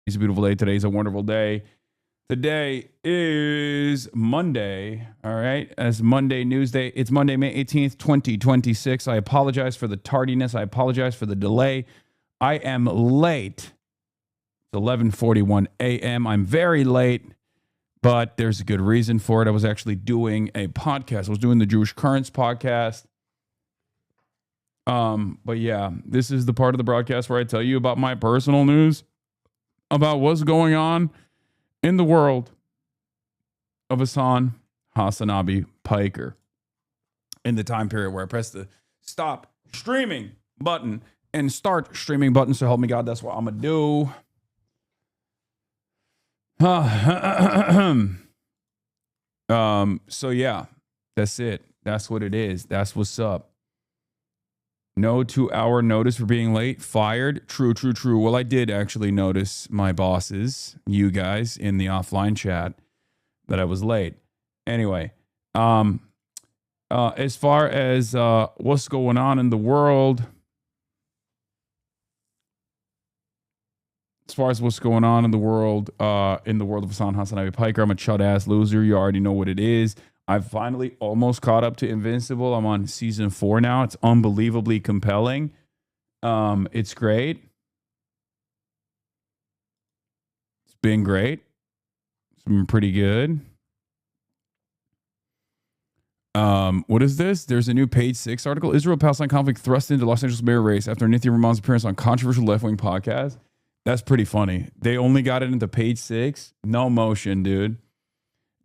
It's a beautiful day. Today's a wonderful day. Today is Monday. All right. As Monday News Day. It's Monday, May 18th, 2026. I apologize for the tardiness. I apologize for the delay. I am late. It's 11:41 a.m. I'm very late, but there's a good reason for it. I was actually doing a podcast. I was doing the Jewish Currents podcast. But yeah, this is the part of the broadcast where I tell you about my personal news, about what's going on in the world of HasanAbi Piker in the time period where I press the stop streaming button and start streaming button. So help me God, that's what I'm going to do. So yeah, that's it. That's what it is. That's what's up. No 2-hour notice for being late. Fired. True. Well, I did actually notice my bosses, you guys, in the offline chat that I was late. Anyway, as far as what's going on in the world, of HasanAbi Piker, I'm a chud-ass loser. You already know what it is. I've finally almost caught up to Invincible. I'm on season 4 now. It's unbelievably compelling. It's great. It's been great. It's been pretty good. What is this? There's a new Page 6 article. Israel-Palestine conflict thrust into Los Angeles mayor race after Nithya Ramon's appearance on controversial left-wing podcast. That's pretty funny. They only got it into Page 6. No motion, dude.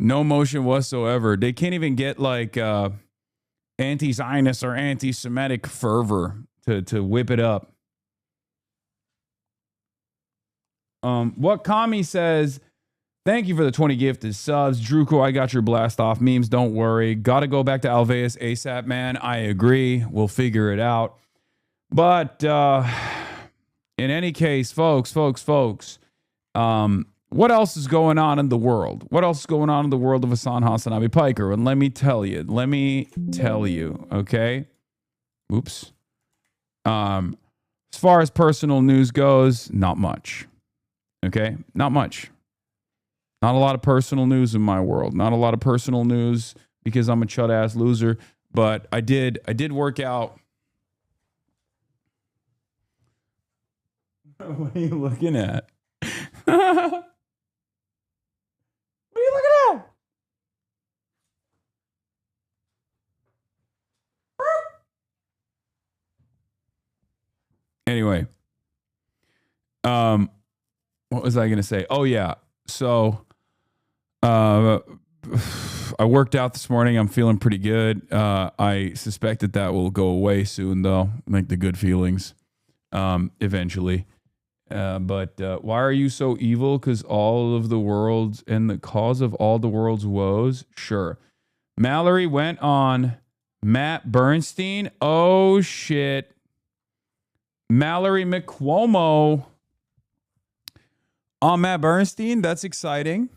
No motion whatsoever. They can't even get like anti-Zionist or anti-Semitic fervor to whip it up. What Kami says, thank you for the 20 gifted subs. Druko, I got your blast off memes. Don't worry. Got to go back to Alveus ASAP, man. I agree. We'll figure it out. But in any case, folks, what else is going on in the world? What else is going on in the world of HasanAbi Piker? And let me tell you, okay? Oops. As far as personal news goes, not much. Okay? Not much. Not a lot of personal news in my world. Not a lot of personal news because I'm a chud-ass loser. But I did work out. What are you looking at? What are you looking at? Anyway, what was I going to say? Oh yeah. So, I worked out this morning. I'm feeling pretty good. I suspect that will go away soon though. Like the good feelings, eventually. But why are you so evil? Because all of the world's and the cause of all the world's woes? Sure. Mallory went on Matt Bernstein. Oh, shit. Mallory McCuomo on Matt Bernstein. That's exciting.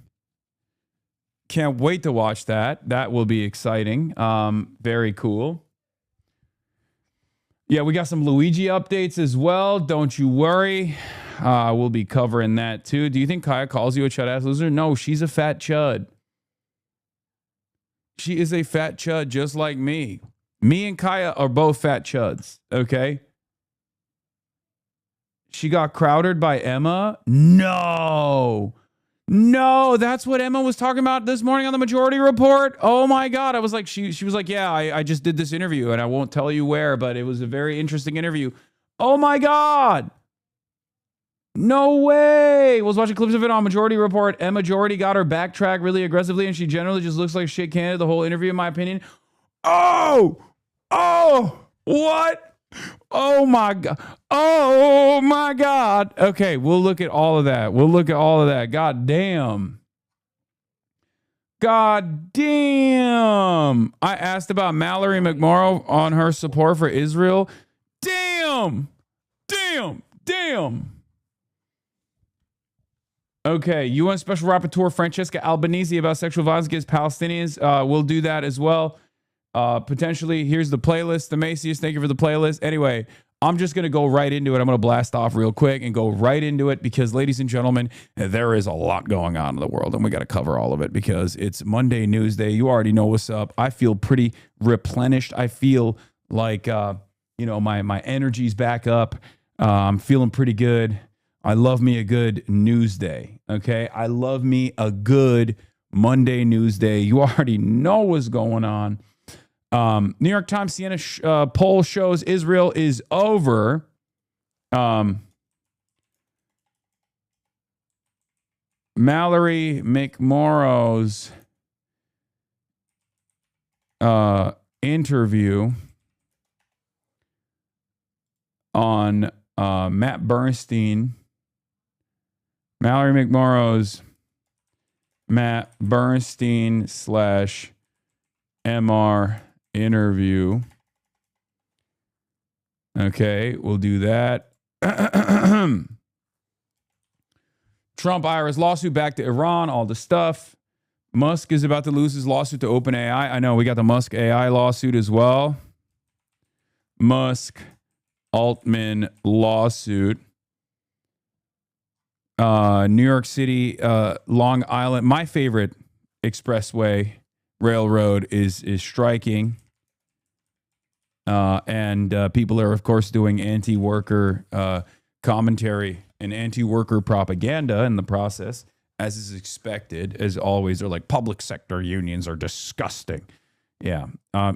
Can't wait to watch that. That will be exciting. Very cool. Yeah, we got some Luigi updates as well. Don't you worry. We'll be covering that too. Do you think Kaya calls you a chud-ass loser? No, she's a fat chud. She is a fat chud just like me. Me and Kaya are both fat chuds, okay? She got crowded by Emma? No, that's what Emma was talking about this morning on the Majority Report. Oh my God. I was like, she was like, yeah, I just did this interview and I won't tell you where, but it was a very interesting interview. Oh my God. No way. I was watching clips of it on Majority Report. Emma Majority got her backtrack really aggressively and she generally just looks like shit candidate the whole interview, in my opinion. Oh, what? Oh my God. Oh my God. Okay, we'll look at all of that. God damn. I asked about Mallory McMorrow on her support for Israel. Damn. Okay, UN Special Rapporteur Francesca Albanese about sexual violence against Palestinians. We'll do that as well. Potentially, here's the playlist. The Macy's, thank you for the playlist. Anyway, I'm just going to go right into it. I'm going to blast off real quick and go right into it because, ladies and gentlemen, there is a lot going on in the world and we got to cover all of it because it's Monday News Day. You already know what's up. I feel pretty replenished. I feel like, my energy's back up. I'm feeling pretty good. I love me a good news day. Okay. I love me a good Monday News Day. You already know what's going on. New York Times Siena poll shows Israel is over. Mallory McMorrow's interview on Matt Bernstein, Mallory McMorrow's Matt Bernstein / MR interview. Okay, we'll do that. Trump IRS lawsuit back to Iran, all the stuff. Musk is about to lose his lawsuit to OpenAI. I know we got the Musk AI lawsuit as well. Musk Altman lawsuit. New York City, Long Island. My favorite expressway railroad is striking. And people are, of course, doing anti-worker commentary and anti-worker propaganda in the process, as is expected, as always. They're like, public sector unions are disgusting. Yeah,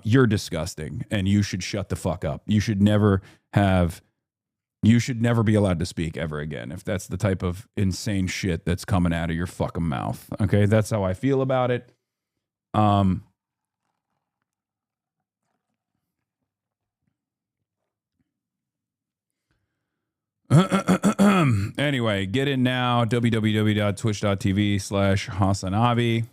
you're disgusting, and you should shut the fuck up. You should never be allowed to speak ever again if that's the type of insane shit that's coming out of your fucking mouth. Okay, that's how I feel about it. Anyway, get in now. www.twitch.tv/HasanAbi.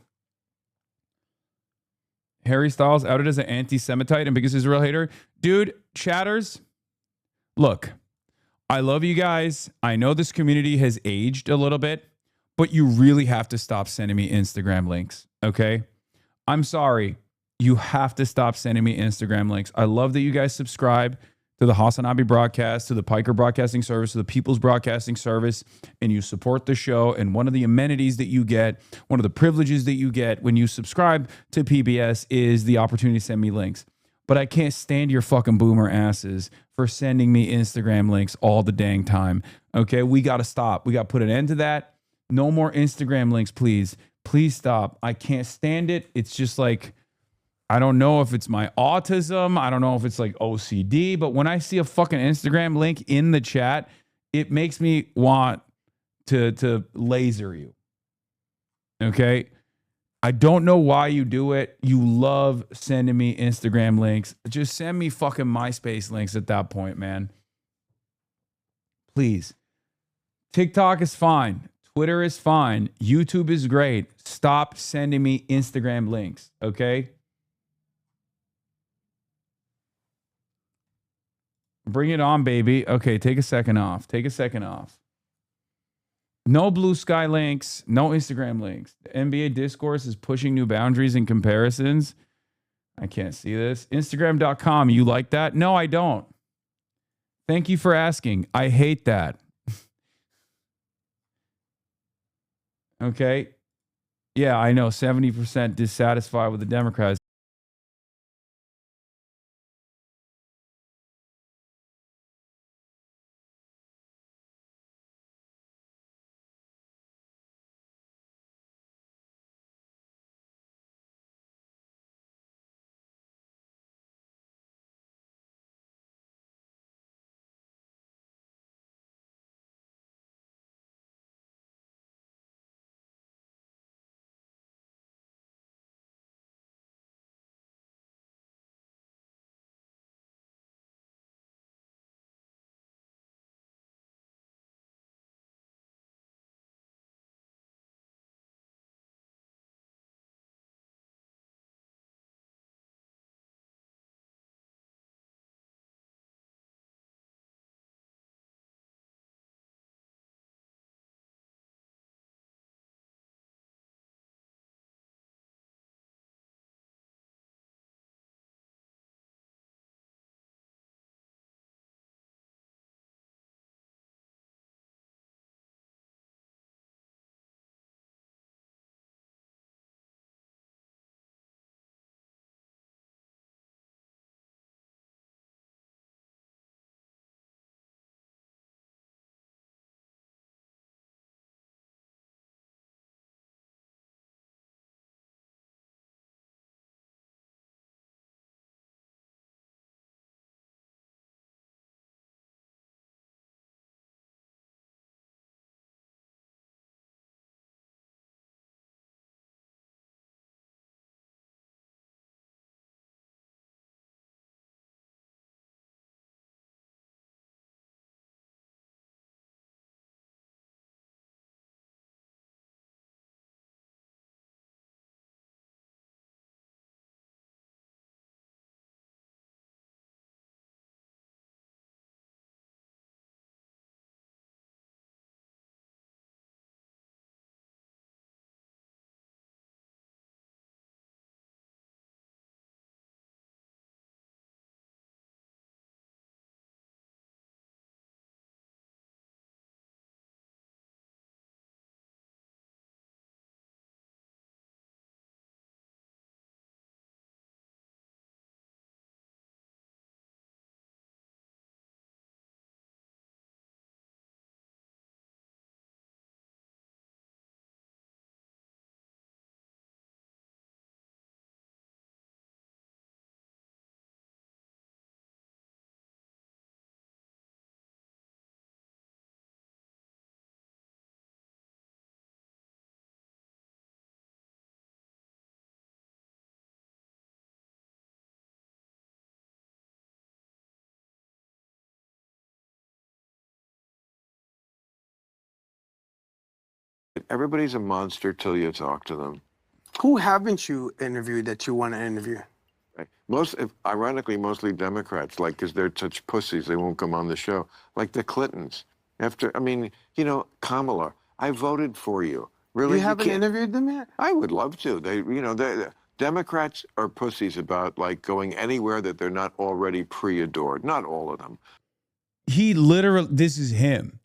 Harry Styles outed as an anti-Semitite and biggest Israel hater. Dude, chatters, look, I love you guys. I know this community has aged a little bit, but you really have to stop sending me Instagram links, okay? I'm sorry. You have to stop sending me Instagram links. I love that you guys subscribe to the HasanAbi broadcast, to the Piker Broadcasting Service, to the People's Broadcasting Service, and you support the show. And one of the amenities that you get, one of the privileges that you get when you subscribe to PBS is the opportunity to send me links. But I can't stand your fucking boomer asses for sending me Instagram links all the dang time. Okay, we got to stop. We got to put an end to that. No more Instagram links, please. Please stop. I can't stand it. It's just like, I don't know if it's my autism. I don't know if it's like OCD, but when I see a fucking Instagram link in the chat, it makes me want to laser you. Okay? I don't know why you do it. You love sending me Instagram links. Just send me fucking MySpace links at that point, man. Please. TikTok is fine. Twitter is fine. YouTube is great. Stop sending me Instagram links, okay? Bring it on, baby. Okay, take a second off. Take a second off. No blue sky links, no Instagram links. The NBA discourse is pushing new boundaries and comparisons. I can't see this. Instagram.com, you like that? No, I don't. Thank you for asking. I hate that. Okay. Yeah, I know. 70% dissatisfied with the Democrats. everybody's a monster till you talk to them. Who haven't you interviewed that you want to interview? Right? Ironically, mostly Democrats, like, because they're such pussies, they won't come on the show. Like the Clintons. Kamala, I voted for you. Really? You haven't interviewed them yet? I would love to. Democrats are pussies about, like, going anywhere that they're not already pre-adored. Not all of them. He literally, this is him.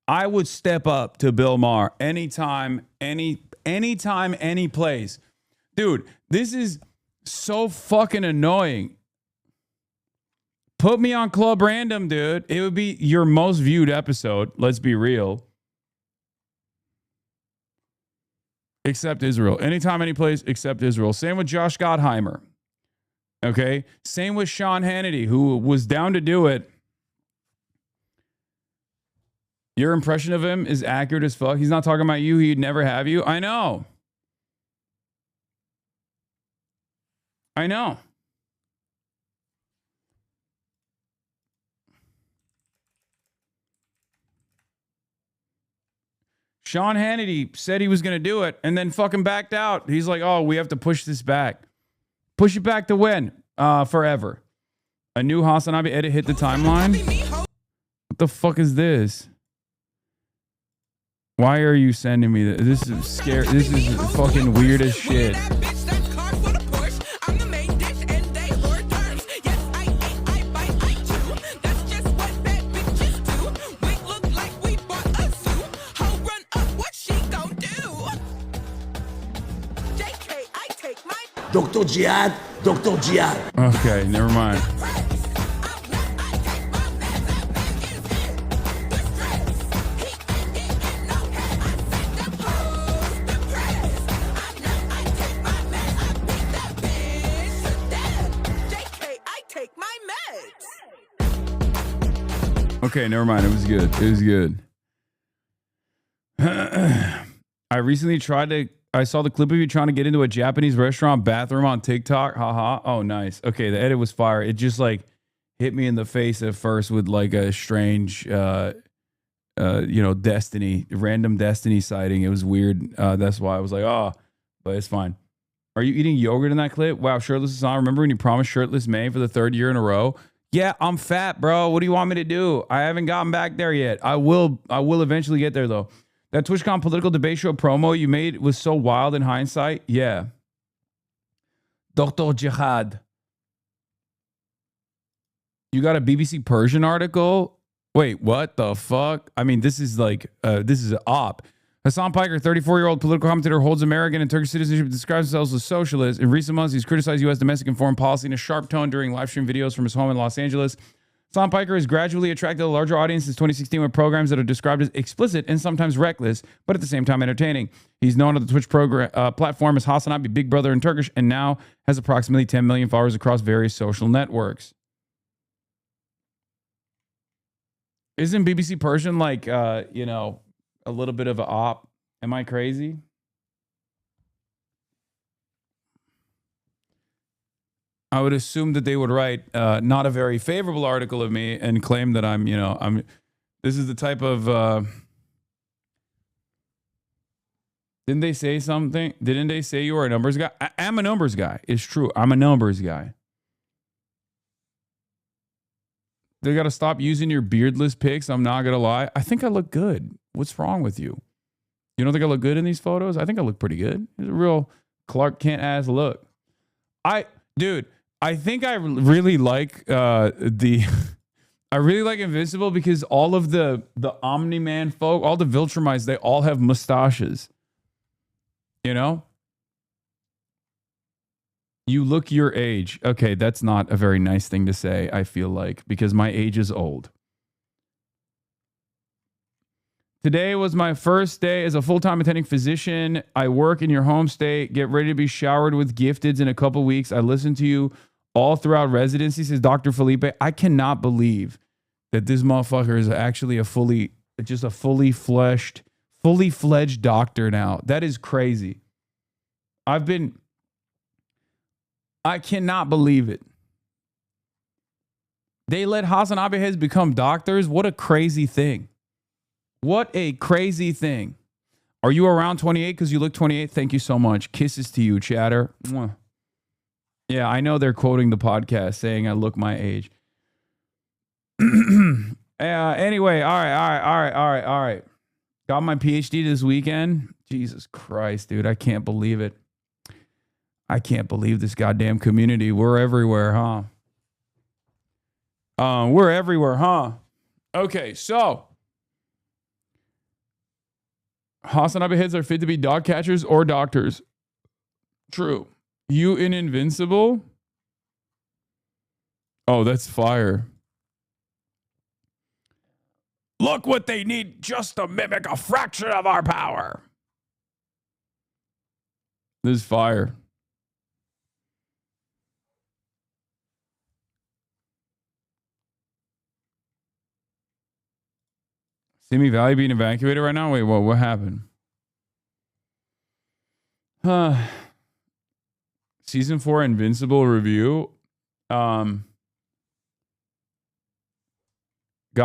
I would step up to Bill Maher anytime, any place. Dude, this is so fucking annoying. Put me on Club Random, dude. It would be your most viewed episode. Let's be real. Except Israel. Anytime, any place, except Israel. Same with Josh Gottheimer. Okay? Same with Sean Hannity, who was down to do it. Your impression of him is accurate as fuck. He's not talking about you. He'd never have you. I know. Sean Hannity said he was going to do it and then fucking backed out. He's like, oh, we have to push this back. Push it back to when? Forever. A new HasanAbi edit hit the timeline? What the fuck is this? Why are you sending me this? This is scary. This is fucking weird as shit. Dr. Jihad, Dr. Jihad. Okay, never mind. Okay, never mind. It was good. It was good. I recently I saw the clip of you trying to get into a Japanese restaurant bathroom on TikTok. Haha. Oh, nice. Okay, the edit was fire. It just like hit me in the face at first with like a strange, Destiny, random Destiny sighting. It was weird. That's why I was like, oh, but it's fine. Are you eating yogurt in that clip? Wow, shirtless is on. Remember when you promised shirtless May for the 3rd year in a row? Yeah, I'm fat, bro. What do you want me to do? I haven't gotten back there yet. I will eventually get there though. That TwitchCon political debate show promo you made was so wild in hindsight. Yeah. Dr. Jihad. You got a BBC Persian article? Wait, what the fuck? I mean, this is like, this is an op. Hasan Piker, 34-year-old political commentator, holds American and Turkish citizenship, describes himself as socialist. In recent months, he's criticized U.S. domestic and foreign policy in a sharp tone during live stream videos from his home in Los Angeles. Hasan Piker has gradually attracted a larger audience since 2016 with programs that are described as explicit and sometimes reckless, but at the same time entertaining. He's known on the Twitch platform as HasanAbi, Big Brother in Turkish, and now has approximately 10 million followers across various social networks. Isn't BBC Persian like, a little bit of an op? Am I crazy? I would assume that they would write not a very favorable article of me and claim that I'm this is the type of, didn't they say something? Didn't they say you were a numbers guy? I'm a numbers guy. It's true. I'm a numbers guy. They got to stop using your beardless pics. I'm not going to lie. I think I look good. What's wrong with you? You don't think I look good in these photos? I think I look pretty good. It's a real Clark Kent ass look. I think I really like I really like Invincible because all of the Omni-Man folk, all the Viltrumites, they all have mustaches. You know? You look your age. Okay, that's not a very nice thing to say, I feel like, because my age is old. Today was my first day as a full-time attending physician. I work in your home state. Get ready to be showered with gifteds in a couple weeks. I listened to you all throughout residency, says Dr. Felipe. I cannot believe that this motherfucker is actually a fully fledged doctor now. That is crazy. I cannot believe it. They let HasanAbi heads become doctors. What a crazy thing. What a crazy thing. Are you around 28? Because you look 28. Thank you so much. Kisses to you, chatter. Mwah. Yeah, I know they're quoting the podcast saying I look my age. Anyway, all right. Got my PhD this weekend. Jesus Christ, dude. I can't believe it. I can't believe this goddamn community. We're everywhere, huh? We're everywhere, huh? Okay, so HasanAbi heads are fit to be dog catchers or doctors. True. You in Invincible? Oh, that's fire. Look what they need just to mimic a fraction of our power. This is fire. Simi Valley being evacuated right now? Wait, what happened? Season 4 Invincible review. Got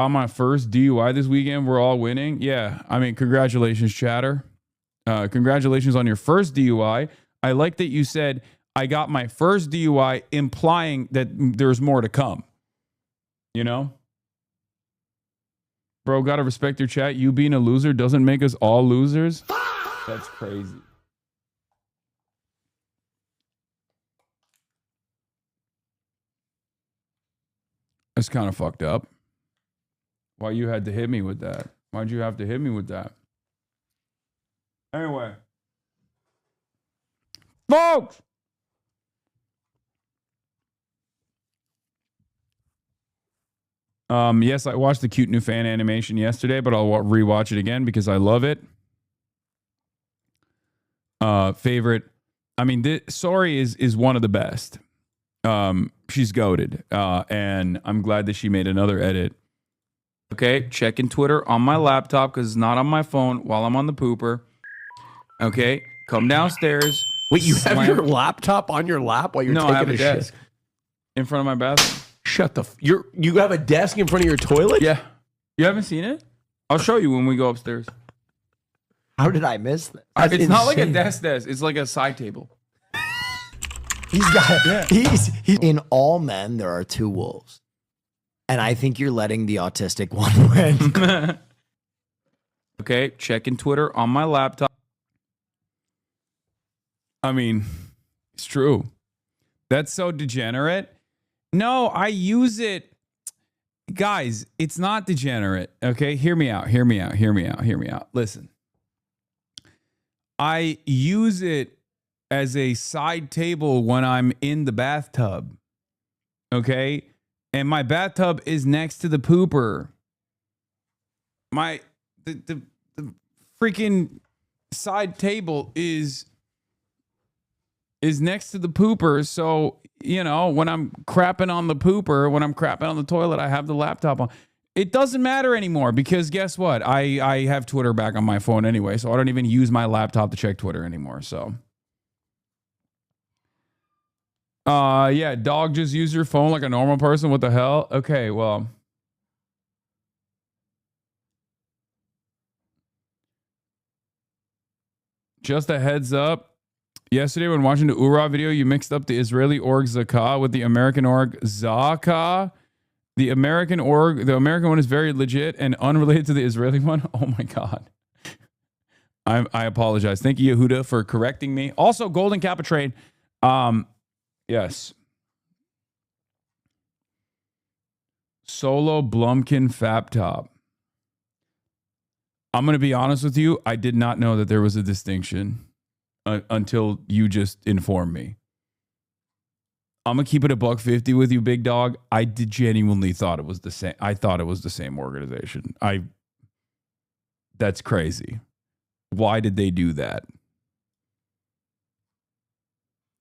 my first DUI this weekend. We're all winning. Yeah, I mean, congratulations, chatter. Congratulations on your first DUI. I like that you said, I got my first DUI, implying that there's more to come. You know? Bro, gotta respect your chat. You being a loser doesn't make us all losers. That's crazy. That's kind of fucked up. Why you had to hit me with that? Why'd you have to hit me with that? Anyway. Folks! Yes, I watched the cute new fan animation yesterday, but I'll rewatch it again because I love it. Favorite. I mean, Sorry is one of the best. She's goated. And I'm glad that she made another edit. Okay, checking Twitter on my laptop because it's not on my phone while I'm on the pooper. Okay, come downstairs. Wait, you have your laptop on your lap while you're taking I have a shit? desk in front of my bathroom. Shut the. You have a desk in front of your toilet? Yeah, you haven't seen it? I'll show you when we go upstairs. How did I miss this? It's insane. Not like a desk. It's like a side table. He's got. Yeah. He's in all men. There are two wolves. And I think you're letting the autistic one win. Okay, checking Twitter on my laptop. I mean, it's true. That's so degenerate. No, I use it. Guys, it's not degenerate. Okay, hear me out. Listen. I use it as a side table when I'm in the bathtub. Okay? And my bathtub is next to the pooper. The freaking side table is next to the pooper. So, you know, when I'm crapping on the pooper, when I'm crapping on the toilet, I have the laptop on. It doesn't matter anymore because guess what? I have Twitter back on my phone anyway, so I don't even use my laptop to check Twitter anymore. So yeah, dog, just use your phone like a normal person. What the hell? Okay, well. Just a heads up. Yesterday when watching the Ura video, you mixed up the Israeli org Zakah with the American org Zakah. The American one is very legit and unrelated to the Israeli one. Oh my God. I apologize. Thank you, Yehuda, for correcting me. Also, Golden Kappa trade. Yes. Solo Blumkin Fap Top. I'm going to be honest with you. I did not know that there was a distinction until you just informed me. I'm going to keep it $150 with you, big dog. I genuinely thought it was the same. I thought it was the same organization. That's crazy. Why did they do that?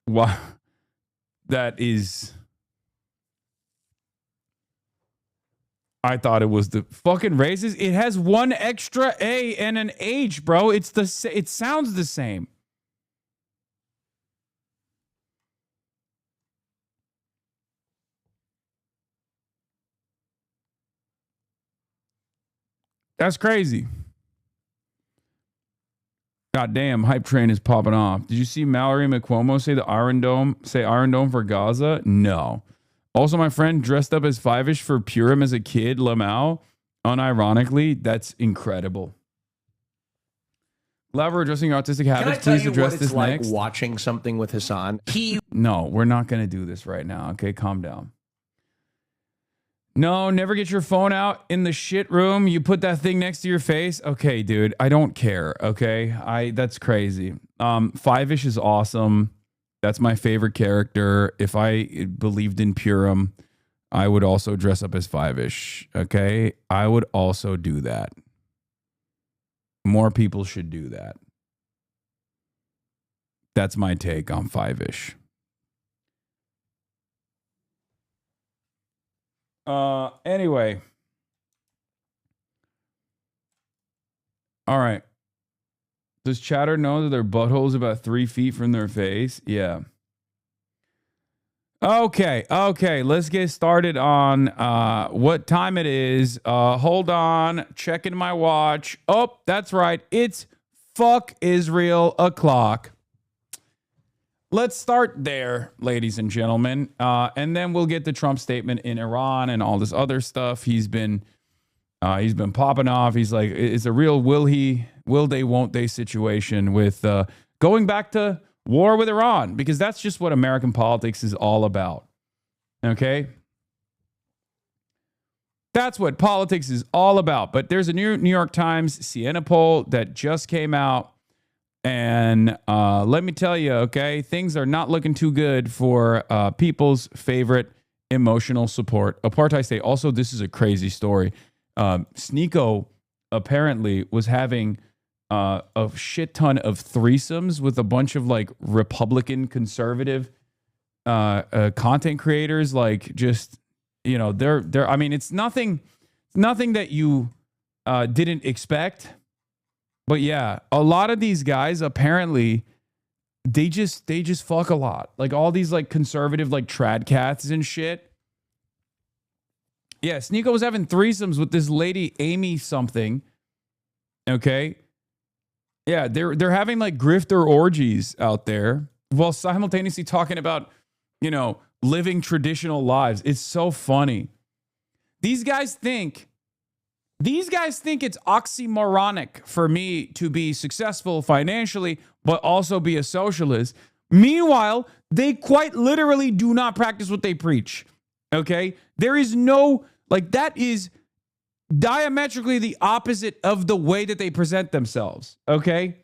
Why? That is... I thought it was the fucking raises. It has one extra A and an H, bro. It sounds the same. That's crazy. God damn, hype train is popping off. Did you see Mallory McCuomo say the Iron Dome for Gaza? No. Also, my friend dressed up as Five-ish for Purim as a kid, Lamau. Unironically, that's incredible. Lever addressing your autistic Can I habits. tell Please you address what it's this like next. watching something with Hasan? No, we're not going to do this right now. Okay, calm down. No, never get your phone out in the shit room. You put that thing next to your face. Okay, dude, I don't care. Okay, that's crazy. Five-ish is awesome. That's my favorite character. If I believed in Purim, I would also dress up as Five-ish. Okay, I would also do that. More people should do that. That's my take on Five-ish. Anyway. All right. Does Chatter know that their butthole's about 3 feet from their face? Yeah. Okay. Let's get started on what time it is. Hold on. Checking my watch. Oh, that's right. It's fuck Israel o'clock. Let's start there, ladies and gentlemen. And then we'll get the Trump statement in Iran and all this other stuff. He's been popping off. He's like, it's a real will they, won't they situation with going back to war with Iran, because that's just what American politics is all about. Okay? That's what politics is all about. But there's a New York Times Siena poll that just came out. And let me tell you, okay, things are not looking too good for people's favorite emotional support, apartheid state. Also, this is a crazy story. Sneeko apparently was having a shit ton of threesomes with a bunch of like Republican conservative content creators. Like, just, you know, they're. I mean, it's nothing that you didn't expect. But yeah, a lot of these guys apparently they just fuck a lot. Like all these like conservative like trad cats and shit. Yeah, Sneeko was having threesomes with this lady Amy something. Okay. Yeah, they're having like grifter orgies out there while simultaneously talking about, you know, living traditional lives. It's so funny. These guys think it's oxymoronic for me to be successful financially, but also be a socialist. Meanwhile, they quite literally do not practice what they preach. Okay? There is no, like, that is diametrically the opposite of the way that they present themselves. Okay?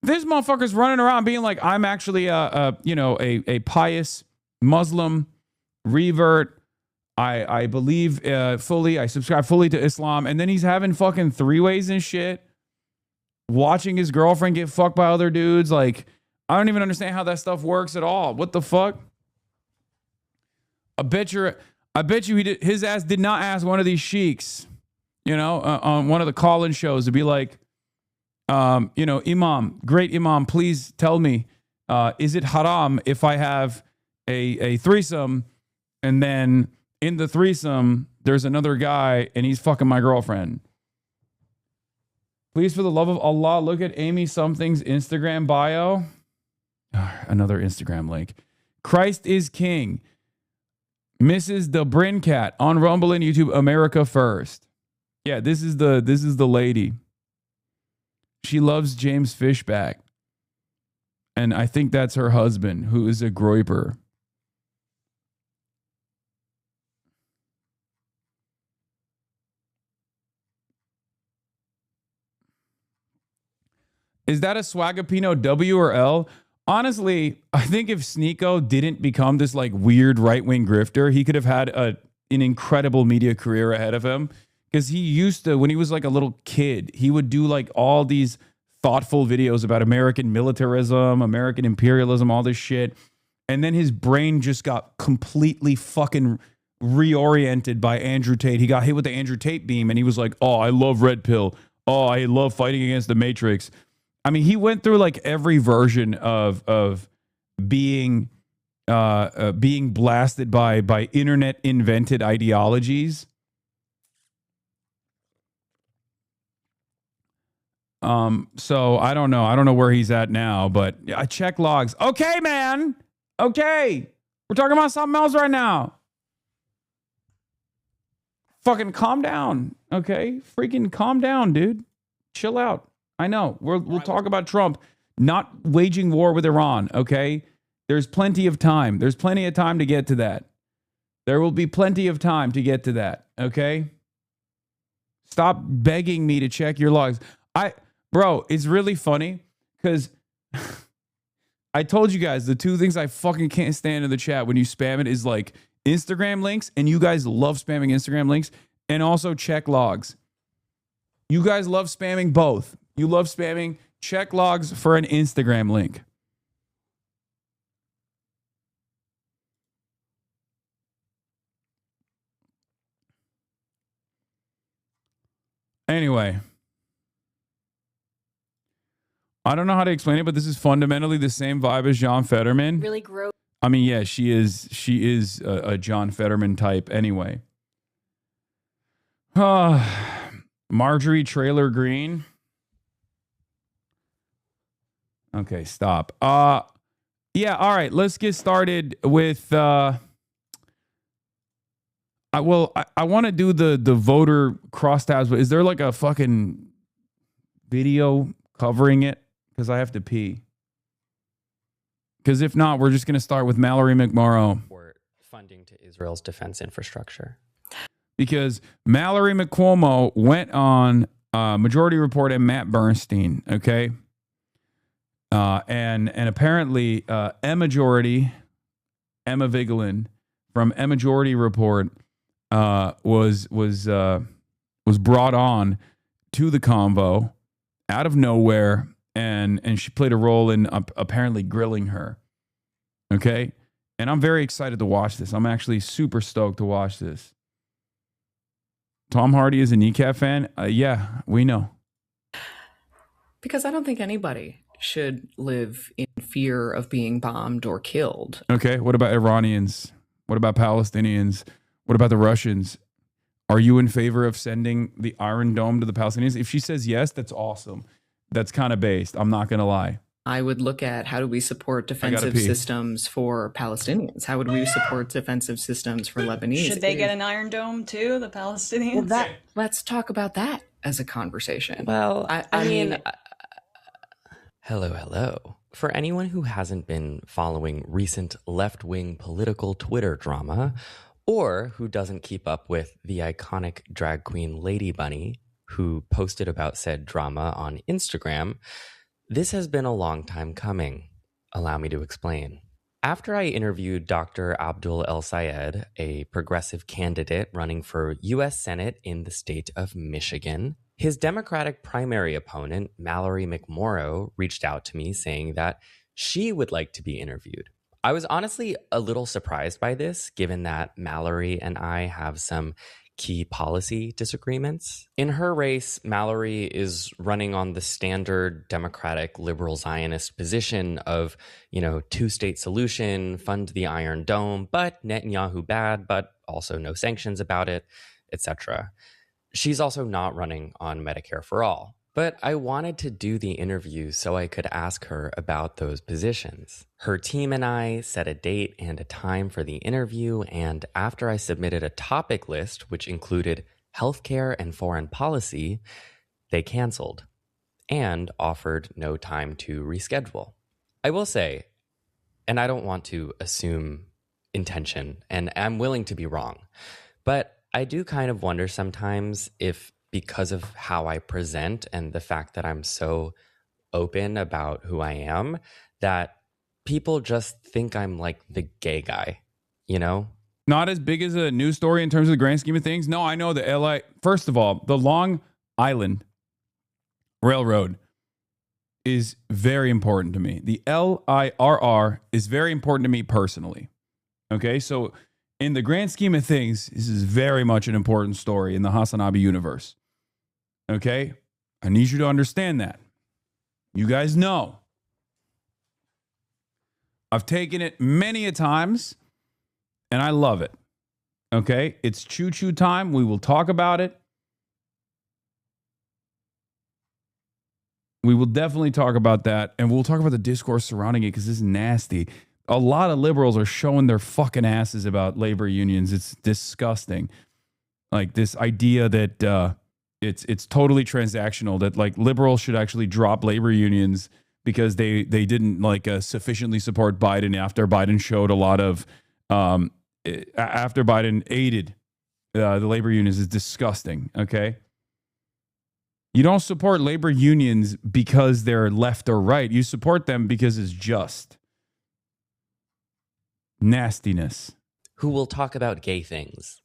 This motherfucker's running around being like, I'm actually a pious Muslim revert. I believe fully. I subscribe fully to Islam. And then he's having fucking three-ways and shit. Watching his girlfriend get fucked by other dudes. Like, I don't even understand how that stuff works at all. What the fuck? I bet you his ass did not ask one of these sheiks, you know, on one of the call-in shows to be like, Imam, great Imam, please tell me, is it haram if I have a threesome and then in the threesome there's another guy and he's fucking my girlfriend? Please, for the love of Allah, look at Amy Something's Instagram bio. Another Instagram link. Christ is King. Mrs. the Bryn Cat on Rumble and YouTube, America First. Yeah, this is the lady. She loves James Fishback. And I think that's her husband, who is a groiper. Is that a Swagapino W or L? Honestly, I think if Sneeko didn't become this like weird right-wing grifter, he could have had an incredible media career ahead of him. Because he used to, when he was like a little kid, he would do like all these thoughtful videos about American militarism, American imperialism, all this shit. And then his brain just got completely fucking reoriented by Andrew Tate. He got hit with the Andrew Tate beam and he was like, oh, I love Red Pill. Oh, I love fighting against the Matrix. I mean, he went through like every version of being being blasted by internet invented ideologies. So I don't know. I don't know where he's at now, but I check logs. Okay, man. Okay. We're talking about something else right now. Fucking calm down. Okay. Freaking calm down, dude. Chill out. I know. We'll talk about Trump not waging war with Iran. Okay. There's plenty of time. There's plenty of time to get to that. There will be plenty of time to get to that. Okay. Stop begging me to check your logs. Bro, it's really funny because I told you guys the two things I fucking can't stand in the chat when you spam it is like Instagram links, and you guys love spamming Instagram links, and also check logs. You guys love spamming both. You love spamming check logs for an Instagram link. Anyway. I don't know how to explain it, but this is fundamentally the same vibe as John Fetterman. Really gross. I mean, yeah, she is a John Fetterman type anyway. Marjorie Traylor Greene. Okay, stop. Yeah, all right, let's get started with I want to do the voter crosstabs, but is there like a fucking video covering it? Because I have to pee. Because if not, we're just going to start with Mallory McMorrow. Funding to Israel's defense infrastructure. Because Mallory McCormo went on Majority Report and Matt Bernstein, okay? And apparently Emma Vigeland from Majority Report was brought on to the convo out of nowhere. And she played a role in apparently grilling her. Okay? And I'm very excited to watch this. I'm actually super stoked to watch this. Tom Hardy is a kneecap fan? Yeah, we know. Because I don't think anybody should live in fear of being bombed or killed. Okay, what about Iranians? What about Palestinians? What about the Russians? Are you in favor of sending the Iron Dome to the Palestinians? If she says yes, that's awesome. That's kind of based. I'm not going to lie. I would look at how do we support defensive systems for Palestinians? How would we support defensive systems for Lebanese? Should they get an Iron Dome too, the Palestinians? Well, let's talk about that as a conversation. Well, I mean, hello. For anyone who hasn't been following recent left-wing political Twitter drama, or who doesn't keep up with the iconic drag queen Lady Bunny, who posted about said drama on Instagram, this has been a long time coming. Allow me to explain. After I interviewed Dr. Abdul El Sayed, a progressive candidate running for U.S. Senate in the state of Michigan, his Democratic primary opponent, Mallory McMorrow, reached out to me saying that she would like to be interviewed. I was honestly a little surprised by this, given that Mallory and I have some key policy disagreements. In her race, Mallory is running on the standard Democratic liberal Zionist position of, two-state solution, fund the Iron Dome, but Netanyahu bad, but also no sanctions about it, etc. She's also not running on Medicare for All. But I wanted to do the interview so I could ask her about those positions. Her team and I set a date and a time for the interview, and after I submitted a topic list, which included healthcare and foreign policy, they canceled and offered no time to reschedule. I will say, and I don't want to assume intention, and I'm willing to be wrong, but I do kind of wonder sometimes if, because of how I present and the fact that I'm so open about who I am, that people just think I'm like the gay guy, Not as big as a news story in terms of the grand scheme of things. No, I know the LA. First of all, the Long Island Railroad is very important to me. The LIRR is very important to me personally. Okay, so in the grand scheme of things, this is very much an important story in the HasanAbi universe. Okay? I need you to understand that. You guys know. I've taken it many a times, and I love it. Okay? It's choo-choo time. We will talk about it. We will definitely talk about that, and we'll talk about the discourse surrounding it because this is nasty. A lot of liberals are showing their fucking asses about labor unions. It's disgusting. Like this idea that it's totally transactional, that like liberals should actually drop labor unions because they didn't like sufficiently support Biden after Biden showed a lot of after Biden aided the labor unions is disgusting. Okay. You don't support labor unions because they're left or right. You support them because it's just. Nastiness. Who will talk about gay things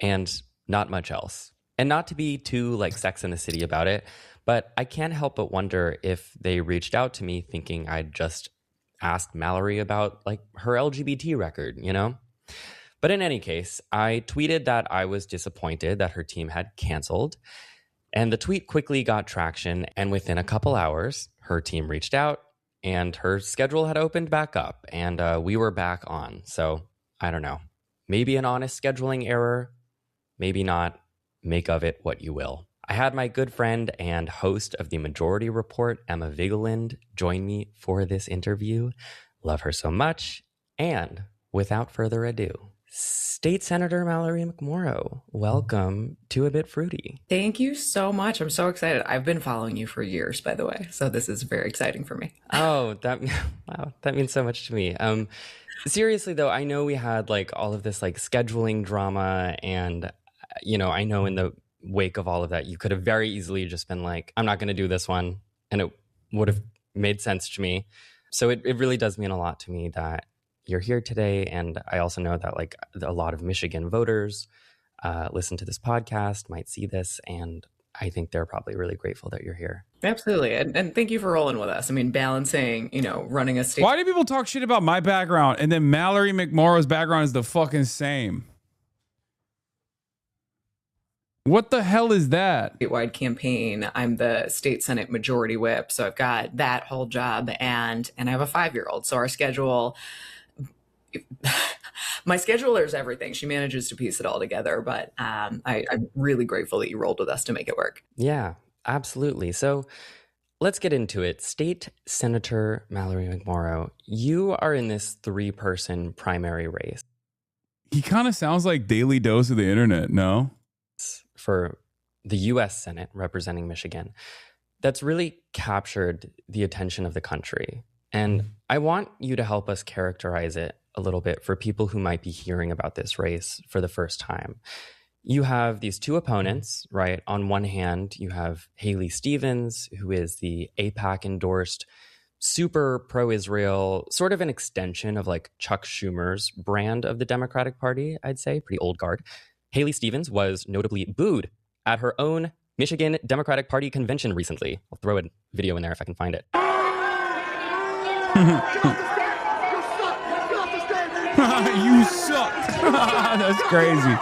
and not much else. And not to be too like Sex and the City about it, but I can't help but wonder if they reached out to me thinking I'd just asked Mallory about like her LGBT record, you know? But in any case, I tweeted that I was disappointed that her team had canceled. And the tweet quickly got traction, and within a couple hours, her team reached out, and her schedule had opened back up, and we were back on. So, I don't know. Maybe an honest scheduling error, maybe not. Make of it what you will. I had my good friend and host of the Majority Report, Emma Vigeland, join me for this interview. Love her so much. And without further ado, State Senator Mallory McMorrow, welcome to A Bit Fruity. Thank you so much. I'm so excited. I've been following you for years, by the way, so this is very exciting for me. Oh, wow, that means so much to me. Seriously, though, I know we had like all of this like scheduling drama, and you know, I know in the wake of all of that, you could have very easily just been like, I'm not going to do this one, and it would have made sense to me. So it really does mean a lot to me that you're here today. And I also know that like a lot of Michigan voters listen to this podcast, might see this, and I think they're probably really grateful that you're here. Absolutely. And thank you for rolling with us. I mean, balancing, you know, running a state. Why do people talk shit about my background and then Mallory McMorrow's background is the fucking same? What the hell is that? Statewide campaign. I'm the state Senate majority whip. So I've got that whole job, and I have a 5-year-old. So our schedule, my scheduler is everything. She manages to piece it all together, but I'm really grateful that you rolled with us to make it work. Yeah, absolutely. So let's get into it. State Senator Mallory McMorrow, you are in this 3-person primary race. He kind of sounds like Daily Dose of the internet, no? For the U.S. Senate representing Michigan, that's really captured the attention of the country. And I want you to help us characterize it a little bit for people who might be hearing about this race for the first time. You have these 2 opponents, right? On one hand, you have Haley Stevens, who is the AIPAC endorsed, super pro-Israel, sort of an extension of like Chuck Schumer's brand of the Democratic Party, I'd say, pretty old guard. Haley Stevens was notably booed at her own Michigan Democratic Party convention recently. I'll throw a video in there if I can find it. You suck. That's crazy.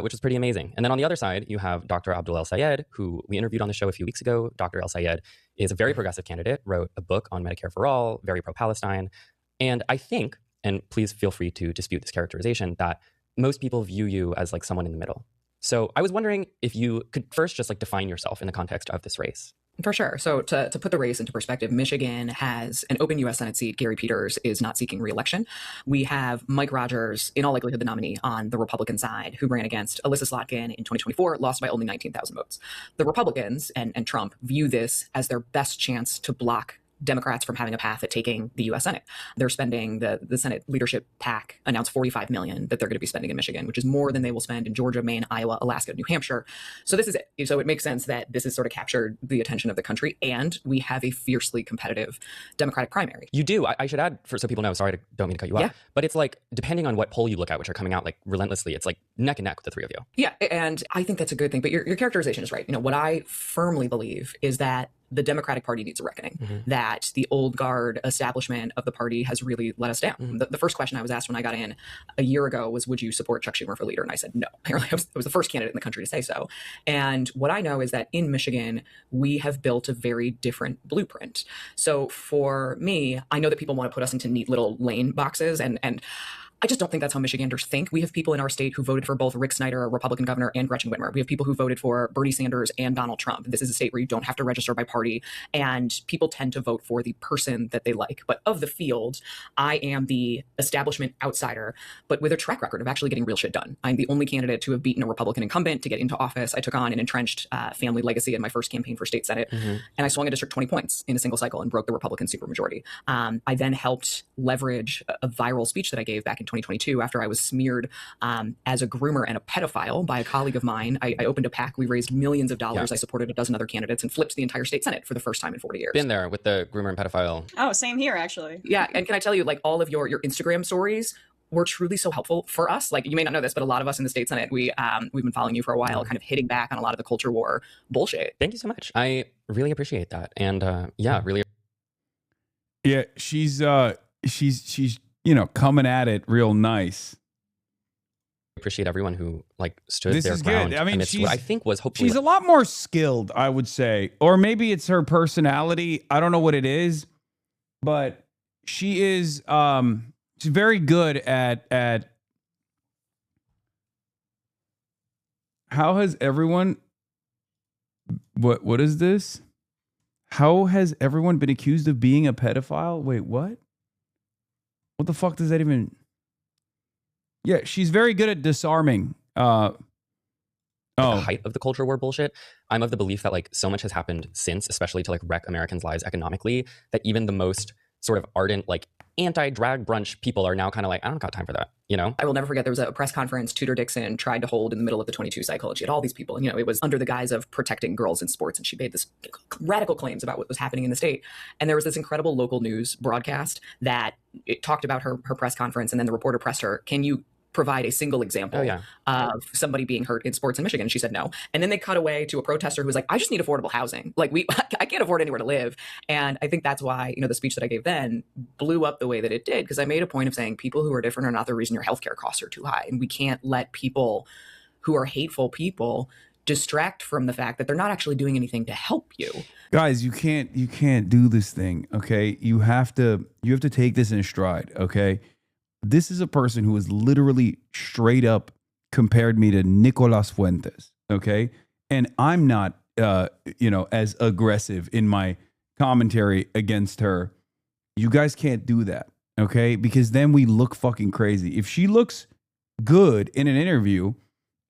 Which is pretty amazing. And then on the other side, you have Dr. Abdul El-Sayed, who we interviewed on the show a few weeks ago. Dr. El-Sayed is a very progressive candidate, wrote a book on Medicare for All, very pro-Palestine. And I think, and please feel free to dispute this characterization, that most people view you as like someone in the middle. So I was wondering if you could first just like define yourself in the context of this race. For sure. So to put the race into perspective, Michigan has an open U.S. Senate seat. Gary Peters is not seeking re-election. We have Mike Rogers, in all likelihood the nominee on the Republican side, who ran against Alyssa Slotkin in 2024, lost by only 19,000 votes. The Republicans and Trump view this as their best chance to block Democrats from having a path at taking the U.S. Senate. They're spending, the Senate leadership PAC announced $45 million that they're going to be spending in Michigan, which is more than they will spend in Georgia, Maine, Iowa, Alaska, New Hampshire. So this is it. So it makes sense that this has sort of captured the attention of the country, and we have a fiercely competitive Democratic primary. You do. I should add, so people know, sorry, don't mean to cut you off, but it's like, depending on what poll you look at, which are coming out like relentlessly, it's like neck and neck with the 3 of you. Yeah, and I think that's a good thing, but your characterization is right. You know, what I firmly believe is that the Democratic Party needs a reckoning, that the old guard establishment of the party has really let us down. The first question I was asked when I got in a year ago was, would you support Chuck Schumer for leader? And I said, no. Apparently I was the first candidate in the country to say so. And what I know is that in Michigan, we have built a very different blueprint. So for me, I know that people want to put us into neat little lane boxes, and I just don't think that's how Michiganders think. We have people in our state who voted for both Rick Snyder, a Republican governor, and Gretchen Whitmer. We have people who voted for Bernie Sanders and Donald Trump. This is a state where you don't have to register by party, and people tend to vote for the person that they like. But of the field, I am the establishment outsider, but with a track record of actually getting real shit done. I'm the only candidate to have beaten a Republican incumbent to get into office. I took on an entrenched family legacy in my first campaign for state senate, and I swung a district 20 points in a single cycle and broke the Republican supermajority. I then helped leverage a viral speech that I gave back in 2022 after I was smeared as a groomer and a pedophile by a colleague of mine. I opened a PAC. We raised millions of dollars. I supported a dozen other candidates and flipped the entire state senate for the first time in 40 years. Been there with the groomer and pedophile. Oh, same here, actually. Yeah, and can I tell you, like, all of your Instagram stories were truly so helpful for us. Like, you may not know this, but a lot of us in the state senate, we've been following you for a while, kind of hitting back on a lot of the culture war bullshit. Thank you so much. I really appreciate that. And really. Yeah, she's coming at it real nice. Appreciate everyone who stood This their is ground. good. I mean, what I think was hopefully she's a lot more skilled, I would say, or maybe it's her personality. I don't know what it is, but she is she's very good at how has everyone what is this? How has everyone been accused of being a pedophile? Wait, what? What the fuck does that even? Yeah, she's very good at disarming. The height of the culture war bullshit. I'm of the belief that so much has happened since, especially to wreck Americans' lives economically, that even the most sort of ardent anti-drag brunch people are now kind of I don't got time for that, I will never forget, there was a press conference Tudor Dixon tried to hold in the middle of the 22 cycle, and she had all these people, and it was under the guise of protecting girls in sports, and she made this radical claims about what was happening in the state. And there was this incredible local news broadcast that it talked about her press conference, and then the reporter pressed her, can you provide a single example of somebody being hurt in sports in Michigan? And she said no. And then they cut away to a protester who was like, I just need affordable housing. I can't afford anywhere to live. And I think that's why, the speech that I gave then blew up the way that it did, because I made a point of saying people who are different are not the reason your healthcare costs are too high. And we can't let people who are hateful people distract from the fact that they're not actually doing anything to help you. Guys, you can't do this thing, okay? You have to take this in stride, okay? This is a person who has literally straight up compared me to Nicolas Fuentes, okay? And I'm not, as aggressive in my commentary against her. You guys can't do that, okay? Because then we look fucking crazy. If she looks good in an interview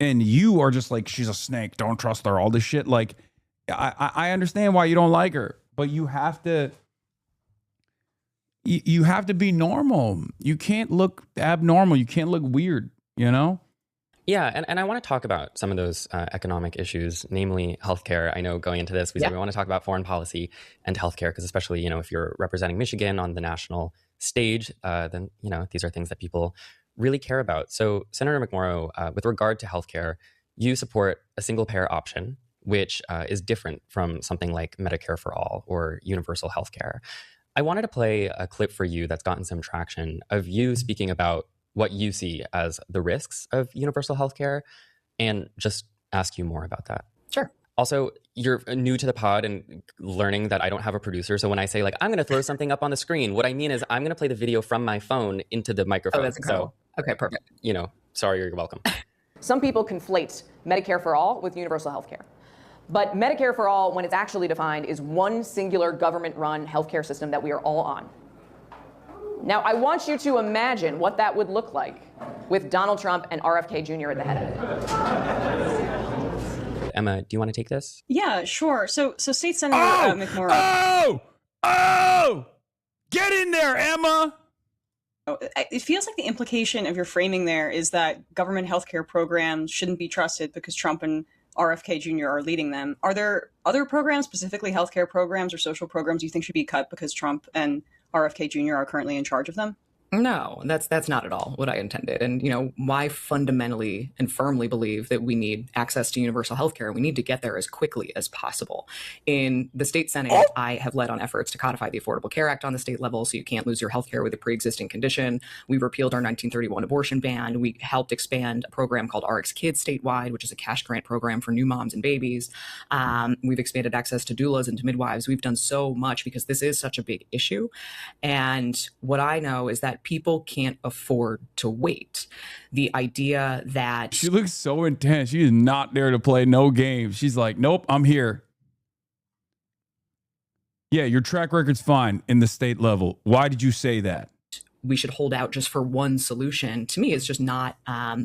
and you are just like, she's a snake, don't trust her, all this shit, I understand why you don't like her, but you have to... You have to be normal. You can't look abnormal. You can't look weird, Yeah, and I want to talk about some of those economic issues, namely healthcare. I know going into this, we said we want to talk about foreign policy and healthcare, because especially, if you're representing Michigan on the national stage, then, these are things that people really care about. So Senator McMorrow, with regard to healthcare, you support a single payer option, which is different from something like Medicare for all or universal healthcare. I wanted to play a clip for you that's gotten some traction of you speaking about what you see as the risks of universal healthcare, and just ask you more about that. Sure. Also, you're new to the pod and learning that I don't have a producer. So when I say I'm going to throw something up on the screen, what I mean is I'm going to play the video from my phone into the microphone. Oh, that's incredible. So, okay, perfect. Sorry, you're welcome. Some people conflate Medicare for all with universal health care. But Medicare for all, when it's actually defined, is one singular government-run healthcare system that we are all on. Now, I want you to imagine what that would look like with Donald Trump and RFK Jr. at the head of it. Emma, do you want to take this? Yeah, sure. So State Senator McMorrow. Oh! Get in there, Emma! It feels like the implication of your framing there is that government healthcare programs shouldn't be trusted because Trump and RFK Jr. are leading them. Are there other programs, specifically healthcare programs or social programs, you think should be cut because Trump and RFK Jr. are currently in charge of them? No, that's not at all what I intended. And why fundamentally and firmly believe that we need access to universal healthcare. We need to get there as quickly as possible. In the state Senate, I have led on efforts to codify the Affordable Care Act on the state level, so you can't lose your healthcare with a pre-existing condition. We repealed our 1931 abortion ban. We helped expand a program called RX Kids statewide, which is a cash grant program for new moms and babies. We've expanded access to doulas and to midwives. We've done so much because this is such a big issue. And what I know is that people can't afford to wait. The idea that she looks so intense. She is not there to play no games. She's like, nope, I'm here. Yeah, your track record's fine in the state level. Why did you say that? We should hold out just for one solution, to me, is just not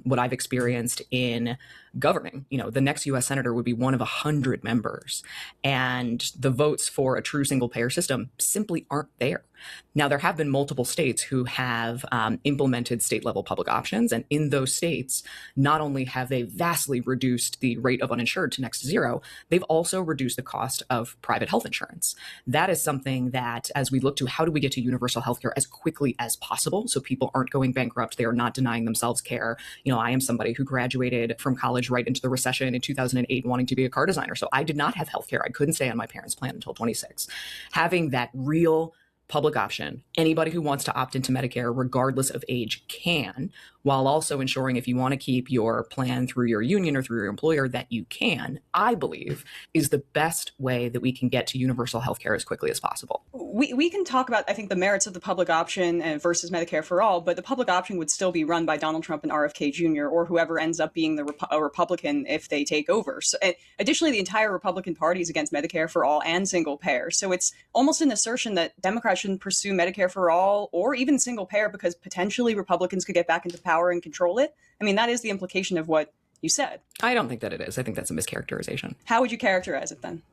what I've experienced in governing. The next U.S. senator would be one of 100 members, and the votes for a true single payer system simply aren't there. Now, there have been multiple states who have implemented state level public options. And in those states, not only have they vastly reduced the rate of uninsured to next to zero, they've also reduced the cost of private health insurance. That is something that, as we look to how do we get to universal healthcare as quickly as possible so people aren't going bankrupt, they are not denying themselves care. I am somebody who graduated from college right into the recession in 2008 wanting to be a car designer. So I did not have healthcare. I couldn't stay on my parents' plan until 26. Having that real public option, anybody who wants to opt into Medicare, regardless of age, can, while also ensuring if you want to keep your plan through your union or through your employer that you can, I believe, is the best way that we can get to universal healthcare as quickly as possible. We can talk about, I think, the merits of the public option versus Medicare for all, but the public option would still be run by Donald Trump and RFK Jr. or whoever ends up being a Republican if they take over. So, additionally, the entire Republican Party is against Medicare for all and single payer. So it's almost an assertion that Democrats shouldn't pursue Medicare for all or even single payer because potentially Republicans could get back into power and control it. I mean, that is the implication of what you said. I don't think that it is. I think that's a mischaracterization. How would you characterize it then?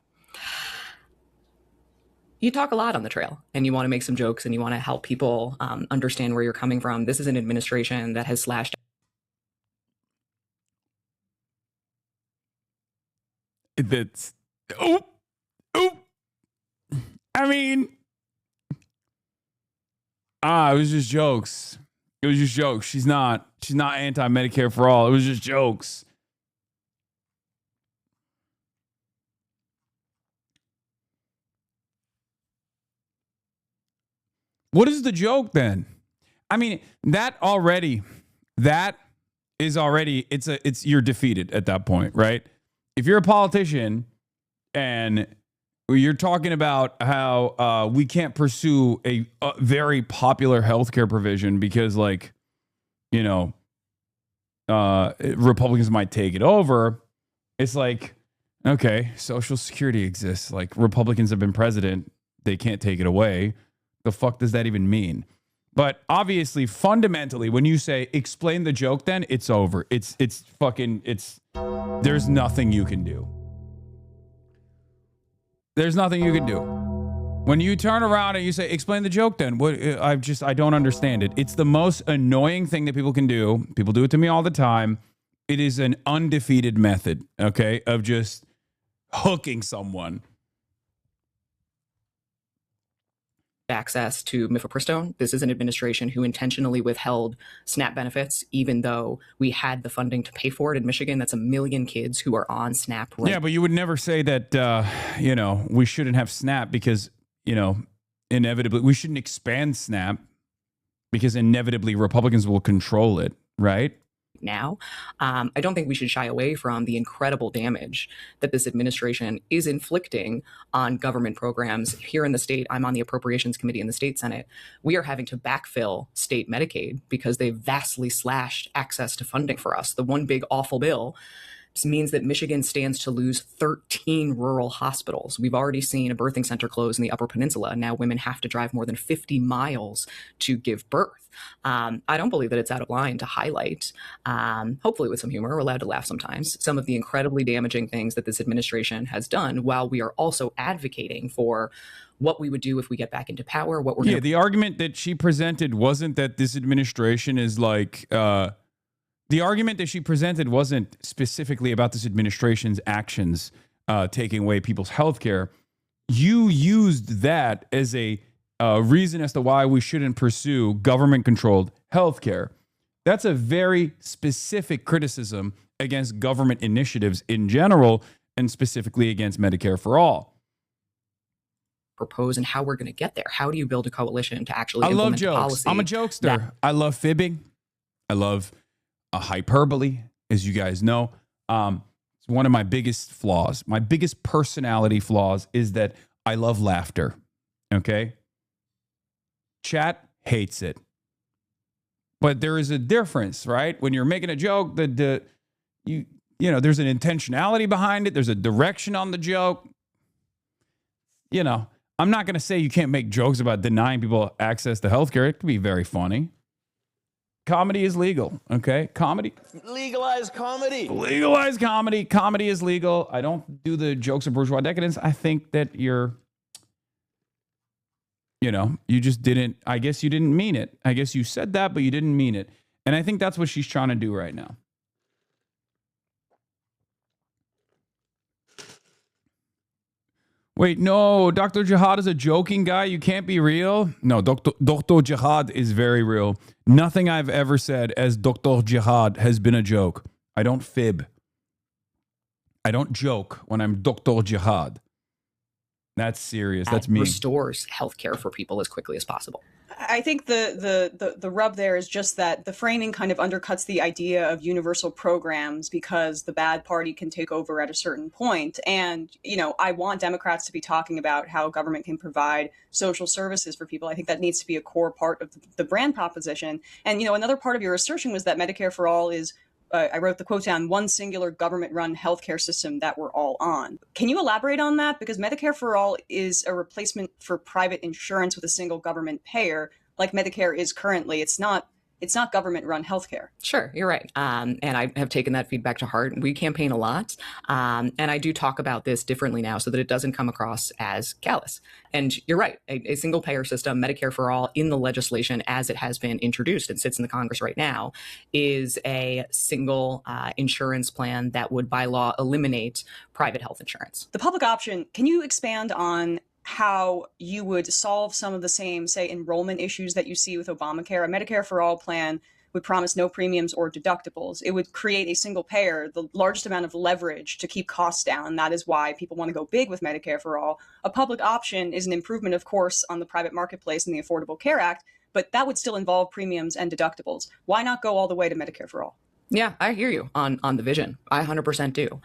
You talk a lot on the trail and you want to make some jokes and you want to help people understand where you're coming from. This is an administration that has slashed. That's, I mean, it was just jokes. It was just jokes. She's not anti-Medicare for all. It was just jokes. What is the joke then? I mean, you're defeated at that point, right? If you're a politician and you're talking about how we can't pursue a very popular healthcare provision because, Republicans might take it over. It's like, okay, Social Security exists. Like, Republicans have been president. They can't take it away. The fuck does that even mean? But obviously, fundamentally, when you say explain the joke, then it's over. There's nothing you can do. There's nothing you can do. When you turn around and you say, explain the joke then, I don't understand it. It's the most annoying thing that people can do. People do it to me all the time. It is an undefeated method, okay, of just hooking someone. Access to mifepristone. This is an administration who intentionally withheld SNAP benefits, even though we had the funding to pay for it in Michigan. That's 1 million kids who are on SNAP. Right. Yeah, but you would never say that, we shouldn't have SNAP because, inevitably we shouldn't expand SNAP because inevitably Republicans will control it, right? Now, I don't think we should shy away from the incredible damage that this administration is inflicting on government programs. Here in the state, I'm on the Appropriations Committee in the state Senate. We are having to backfill state Medicaid because they've vastly slashed access to funding for us. The one big awful bill means that Michigan stands to lose 13 rural hospitals. We've already seen a birthing center close in the Upper Peninsula. Now women have to drive more than 50 miles to give birth. I don't believe that it's out of line to highlight, hopefully with some humor, we're allowed to laugh sometimes, some of the incredibly damaging things that this administration has done, while we are also advocating for what we would do if we get back into power. The argument that she presented wasn't that this administration is like... The argument that she presented wasn't specifically about this administration's actions taking away people's health care. You used that as a reason as to why we shouldn't pursue government-controlled healthcare. That's a very specific criticism against government initiatives in general, and specifically against Medicare for All. Propose and how we're going to get there. How do you build a coalition to actually I love implement jokes. policy? I'm a jokester. I love fibbing. I love hyperbole, as you guys know. It's one of my biggest flaws. My biggest personality flaws is that I love laughter. Okay? Chat hates it. But there is a difference, right? When you're making a joke, you know, there's an intentionality behind it. There's a direction on the joke. You know, I'm not going to say you can't make jokes about denying people access to healthcare. It can be very funny. Comedy is legal, okay? Comedy. Legalize comedy. Legalize comedy. Comedy is legal. I don't do the jokes of bourgeois decadence. I think that you just didn't, I guess you didn't mean it. I guess you said that, but you didn't mean it. And I think that's what she's trying to do right now. Wait, no, Dr. Jihad is a joking guy. You can't be real. No, Dr. Jihad is very real. Nothing I've ever said as Dr. Jihad has been a joke. I don't fib. I don't joke when I'm Dr. Jihad. That's serious. That's me. Restores healthcare for people as quickly as possible. I think the rub there is just that the framing kind of undercuts the idea of universal programs because the bad party can take over at a certain point. And, you know, I want Democrats to be talking about how government can provide social services for people. I think that needs to be a core part of the brand proposition. And, you know, another part of your assertion was that Medicare for All is I wrote the quote down, one singular government-run healthcare system that we're all on. Can you elaborate on that? Because Medicare for All is a replacement for private insurance with a single government payer, like Medicare is currently. It's not government-run healthcare. Sure, you're right. And I have taken that feedback to heart. We campaign a lot. And I do talk about this differently now so that it doesn't come across as callous. And you're right. A single payer system, Medicare for All, in the legislation as it has been introduced and sits in the Congress right now, is a single insurance plan that would by law eliminate private health insurance. The public option, can you expand on how you would solve some of the same, say, enrollment issues that you see with Obamacare? A Medicare for All plan would promise no premiums or deductibles. It would create a single payer, the largest amount of leverage to keep costs down. That is why people want to go big with Medicare for All. A public option is an improvement, of course, on the private marketplace and the Affordable Care Act, but that would still involve premiums and deductibles. Why not go all the way to Medicare for All? Yeah, I hear you on the vision. I 100% do.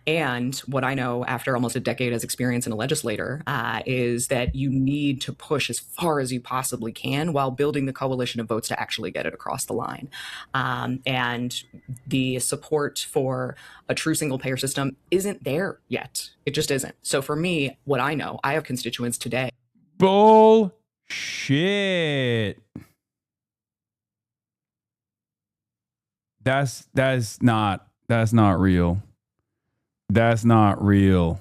And what I know after almost a decade as experience in a legislator is that you need to push as far as you possibly can while building the coalition of votes to actually get it across the line. And the support for a true single payer system isn't there yet. It just isn't. So for me, what I know, I have constituents today. Bullshit. That's not real. That's not real.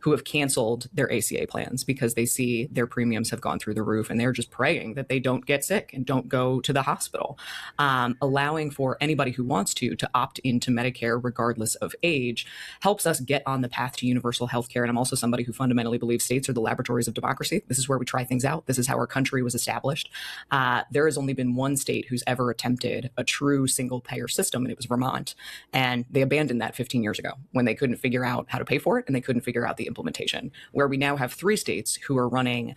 Who have canceled their ACA plans because they see their premiums have gone through the roof and they're just praying that they don't get sick and don't go to the hospital. Allowing for anybody who wants to opt into Medicare regardless of age helps us get on the path to universal health care. And I'm also somebody who fundamentally believes states are the laboratories of democracy. This is where we try things out. This is how our country was established. There has only been one state who's ever attempted a true single payer system, and it was Vermont. And they abandoned that 15 years ago when they couldn't figure out how to pay for it and they couldn't figure out the implementation, where we now have 3 states who are running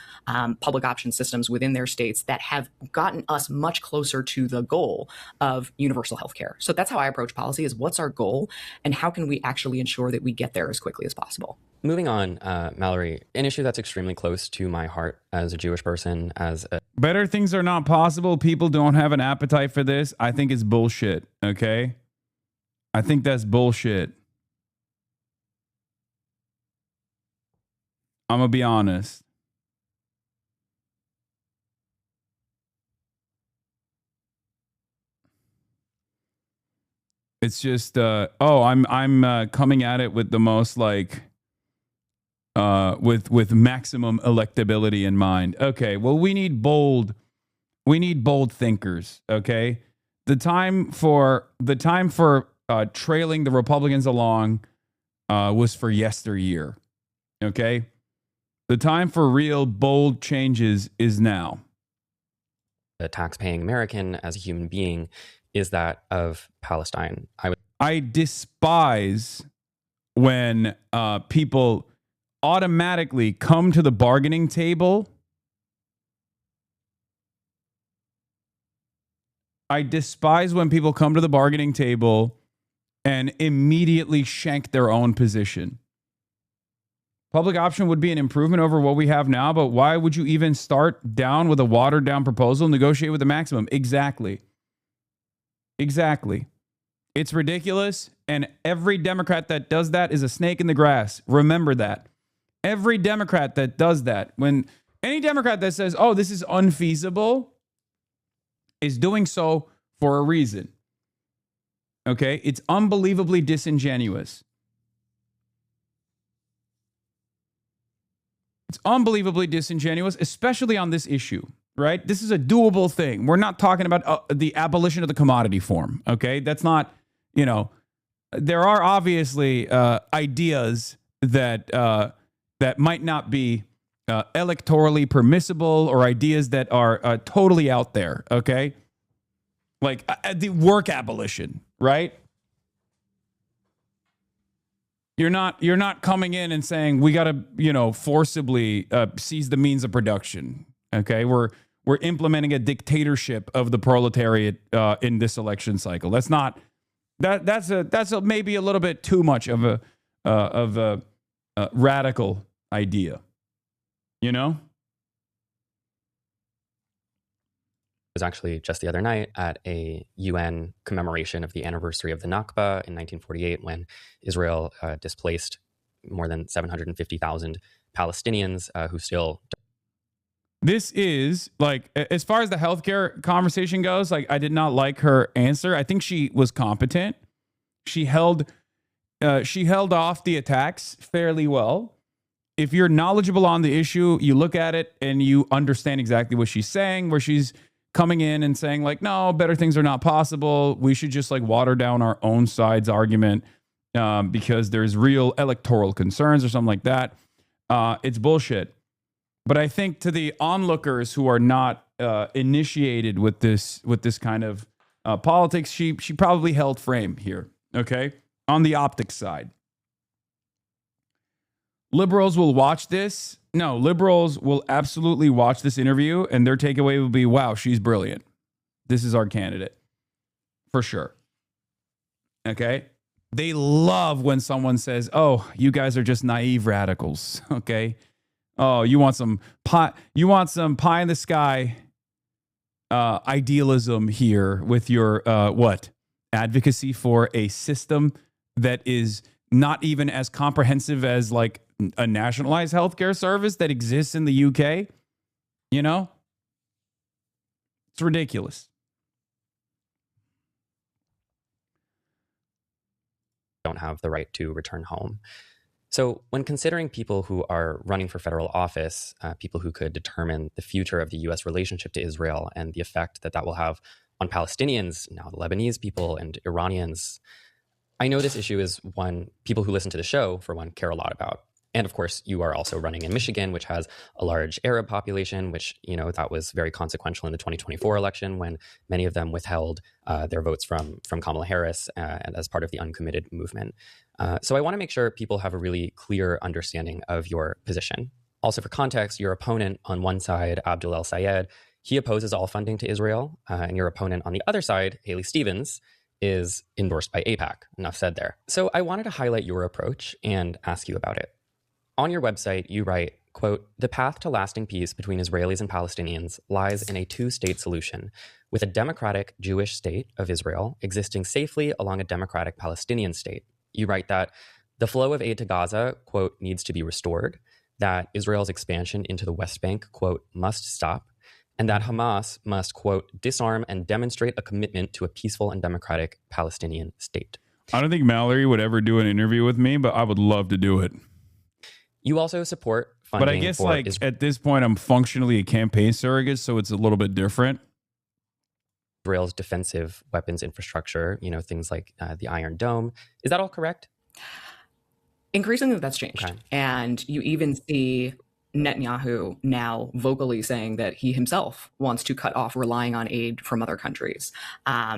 public option systems within their states that have gotten us much closer to the goal of universal health care. So that's how I approach policy: is what's our goal and how can we actually ensure that we get there as quickly as possible? Moving on, Mallory, an issue that's extremely close to my heart as a Jewish person, Better things are not possible. People don't have an appetite for this. I think it's bullshit, okay? I think that's bullshit. I'm going to be honest. It's just, I'm coming at it with the most with maximum electability in mind. Okay, well, we need bold thinkers, okay? The time for trailing the Republicans along was for yesteryear. Okay, the time for real bold changes is now. The tax-paying American as a human being is that of Palestine. I despise when people automatically come to the bargaining table. I despise when people come to the bargaining table and immediately shank their own position. Public option would be an improvement over what we have now, but why would you even start down with a watered down proposal, negotiate with the maximum? Exactly. It's ridiculous, and every Democrat that does that is a snake in the grass. Remember that. Every Democrat that does that, when any Democrat that says, oh, this is unfeasible, is doing so for a reason. Okay? It's unbelievably disingenuous. It's unbelievably disingenuous, especially on this issue, right? This is a doable thing. We're not talking about the abolition of the commodity form, okay? That's not, there are obviously ideas that that might not be electorally permissible, or ideas that are totally out there, okay? Like the work abolition, right? You're not coming in and saying we got to, forcibly seize the means of production. Okay, we're implementing a dictatorship of the proletariat in this election cycle. That's not that's maybe a little bit too much of a radical idea. Was actually just the other night at a UN commemoration of the anniversary of the Nakba in 1948, when Israel displaced more than 750,000 Palestinians who still. This is like, as far as the healthcare conversation goes, like, I did not like her answer. I think she was competent. She held off the attacks fairly well. If you're knowledgeable on the issue, you look at it and you understand exactly what she's saying, where she's coming in and saying like, no, better things are not possible. We should just like water down our own side's argument because there's real electoral concerns or something like that. It's bullshit. But I think to the onlookers who are not initiated with this kind of politics, she probably held frame here. Okay, on the optics side, liberals will watch this. No, liberals will absolutely watch this interview, and their takeaway will be, wow, she's brilliant. This is our candidate. For sure. Okay? They love when someone says, oh, you guys are just naive radicals. Okay? Oh, you want some pie in the sky idealism here with your, advocacy for a system that is not even as comprehensive as like a nationalized healthcare service that exists in the UK. It's ridiculous. Don't have the right to return home. So when considering people who are running for federal office, people who could determine the future of the U.S. relationship to Israel and the effect that will have on Palestinians, now the Lebanese people and Iranians, I know this issue is one people who listen to the show, for one, care a lot about. And of course, you are also running in Michigan, which has a large Arab population, which, that was very consequential in the 2024 election when many of them withheld their votes from Kamala Harris and as part of the uncommitted movement. So I want to make sure people have a really clear understanding of your position. Also, for context, your opponent on one side, Abdul El Sayed, he opposes all funding to Israel. And your opponent on the other side, Haley Stevens, is endorsed by AIPAC. Enough said there. So I wanted to highlight your approach and ask you about it. On your website, you write, quote, "The path to lasting peace between Israelis and Palestinians lies in a two-state solution, with a democratic Jewish state of Israel existing safely along a democratic Palestinian state." You write that the flow of aid to Gaza, quote, "needs to be restored," that Israel's expansion into the West Bank, quote, "must stop," and that Hamas must, quote, "disarm and demonstrate a commitment to a peaceful and democratic Palestinian state." I don't think Mallory would ever do an interview with me, but I would love to do it. You also support funding. But I guess at this point, I'm functionally a campaign surrogate, so it's a little bit different. Israel's defensive weapons infrastructure, things like the Iron Dome. Is that all correct? Increasingly, that's changed. Okay. And you even see Netanyahu now vocally saying that he himself wants to cut off relying on aid from other countries.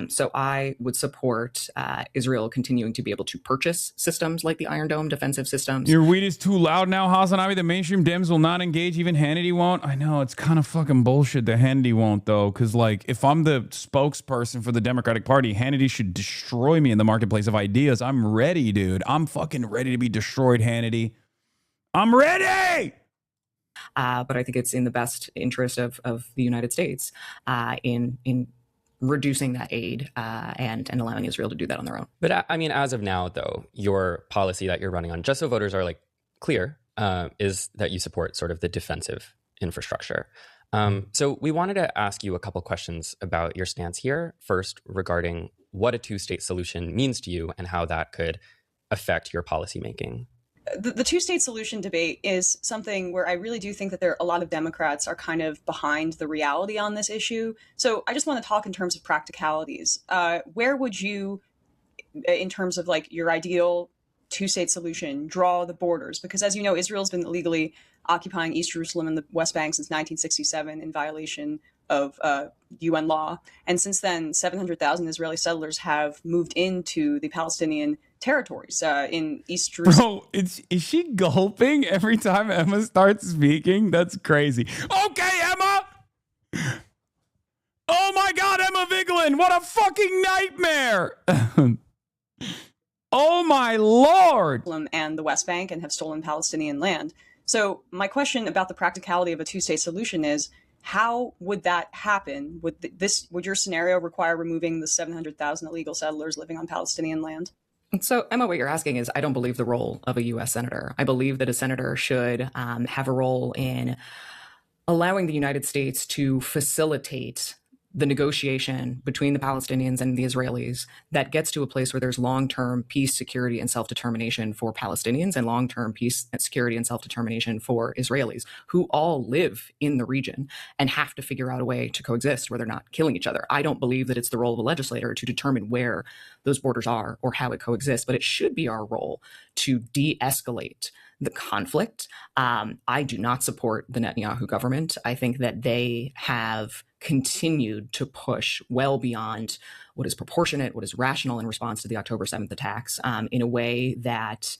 So I would support Israel continuing to be able to purchase systems like the Iron Dome defensive systems. Your weed is too loud now, HasanAbi. The mainstream Dems will not engage. Even Hannity won't. I know, it's kind of fucking bullshit that Hannity won't, though. Because, like, if I'm the spokesperson for the Democratic Party, Hannity should destroy me in the marketplace of ideas. I'm ready, dude. I'm fucking ready to be destroyed, Hannity. I'm ready! But I think it's in the best interest of the United States in reducing that aid and allowing Israel to do that on their own. But I mean, as of now, though, your policy that you're running on, just so voters are like clear, is that you support sort of the defensive infrastructure. So we wanted to ask you a couple questions about your stance here. First, regarding what a two-state solution means to you and how that could affect your policymaking. The two-state solution debate is something where I really do think that a lot of Democrats are kind of behind the reality on this issue. So I just want to talk in terms of practicalities. Where would you, in terms of like your ideal two-state solution, draw the borders? Because as you know, Israel's been illegally occupying East Jerusalem and the West Bank since 1967 in violation of UN law. And since then, 700,000 Israeli settlers have moved into the Palestinian territories in East Jerusalem. Bro, is she gulping every time Emma starts speaking? That's crazy. Okay, Emma! Oh my God, Emma Vigeland, what a fucking nightmare! Oh my Lord! And the West Bank, and have stolen Palestinian land. So my question about the practicality of a two-state solution is, how would that happen? Would your scenario require removing the 700,000 illegal settlers living on Palestinian land? So, Emma, what you're asking is, I don't believe the role of a U.S. senator. I believe that a senator should have a role in allowing the United States to facilitate the negotiation between the Palestinians and the Israelis that gets to a place where there's long-term peace, security, and self-determination for Palestinians and long-term peace, and security, and self-determination for Israelis, who all live in the region and have to figure out a way to coexist where they're not killing each other. I don't believe that it's the role of a legislator to determine where those borders are or how it coexists, but it should be our role to de-escalate the conflict. I do not support the Netanyahu government. I think that they have continued to push well beyond what is proportionate, what is rational in response to the October 7th attacks, in a way that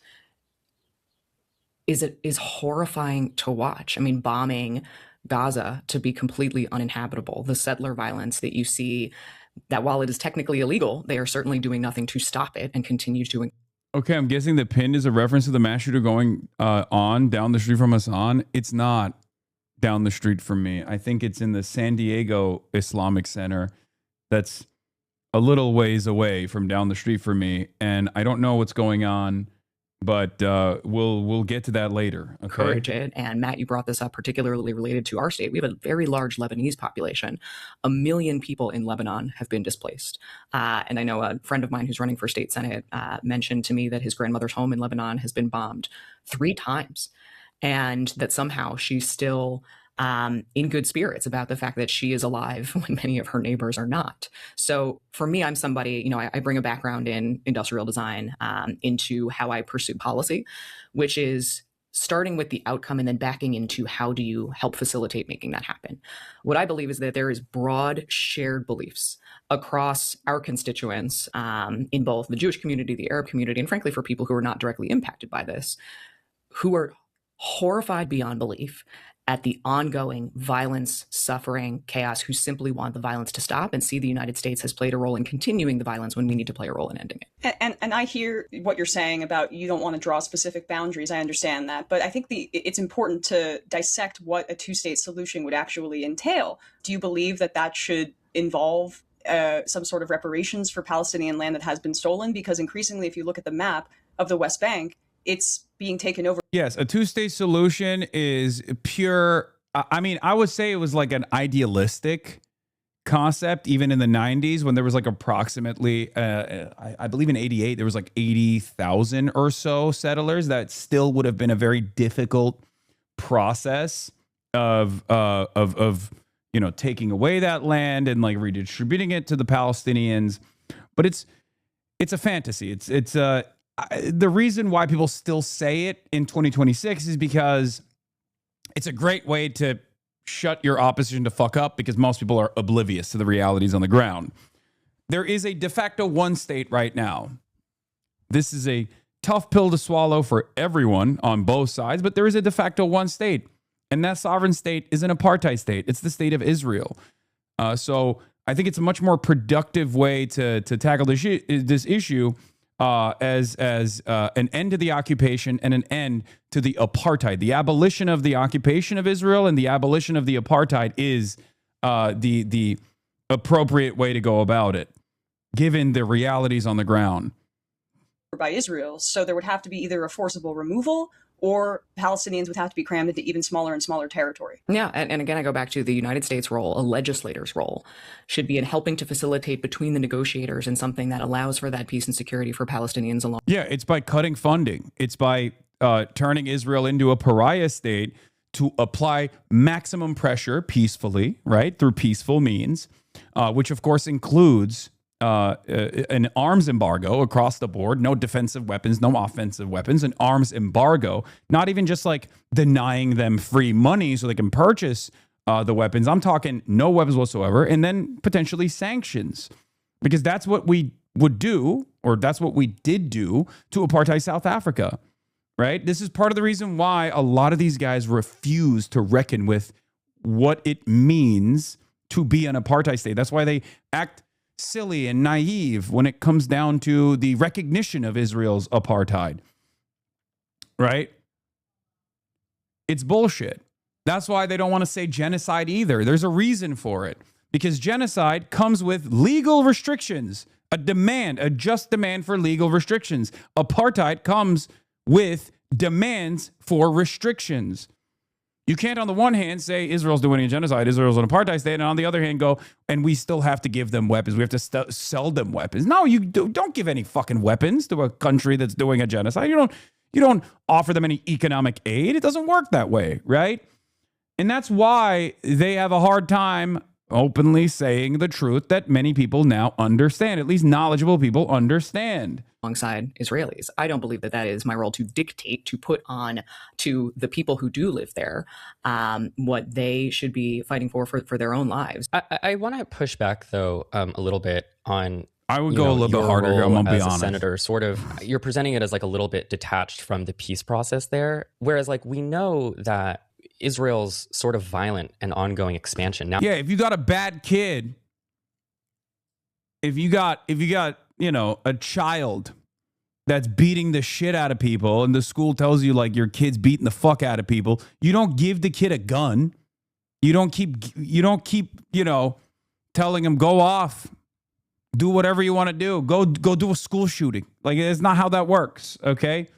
is horrifying to watch. I mean, bombing Gaza to be completely uninhabitable, the settler violence that you see, that while it is technically illegal, they are certainly doing nothing to stop it and continue to. Okay, I'm guessing the pin is a reference to the mass shooter going on down the street from Hasan. It's not down the street from me. I think it's in the San Diego Islamic Center. That's a little ways away from down the street from me, and I don't know what's going on, but we'll get to that later. Okay? Encourage it. And Matt, you brought this up, particularly related to our state. We have a very large Lebanese population. 1 million people in Lebanon have been displaced. And I know a friend of mine who's running for state senate mentioned to me that his grandmother's home in Lebanon has been bombed 3 times, and that somehow she's still in good spirits about the fact that she is alive when many of her neighbors are not. So for me, I'm somebody, I bring a background in industrial design into how I pursue policy, which is starting with the outcome and then backing into how do you help facilitate making that happen. What I believe is that there is broad shared beliefs across our constituents in both the Jewish community, the Arab community, and frankly, for people who are not directly impacted by this, who are horrified beyond belief at the ongoing violence, suffering, chaos, who simply want the violence to stop and see the United States has played a role in continuing the violence when we need to play a role in ending it. And I hear what you're saying about you don't want to draw specific boundaries. I understand that. But I think it's important to dissect what a two-state solution would actually entail. Do you believe that should involve some sort of reparations for Palestinian land that has been stolen? Because increasingly, if you look at the map of the West Bank, it's being taken over. Yes, a two-state solution is pure. I mean, I would say it was like an idealistic concept, even in the 90s when there was like approximately, I believe in 88, there was like 80,000 or so settlers. That still would have been a very difficult process of taking away that land and like redistributing it to the Palestinians. But it's a fantasy. It's the reason why people still say it in 2026 is because it's a great way to shut your opposition to fuck up, because most people are oblivious to the realities on the ground. There is a de facto one state right now. This is a tough pill to swallow for everyone on both sides, but there is a de facto one state, and that sovereign state is an apartheid state. It's the state of Israel. So I think it's a much more productive way to tackle this issue as an end to the occupation and an end to the apartheid. The abolition of the occupation of Israel and the abolition of the apartheid is the appropriate way to go about it, given the realities on the ground. By Israel. So there would have to be either a forcible removal, or Palestinians would have to be crammed into even smaller and smaller territory. Yeah, and again, I go back to the United States role. A legislator's role should be in helping to facilitate between the negotiators and something that allows for that peace and security for Palestinians alone. Yeah, it's by cutting funding. It's by turning Israel into a pariah state to apply maximum pressure peacefully, right, through peaceful means, which of course includes an arms embargo across the board, no defensive weapons, no offensive weapons, an arms embargo, not even just like denying them free money so they can purchase the weapons. I'm talking no weapons whatsoever, and then potentially sanctions, because that's what we would do, or that's what we did do to apartheid South Africa, right? This is part of the reason why a lot of these guys refuse to reckon with what it means to be an apartheid state. That's why they act silly and naive when it comes down to the recognition of Israel's apartheid, right? It's bullshit. That's why they don't want to say genocide either. There's a reason for it, because genocide comes with legal restrictions, a just demand for legal restrictions. Apartheid comes with demands for restrictions. You can't, on the one hand, say Israel's doing a genocide, Israel's an apartheid state, and on the other hand go, and we still have to give them weapons. We have to sell them weapons. No, you don't give any fucking weapons to a country that's doing a genocide. You don't offer them any economic aid. It doesn't work that way, right? And that's why they have a hard time openly saying the truth that many people now understand, at least knowledgeable people understand. Alongside Israelis. I don't believe that that is my role to dictate, to put on to the people who do live there what they should be fighting for their own lives. I want to push back, though, a little bit on... I would go a little bit harder. I'm gonna be honest. Senator, sort of, you're presenting it as like a little bit detached from the peace process there, whereas like we know that Israel's sort of violent and ongoing expansion now. Yeah, if you got a bad kid, if you got a child that's beating the shit out of people, and the school tells you like your kid's beating the fuck out of people, you don't give the kid a gun. You don't keep telling him go off, do whatever you want to do, go do a school shooting. Like, it's not how that works. Okay.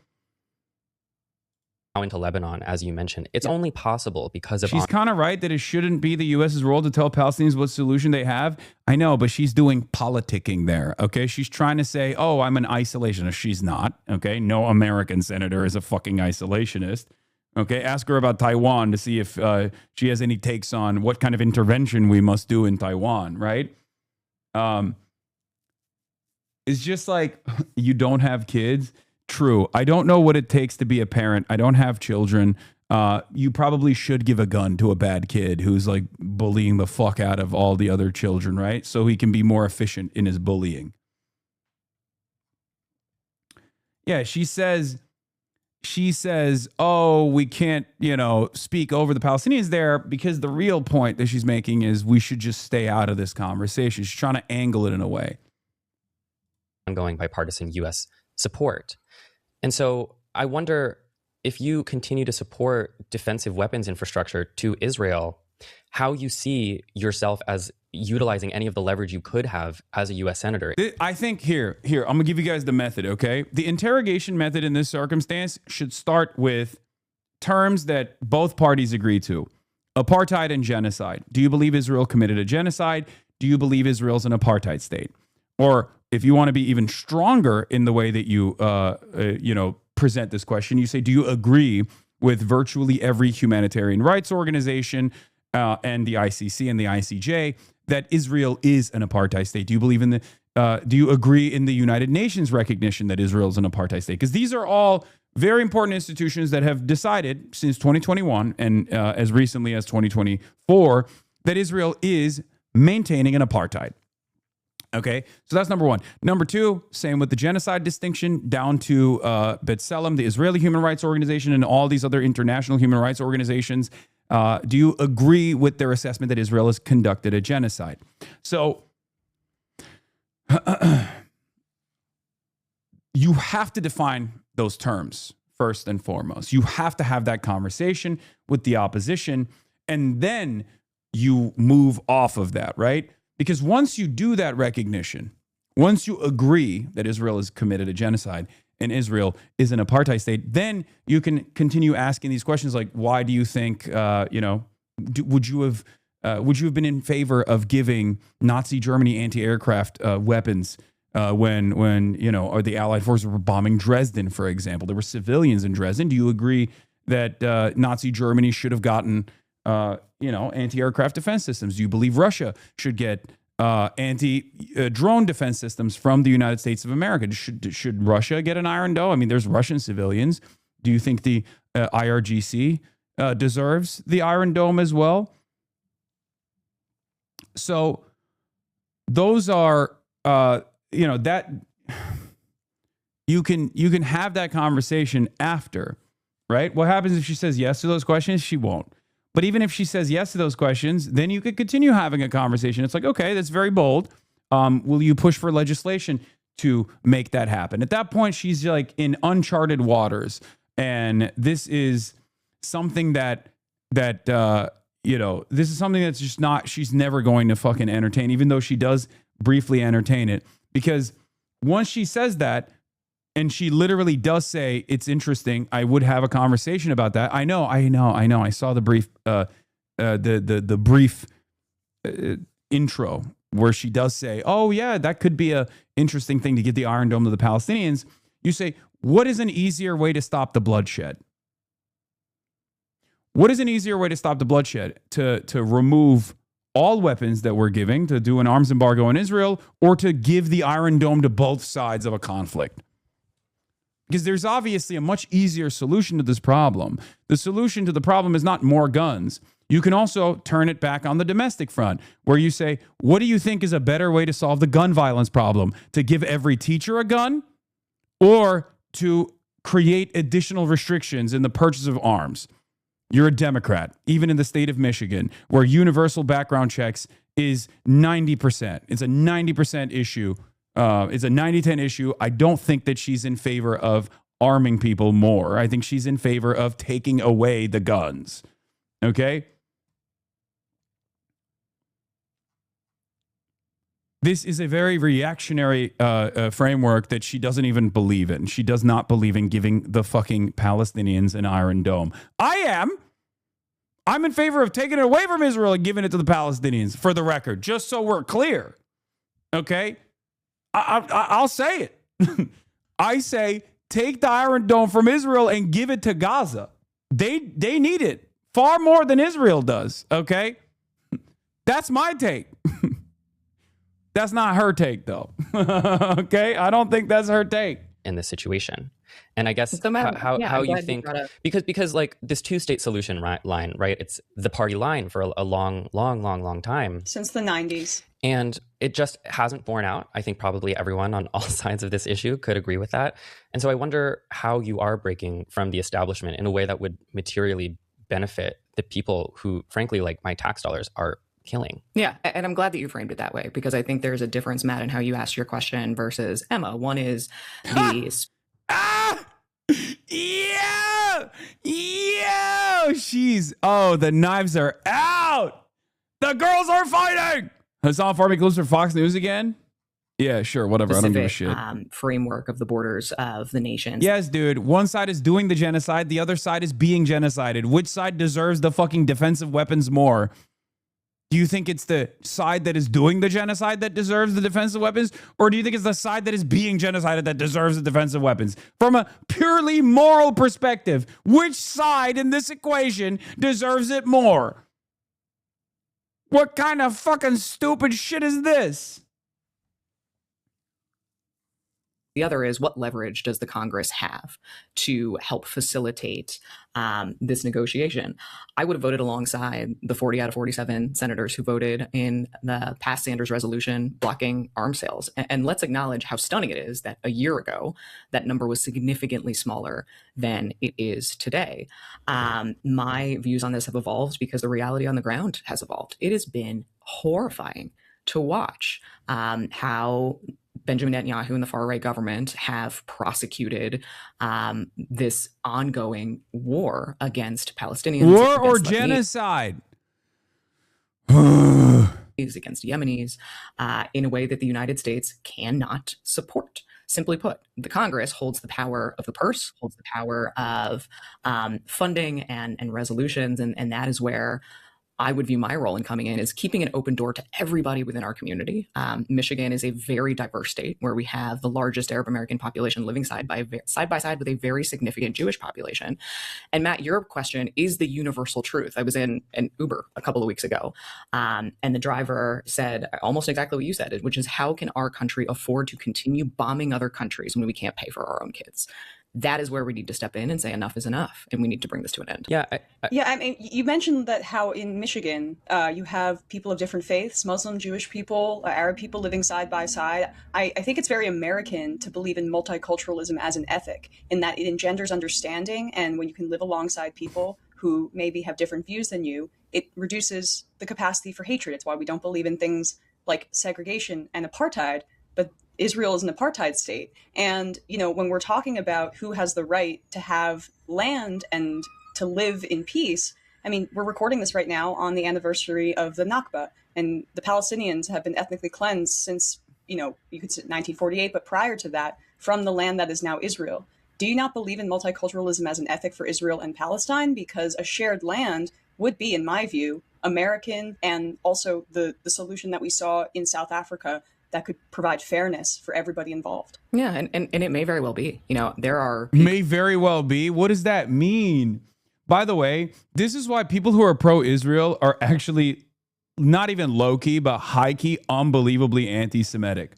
Into Lebanon, as you mentioned, it's only possible because of... She's kind of right that it shouldn't be the U.S.'s role to tell Palestinians what solution they have. I know, but she's doing politicking there, okay? She's trying to say, oh, I'm an isolationist. She's not, okay? No American senator is a fucking isolationist, okay? Ask her about Taiwan to see if she has any takes on what kind of intervention we must do in Taiwan, right? It's just like, you don't have kids. True. I don't know what it takes to be a parent. I don't have children. You probably should give a gun to a bad kid who's like bullying the fuck out of all the other children, right? So he can be more efficient in his bullying. Yeah, she says, oh, we can't, speak over the Palestinians there, because the real point that she's making is we should just stay out of this conversation. She's trying to angle it in a way. Ongoing bipartisan U.S. support. And so I wonder, if you continue to support defensive weapons infrastructure to Israel, how you see yourself as utilizing any of the leverage you could have as a U.S. senator. I think here, I'm going to give you guys the method, okay? The interrogation method in this circumstance should start with terms that both parties agree to. Apartheid and genocide. Do you believe Israel committed a genocide? Do you believe Israel's an apartheid state? Or if you want to be even stronger in the way that you, present this question, you say, do you agree with virtually every humanitarian rights organization and the ICC and the ICJ that Israel is an apartheid state? Do you believe in do you agree in the United Nations recognition that Israel is an apartheid state? Because these are all very important institutions that have decided since 2021 and as recently as 2024 that Israel is maintaining an apartheid. Okay, so that's number one. Number two, same with the genocide distinction down to B'Tselem, the Israeli Human Rights Organization, and all these other international human rights organizations. Do you agree with their assessment that Israel has conducted a genocide? So you have to define those terms first and foremost. You have to have that conversation with the opposition, and then you move off of that, right? Because once you do that recognition, once you agree that Israel has committed a genocide and Israel is an apartheid state, then you can continue asking these questions like, why do you think, would you have been in favor of giving Nazi Germany anti-aircraft weapons when or the Allied forces were bombing Dresden, for example? There were civilians in Dresden. Do you agree that Nazi Germany should have gotten anti-aircraft defense systems? Do you believe Russia should get anti-drone defense systems from the United States of America? Should Russia get an Iron Dome? I mean, there's Russian civilians. Do you think the IRGC deserves the Iron Dome as well? So those are, that you can have that conversation after, right? What happens if she says yes to those questions? She won't. But even if she says yes to those questions, then you could continue having a conversation. It's like, okay, that's very bold. Will you push for legislation to make that happen? At that point, she's like in uncharted waters. And this is something this is something that's just not, she's never going to fucking entertain, even though she does briefly entertain it. Because once she says that, and she literally does say, it's interesting, I would have a conversation about that. I know. I saw the brief, the brief intro where she does say, oh yeah, that could be a interesting thing to get the Iron Dome to the Palestinians. You say, what is an easier way to stop the bloodshed? What is an easier way to stop the bloodshed? To remove all weapons that we're giving, to do an arms embargo in Israel, or to give the Iron Dome to both sides of a conflict? Because there's obviously a much easier solution to this problem. The solution to the problem is not more guns. You can also turn it back on the domestic front, where you say, what do you think is a better way to solve the gun violence problem? To give every teacher a gun, or to create additional restrictions in the purchase of arms? You're a Democrat, even in the state of Michigan, where universal background checks is 90%. It's a 90% issue. It's a 90-10 issue. I don't think that she's in favor of arming people more. I think she's in favor of taking away the guns. Okay? This is a very reactionary framework that she doesn't even believe in. She does not believe in giving the fucking Palestinians an Iron Dome. I am. I'm in favor of taking it away from Israel and giving it to the Palestinians, for the record, just so we're clear. Okay? I'll say it. I say take the Iron Dome from Israel and give it to Gaza. They need it far more than Israel does. Okay? That's my take. That's not her take, though. Okay? I don't think that's her take. In this situation. And I guess So, Matt, how you glad think, brought up- because like this two-state solution line, right? It's the party line for a long time. Since the 90s. And it just hasn't borne out. I think probably everyone on all sides of this issue could agree with that. And so I wonder how you are breaking from the establishment in a way that would materially benefit the people who, frankly, like my tax dollars are killing. Yeah, and I'm glad that you framed it that way, because I think there's a difference, Matt, in how you asked your question versus Emma. One is the... The knives are out. The girls are fighting. Hasan Farmi clips for Fox News again? Yeah, sure, whatever. I don't give a shit. Framework of the borders of the nations. Yes, dude. One side is doing the genocide. The other side is being genocided. Which side deserves the fucking defensive weapons more? Do you think it's the side that is doing the genocide that deserves the defensive weapons? Or do you think it's the side that is being genocided that deserves the defensive weapons? From a purely moral perspective, which side in this equation deserves it more? What kind of fucking stupid shit is this? The other is, what leverage does the Congress have to help facilitate this negotiation? I would have voted alongside the 40 out of 47 senators who voted in the past Sanders resolution blocking arms sales. And let's acknowledge how stunning it is that a year ago, that number was significantly smaller than it is today. My views on this have evolved because the reality on the ground has evolved. It has been horrifying to watch how Benjamin Netanyahu and the far-right government have prosecuted this ongoing war against Palestinians. War or against genocide? Against Yemenis in a way that the United States cannot support. Simply put, the Congress holds the power of the purse, holds the power of funding and resolutions, and that is where I would view my role in coming in is keeping an open door to everybody within our community. Michigan is a very diverse state where we have the largest Arab American population living side by side with a very significant Jewish population. And Matt, your question is the universal truth. I was in an Uber a couple of weeks ago, and the driver said almost exactly what you said, which is, how can our country afford to continue bombing other countries when we can't pay for our own kids? That is where we need to step in and say enough is enough, and we need to bring this to an end. Yeah. I mean, you mentioned that how in Michigan you have people of different faiths, Muslim, Jewish people, Arab people living side by side. I think it's very American to believe in multiculturalism as an ethic, in that it engenders understanding, and when you can live alongside people who maybe have different views than you, it reduces the capacity for hatred. It's why we don't believe in things like segregation and apartheid, but Israel is an apartheid state. And, you know, when we're talking about who has the right to have land and to live in peace, I mean, we're recording this right now on the anniversary of the Nakba, and the Palestinians have been ethnically cleansed since, you know, you could say 1948, but prior to that, from the land that is now Israel. Do you not believe in multiculturalism as an ethic for Israel and Palestine? Because a shared land would be, in my view, American, and also the solution that we saw in South Africa that could provide fairness for everybody involved. Yeah, and it may very well be. You know, there are... May very well be? What does that mean? By the way, this is why people who are pro-Israel are actually not even low-key, but high-key, unbelievably anti-Semitic.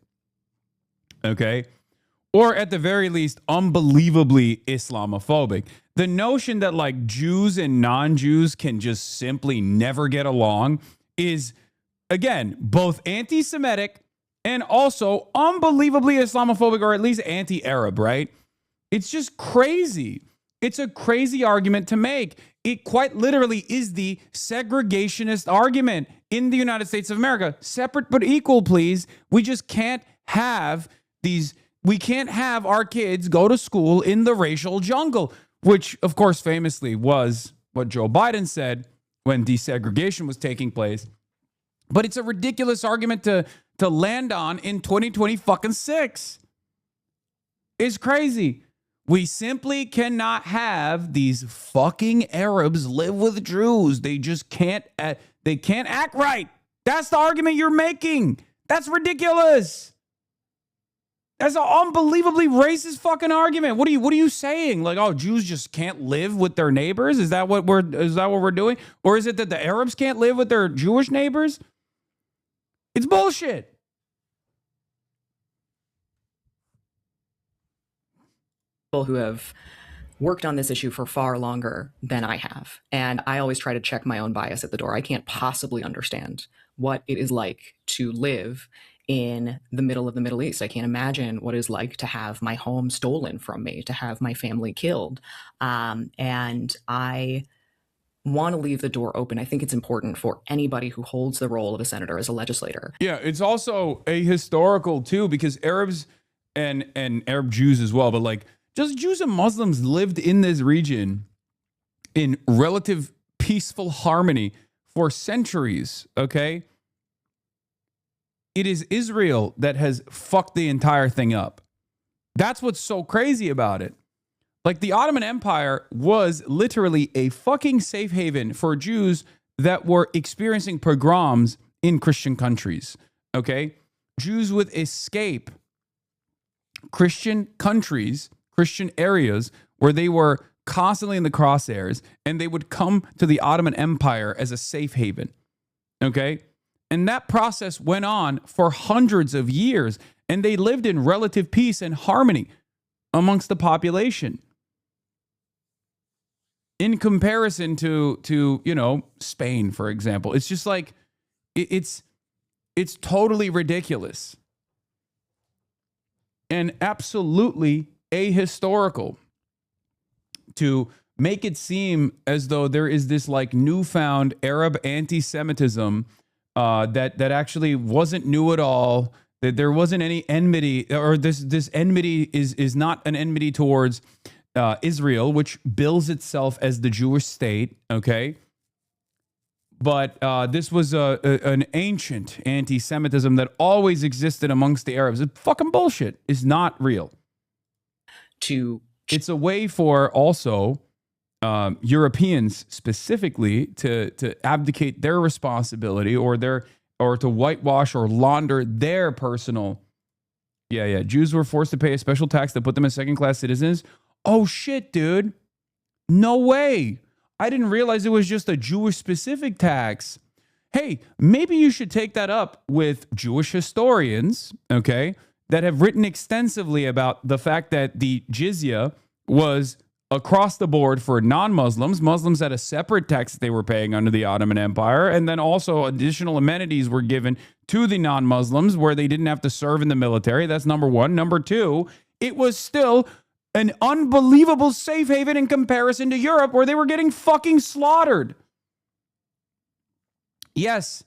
Okay? Or at the very least, unbelievably Islamophobic. The notion that like Jews and non-Jews can just simply never get along is, again, both anti-Semitic and also unbelievably Islamophobic, or at least anti-Arab, right? It's just crazy. It's a crazy argument to make. It quite literally is the segregationist argument in the United States of America. Separate but equal, please. We just can't have these. We can't have our kids go to school in the racial jungle, which, of course, famously was what Joe Biden said when desegregation was taking place. But it's a ridiculous argument to land on in 2026. It's crazy. We simply cannot have these fucking Arabs live with Jews. They just can't. They can't act right. That's the argument you're making. That's ridiculous. That's an unbelievably racist fucking argument. What are you saying? Like, oh, Jews just can't live with their neighbors? Is that what we're doing? Or is it that the Arabs can't live with their Jewish neighbors? It's bullshit. People who have worked on this issue for far longer than I have. And I always try to check my own bias at the door. I can't possibly understand what it is like to live in the middle of the Middle East. I can't imagine what it's like to have my home stolen from me, to have my family killed. And I want to leave the door open. I think it's important for anybody who holds the role of a senator as a legislator. Yeah, it's also a historical too, because Arabs and Arab Jews as well, but like just Jews and Muslims lived in this region in relative peaceful harmony for centuries, okay? It is Israel that has fucked the entire thing up. That's what's so crazy about it. Like, the Ottoman Empire was literally a fucking safe haven for Jews that were experiencing pogroms in Christian countries, okay? Jews would escape Christian countries, Christian areas where they were constantly in the crosshairs, and they would come to the Ottoman Empire as a safe haven. Okay. And that process went on for hundreds of years, and they lived in relative peace and harmony amongst the population. In comparison to you know, Spain, for example, it's just like it's totally ridiculous and absolutely ahistorical to make it seem as though there is this like newfound Arab anti-Semitism that actually wasn't new at all, that there wasn't any enmity, or this enmity is not an enmity towards Israel, which bills itself as the Jewish state, okay? But this was an ancient anti-Semitism that always existed amongst the Arabs. It's fucking bullshit. It's not real. It's a way for also Europeans specifically to abdicate their responsibility or to whitewash or launder their personal. Yeah. Jews were forced to pay a special tax that put them as second-class citizens. Oh shit, dude. No way. I didn't realize it was just a Jewish-specific tax. Hey, maybe you should take that up with Jewish historians, okay, that have written extensively about the fact that the jizya was across the board for non-Muslims. Muslims had a separate tax that they were paying under the Ottoman Empire, and then also additional amenities were given to the non-Muslims where they didn't have to serve in the military. That's number one. Number two, it was still an unbelievable safe haven in comparison to Europe, where they were getting fucking slaughtered. Yes,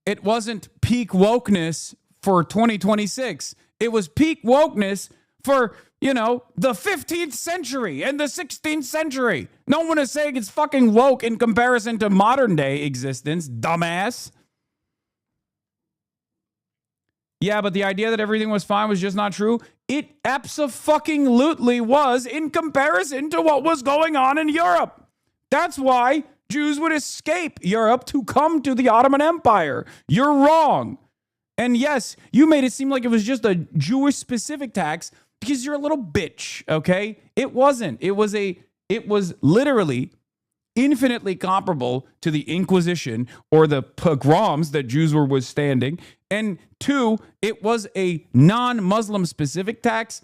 it wasn't peak wokeness for 2026. It was peak wokeness for, you know, the 15th century and the 16th century. No one is saying it's fucking woke in comparison to modern day existence, dumbass. Yeah, but the idea that everything was fine was just not true. It abso-fucking-lutely was in comparison to what was going on in Europe. That's why Jews would escape Europe to come to the Ottoman Empire. You're wrong. And yes, you made it seem like it was just a Jewish-specific tax because you're a little bitch, okay? It wasn't. It was literally infinitely comparable to the Inquisition or the pogroms that Jews were withstanding. And two, it was a non-Muslim specific tax,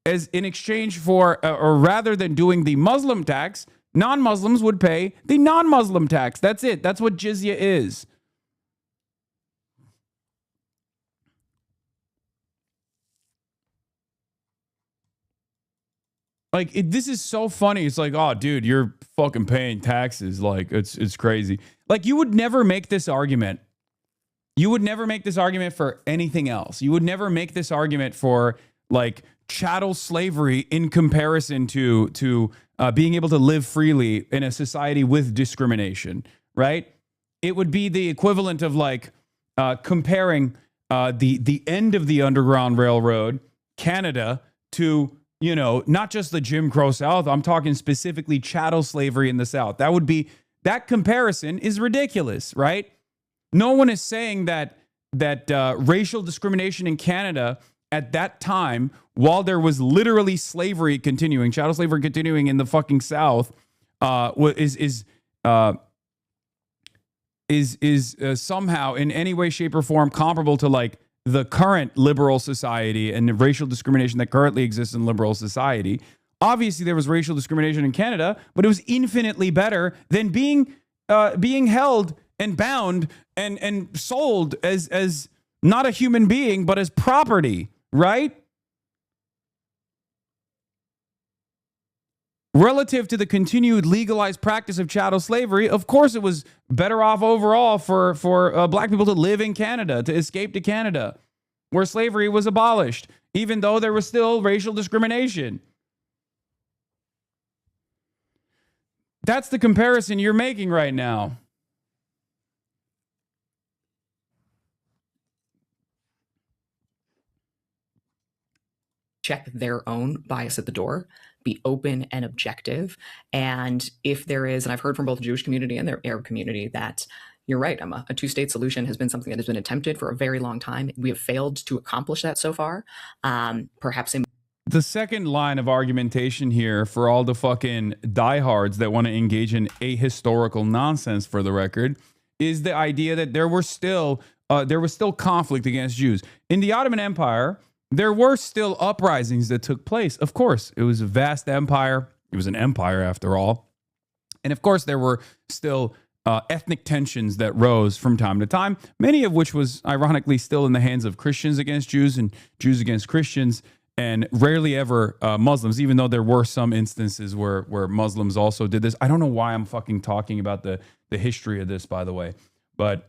as in exchange for, or rather than doing the Muslim tax, non-Muslims would pay the non-Muslim tax. That's it. That's what jizya is. Like, this is so funny. It's like, oh, dude, you're fucking paying taxes. Like, it's crazy. Like, you would never make this argument. You would never make this argument for anything else. You would never make this argument for, like, chattel slavery in comparison to being able to live freely in a society with discrimination, right? It would be the equivalent of, like, comparing the end of the Underground Railroad, Canada, to, you know, not just the Jim Crow South. I'm talking specifically chattel slavery in the South. That comparison is ridiculous, right? No one is saying that racial discrimination in Canada at that time, while there was literally slavery continuing, chattel slavery continuing in the fucking South, is somehow in any way, shape, or form comparable to, like, the current liberal society and the racial discrimination that currently exists in liberal society. Obviously, there was racial discrimination in Canada, but it was infinitely better than being held and bound and sold as not a human being, but as property, right? Relative to the continued legalized practice of chattel slavery, of course, it was better off overall for black people to live in Canada, to escape to Canada, where slavery was abolished, even though there was still racial discrimination. That's the comparison you're making right now. Check their own bias at the door, be open and objective. And if there is, and I've heard from both the Jewish community and the Arab community, that you're right, Emma, a two-state solution has been something that has been attempted for a very long time. We have failed to accomplish that so far. Perhaps in the second line of argumentation here for all the fucking diehards that want to engage in ahistorical nonsense, for the record, is the idea that there was still conflict against Jews. In the Ottoman Empire, there were still uprisings that took place. Of course, it was a vast empire. It was an empire after all. And of course, there were still ethnic tensions that rose from time to time, many of which was ironically still in the hands of Christians against Jews and Jews against Christians, and rarely ever Muslims, even though there were some instances where Muslims also did this. I don't know why I'm fucking talking about the history of this, by the way, but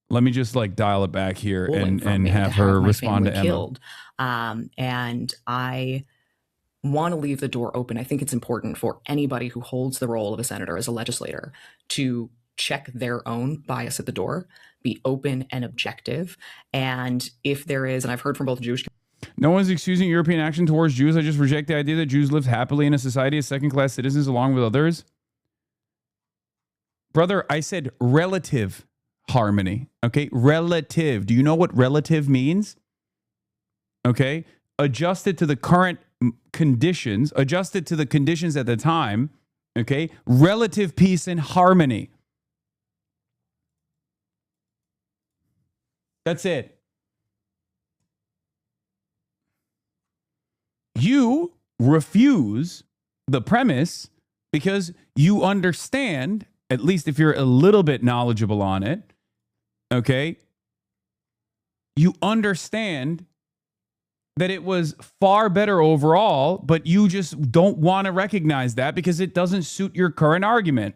let me just like dial it back here and have her respond to Emma. Killed. And I want to leave the door open. I think it's important for anybody who holds the role of a senator as a legislator to check their own bias at the door, be open and objective. And if there is, and I've heard from both Jewish... No one's excusing European action towards Jews. I just reject the idea that Jews live happily in a society as second-class citizens along with others. Brother, I said relative harmony. Okay? Relative. Do you know what relative means? Okay? Adjusted to the current conditions, adjusted to the conditions at the time, okay? Relative peace and harmony. That's it. You refuse the premise because you understand, at least if you're a little bit knowledgeable on it, okay? You understand that it was far better overall, but you just don't want to recognize that because it doesn't suit your current argument.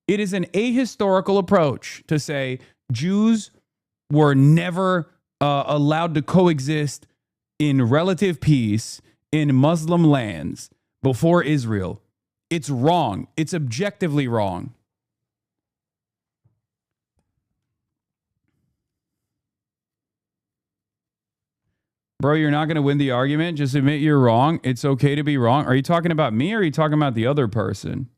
It is an ahistorical approach to say Jews were never allowed to coexist in relative peace in Muslim lands before Israel. It's wrong. It's objectively wrong. Bro, you're not going to win the argument. Just admit you're wrong. It's okay to be wrong. Are you talking about me or are you talking about the other person?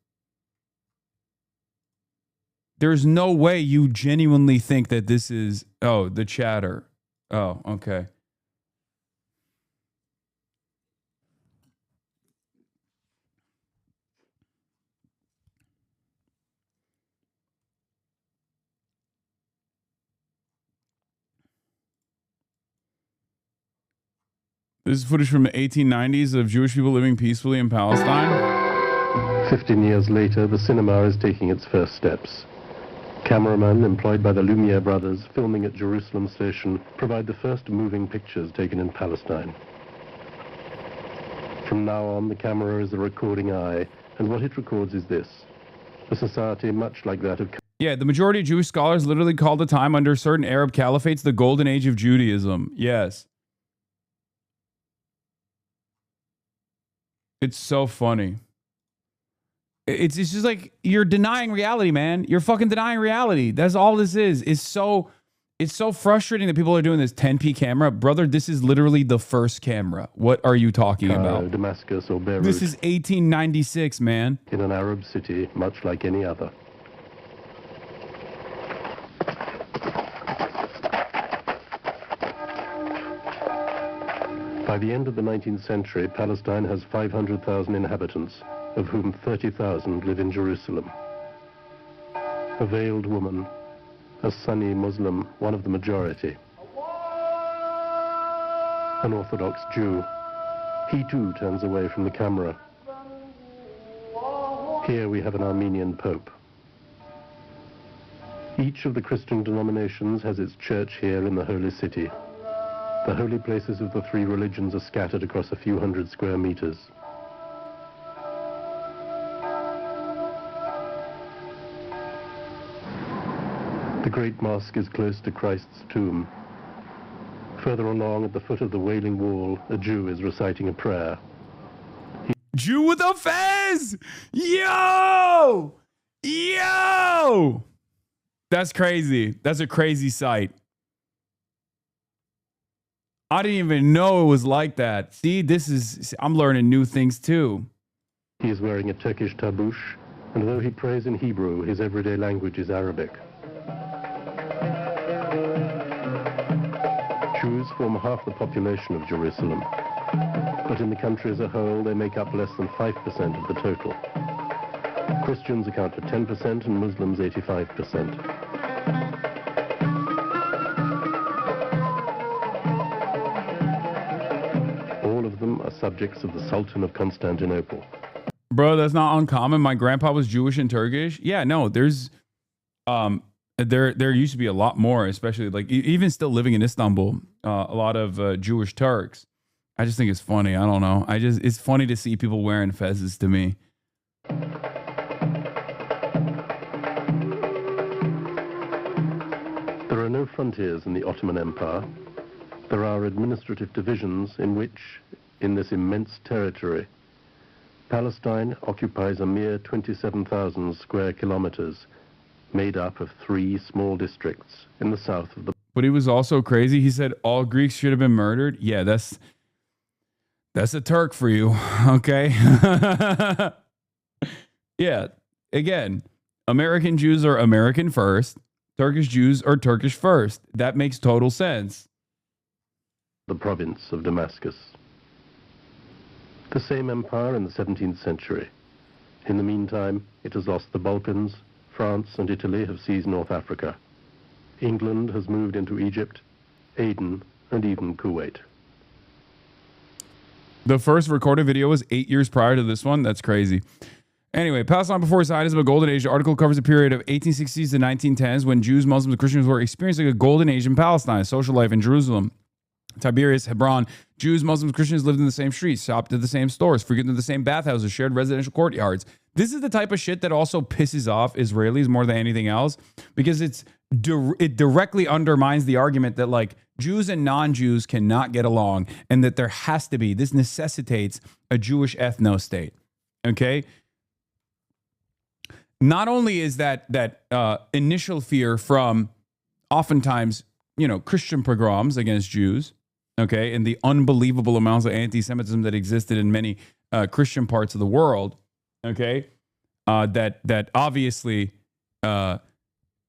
There's no way you genuinely think that this is... Oh, the chatter. Oh, okay. This is footage from the 1890s of Jewish people living peacefully in Palestine. 15 years later, the cinema is taking its first steps. Cameramen employed by the Lumiere brothers filming at Jerusalem Station provide the first moving pictures taken in Palestine. From now on, the camera is a recording eye, and what it records is this: a society much like that of... Yeah, the majority of Jewish scholars literally call the time under certain Arab caliphates the golden age of Judaism. Yes. It's so funny. It's just like you're denying reality, man. You're fucking denying reality. That's all this is. It's so frustrating that people are doing this 10p camera. Brother, this is literally the first camera. What are you talking about? Damascus or Beirut. This is 1896, man. In an Arab city, much like any other. By the end of the 19th century, Palestine has 500,000 inhabitants, of whom 30,000 live in Jerusalem. A veiled woman, a Sunni Muslim, one of the majority. An Orthodox Jew. He too turns away from the camera. Here we have an Armenian Pope. Each of the Christian denominations has its church here in the Holy City. The holy places of the three religions are scattered across a few hundred square meters. The Great Mosque is close to Christ's tomb. Further along at the foot of the Wailing Wall, a Jew is reciting a prayer. Jew with a fez! Yo! Yo! That's crazy. That's a crazy sight. I didn't even know it was like that. See, I'm learning new things too. He is wearing a Turkish tabush, and though he prays in Hebrew, his everyday language is Arabic. Jews form half the population of Jerusalem, but in the country as a whole, they make up less than 5% of the total. Christians account for 10% and Muslims 85%. All of them are subjects of the Sultan of Constantinople. Bro, that's not uncommon. My grandpa was Jewish and Turkish. Yeah, no, there's there used to be a lot more, especially like even still living in Istanbul, a lot of Jewish Turks. I just think it's funny. I don't know. It's funny to see people wearing fezzes to me. There are no frontiers in the Ottoman Empire. There are administrative divisions in which, in this immense territory, Palestine occupies a mere 27,000 square kilometers, made up of 3 small districts in the south of the... But he was also crazy. He said all Greeks should have been murdered. Yeah, that's a Turk for you, okay? Yeah, again, American Jews are American first. Turkish Jews are Turkish first. That makes total sense. The province of Damascus. The same empire in the 17th century. In the meantime, it has lost the Balkans. France and Italy have seized North Africa. England has moved into Egypt, Aden, and even Kuwait. The first recorded video was 8 years prior to this one. That's crazy. Anyway, Palestine before Zionism, a golden age. The article covers a period of 1860s to 1910s when Jews, Muslims, and Christians were experiencing a golden age in Palestine, social life in Jerusalem, Tiberias, Hebron. Jews, Muslims, Christians lived in the same streets, shopped at the same stores, frequented the same bathhouses, shared residential courtyards. This is the type of shit that also pisses off Israelis more than anything else, because it directly undermines the argument that like Jews and non-Jews cannot get along, and that there has to be, this necessitates a Jewish ethno-state. Okay? Not only is that initial fear from oftentimes, Christian pogroms against Jews, okay, and the unbelievable amounts of anti-Semitism that existed in many Christian parts of the world, okay, that obviously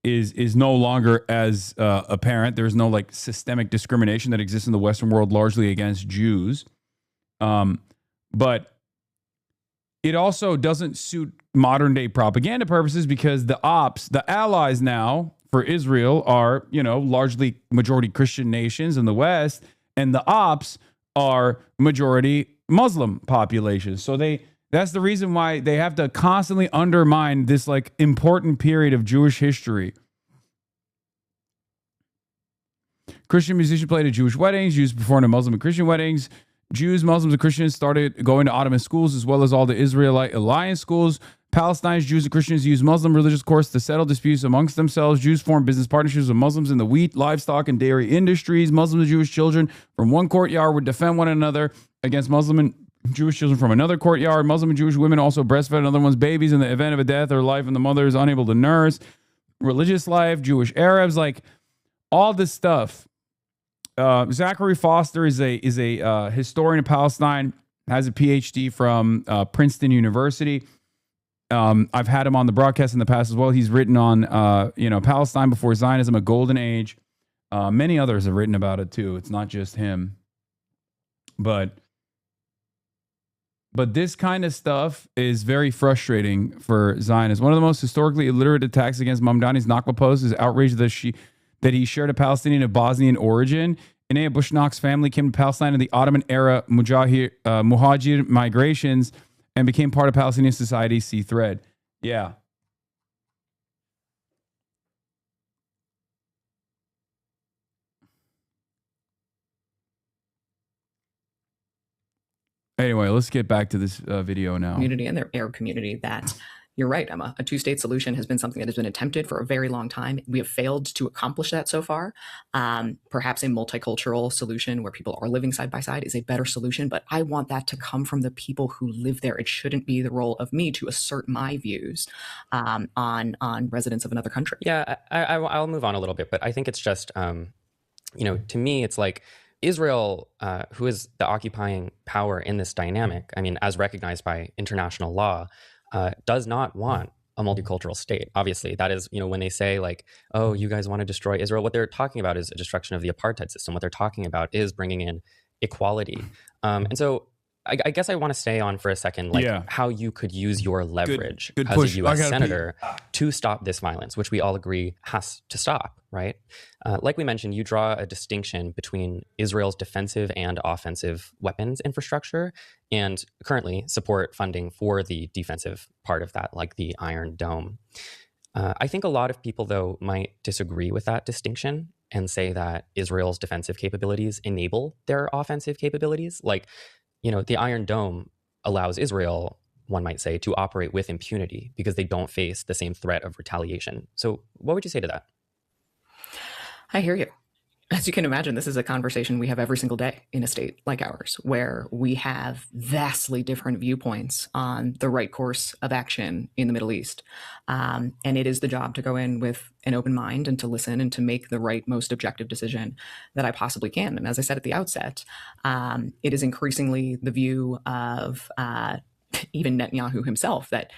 is no longer as apparent. There's no like systemic discrimination that exists in the Western world largely against Jews, but it also doesn't suit modern day propaganda purposes, because the allies now for Israel are, largely majority Christian nations in the West, and the ops are majority Muslim populations. So that's the reason why they have to constantly undermine this like important period of Jewish history. Christian musicians played at Jewish weddings, Jews performed at Muslim and Christian weddings. Jews, Muslims, and Christians started going to Ottoman schools as well as all the Israelite alliance schools. Palestinians, Jews, and Christians used Muslim religious courts to settle disputes amongst themselves. Jews formed business partnerships with Muslims in the wheat, livestock, and dairy industries. Muslim and Jewish children from one courtyard would defend one another against Muslim and Jewish children from another courtyard. Muslim and Jewish women also breastfed another one's babies in the event of a death or life and the mother is unable to nurse. Religious life, Jewish Arabs, like all this stuff. Zachary Foster is a historian of Palestine, has a PhD from Princeton University. I've had him on the broadcast in the past as well. He's written on Palestine before Zionism, a golden age. Many others have written about it too. It's not just him. But this kind of stuff is very frustrating for Zionists. One of the most historically illiterate attacks against Mamdani's Nakba post is outrage that he shared a Palestinian of Bosnian origin. Inaya Bushnak's family came to Palestine in the Ottoman era Muhajir migrations and became part of Palestinian society. See thread. Yeah. Anyway, let's get back to this video now. Community and their Arab community that you're right, Emma. A two-state solution has been something that has been attempted for a very long time. We have failed to accomplish that so far. Perhaps a multicultural solution where people are living side by side is a better solution, but I want that to come from the people who live there. It shouldn't be the role of me to assert my views on residents of another country. Yeah, I'll move on a little bit, but I think it's just, to me, it's like Israel, who is the occupying power in this dynamic, I mean, as recognized by international law, does not want a multicultural state. Obviously, that is, when they say like, oh, you guys want to destroy Israel, what they're talking about is a destruction of the apartheid system. What they're talking about is bringing in equality. And so I guess I want to stay on for a second, like how you could use your leverage good as push. a U.S. senator to stop this violence, which we all agree has to stop, right? Like we mentioned, you draw a distinction between Israel's defensive and offensive weapons infrastructure and currently support funding for the defensive part of that, like the Iron Dome. I think a lot of people, though, might disagree with that distinction and say that Israel's defensive capabilities enable their offensive capabilities. Like, the Iron Dome allows Israel, one might say, to operate with impunity because they don't face the same threat of retaliation. So what would you say to that? I hear you. As you can imagine, this is a conversation we have every single day in a state like ours, where we have vastly different viewpoints on the right course of action in the Middle East. And it is the job to go in with an open mind and to listen and to make the right, most objective decision that I possibly can. And as I said at the outset, it is increasingly the view of even Netanyahu himself that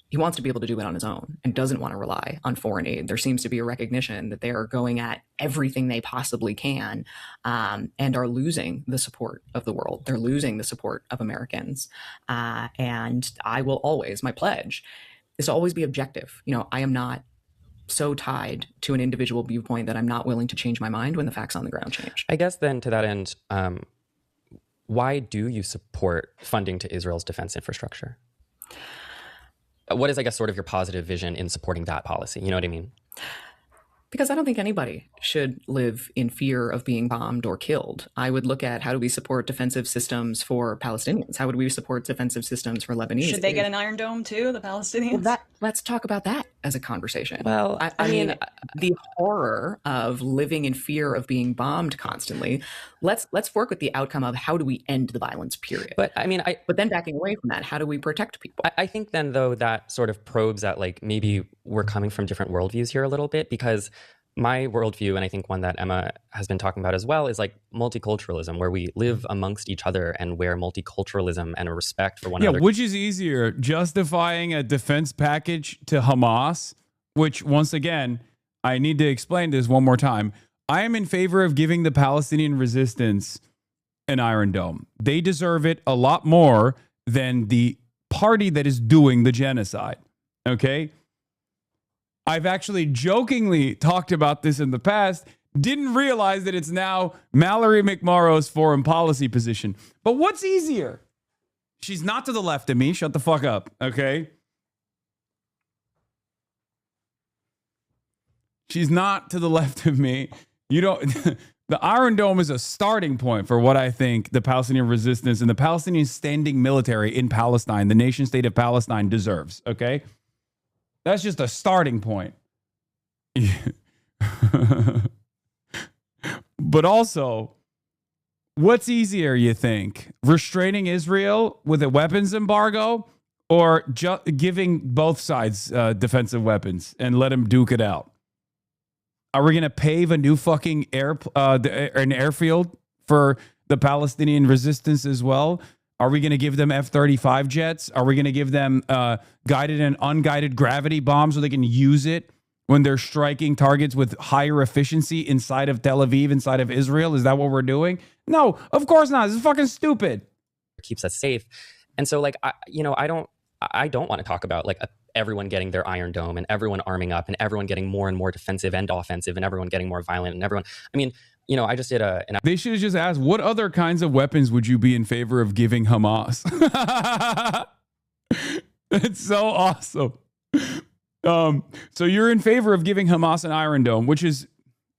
he wants to be able to do it on his own and doesn't want to rely on foreign aid. There seems to be a recognition that they are going at everything they possibly can and are losing the support of the world. They're losing the support of Americans. And I will always, my pledge is to always be objective. I am not so tied to an individual viewpoint that I'm not willing to change my mind when the facts on the ground change. I guess then to that end, why do you support funding to Israel's defense infrastructure? What is, I guess, sort of your positive vision in supporting that policy? You know what I mean? Because I don't think anybody should live in fear of being bombed or killed. I would look at how do we support defensive systems for Palestinians? How would we support defensive systems for Lebanese? Should they get an Iron Dome too, the Palestinians? Well, let's talk about that as a conversation. Well, I mean, the horror of living in fear of being bombed constantly. Let's work with the outcome of how do we end the violence, period. But but then backing away from that, how do we protect people? I think then, though, that sort of probes at like maybe we're coming from different worldviews here a little bit, because my worldview, and I think one that Emma has been talking about as well, is like multiculturalism, where we live amongst each other and where multiculturalism and a respect for one another. Yeah, which is easier, justifying a defense package to Hamas, which, once again, I need to explain this one more time. I am in favor of giving the Palestinian resistance an Iron Dome. They deserve it a lot more than the party that is doing the genocide. Okay? I've actually jokingly talked about this in the past, didn't realize that it's now Mallory McMorrow's foreign policy position. But what's easier? She's not to the left of me. Shut the fuck up, okay? She's not to the left of me. You don't... The Iron Dome is a starting point for what I think the Palestinian resistance and the Palestinian standing military in Palestine, the nation state of Palestine, deserves, okay? That's just a starting point. But also, what's easier, you think? Restraining Israel with a weapons embargo or giving both sides defensive weapons and let them duke it out? Are we going to pave a new fucking an airfield for the Palestinian resistance as well? Are we going to give them F-35 jets? Are we going to give them guided and unguided gravity bombs so they can use it when they're striking targets with higher efficiency inside of Tel Aviv, inside of Israel? Is that what we're doing? No, of course not. This is fucking stupid. It keeps us safe. And so, like, I don't want to talk about like everyone getting their Iron Dome and everyone arming up and everyone getting more and more defensive and offensive and everyone getting more violent and everyone. I mean, I just did They should have just asked, what other kinds of weapons would you be in favor of giving Hamas? It's so awesome. So you're in favor of giving Hamas an Iron Dome, which is,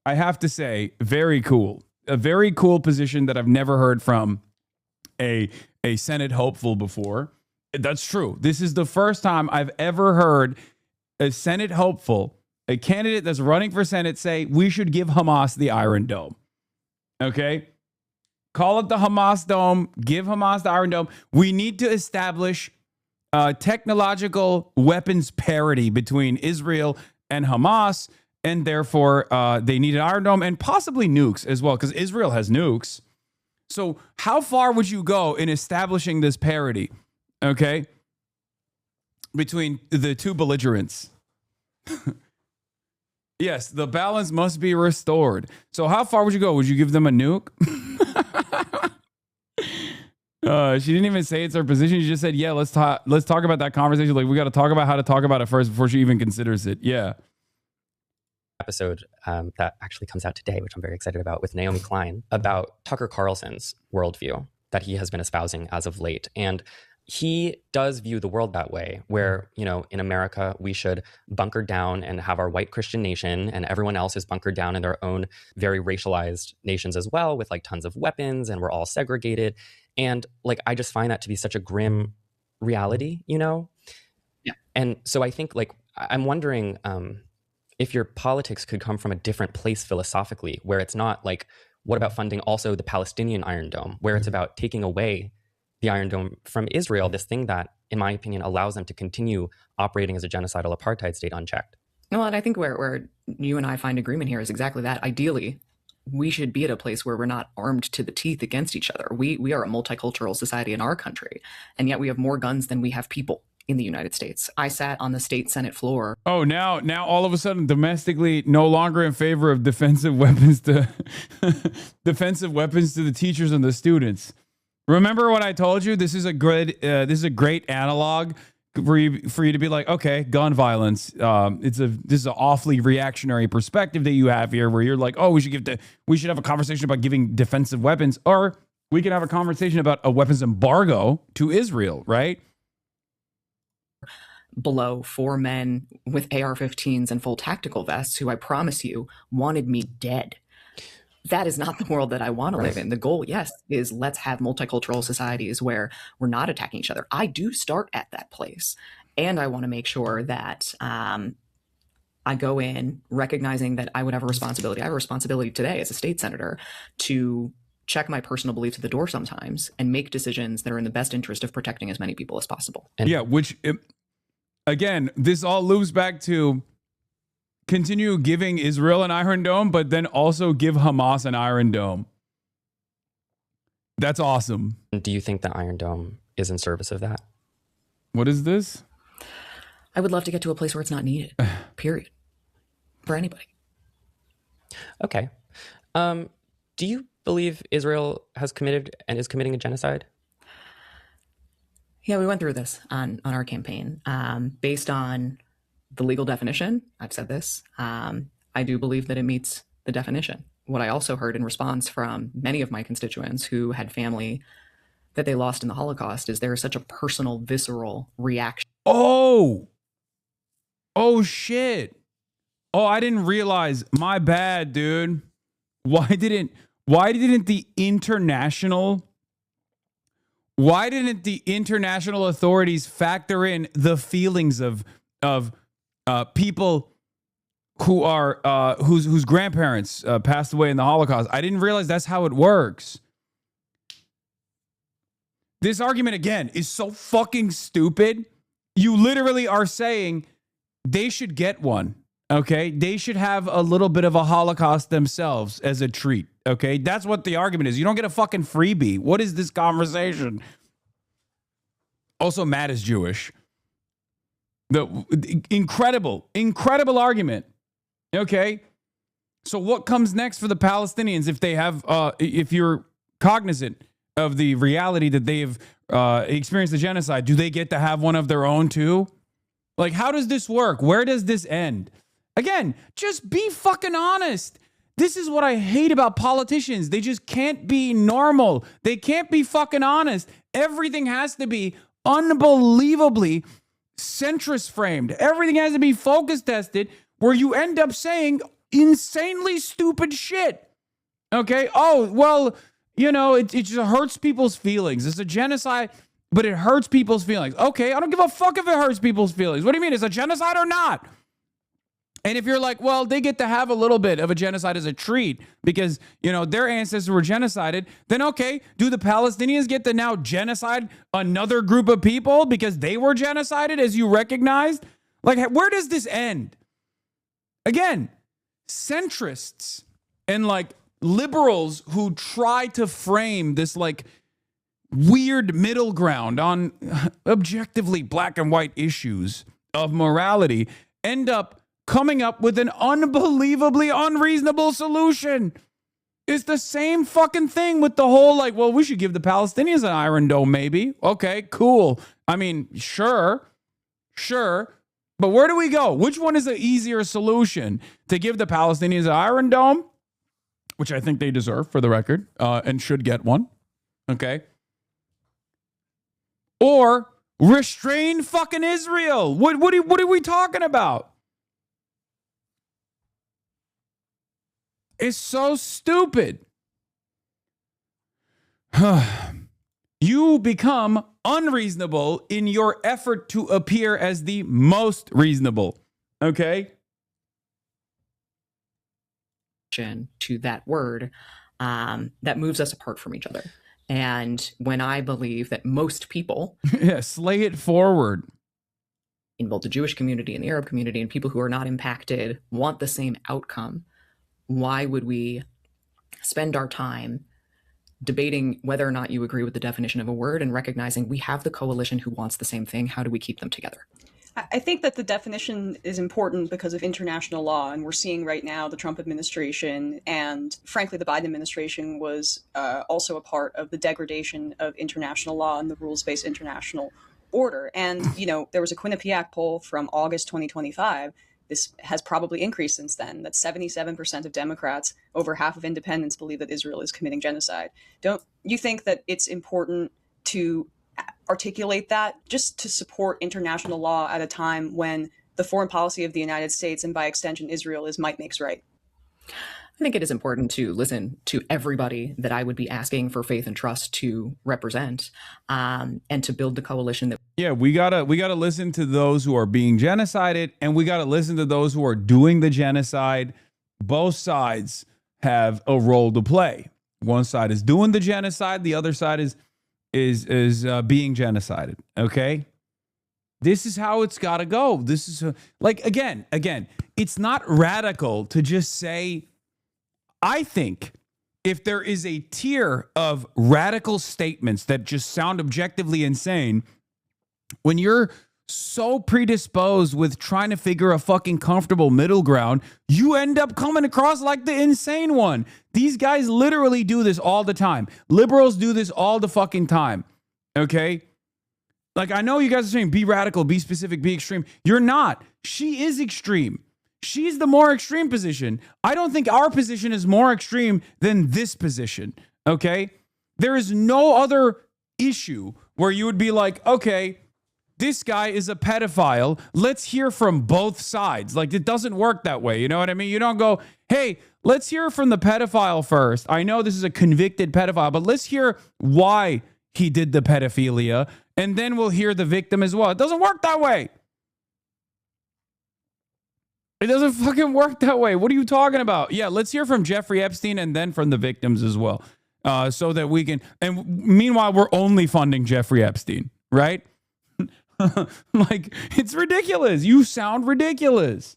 I have to say, very cool. A very cool position that I've never heard from a Senate hopeful before. That's true. This is the first time I've ever heard a Senate hopeful, a candidate that's running for Senate, say we should give Hamas the Iron Dome. Okay? Call it the Hamas Dome. Give Hamas the Iron Dome. We need to establish technological weapons parity between Israel and Hamas, and therefore they need an Iron Dome and possibly nukes as well, because Israel has nukes. So how far would you go in establishing this parity, okay, between the two belligerents? Yes, the balance must be restored. So how far would you go? Would you give them a nuke? She didn't even say it's her position. She just said, yeah, let's talk about that conversation. Like, we got to talk about how to talk about it first before she even considers it. Yeah. Episode that actually comes out today, which I'm very excited about, with Naomi Klein, about Tucker Carlson's worldview that he has been espousing as of late. And he does view the world that way, where, you know, in America, we should bunker down and have our white Christian nation, and everyone else is bunkered down in their own very racialized nations as well, with like tons of weapons, and we're all segregated. And like, I just find that to be such a grim reality, you know? Yeah. And so I think, like, I'm wondering if your politics could come from a different place philosophically, where it's not like, what about funding also the Palestinian Iron Dome, where it's about taking away the Iron Dome from Israel, this thing that, in my opinion, allows them to continue operating as a genocidal apartheid state unchecked. Well, and I think where you and I find agreement here is exactly that. Ideally, we should be at a place where we're not armed to the teeth against each other. We are a multicultural society in our country, and yet we have more guns than we have people in the United States. I sat on the state Senate floor. Oh, now all of a sudden, domestically, no longer in favor of defensive weapons to the teachers and the students. Remember what I told you? This is a great analog for you to be like, okay, gun violence. This is an awfully reactionary perspective that you have here, where you're like, oh, we should have a conversation about giving defensive weapons, or we can have a conversation about a weapons embargo to Israel, right? Below 4 men with AR-15s and full tactical vests who I promise you wanted me dead. That is not the world that I want to live in. The goal, yes, is let's have multicultural societies where we're not attacking each other. I do start at that place. And I want to make sure that I go in recognizing that I would have a responsibility. I have a responsibility today as a state senator to check my personal beliefs at the door sometimes and make decisions that are in the best interest of protecting as many people as possible. Again, this all loops back to continue giving Israel an Iron Dome, but then also give Hamas an Iron Dome. That's awesome. Do you think the Iron Dome is in service of that? What is this? I would love to get to a place where it's not needed, period, for anybody. Okay. Do you believe Israel has committed and is committing a genocide? Yeah, we went through this on our campaign. Based on the legal definition, I've said this, I do believe that it meets the definition. What I also heard in response from many of my constituents who had family that they lost in the Holocaust is there is such a personal, visceral reaction. Oh, shit. Oh, I didn't realize. My bad, dude. Why didn't the international authorities factor in the feelings of people who are whose grandparents passed away in the Holocaust? I didn't realize that's how it works. This argument, again, is so fucking stupid. You literally are saying they should get one, okay? They should have a little bit of a Holocaust themselves as a treat, okay? That's what the argument is. You don't get a fucking freebie. What is this conversation? Also, Matt is Jewish. The incredible argument, okay? So what comes next for the Palestinians if they have, if you're cognizant of the reality that they've experienced the genocide? Do they get to have one of their own too? Like, how does this work? Where does this end? Again, just be fucking honest. This is what I hate about politicians. They just can't be normal. They can't be fucking honest. Everything has to be unbelievably centrist framed. Everything has to be focus tested, where you end up saying insanely stupid shit. Okay? Oh, well, you know, it just hurts people's feelings. It's a genocide, but it hurts people's feelings. Okay, I don't give a fuck if it hurts people's feelings. What do you mean? Is it a genocide or not? And if you're like, well, they get to have a little bit of a genocide as a treat because, you know, their ancestors were genocided, then okay, do the Palestinians get to now genocide another group of people because they were genocided, as you recognized? Like, where does this end? Again, centrists and like liberals who try to frame this like weird middle ground on objectively black and white issues of morality end up coming up with an unbelievably unreasonable solution. It's the same fucking thing with the whole, like, well, we should give the Palestinians an Iron Dome, maybe. Okay, cool. I mean, sure. But where do we go? Which one is the easier solution? To give the Palestinians an Iron Dome, which I think they deserve, for the record, and should get one. Okay. Or restrain fucking Israel. What are we talking about? It's so stupid. You become unreasonable in your effort to appear as the most reasonable. Okay? To that word that moves us apart from each other. And when I believe that most people slay it forward in both the Jewish community and the Arab community and people who are not impacted want the same outcome, why would we spend our time debating whether or not you agree with the definition of a word and recognizing we have the coalition who wants the same thing? How do we keep them together? I think that the definition is important because of international law, and we're seeing right now the Trump administration and, frankly, the Biden administration was also a part of the degradation of international law and the rules-based international order. And, there was a Quinnipiac poll from August 2025. This has probably increased since then, that 77% of Democrats, over half of independents, believe that Israel is committing genocide. Don't you think that it's important to articulate that just to support international law at a time when the foreign policy of the United States, and by extension Israel, is might makes right? I think it is important to listen to everybody that I would be asking for faith and trust to represent, and to build the coalition that. Yeah, we gotta listen to those who are being genocided, and we gotta listen to those who are doing the genocide. Both sides have a role to play. One side is doing the genocide, the other side is being genocided. Okay, this is how it's got to go. This is again, it's not radical to just say. I think if there is a tier of radical statements that just sound objectively insane, when you're so predisposed with trying to figure a fucking comfortable middle ground, you end up coming across like the insane one. These guys literally do this all the time. Liberals do this all the fucking time. Okay? Like, I know you guys are saying be radical, be specific, be extreme. You're not. She is extreme. She's the more extreme position. I don't think our position is more extreme than this position. Okay? There is no other issue where you would be like, okay, this guy is a pedophile. Let's hear from both sides. Like, it doesn't work that way. You know what I mean? You don't go, hey, let's hear from the pedophile first. I know this is a convicted pedophile, but let's hear why he did the pedophilia, and then we'll hear the victim as well. It doesn't work that way. It doesn't fucking work that way. What are you talking about? Yeah, let's hear from Jeffrey Epstein and then from the victims as well. So that we can, and meanwhile, we're only funding Jeffrey Epstein, right? Like, it's ridiculous. You sound ridiculous.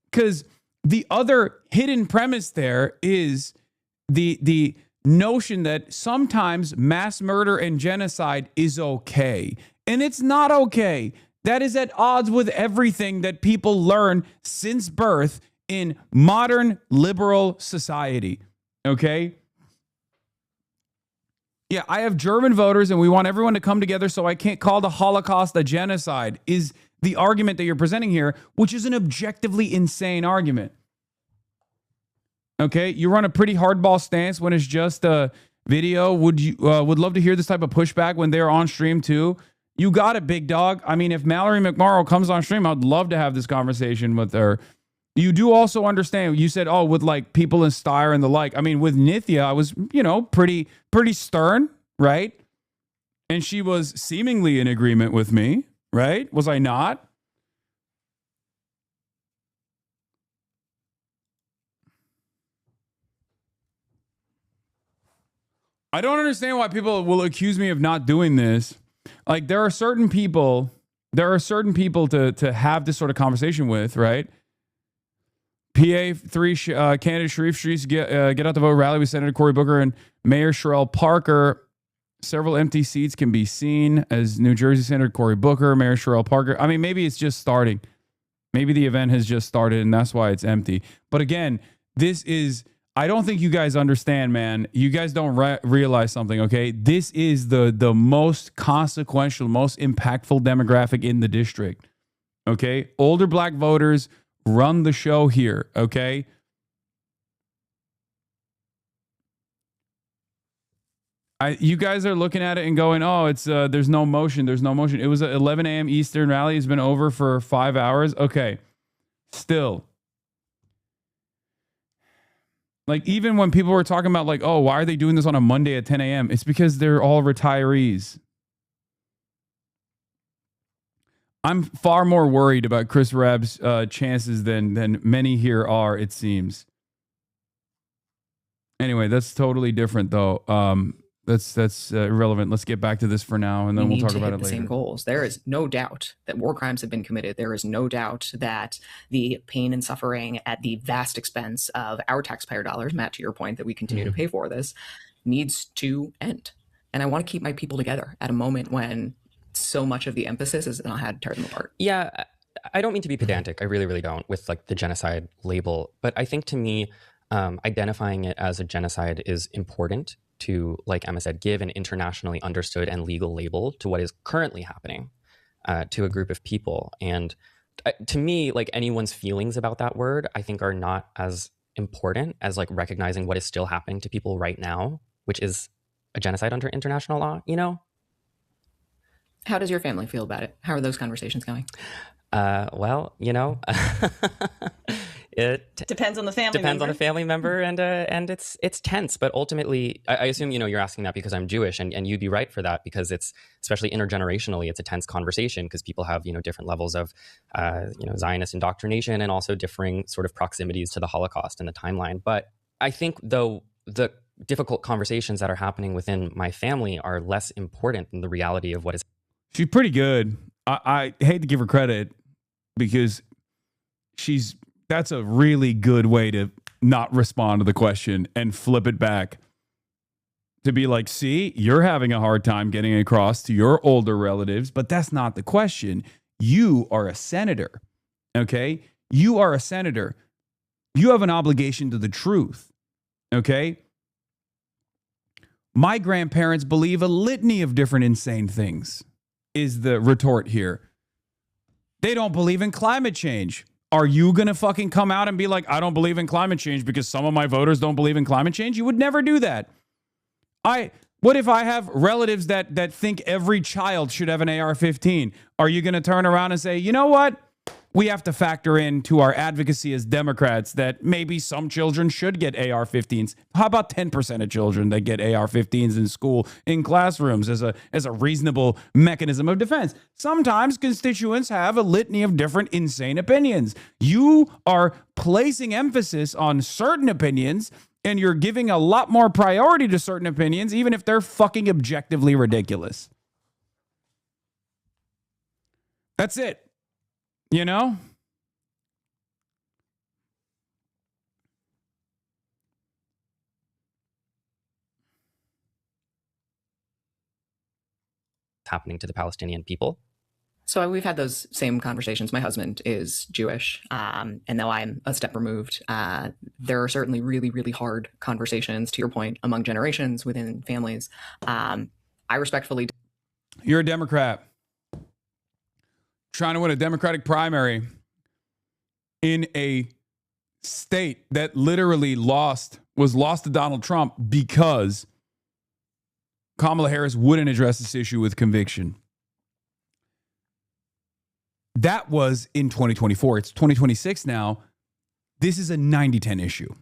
Because the other hidden premise there is the notion that sometimes mass murder and genocide is okay. And it's not okay. That is at odds with everything that people learn since birth in modern liberal society. Okay? Yeah, I have German voters and we want everyone to come together, so I can't call the Holocaust a genocide, is the argument that you're presenting here, which is an objectively insane argument. Okay? You run a pretty hardball stance when it's just a video. Would love to hear this type of pushback when they're on stream too. You got it, big dog. I mean, if Mallory McMorrow comes on stream, I'd love to have this conversation with her. You do also understand, you said, with like people in Steyer and the like. I mean, with Nithya, I was, pretty stern, right? And she was seemingly in agreement with me, right? Was I not? I don't understand why people will accuse me of not doing this. Like, there are certain people to have this sort of conversation with, right? PA3 candidate Sharif Streets get out the vote rally with Senator Cory Booker and Mayor Sherrell Parker. Several empty seats can be seen as New Jersey Senator Cory Booker, Mayor Sherrell Parker. I mean, maybe it's just starting. Maybe the event has just started and that's why it's empty. But again, I don't think you guys understand, man. You guys don't realize something, okay? This is the most consequential, most impactful demographic in the district, okay? Older black voters run the show here, okay? You guys are looking at it and going, oh, it's there's no motion. There's no motion. It was an 11 a.m. Eastern rally. It's been over for 5 hours. Okay. Still. Like, even when people were talking about, like, oh, why are they doing this on a Monday at 10 a.m.? It's because they're all retirees. I'm far more worried about Chris Rabb's chances than many here are, it seems. Anyway, that's totally different, though. That's irrelevant. Let's get back to this for now, and then we'll talk about it later. Same goals. There is no doubt that war crimes have been committed. There is no doubt that the pain and suffering at the vast expense of our taxpayer dollars, Matt, to your point, that we continue to pay for this, needs to end. And I want to keep my people together at a moment when so much of the emphasis is on how to tear them apart. Yeah, I don't mean to be pedantic. I really, really don't with like the genocide label. But I think to me, identifying it as a genocide is important to, like Emma said, give an internationally understood and legal label to what is currently happening to a group of people. And to me, like, anyone's feelings about that word, I think, are not as important as like recognizing what is still happening to people right now, which is a genocide under international law, you know? How does your family feel about it? How are those conversations going? Well, you know, it depends on the family depends member. on the family member, and it's tense. But ultimately, I assume, you know, you're asking that because I'm Jewish, and you'd be right for that, because it's, especially intergenerationally, it's a tense conversation because people have, you know, different levels of Zionist indoctrination and also differing sort of proximities to the Holocaust and the timeline. But I think, though, the difficult conversations that are happening within my family are less important than the reality of what is. She's pretty good. I hate to give her credit because that's a really good way to not respond to the question and flip it back to be like, see, you're having a hard time getting across to your older relatives, but that's not the question. You are a senator, okay? You are a senator. You have an obligation to the truth, okay? My grandparents believe a litany of different insane things is the retort here. They don't believe in climate change. Are you going to fucking come out and be like, I don't believe in climate change because some of my voters don't believe in climate change? You would never do that. What if I have relatives that think every child should have an AR-15? Are you going to turn around and say, you know what? We have to factor into our advocacy as Democrats that maybe some children should get AR-15s. How about 10% of children that get AR-15s in school, in classrooms, as a reasonable mechanism of defense? Sometimes constituents have a litany of different insane opinions. You are placing emphasis on certain opinions, and you're giving a lot more priority to certain opinions, even if they're fucking objectively ridiculous. That's it. You know? Happening to the Palestinian people. So we've had those same conversations. My husband is Jewish, and though I'm a step removed, there are certainly really, really hard conversations, to your point, among generations, within families. I respectfully... You're a Democrat trying to win a Democratic primary in a state that literally was lost to Donald Trump because Kamala Harris wouldn't address this issue with conviction. That was in 2024. It's 2026 now. This is a 90-10 issue.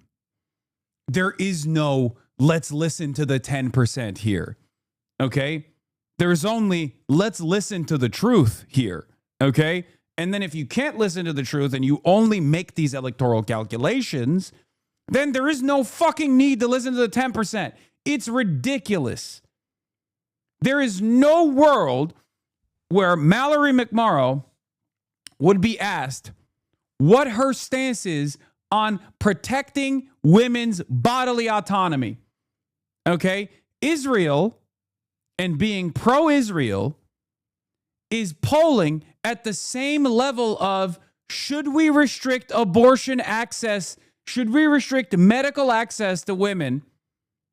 There is no let's listen to the 10% here. Okay? There's only let's listen to the truth here. Okay? And then if you can't listen to the truth and you only make these electoral calculations, then there is no fucking need to listen to the 10%. It's ridiculous. There is no world where Mallory McMorrow would be asked what her stance is on protecting women's bodily autonomy. Okay? Israel and being pro-Israel is polling at the same level of should we restrict abortion access? Should we restrict medical access to women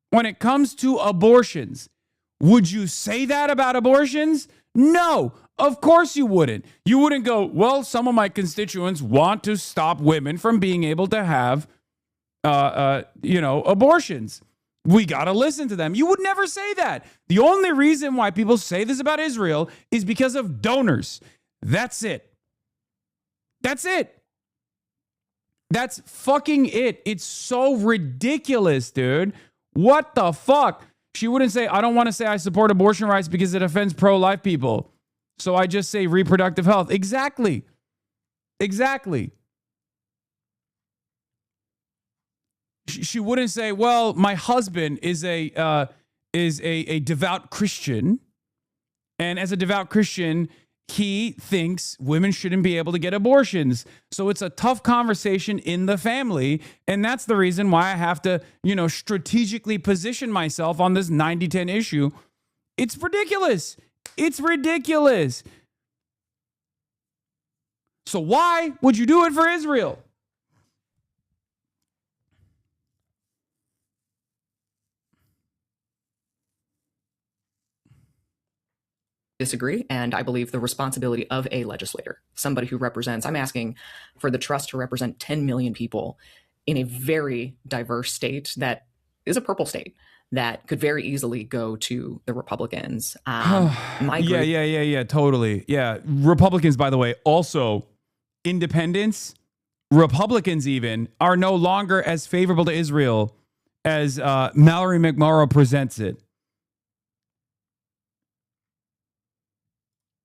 when it comes to abortions? Would you say that about abortions? No, of course you wouldn't. You wouldn't go, well, some of my constituents want to stop women from being able to have, abortions. We got to listen to them. You would never say that. The only reason why people say this about Israel is because of donors. That's it. That's it. That's fucking it. It's so ridiculous, dude. What the fuck? She wouldn't say, I don't want to say I support abortion rights because it offends pro-life people. So I just say reproductive health. Exactly. Exactly. She wouldn't say, well, my husband is a devout Christian. And as a devout Christian, he thinks women shouldn't be able to get abortions. So it's a tough conversation in the family. And that's the reason why I have to, strategically position myself on this 90-10 issue. It's ridiculous. It's ridiculous. So why would you do it for Israel? Disagree, and I believe the responsibility of a legislator, somebody who represents, I'm asking for the trust to represent 10 million people in a very diverse state that is a purple state that could very easily go to the Republicans. Yeah, totally. Yeah, Republicans, by the way, also independents, Republicans even, are no longer as favorable to Israel as Mallory McMorrow presents it.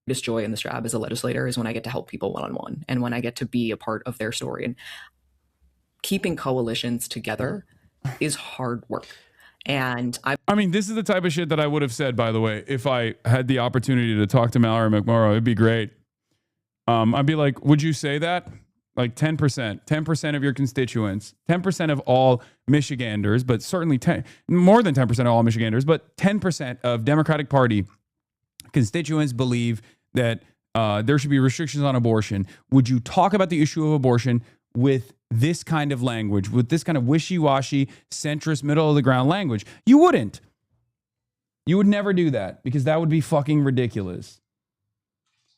Greatest joy in this job as a legislator is when I get to help people one-on-one and when I get to be a part of their story. And keeping coalitions together is hard work. And I mean, this is the type of shit that I would have said, by the way, if I had the opportunity to talk to Mallory McMorrow. It'd be great. I'd be like, would you say that? Like 10% of your constituents, 10% of all Michiganders, but certainly more than 10% of all Michiganders, but 10% of Democratic Party constituents believe that there should be restrictions on abortion. Would you talk about the issue of abortion with this kind of language, with this kind of wishy-washy, centrist, middle-of-the-ground language? You wouldn't. You would never do that because that would be fucking ridiculous.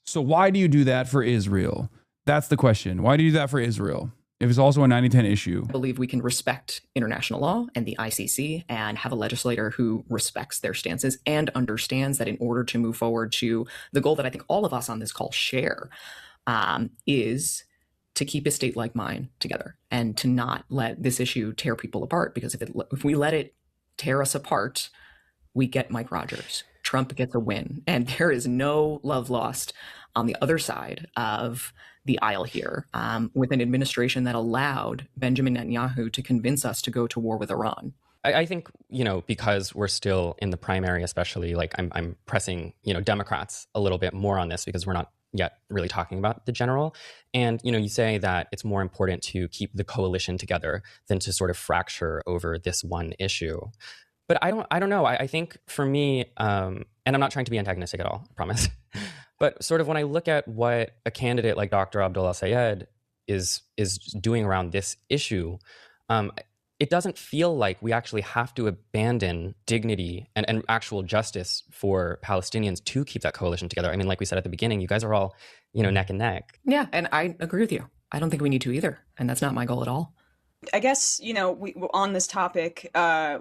So why do you do that for Israel? That's the question. Why do you do that for Israel? If it's also a 90-10 issue. I believe we can respect international law and the ICC and have a legislator who respects their stances and understands that in order to move forward to the goal that I think all of us on this call share, is to keep a state like mine together and to not let this issue tear people apart. Because if we let it tear us apart, we get Mike Rogers. Trump gets a win. And there is no love lost on the other side of the aisle here, with an administration that allowed Benjamin Netanyahu to convince us to go to war with Iran. I think, because we're still in the primary, especially, like I'm pressing, Democrats a little bit more on this because we're not yet really talking about the general. And, you say that it's more important to keep the coalition together than to sort of fracture over this one issue. But I don't know. I think for me, and I'm not trying to be antagonistic at all, I promise. But sort of when I look at what a candidate like Dr. Abdullah Sayed is doing around this issue, it doesn't feel like we actually have to abandon dignity and actual justice for Palestinians to keep that coalition together. I mean, like we said at the beginning, you guys are all, neck and neck. Yeah, and I agree with you. I don't think we need to either. And that's not my goal at all. I guess, we on this topic,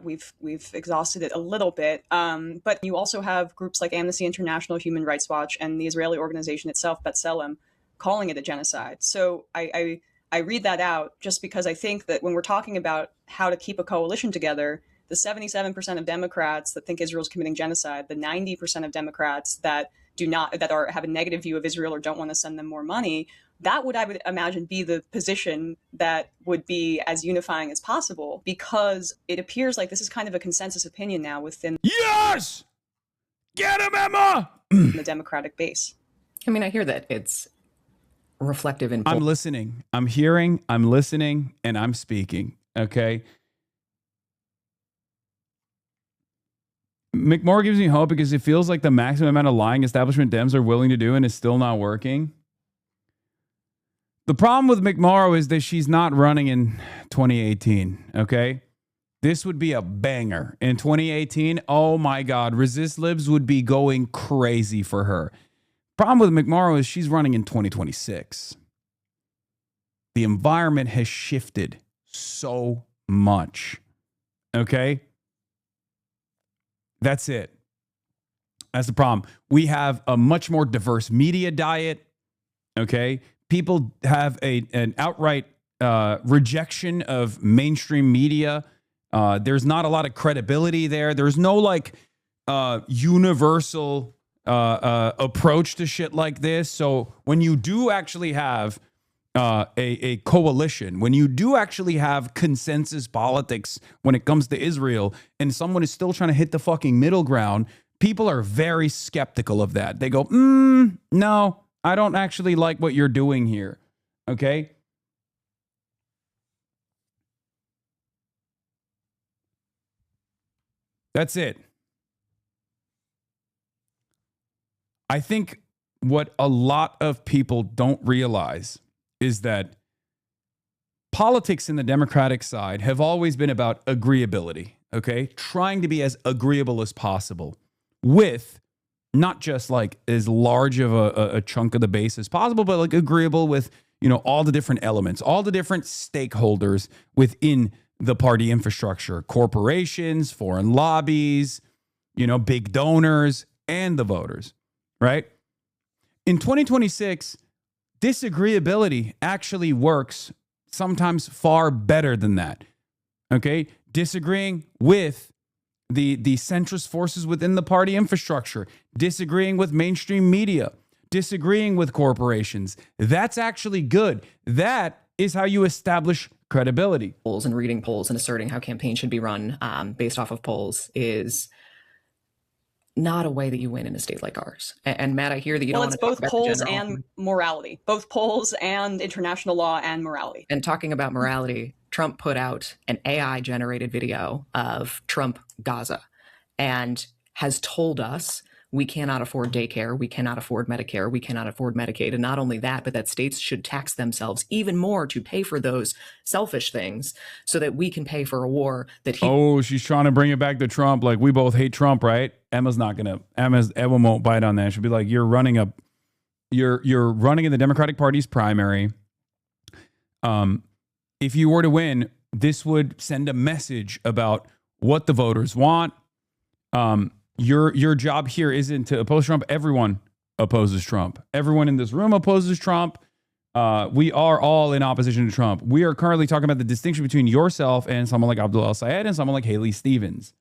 we've exhausted it a little bit, but you also have groups like Amnesty International, Human Rights Watch, and the Israeli organization itself, B'Tselem, calling it a genocide. So I read that out just because I think that when we're talking about how to keep a coalition together, the 77% of Democrats that think Israel's committing genocide, the 90% of Democrats that have a negative view of Israel or don't want to send them more money, that would, I would imagine, be the position that would be as unifying as possible, because it appears like this is kind of a consensus opinion now within Yes! Get him, Emma! the Democratic base. I mean, I hear that it's reflective in... I'm listening. I'm hearing, I'm listening, and I'm speaking, okay? McMorrow gives me hope because it feels like the maximum amount of lying establishment Dems are willing to do and is still not working. The problem with McMorrow is that she's not running in 2018, okay? This would be a banger. In 2018, oh my God, Resist Libs would be going crazy for her. Problem with McMorrow is she's running in 2026. The environment has shifted so much, okay? That's it. That's the problem. We have a much more diverse media diet, okay? People have an outright rejection of mainstream media. There's not a lot of credibility there. There's no like universal approach to shit like this. So when you do actually have a coalition, when you do actually have consensus politics when it comes to Israel, and someone is still trying to hit the fucking middle ground, people are very skeptical of that. They go, no, I don't actually like what you're doing here. Okay? That's it. I think what a lot of people don't realize is that politics in the Democratic side have always been about agreeability, okay? Trying to be as agreeable as possible with not just like as large of a chunk of the base as possible, but like agreeable with, you know, all the different elements, all the different stakeholders within the party infrastructure, corporations, foreign lobbies, you know, big donors, and the voters, right? In 2026, disagreeability actually works sometimes far better than that, okay? Disagreeing with the centrist forces within the party infrastructure, disagreeing with mainstream media, disagreeing with corporations. That's actually good. That is how you establish credibility. Polls and reading polls and asserting how campaigns should be run based off of polls is not a way that you win in a state like ours. And Matt, I hear that you don't want to talk about polls and morality, both polls and international law and morality. And talking about morality, Trump put out an AI-generated video of Trump Gaza and has told us we cannot afford daycare, we cannot afford Medicare, we cannot afford Medicaid. And not only that, but that states should tax themselves even more to pay for those selfish things so that we can pay for a war that he... Oh, she's trying to bring it back to Trump. Like, we both hate Trump, right? Emma won't bite on that. She'll be like, you're running in the Democratic Party's primary. If you were to win, this would send a message about what the voters want. Your job here isn't to oppose Trump. Everyone opposes Trump. Everyone in this room opposes Trump. We are all in opposition to Trump. We are currently talking about the distinction between yourself and someone like Abdul El-Sayed and someone like Haley Stevens.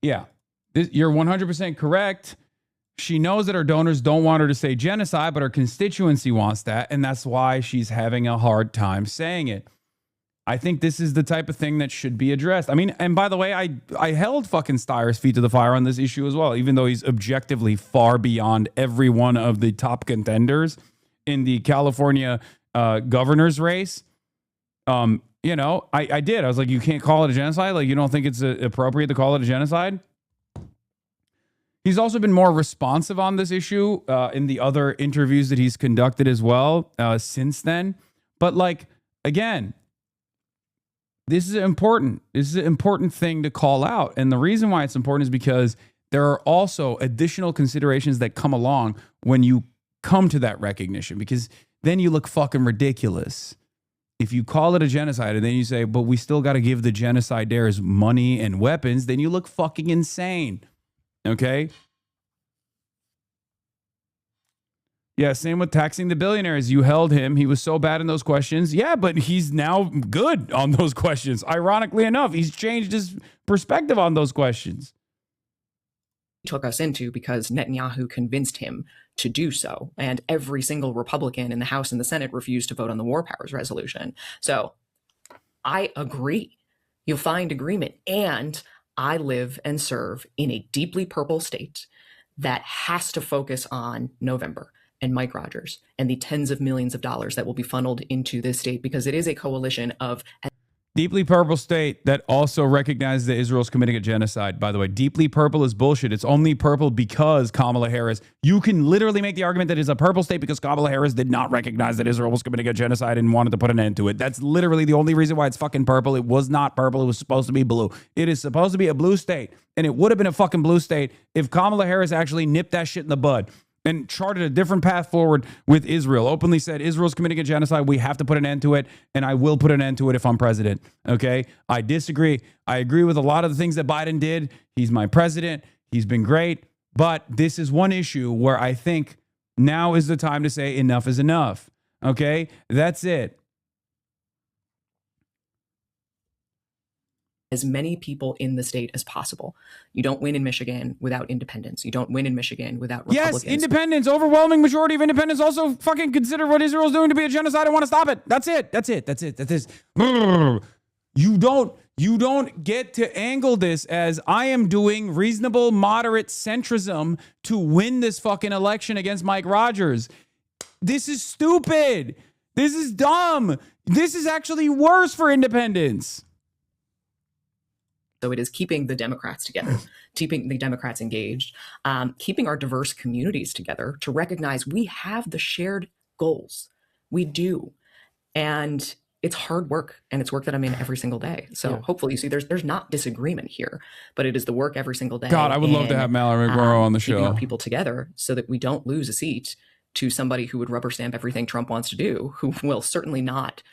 Yeah, you're 100% correct. She knows that her donors don't want her to say genocide, but her constituency wants that, and that's why she's having a hard time saying it. I think this is the type of thing that should be addressed. I mean, and by the way, I held fucking Steyer's feet to the fire on this issue as well, even though he's objectively far beyond every one of the top contenders in the California governor's race. You know, I did. I was like, you can't call it a genocide? Like, you don't think it's appropriate to call it a genocide? He's also been more responsive on this issue in the other interviews that he's conducted as well since then. But like, again, this is important. This is an important thing to call out. And the reason why it's important is because there are also additional considerations that come along when you come to that recognition, because then you look fucking ridiculous. If you call it a genocide and then you say, but we still got to give the genocidaires money and weapons, then you look fucking insane. Okay? Yeah, same with taxing the billionaires. You held him. He was so bad in those questions. Yeah, but he's now good on those questions. Ironically enough, he's changed his perspective on those questions. Took us into because Netanyahu convinced him to do so. And every single Republican in the House and the Senate refused to vote on the War Powers Resolution. So I agree. You'll find agreement. And I live and serve in a deeply purple state that has to focus on November and Mike Rogers and the tens of millions of dollars that will be funneled into this state, because it is a coalition of... Deeply purple state that also recognizes that Israel's committing a genocide. By the way, deeply purple is bullshit. It's only purple because Kamala Harris. You can literally make the argument that it's a purple state because Kamala Harris did not recognize that Israel was committing a genocide and wanted to put an end to it. That's literally the only reason why it's fucking purple. It was not purple. It was supposed to be blue. It is supposed to be a blue state. And it would have been a fucking blue state if Kamala Harris actually nipped that shit in the bud and charted a different path forward with Israel. Openly said, Israel's committing a genocide. We have to put an end to it, and I will put an end to it if I'm president. Okay? I disagree. I agree with a lot of the things that Biden did. He's my president. He's been great. But this is one issue where I think now is the time to say enough is enough. Okay? That's it. As many people in the state as possible. You don't win in Michigan without independents. You don't win in Michigan without Republicans. Yes, independents. Overwhelming majority of independents also fucking consider what Israel's doing to be a genocide and want to stop it. That's it. That's it. That's it. That is. You don't get to angle this as I am doing reasonable, moderate centrism to win this fucking election against Mike Rogers. This is stupid. This is dumb. This is actually worse for independents. So it is keeping the Democrats together, keeping the Democrats engaged, keeping our diverse communities together to recognize we have the shared goals. We do. And it's hard work, and it's work that I'm in every single day. So hopefully you see there's not disagreement here, but it is the work every single day. God, I would love to have Mallory McMorrow on the show. Keeping our people together so that we don't lose a seat to somebody who would rubber stamp everything Trump wants to do, who will certainly not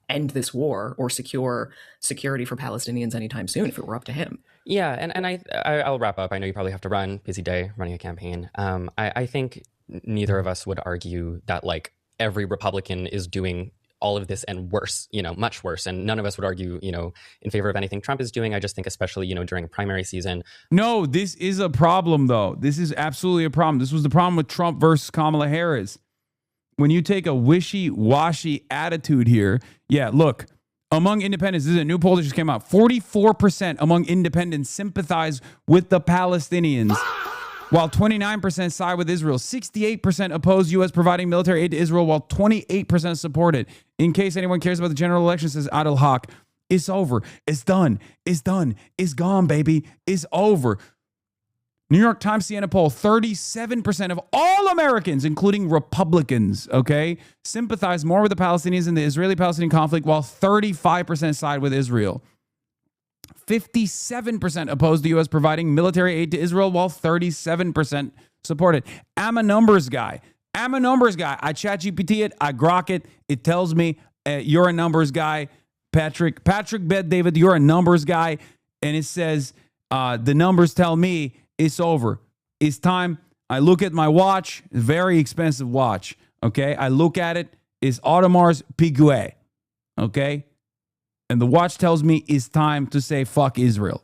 end this war or secure security for Palestinians anytime soon if it were up to him. Yeah, and I'll wrap up. I know you probably have to run. Busy day running a campaign. I think neither of us would argue that like every Republican is doing all of this and worse, much worse. And none of us would argue, in favor of anything Trump is doing. I just think especially, during a primary season. No, this is a problem though. This is absolutely a problem. This was the problem with Trump versus Kamala Harris. When you take a wishy-washy attitude here, yeah, look, among independents, this is a new poll that just came out, 44% among independents sympathize with the Palestinians, while 29% side with Israel. 68% oppose U.S. providing military aid to Israel, while 28% support it. In case anyone cares about the general election, says Adel Haq, it's over. It's done. It's done. It's gone, baby. It's over. New York Times Siena poll, 37% of all Americans, including Republicans, sympathize more with the Palestinians in the Israeli-Palestinian conflict, while 35% side with Israel. 57% oppose the U.S. providing military aid to Israel, while 37% support it. I'm a numbers guy. I chat GPT it. I grok it. It tells me you're a numbers guy. Patrick Bet David, you're a numbers guy. And it says the numbers tell me it's over. It's time. I look at my watch, very expensive watch. I look at it. It's Audemars Piguet. And the watch tells me it's time to say fuck Israel.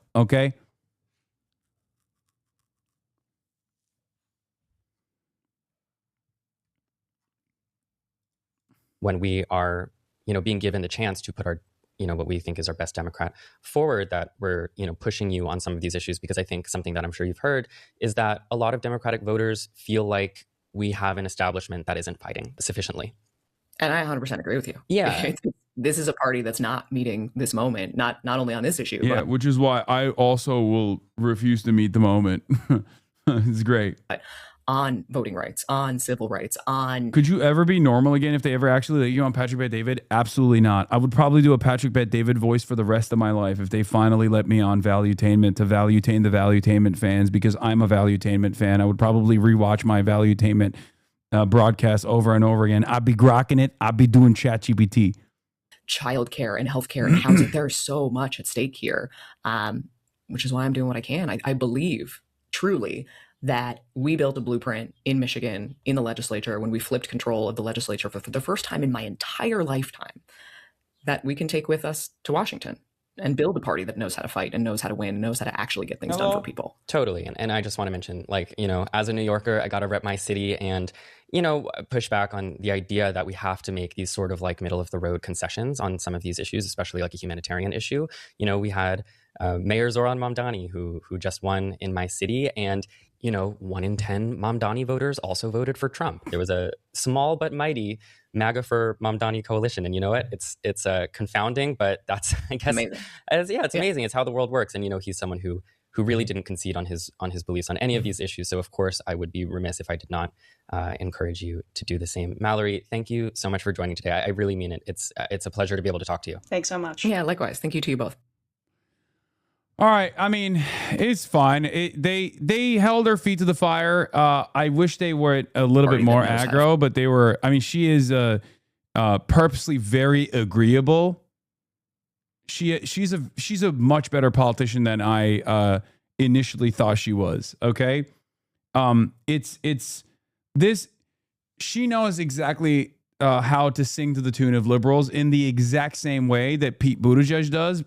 When we are, being given the chance to put our what we think is our best Democrat forward, that we're, pushing you on some of these issues, because I think something that I'm sure you've heard is that a lot of Democratic voters feel like we have an establishment that isn't fighting sufficiently. And I 100% agree with you. Yeah. This is a party that's not meeting this moment, not only on this issue. Yeah, which is why I also will refuse to meet the moment. It's great. On voting rights, on civil rights, on... Could you ever be normal again if they ever actually let you on Patrick Bet David? Absolutely not. I would probably do a Patrick Bet David voice for the rest of my life if they finally let me on Valuetainment to valuetain the Valuetainment fans, because I'm a Valuetainment fan. I would probably rewatch my Valuetainment broadcast over and over again. I'd be grokking it. I'd be doing ChatGPT. Childcare and healthcare and housing. There's so much at stake here, which is why I'm doing what I can. I believe truly that we built a blueprint in Michigan, in the legislature, when we flipped control of the legislature for the first time in my entire lifetime, that we can take with us to Washington and build a party that knows how to fight and knows how to win and knows how to actually get things done for people. Totally. And I just want to mention, as a New Yorker, I got to rep my city and, push back on the idea that we have to make these sort of like middle of the road concessions on some of these issues, especially like a humanitarian issue. We had Mayor Zoran Mamdani, who just won in my city. And, 1 in 10 Mamdani voters also voted for Trump. There was a small but mighty MAGA for Mamdani coalition. And you know what? It's confounding, but that's, I guess, Amazing. It's amazing. It's how the world works. And, he's someone who really didn't concede on his beliefs on any of these issues. So, of course, I would be remiss if I did not encourage you to do the same. Mallory, thank you so much for joining today. I really mean it. It's a pleasure to be able to talk to you. Thanks so much. Yeah, likewise. Thank you to you both. All right. I mean, it's fine. They held her feet to the fire. I wish they were a little bit more aggro, but they were. I mean, she is purposely very agreeable. She's a much better politician than I initially thought she was. Okay. It's this. She knows exactly how to sing to the tune of liberals in the exact same way that Pete Buttigieg does.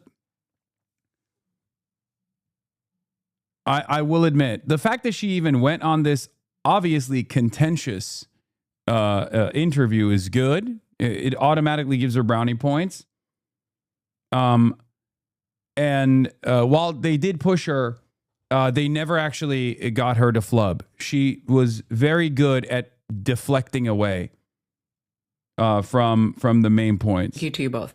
I will admit, the fact that she even went on this obviously contentious interview is good. It automatically gives her brownie points. And while they did push her, they never actually got her to flub. She was very good at deflecting away from the main points. Thank you to you both.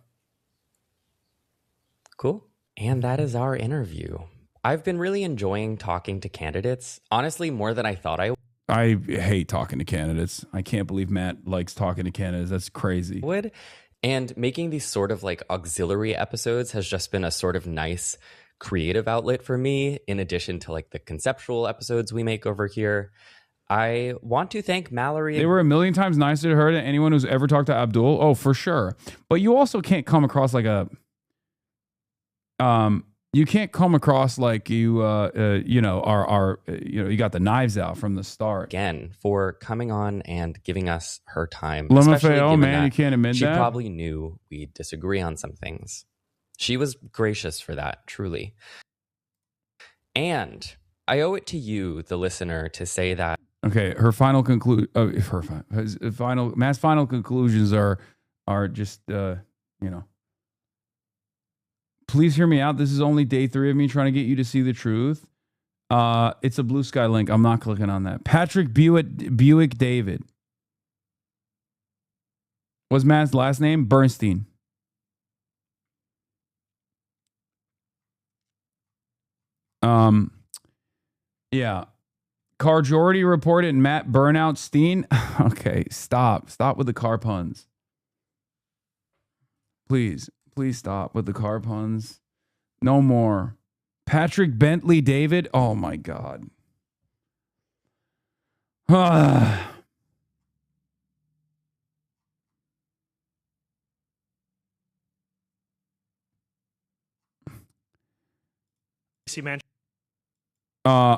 Cool. And that is our interview. I've been really enjoying talking to candidates, honestly, more than I thought I would. I hate talking to candidates. I can't believe Matt likes talking to candidates. That's crazy. And making these sort of like auxiliary episodes has just been a sort of nice creative outlet for me, in addition to like the conceptual episodes we make over here. I want to thank Mallory. They were a million times nicer to her than anyone who's ever talked to Abdul. Oh, for sure. But you also can't come across like a... You can't come across like you got the knives out from the start. Again, for coming on and giving us her time. LMFAO, man, you can't admit she that. She probably knew we'd disagree on some things. She was gracious for that, truly. And I owe it to you, the listener, to say that. Okay, her final Matt's final conclusions are just please hear me out. This is only day 3 of me trying to get you to see the truth. It's a Blue Sky link. I'm not clicking on that. Patrick Buick David. What's Matt's last name? Bernstein. Yeah. Carjority reported Matt Burnout Steen. Okay, stop with the car puns. Please stop with the car puns. No more. Patrick Bentley David. Oh my God.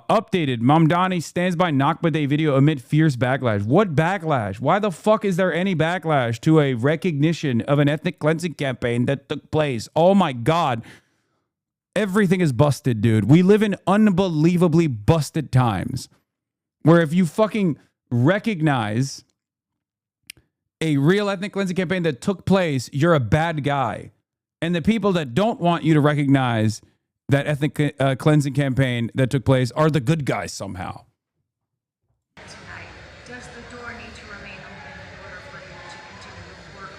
Updated. Mamdani stands by Nakba Day video amid fierce backlash. What backlash? Why the fuck is there any backlash to a recognition of an ethnic cleansing campaign that took place? Oh my God. Everything is busted, dude. We live in unbelievably busted times where if you fucking recognize a real ethnic cleansing campaign that took place, you're a bad guy. And the people that don't want you to recognize that ethnic cleansing campaign that took place are the good guys somehow. Tonight, does the door need to remain open in order for you to continue to work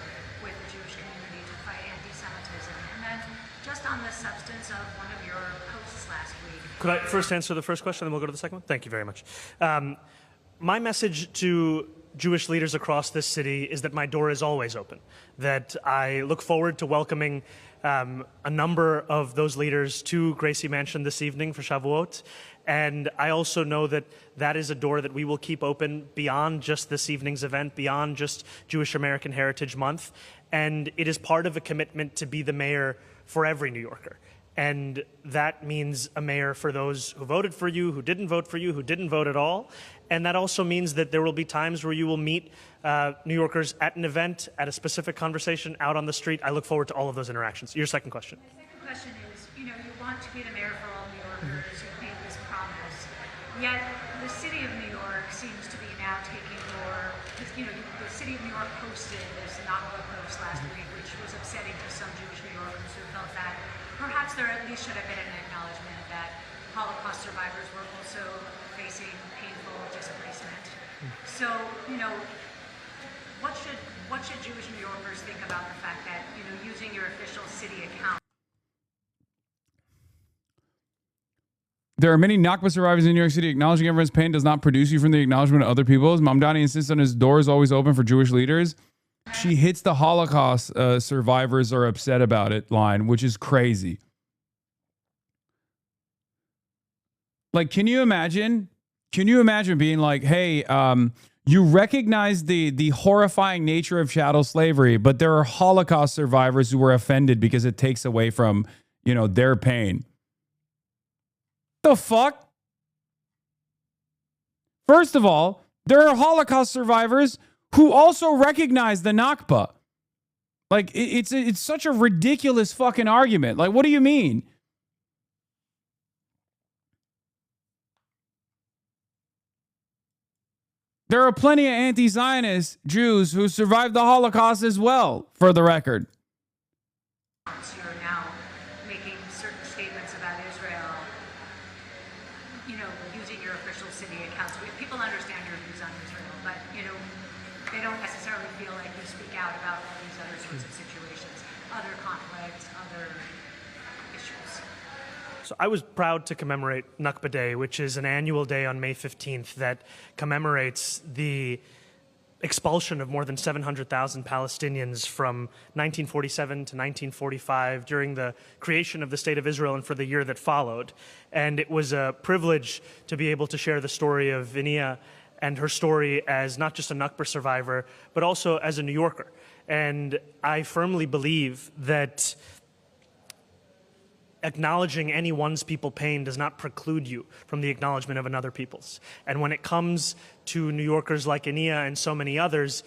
with the Jewish community to fight anti-Semitism? And then, just on the substance of one of your posts last week. Could I first answer the first question, then we'll go to the second one? Thank you very much. My message to Jewish leaders across this city is that my door is always open, that I look forward to welcoming a number of those leaders to Gracie Mansion this evening for Shavuot. And I also know that that is a door that we will keep open beyond just this evening's event, beyond just Jewish American Heritage Month. And it is part of a commitment to be the mayor for every New Yorker. And that means a mayor for those who voted for you, who didn't vote for you, who didn't vote at all. And that also means that there will be times where you will meet New Yorkers at an event, at a specific conversation, out on the street. I look forward to all of those interactions. Your second question. My second question is, you want to be the mayor for all New Yorkers. You've made this promise. Yet the city of New York seems to be now taking your, the city of New York posted this Nakba post last week, which was upsetting to some Jewish New Yorkers who felt that perhaps there at least should have been an acknowledgement that Holocaust survivors were also facing painful displacement. So, you know, what should Jewish New Yorkers think about the fact that, you know, using your official city account? There are many Nakba survivors in New York City. Acknowledging everyone's pain does not produce you from the acknowledgement of other people's. Mamdani insists on his door is always open for Jewish leaders. She hits the Holocaust survivors are upset about it line, which is crazy. Like, can you imagine being like, hey, you recognize the horrifying nature of chattel slavery, but there are Holocaust survivors who were offended because it takes away from, you know, their pain. The fuck? First of all, there are Holocaust survivors who also recognize the Nakba. Like, it's such a ridiculous fucking argument. Like, what do you mean? There are plenty of anti-Zionist Jews who survived the Holocaust as well, for the record. You're now making certain statements about Israel, you know, using your official city accounts. People understand your views on Israel, but, you know, they don't necessarily feel like you speak out about all these other sorts of situations, other conflicts, other issues. So I was proud to commemorate Nakba Day, which is an annual day on May 15th that commemorates the expulsion of more than 700,000 Palestinians from 1947 to 1945 during the creation of the State of Israel and for the year that followed. And it was a privilege to be able to share the story of Vinia and her story as not just a Nakba survivor, but also as a New Yorker. And I firmly believe that acknowledging any one's people pain does not preclude you from the acknowledgement of another people's. And when it comes to New Yorkers like Ania and so many others,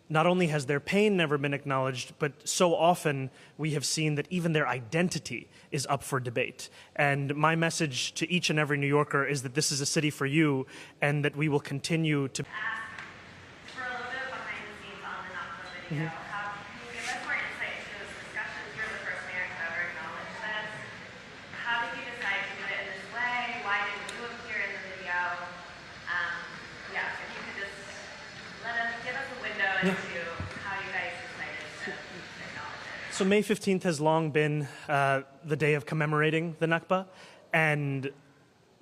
not only has their pain never been acknowledged, but so often we have seen that even their identity is up for debate. And my message to each and every New Yorker is that this is a city for you and that we will continue to... For a little bit behind the scenes on the Nakba video, can you give us more insight into those discussions? You're the first mayor to ever acknowledge this. How did you decide to do it in this way? Why didn't you appear in the video? If you could just give us a window into how you guys decided to acknowledge it. So May 15th has long been the day of commemorating the Nakba, and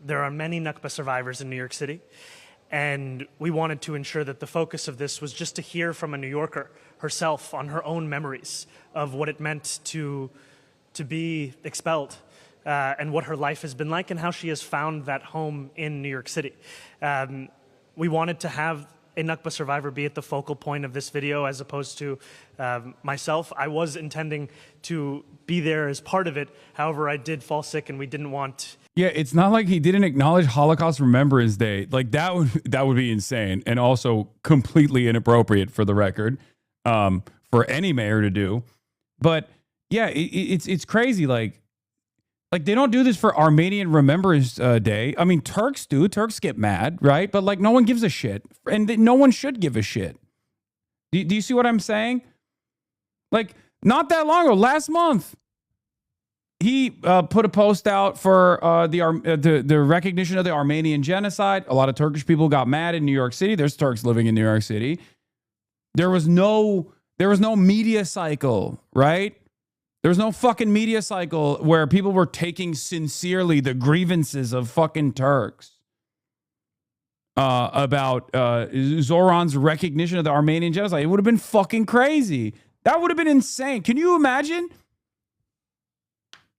there are many Nakba survivors in New York City. And we wanted to ensure that the focus of this was just to hear from a New Yorker herself on her own memories of what it meant to be expelled and what her life has been like and how she has found that home in New York City. We wanted to have a Nakba survivor be at the focal point of this video as opposed to myself. I was intending to be there as part of it. However, I did fall sick and we didn't want... Yeah, it's not like he didn't acknowledge Holocaust Remembrance Day. Like that would be insane and also completely inappropriate for the record for any mayor to do. But yeah, it's crazy. Like they don't do this for Armenian Remembrance Day. I mean, Turks do. Turks get mad, right? But like no one gives a shit, and no one should give a shit. Do you see what I'm saying? Like not that long ago, last month, he put a post out for the recognition of the Armenian genocide. A lot of Turkish people got mad in New York City. There's Turks living in New York City. There was no media cycle, right? There was no fucking media cycle where people were taking sincerely the grievances of fucking Turks about Zoran's recognition of the Armenian genocide. It would have been fucking crazy. That would have been insane. Can you imagine?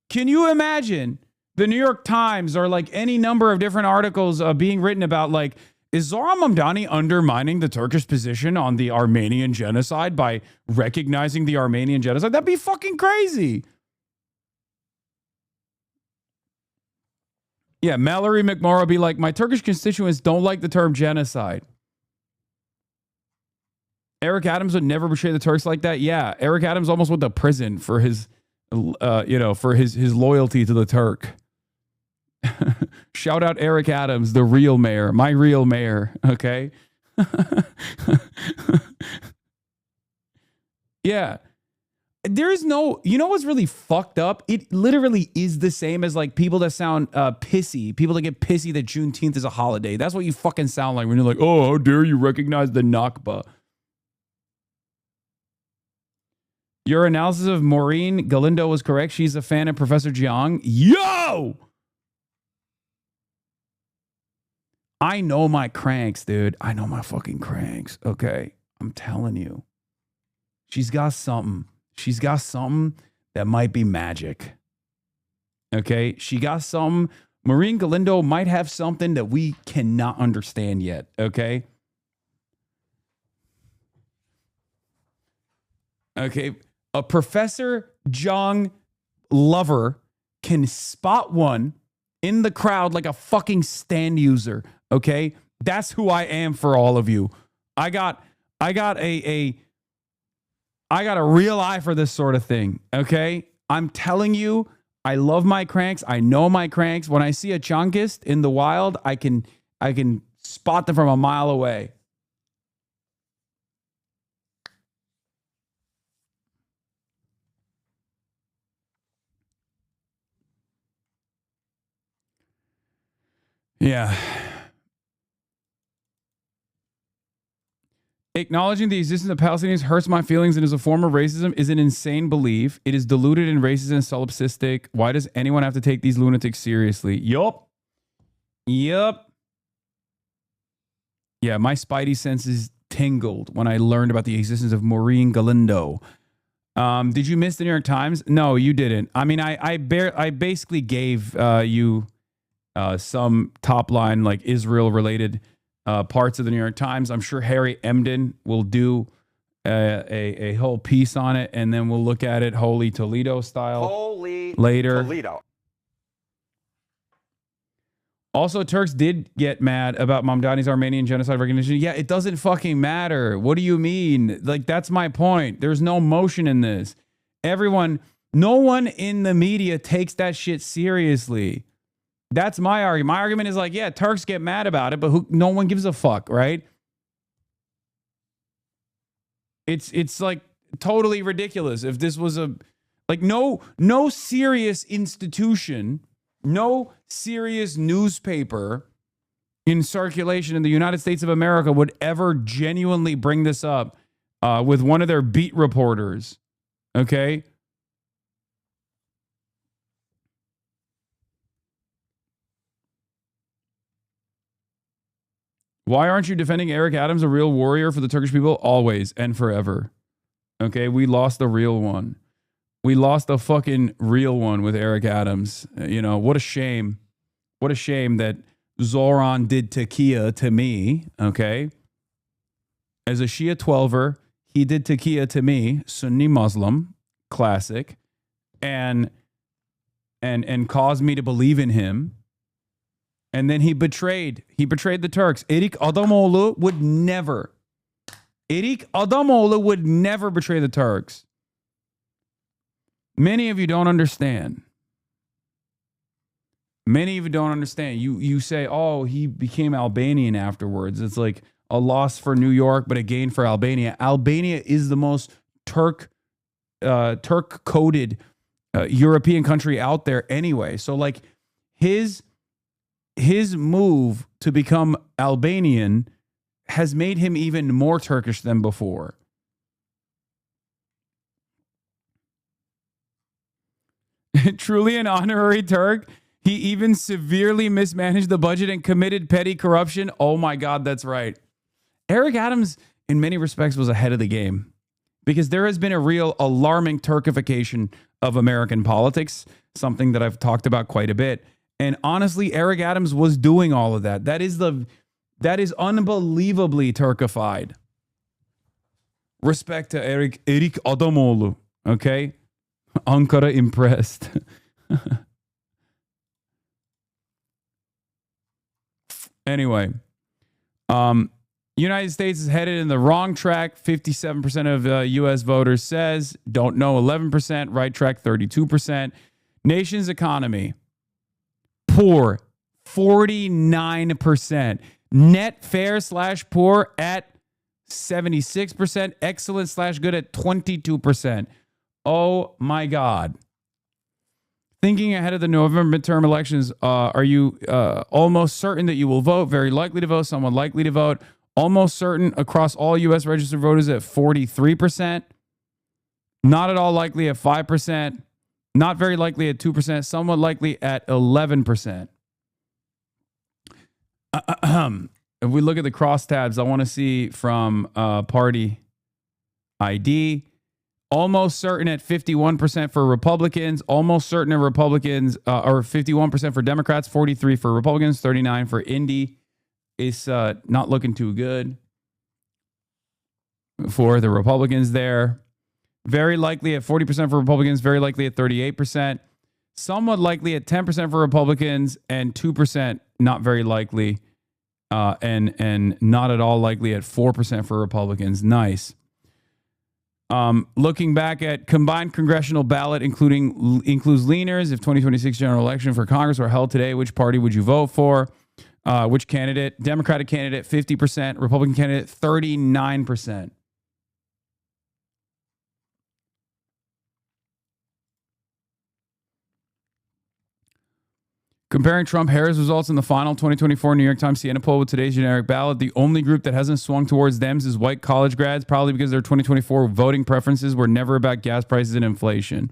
Can you imagine the New York Times or like any number of different articles being written about like, is Zoran Mamdani undermining the Turkish position on the Armenian genocide by recognizing the Armenian genocide? That'd be fucking crazy. Yeah, Mallory McMorrow would be like, my Turkish constituents don't like the term genocide. Eric Adams would never betray the Turks like that. Yeah, Eric Adams almost went to prison for his... for his loyalty to the Turk. Shout out Eric Adams, the real mayor, my real mayor. Okay. Yeah. There's no, you know what's really fucked up? It literally is the same as like people that sound pissy, people that get pissy that Juneteenth is a holiday. That's what you fucking sound like when you're like, oh, how dare you recognize the Nakba? Your analysis of Maureen Galindo was correct. She's a fan of Professor Jiang. Yo! I know my cranks, dude. I know my fucking cranks. Okay. I'm telling you. She's got something. She's got something that might be magic. Okay? She got something. Maureen Galindo might have something that we cannot understand yet. Okay? Okay. A Professor Jiang lover can spot one in the crowd like a fucking stand user. Okay? That's who I am for all of you. I got a real eye for this sort of thing, okay? I'm telling you, I love my cranks. I know my cranks. When I see a chunkist in the wild, I can spot them from a mile away. Yeah. Acknowledging the existence of Palestinians hurts my feelings and is a form of racism is an insane belief. It is diluted in racist and solipsistic. Why does anyone have to take these lunatics seriously? Yup. Yeah, my spidey senses tingled when I learned about the existence of Maureen Galindo. Did you miss the New York Times? No, you didn't. I mean, I basically gave you some top line like Israel related parts of the New York Times. I'm sure Harry Emden will do a whole piece on it, and then we'll look at it Holy Toledo style later. Toledo. Also, Turks did get mad about Mamdani's Armenian genocide recognition. Yeah, it doesn't fucking matter. What do you mean? Like, that's my point. There's no motion in this. No one in the media takes that shit seriously. That's my argument. My argument is like, yeah, Turks get mad about it, but no one gives a fuck, right? It's like totally ridiculous. If this was no serious institution, no serious newspaper in circulation in the United States of America would ever genuinely bring this up with one of their beat reporters. Okay? Why aren't you defending Eric Adams, a real warrior for the Turkish people? Always and forever. Okay, we lost the real one. We lost the fucking real one with Eric Adams. You know, what a shame. What a shame that Zoran did taqiya to me, okay? As a Shia 12er, he did taqiya to me, Sunni Muslim, classic, and caused me to believe in him. And then he betrayed the Turks. Erik Adamoğlu would never betray the Turks. Many of you don't understand. You say, oh, he became Albanian afterwards. It's like a loss for New York, but a gain for Albania. Albania is the most Turk-coded European country out there anyway. So like his move to become Albanian has made him even more Turkish than before. Truly an honorary Turk. He even severely mismanaged the budget and committed petty corruption. Oh my God, that's right. Eric Adams, in many respects, was ahead of the game because there has been a real alarming Turkification of American politics, something that I've talked about quite a bit. And honestly, Eric Adams was doing all of that. That is unbelievably Turkified. Respect to Erik Adamoğlu. Okay? Ankara impressed. Anyway, United States is headed in the wrong track. 57% of U.S. voters says. Don't know, 11%. Right track, 32%. Nation's economy. Poor, 49%. Net fair / poor at 76%. Excellent / good at 22%. Oh my God. Thinking ahead of the November midterm elections, are you almost certain that you will vote? Very likely to vote, somewhat likely to vote. Almost certain across all U.S. registered voters at 43%. Not at all likely at 5%. Not very likely at 2%. Somewhat likely at 11%. If we look at the crosstabs, I want to see from party ID. Almost certain at 51% for Republicans. Almost certain of Republicans, or 51% for Democrats. 43 for Republicans. 39 for Indy. It's not looking too good for the Republicans there. Very likely at 40% for Republicans. Very likely at 38%. Somewhat likely at 10% for Republicans and 2% not very likely, and not at all likely at 4% for Republicans. Nice. Looking back at combined congressional ballot, includes leaners. If 2026 general election for Congress were held today, which party would you vote for? Which candidate? Democratic candidate, 50%. Republican candidate, 39%. Comparing Trump-Harris results in the final 2024 New York Times Siena poll with today's generic ballot, the only group that hasn't swung towards Dems is white college grads, probably because their 2024 voting preferences were never about gas prices and inflation.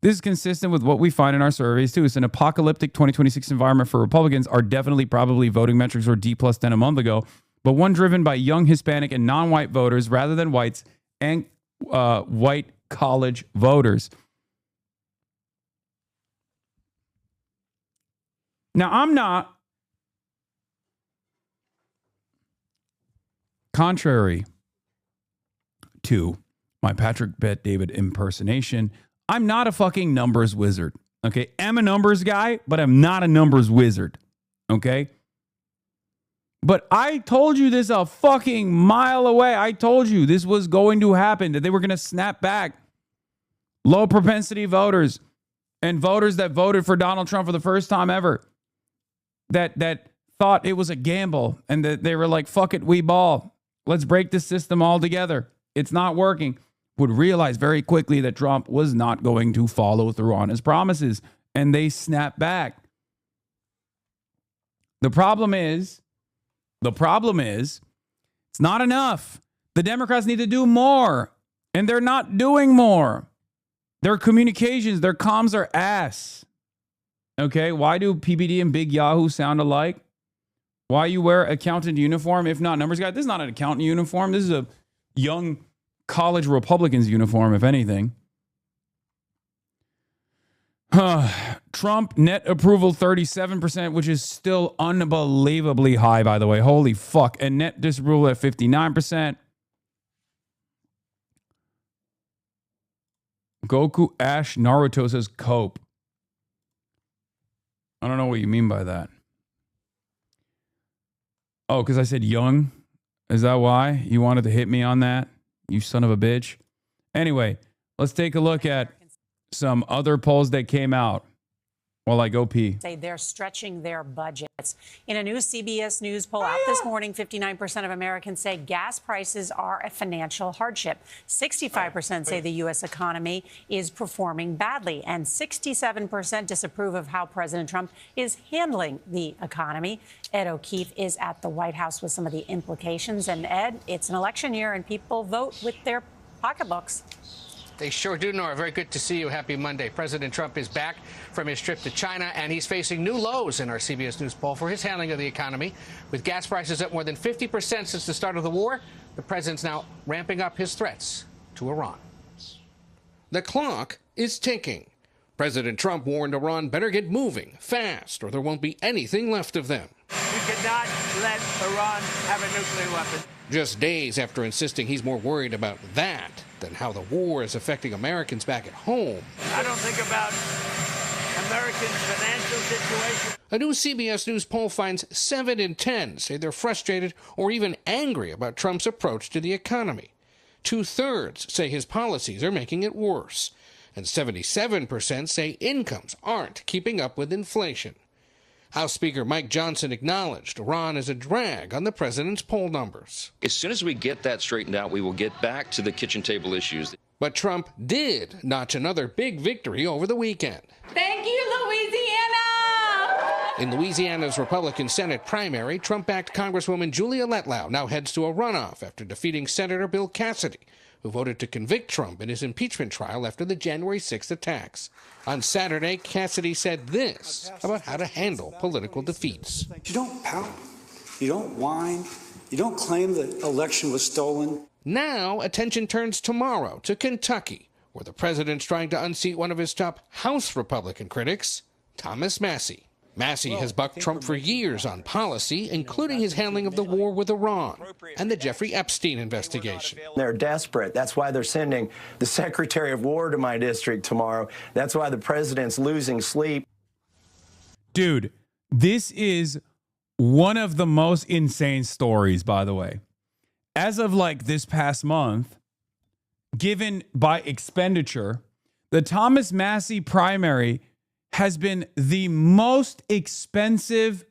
This is consistent with what we find in our surveys, too. It's an apocalyptic 2026 environment for Republicans. Are definitely probably voting metrics were D plus 10 a month ago, but one driven by young Hispanic and non-white voters rather than whites and white college voters. Now, I'm not, contrary to my Patrick Bet David impersonation, I'm not a fucking numbers wizard. Okay. I'm a numbers guy, but I'm not a numbers wizard. Okay. But I told you this a fucking mile away. I told you this was going to happen, that they were going to snap back. Low propensity voters and voters that voted for Donald Trump for the first time ever. That thought it was a gamble and that they were like, fuck it, we ball. Let's break this system all together. It's not working. Would realize very quickly that Trump was not going to follow through on his promises. And they snapped back. The problem is, it's not enough. The Democrats need to do more. And they're not doing more. Their communications, their comms are ass. Okay, why do PBD and Big Yahoo sound alike? Why you wear accountant uniform, if not numbers guy? This is not an accountant uniform. This is a young college Republicans uniform, if anything. Trump net approval 37%, which is still unbelievably high, by the way. Holy fuck. And net disapproval at 59%. Goku Ash Naruto says cope. I don't know what you mean by that. Oh, because I said young? Is that why you wanted to hit me on that? You son of a bitch. Anyway, let's take a look at some other polls that came out while I go pee. Say they're stretching their budgets. In a new CBS News poll out this morning, 59% of Americans say gas prices are a financial hardship. 65% say the U.S. economy is performing badly, and 67% disapprove of how President Trump is handling the economy. Ed O'Keefe is at the White House with some of the implications. And Ed, it's an election year, and people vote with their pocketbooks. They sure do, Nora. Very good to see you. Happy Monday. President Trump is back from his trip to China, and he's facing new lows in our CBS News poll for his handling of the economy. With gas prices up more than 50% since the start of the war, the president's now ramping up his threats to Iran. The clock is ticking. President Trump warned Iran better get moving fast, or there won't be anything left of them. We cannot let Iran have a nuclear weapon. Just days after insisting he's more worried about that than how the war is affecting Americans back at home. I don't think about Americans' financial situation. A new CBS News poll finds 7 in 10 say they're frustrated or even angry about Trump's approach to the economy. 2/3 say his policies are making it worse. And 77% say incomes aren't keeping up with inflation. House Speaker Mike Johnson acknowledged Iran is a drag on the president's poll numbers. As soon as we get that straightened out, we will get back to the kitchen table issues. But Trump did notch another big victory over the weekend. Thank you, Louisiana! In Louisiana's Republican Senate primary, Trump-backed Congresswoman Julia Letlow now heads to a runoff after defeating Senator Bill Cassidy, who voted to convict Trump in his impeachment trial after the January 6th attacks. On Saturday, Cassidy said this about how to handle political defeats. You don't pout, you don't whine, you don't claim the election was stolen. Now, attention turns tomorrow to Kentucky, where the president's trying to unseat one of his top House Republican critics, Thomas Massie. Massie has bucked Trump for years on policy, including his handling of the war with Iran and the Jeffrey Epstein investigation. They're desperate. That's why they're sending the Secretary of War to my district tomorrow. That's why the president's losing sleep. Dude, this is one of the most insane stories, by the way. As of like this past month, given by expenditure, the Thomas Massie primary has been the most expensive,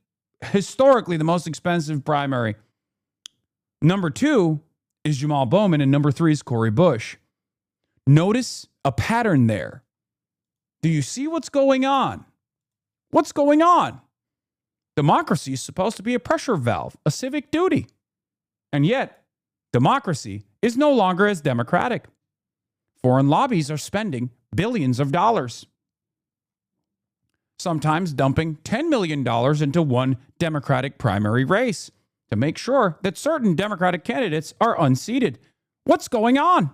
historically the most expensive primary. Number 2 is Jamal Bowman, and number 3 is Cori Bush. Notice a pattern there. Do you see what's going on? What's going on? Democracy is supposed to be a pressure valve, a civic duty. And yet, democracy is no longer as democratic. Foreign lobbies are spending billions of dollars, sometimes dumping $10 million into one Democratic primary race to make sure that certain Democratic candidates are unseated. What's going on?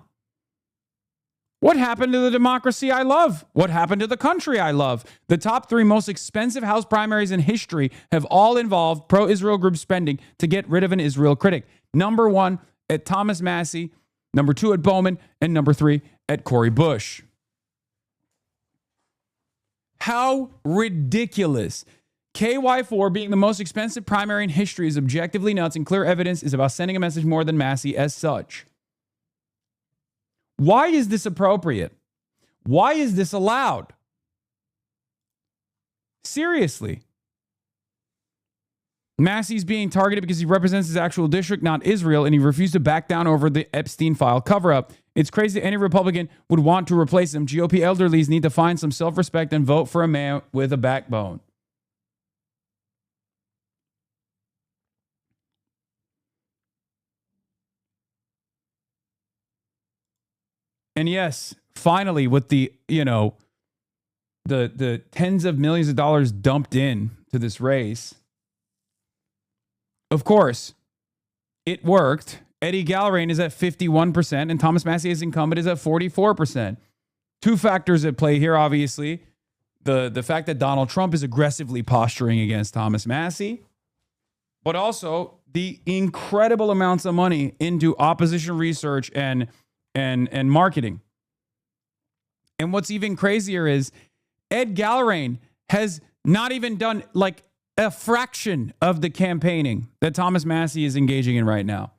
What happened to the democracy I love? What happened to the country I love? The top 3 most expensive House primaries in history have all involved pro-Israel group spending to get rid of an Israel critic. Number 1 at Thomas Massie, number 2 at Bowman, and number 3 at Cori Bush. How ridiculous. KY4 being the most expensive primary in history is objectively nuts, and clear evidence is about sending a message more than Massie as such. Why is this appropriate? Why is this allowed? Seriously. Massie's being targeted because he represents his actual district, not Israel, and he refused to back down over the Epstein file cover-up. It's crazy that any Republican would want to replace him. GOP elderlies need to find some self-respect and vote for a man with a backbone. And yes, finally, with the, the tens of millions of dollars dumped in to this race, of course, it worked. Eddie Gallrain is at 51%, and Thomas Massie as incumbent is at 44%. 2 factors at play here, obviously. The fact that Donald Trump is aggressively posturing against Thomas Massie, but also the incredible amounts of money into opposition research and marketing. And what's even crazier is Ed Gallrain has not even done like a fraction of the campaigning that Thomas Massie is engaging in right now.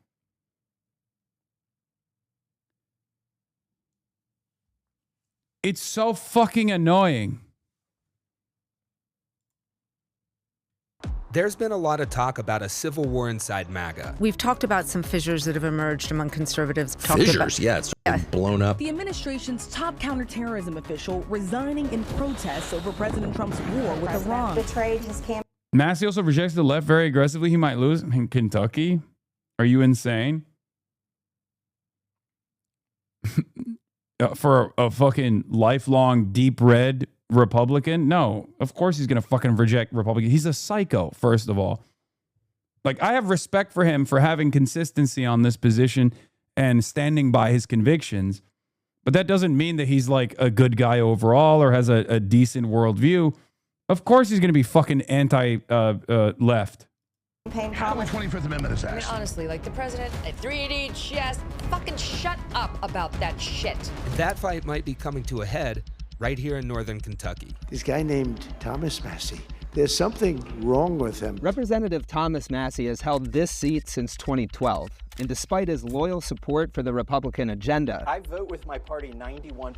It's so fucking annoying. There's been a lot of talk about a civil war inside MAGA. We've talked about some fissures that have emerged among conservatives. Fissures? Yeah, it's blown up. The administration's top counterterrorism official resigning in protest over President Trump's war with Iran. Betrayed his campaign. Massie also rejects the left very aggressively. He might lose in Kentucky. Are you insane? For a fucking lifelong deep red Republican? No, of course he's going to fucking reject Republican. He's a psycho, first of all. Like, I have respect for him for having consistency on this position and standing by his convictions. But that doesn't mean that he's like a good guy overall or has a decent worldview. Of course he's going to be fucking anti-left. How the 25th Amendment is asked. I mean, honestly, like the president at 380 chest, fucking shut up about that shit. That fight might be coming to a head right here in northern Kentucky. This guy named Thomas Massie, there's something wrong with him. Representative Thomas Massie has held this seat since 2012, and despite his loyal support for the Republican agenda, I vote with my party 91%.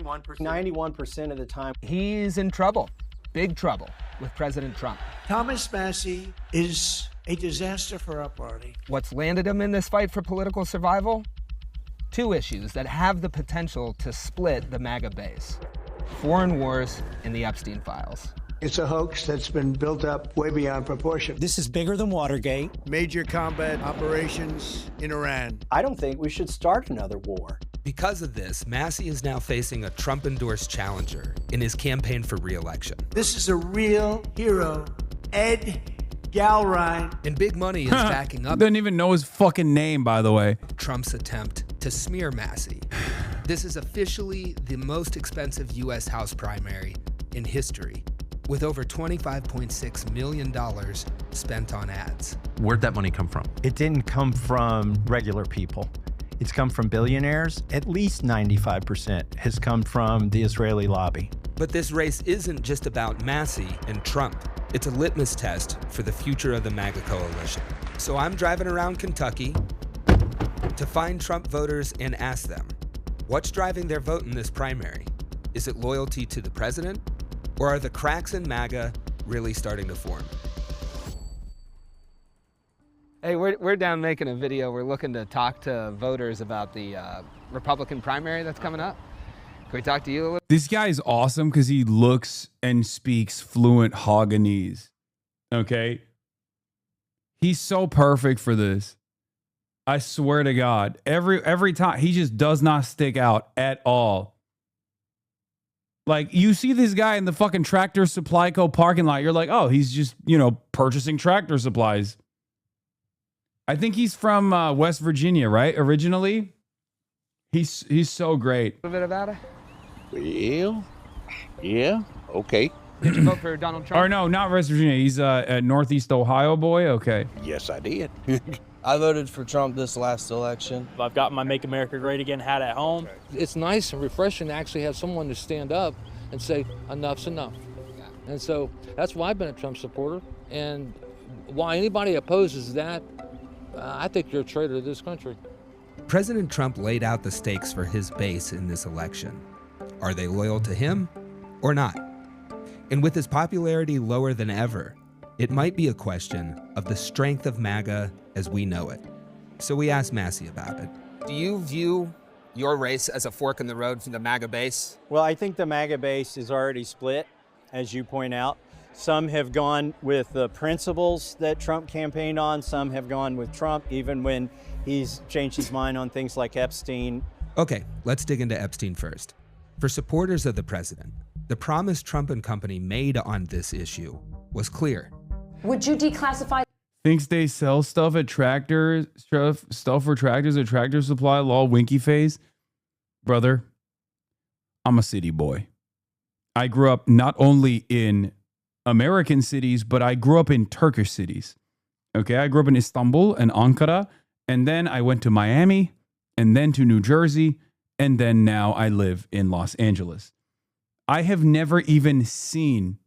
91% of the time. He's in trouble. big trouble with President Trump. Thomas Massey is a disaster for our party. What's landed him in this fight for political survival? 2 issues that have the potential to split the MAGA base: foreign wars and the Epstein files. It's a hoax that's been built up way beyond proportion. This is bigger than Watergate. Major combat operations in Iran. I don't think we should start another war. Because of this, Massey is now facing a Trump-endorsed challenger in his campaign for re-election. This is a real hero, Ed Galrine. And big money is backing up. Doesn't even know his fucking name, by the way. Trump's attempt to smear Massey. This is officially the most expensive U.S. House primary in history, with over $25.6 million spent on ads. Where'd that money come from? It didn't come from regular people. It's come from billionaires. At least 95% has come from the Israeli lobby. But this race isn't just about Massey and Trump. It's a litmus test for the future of the MAGA coalition. So I'm driving around Kentucky to find Trump voters and ask them, what's driving their vote in this primary? Is it loyalty to the president? Or are the cracks in MAGA really starting to form? Hey, we're down making a video. We're looking to talk to voters about the Republican primary that's coming up. Can we talk to you a little? This guy is awesome because he looks and speaks fluent Haganese. Okay? He's so perfect for this. I swear to God. Every time, he just does not stick out at all. Like, you see this guy in the fucking Tractor Supply Co. parking lot, you're like, oh, he's just, purchasing tractor supplies. I think he's from West Virginia, right? Originally. He's so great. A little bit about it? Yeah, okay. Did you vote for Donald Trump? Or no, not West Virginia. He's a Northeast Ohio boy. Okay. Yes, I did. I voted for Trump this last election. I've got my Make America Great Again hat at home. It's nice and refreshing to actually have someone to stand up and say, enough's enough. And so that's why I've been a Trump supporter. And why anybody opposes that, I think you're a traitor to this country. President Trump laid out the stakes for his base in this election. Are they loyal to him or not? And with his popularity lower than ever, it might be a question of the strength of MAGA as we know it. So we asked Massey about it. Do you view your race as a fork in the road for the MAGA base? Well, I think the MAGA base is already split, as you point out. Some have gone with the principles that Trump campaigned on. Some have gone with Trump, even when he's changed his mind on things like Epstein. Okay, let's dig into Epstein first. For supporters of the president, the promise Trump and company made on this issue was clear. Would you declassify? Thinks they sell stuff at tractors, stuff for tractors at Tractor Supply, law winky face. Brother, I'm a city boy. I grew up not only in American cities, but I grew up in Turkish cities. Okay, I grew up in Istanbul and Ankara, and then I went to Miami, and then to New Jersey, and then now I live in Los Angeles. I have never even seen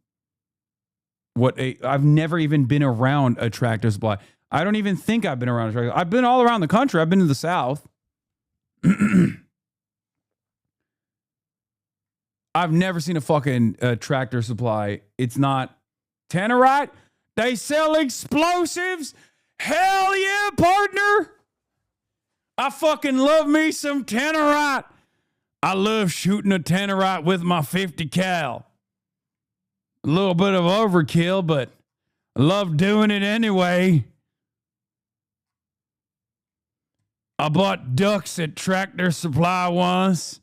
I've never even been around a Tractor Supply. I don't even think I've been around a Tractor. I've been all around the country. I've been to the South. I've never seen a fucking Tractor Supply. It's not Tannerite. They sell explosives. Hell yeah, partner. I fucking love me some Tannerite. I love shooting a Tannerite with my 50 cal. A little bit of overkill, but I love doing it anyway. I bought ducks at Tractor Supply once.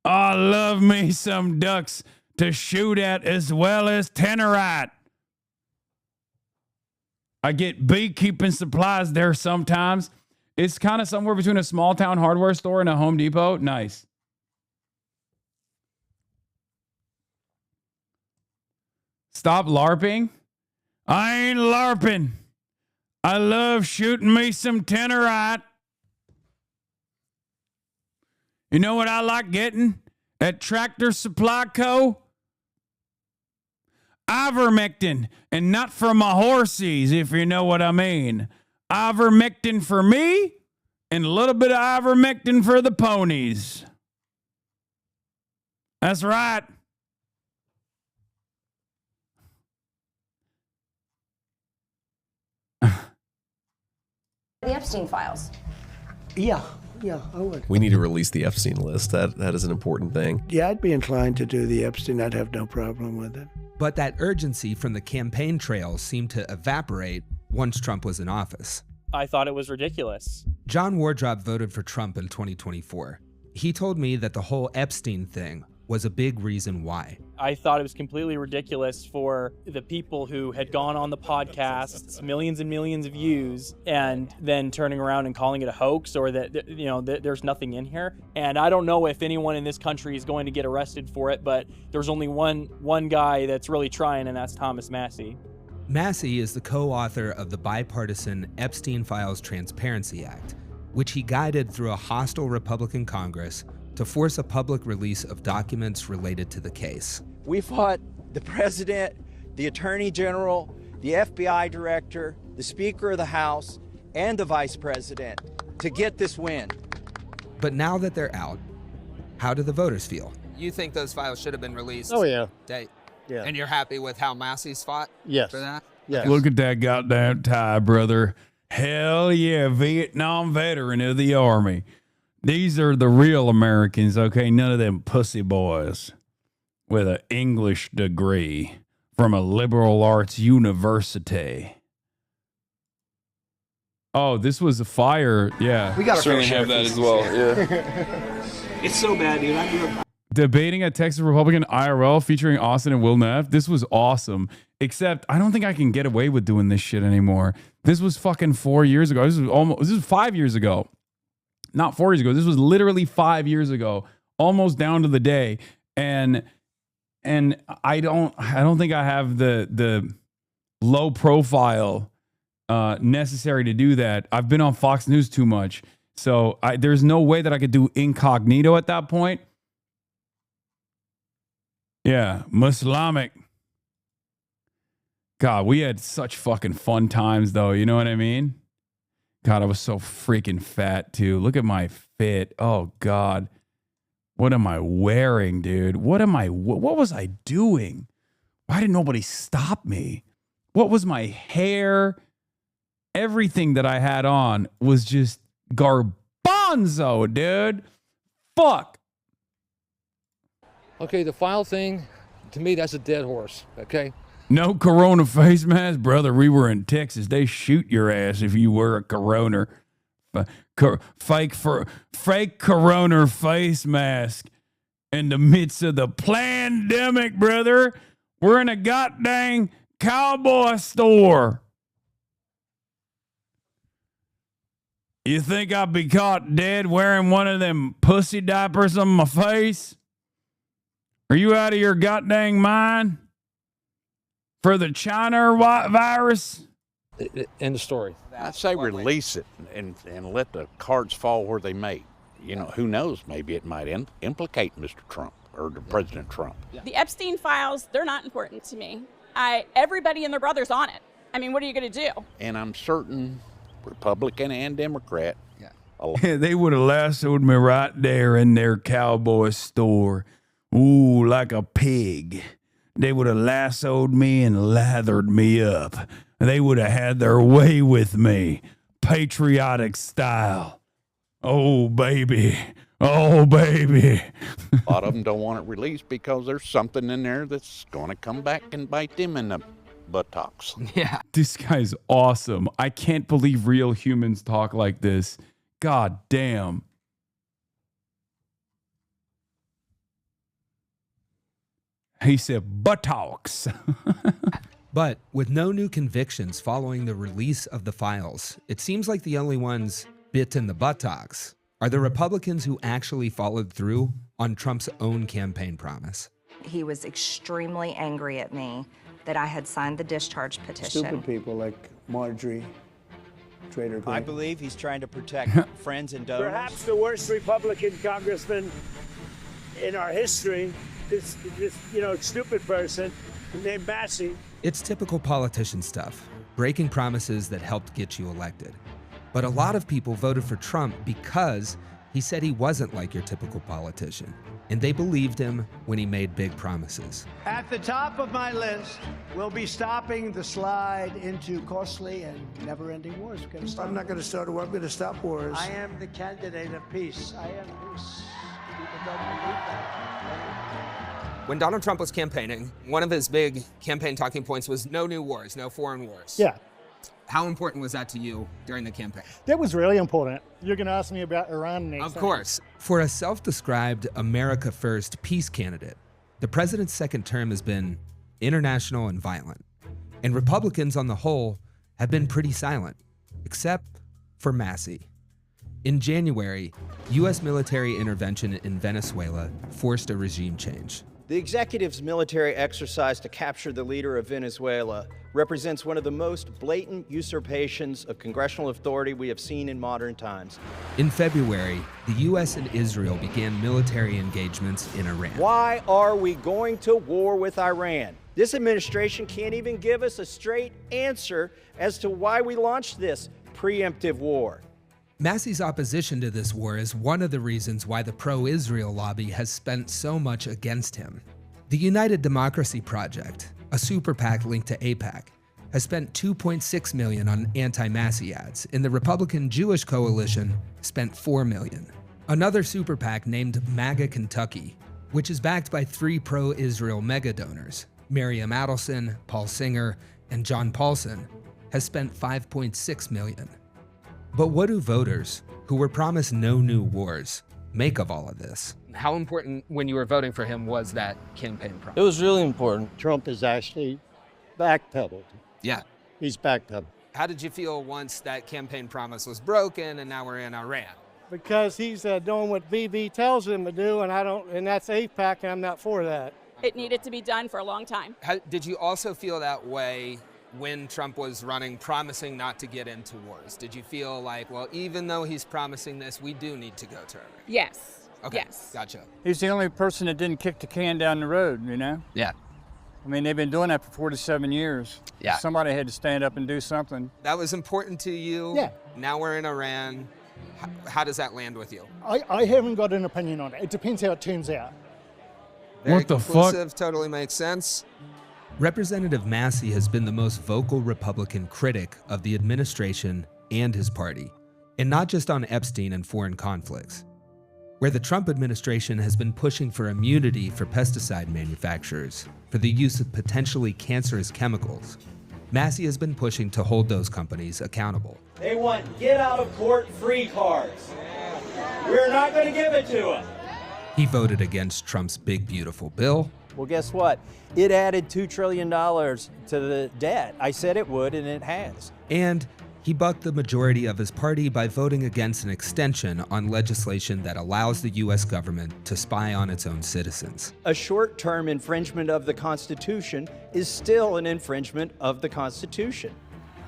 I love me some ducks to shoot at as well as Tannerite. I get beekeeping supplies there sometimes. It's kind of somewhere between a small town hardware store and a Home Depot. Nice. Stop LARPing. I ain't LARPing. I love shooting me some Tannerite. You know what I like getting at Tractor Supply Co.? Ivermectin, and not for my horsies, if you know what I mean. Ivermectin for me, and a little bit of ivermectin for the ponies. That's right. The Epstein files. Yeah, I would. We need to release the Epstein list. That is an important thing. Yeah, I'd be inclined to do the Epstein. I'd have no problem with it. But that urgency from the campaign trail seemed to evaporate once Trump was in office. I thought it was ridiculous. John Wardrop voted for Trump in 2024. He told me that the whole Epstein thing was a big reason why. I thought it was completely ridiculous for the people who had gone on the podcasts, millions and millions of views, and then turning around and calling it a hoax or that there's nothing in here. And I don't know if anyone in this country is going to get arrested for it, but there's only one guy that's really trying, and that's Thomas Massie. Massie is the co-author of the bipartisan Epstein Files Transparency Act, which he guided through a hostile Republican Congress to force a public release of documents related to the case. We fought the president, the attorney general, the FBI director, the Speaker of the House, and the vice president to get this win. But now that they're out, how do the voters feel? You think those files should have been released? Oh, yeah. Yeah. And you're happy with how Massey's fought? Yes. For that? Yes. Look at that goddamn tie, brother. Hell yeah, Vietnam veteran of the Army. These are the real Americans, okay? None of them pussy boys with an English degree from a liberal arts university. Oh, this was a fire. Yeah. We got to certainly have that as well. Yeah. It's so bad, dude. I grew up. Debating a Texas Republican IRL featuring Austin and Will Neff. This was awesome. Except I don't think I can get away with doing this shit anymore. This was fucking 4 years ago. This was 5 years ago. Not 4 years ago. This was literally 5 years ago, almost down to the day. And I don't think I have the low profile necessary to do that. I've been on Fox News too much. So there's no way that I could do incognito at that point. Yeah, Muslimic. God, we had such fucking fun times though. You know what I mean? God, I was so freaking fat too. Look at my fit. Oh God. What am I wearing, dude? What was I doing? Why did nobody stop me? What was my hair? Everything that I had on was just garbanzo, dude. Fuck. Okay, the file thing, to me, that's a dead horse, okay? No corona face mask, brother. We were in Texas. They shoot your ass if you wear a corona. Fake corona face mask in the midst of the pandemic, brother. We're in a goddamn cowboy store. You think I'd be caught dead wearing one of them pussy diapers on my face? Are you out of your goddamn mind? For the China virus? End of story. I say release it and let the cards fall where they may. You know, who knows? Maybe it might implicate Mr. Trump or President Trump. The Epstein files, they're not important to me. Everybody and their brother's on it. I mean, what are you going to do? And I'm certain Republican and Democrat. They would have lassoed me right there in their cowboy store. Ooh, like a pig. They would have lassoed me and lathered me up. They would have had their way with me. Patriotic style. Oh, baby. Oh, baby. A lot of them don't want it released because there's something in there that's going to come back and bite them in the buttocks. Yeah. This guy's awesome. I can't believe real humans talk like this. God damn. He said buttocks. But with no new convictions following the release of the files, it seems like the only ones bit in the buttocks are the Republicans who actually followed through on Trump's own campaign promise. He was extremely angry at me that I had signed the discharge petition. Stupid people like Marjorie Trader. I believe he's trying to protect friends and donors. Perhaps the worst Republican congressman in our history, this stupid person named Massie. It's typical politician stuff, breaking promises that helped get you elected. But a lot of people voted for Trump because he said he wasn't like your typical politician. and they believed him when he made big promises. At the top of my list, we'll be stopping the slide into costly and never-ending wars. I'm not going to start a war. I'm going to stop wars. I am the candidate of peace. I am peace. People don't believe that. When Donald Trump was campaigning, one of his big campaign talking points was no new wars, no foreign wars. Yeah. How important was that to you during the campaign? That was really important. You're going to ask me about Iran next. Of course. For a self-described America First peace candidate, the president's second term has been international and violent. And Republicans on the whole have been pretty silent, except for Massey. In January, U.S. military intervention in Venezuela forced a regime change. The executive's military exercise to capture the leader of Venezuela represents one of the most blatant usurpations of congressional authority we have seen in modern times. In February, the U.S. and Israel began military engagements in Iran. Why are we going to war with Iran? This administration can't even give us a straight answer as to why we launched this preemptive war. Massey's opposition to this war is one of the reasons why the pro-Israel lobby has spent so much against him. The United Democracy Project, a super PAC linked to AIPAC, has spent $2.6 million on anti-Massey ads, and the Republican Jewish Coalition spent $4 million. Another super PAC named MAGA Kentucky, which is backed by 3 pro-Israel mega donors, Miriam Adelson, Paul Singer, and John Paulson, has spent $5.6 million. But what do voters, who were promised no new wars, make of all of this? How important, when you were voting for him, was that campaign promise? It was really important. Trump is actually backpedaled. Yeah. He's backpedaled. How did you feel once that campaign promise was broken and now we're in Iran? Because he's doing what VV tells him to do, and that's AIPAC, and I'm not for that. It needed to be done for a long time. Did you also feel that way when Trump was running, promising not to get into wars? Did you feel like, well, even though he's promising this, we do need to go to Iran? Yes. Okay, yes. Gotcha. He's the only person that didn't kick the can down the road, you know? Yeah. I mean, they've been doing that for 47 years. Yeah. Somebody had to stand up and do something. That was important to you. Yeah. Now we're in Iran. How does that land with you? I haven't got an opinion on it. It depends how it turns out. Very What the conclusive, fuck? Totally makes sense. Representative Massey has been the most vocal Republican critic of the administration and his party, and not just on Epstein and foreign conflicts. Where the Trump administration has been pushing for immunity for pesticide manufacturers for the use of potentially cancerous chemicals, Massey has been pushing to hold those companies accountable. They want get-out-of-court-free cards. We're not going to give it to them. He voted against Trump's big, beautiful bill. Well, guess what? It added $2 trillion to the debt. I said it would, and it has. And he bucked the majority of his party by voting against an extension on legislation that allows the U.S. government to spy on its own citizens. A short-term infringement of the Constitution is still an infringement of the Constitution.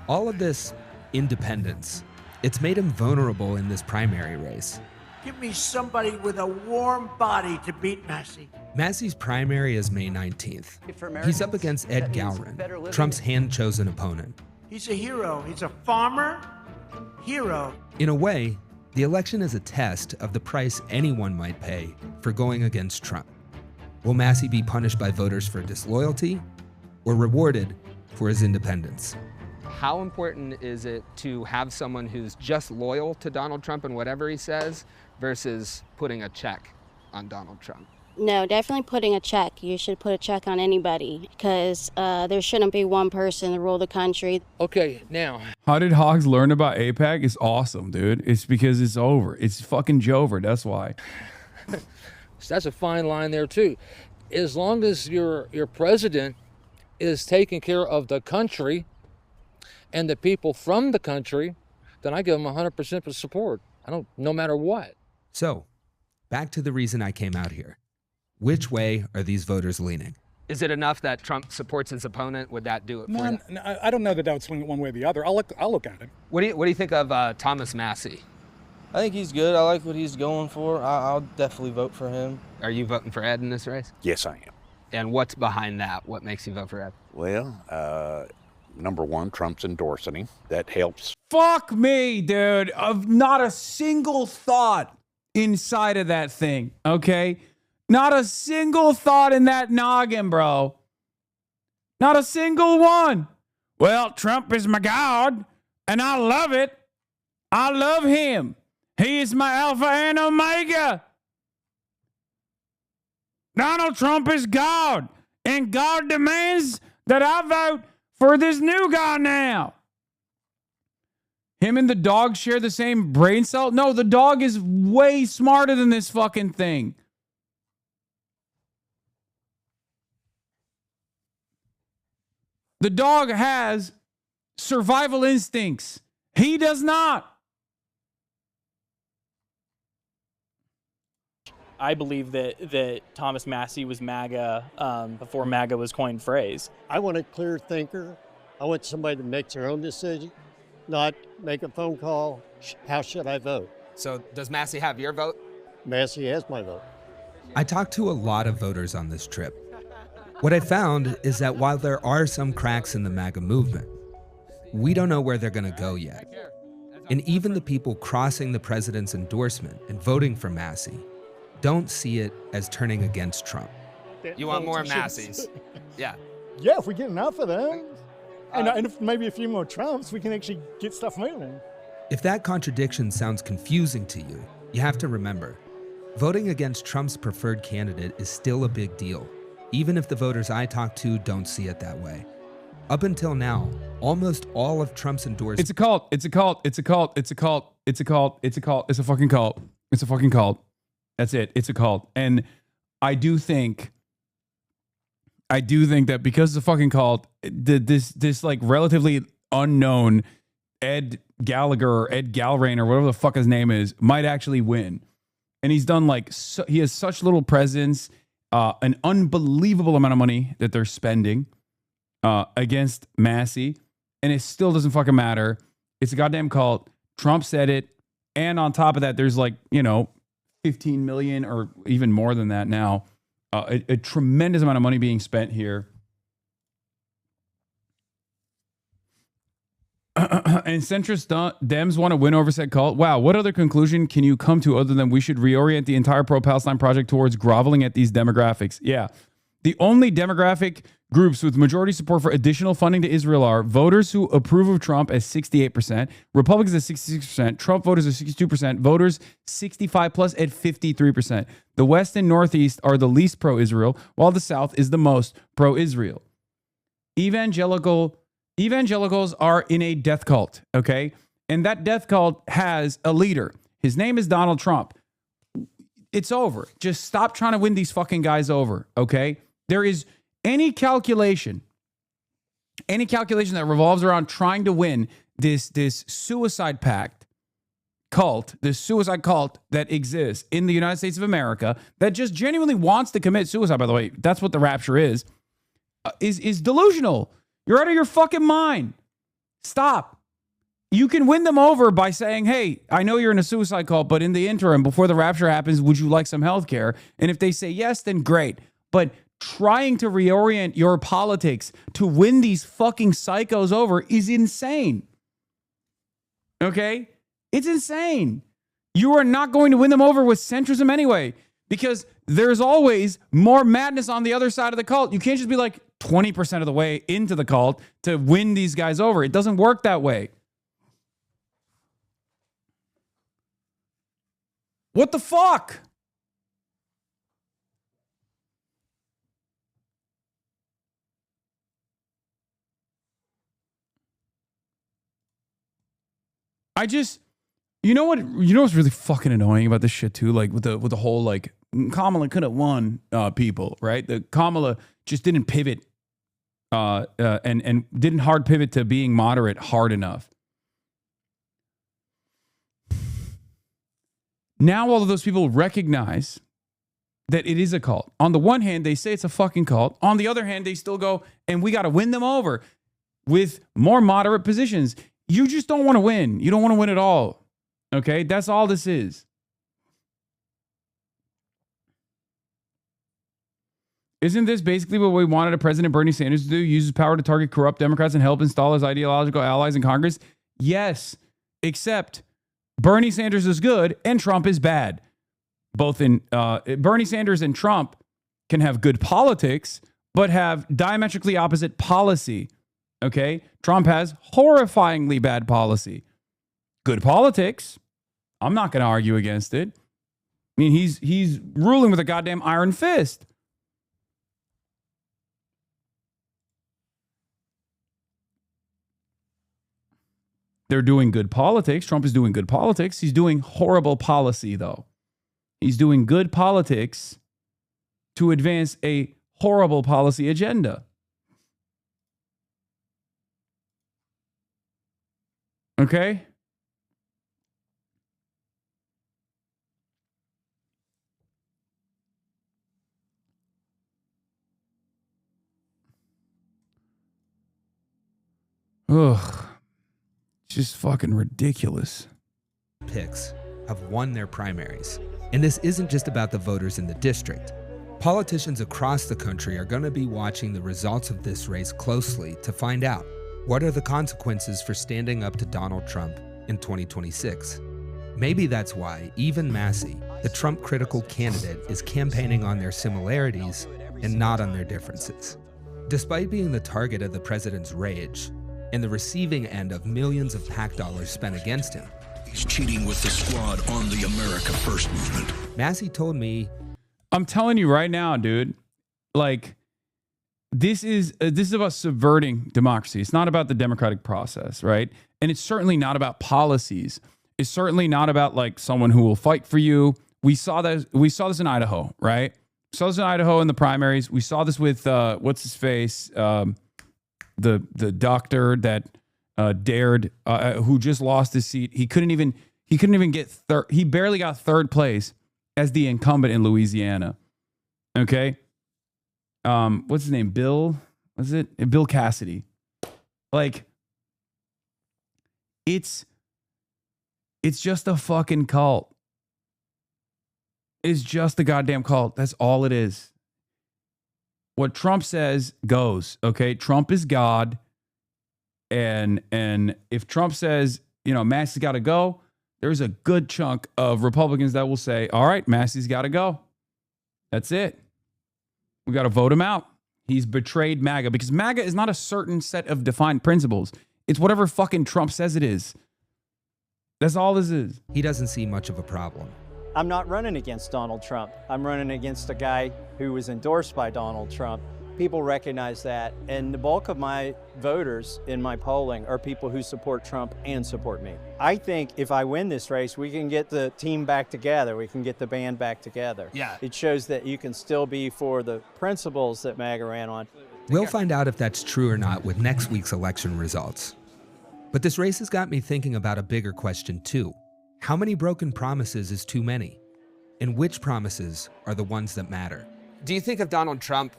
All of this independence, it's made him vulnerable in this primary race. Give me somebody with a warm body to beat Massey. Massey's primary is May 19th. He's up against Ed Gowron, Trump's hand-chosen opponent. He's a hero. He's a farmer hero. In a way, the election is a test of the price anyone might pay for going against Trump. Will Massey be punished by voters for disloyalty or rewarded for his independence? How important is it to have someone who's just loyal to Donald Trump and whatever he says versus putting a check on Donald Trump? No, definitely putting a check. You should put a check on anybody because there shouldn't be one person to rule the country. Okay, now. How did Hogs learn about AIPAC? It's awesome, dude. It's because it's over. It's fucking Jover. That's why. So that's a fine line there too. As long as your president is taking care of the country and the people from the country, then I give him 100% of support. No matter what. So, back to the reason I came out here. Which way are these voters leaning? Is it enough that Trump supports his opponent? Would that do it for you? No, I don't know that would swing it one way or the other. I'll look at him. What do you think of Thomas Massey? I think he's good. I like what he's going for. I'll definitely vote for him. Are you voting for Ed in this race? Yes, I am. And what's behind that? What makes you vote for Ed? Well, number one, Trump's endorsing him. That helps. Fuck me, dude. Of not a single thought inside of that thing, okay? Not a single thought in that noggin, bro. Not a single one. Well, Trump is my God, and I love it. I love him. He is my Alpha and Omega. Donald Trump is God, and God demands that I vote for this new guy now. Him and the dog share the same brain cell? No, the dog is way smarter than this fucking thing. The dog has survival instincts. He does not. I believe that Thomas Massey was MAGA before MAGA was coined phrase. I want a clear thinker. I want somebody that makes their own decision, not make a phone call. How should I vote? So does Massey have your vote? Massey has my vote. I talked to a lot of voters on this trip. What I found is that while there are some cracks in the MAGA movement, we don't know where they're going to go yet. And even the people crossing the president's endorsement and voting for Massey don't see it as turning against Trump. You want more Masseys? Yeah. Yeah, if we get enough of them, and if maybe a few more Trumps, we can actually get stuff moving. If that contradiction sounds confusing to you, you have to remember, voting against Trump's preferred candidate is still a big deal, even if the voters I talk to don't see it that way. Up until now, almost all of Trump's endorsements... It's a cult. It's a cult. It's a cult. It's a cult. It's a cult. It's a cult. It's a fucking cult. It's a fucking cult. That's it. It's a cult. And I do think that because it's a fucking cult, this like relatively unknown Ed Gallagher or Ed Galrain or whatever the fuck his name is might actually win. And he's done he has such little presence, an unbelievable amount of money that they're spending against Massey, and it still doesn't fucking matter. It's a goddamn cult. Trump said it. And on top of that, there's 15 million or even more than that now. A tremendous amount of money being spent here. And centrist Dems want to win over said cult. Wow, what other conclusion can you come to other than we should reorient the entire pro-Palestine project towards groveling at these demographics? Yeah. The only demographic groups with majority support for additional funding to Israel are voters who approve of Trump at 68%, Republicans at 66%, Trump voters at 62%, voters 65 plus at 53%. The West and Northeast are the least pro-Israel, while the South is the most pro-Israel. Evangelicals are in a death cult, okay? And that death cult has a leader. His name is Donald Trump. It's over. Just stop trying to win these fucking guys over, okay? There is any calculation that revolves around trying to win this suicide pact cult, this suicide cult that exists in the United States of America that just genuinely wants to commit suicide, by the way, that's what the rapture is delusional. You're out of your fucking mind. Stop. You can win them over by saying, hey, I know you're in a suicide cult, but in the interim, before the rapture happens, would you like some health care? And if they say yes, then great. But trying to reorient your politics to win these fucking psychos over is insane. Okay? It's insane. You are not going to win them over with centrism anyway, because there's always more madness on the other side of the cult. You can't just be 20% of the way into the cult to win these guys over. It doesn't work that way. What the fuck? You know what's really fucking annoying about this shit too? With the whole Kamala could have won people, right? The Kamala just didn't pivot and didn't hard pivot to being moderate hard enough. Now all of those people recognize that it is a cult. On the one hand, they say it's a fucking cult. On the other hand, they still go, and we got to win them over with more moderate positions. You just don't want to win. You don't want to win at all. Okay? That's all this is. Isn't this basically what we wanted President Bernie Sanders to do? Use his power to target corrupt Democrats and help install his ideological allies in Congress? Yes, except Bernie Sanders is good and Trump is bad. both in Bernie Sanders and Trump can have good politics, but have diametrically opposite policy. Okay? Trump has horrifyingly bad policy. Good politics. I'm not going to argue against it. I mean, he's ruling with a goddamn iron fist. They're doing good politics. Trump is doing good politics. He's doing horrible policy, though. He's doing good politics to advance a horrible policy agenda. Okay? Ugh. Just fucking ridiculous. Picks have won their primaries. And this isn't just about the voters in the district. Politicians across the country are going to be watching the results of this race closely to find out what are the consequences for standing up to Donald Trump in 2026. Maybe that's why even Massey, the Trump critical candidate, is campaigning on their similarities and not on their differences. Despite being the target of the president's rage, and the receiving end of millions of PAC dollars spent against him. He's cheating with the squad on the America First movement. Massey told me, I'm telling you right now, dude, like, this is about subverting democracy. It's not about the democratic process, right? And it's certainly not about policies. It's certainly not about like someone who will fight for you. We saw this in Idaho, right? We saw this in Idaho in the primaries. We saw this with what's his face? The doctor that dared, who just lost his seat. He couldn't even get third. He barely got third place as the incumbent in Louisiana. Okay. What's his name? Bill? Was it Bill Cassidy? Like, it's just a fucking cult. It's just a goddamn cult. That's all it is. What Trump says goes, okay? Trump is God. And if Trump says, Massey's got to go, there's a good chunk of Republicans that will say, all right, Massey's got to go. That's it. We got to vote him out. He's betrayed MAGA, because MAGA is not a certain set of defined principles. It's whatever fucking Trump says it is. That's all this is. He doesn't see much of a problem. I'm not running against Donald Trump. I'm running against a guy who was endorsed by Donald Trump. People recognize that. And the bulk of my voters in my polling are people who support Trump and support me. I think if I win this race, we can get the team back together. We can get the band back together. Yeah. It shows that you can still be for the principles that MAGA ran on. We'll find out if that's true or not with next week's election results. But this race has got me thinking about a bigger question too. How many broken promises is too many? And which promises are the ones that matter? Do you think if Donald Trump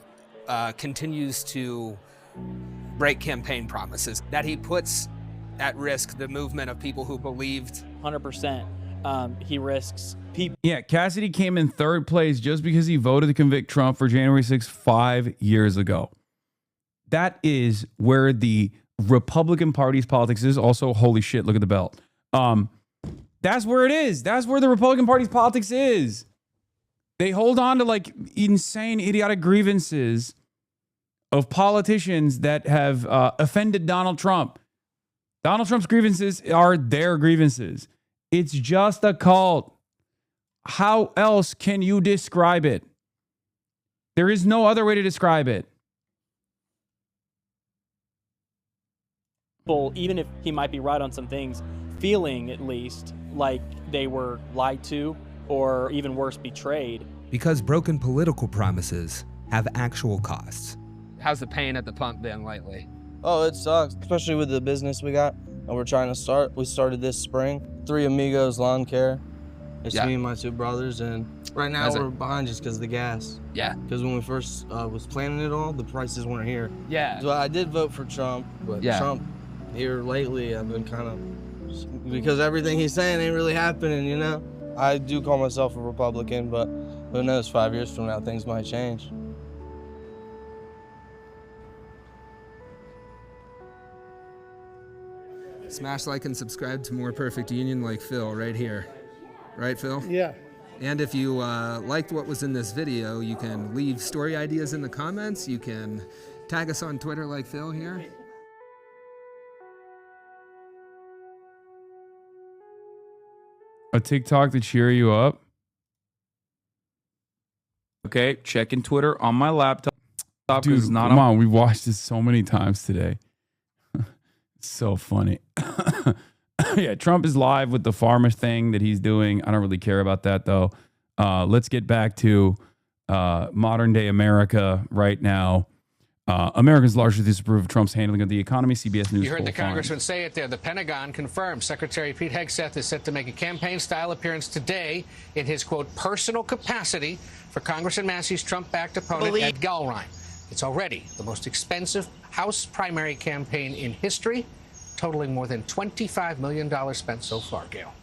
continues to break campaign promises, that he puts at risk the movement of people who believed? 100%. He risks people. Yeah, Cassidy came in third place just because he voted to convict Trump for January 6th 5 years ago. That is where the Republican Party's politics is. Also, holy shit, look at the belt. That's where it is. That's where the Republican Party's politics is. They hold on to like insane, idiotic grievances of politicians that have offended Donald Trump. Donald Trump's grievances are their grievances. It's just a cult. How else can you describe it? There is no other way to describe it. Even if he might be right on some things, feeling at least like they were lied to or even worse, betrayed. Because broken political promises have actual costs. How's the pain at the pump been lately? Oh, it sucks, especially with the business we got and we're trying to start. We started this spring. 3 Amigos Lawn Care. It's me and my 2 brothers, and right now we're behind just because of the gas. Yeah. Because when we first was planning it all, the prices weren't here. Yeah. So I did vote for Trump, but Trump here lately, I've been kind of, because everything he's saying ain't really happening, I do call myself a Republican, but who knows, 5 years from now, things might change. Smash like and subscribe to More Perfect Union like Phil right here. Right, Phil? Yeah. And if you liked what was in this video, you can leave story ideas in the comments. You can tag us on Twitter like Phil here. A TikTok to cheer you up. Okay, checking Twitter on my laptop. Dude, it's not come on. We've watched this so many times today. It's so funny. Yeah, Trump is live with the farmer thing that he's doing. I don't really care about that, though. Let's get back to modern day America right now. Americans largely disapprove of Trump's handling of the economy. CBS News. You heard the congressman say it there. The Pentagon confirmed Secretary Pete Hegseth is set to make a campaign-style appearance today in his, quote, personal capacity for Congressman Massey's Trump-backed opponent, Ed Gulrine. It's already the most expensive House primary campaign in history, totaling more than $25 million spent so far, Gail.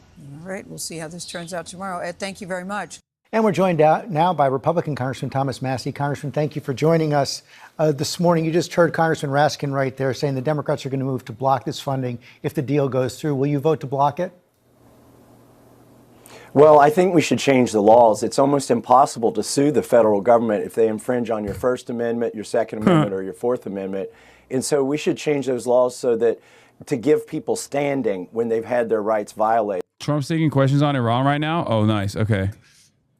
All right, we'll see how this turns out tomorrow. Ed, thank you very much. And we're joined now by Republican Congressman Thomas Massie. Congressman, thank you for joining us this morning. You just heard Congressman Raskin right there saying the Democrats are going to move to block this funding if the deal goes through. Will you vote to block it? Well, I think we should change the laws. It's almost impossible to sue the federal government if they infringe on your First Amendment, your Second Amendment, or your Fourth Amendment. And so we should change those laws so that to give people standing when they've had their rights violated. Trump's taking questions on Iran right now? Oh, nice. Okay.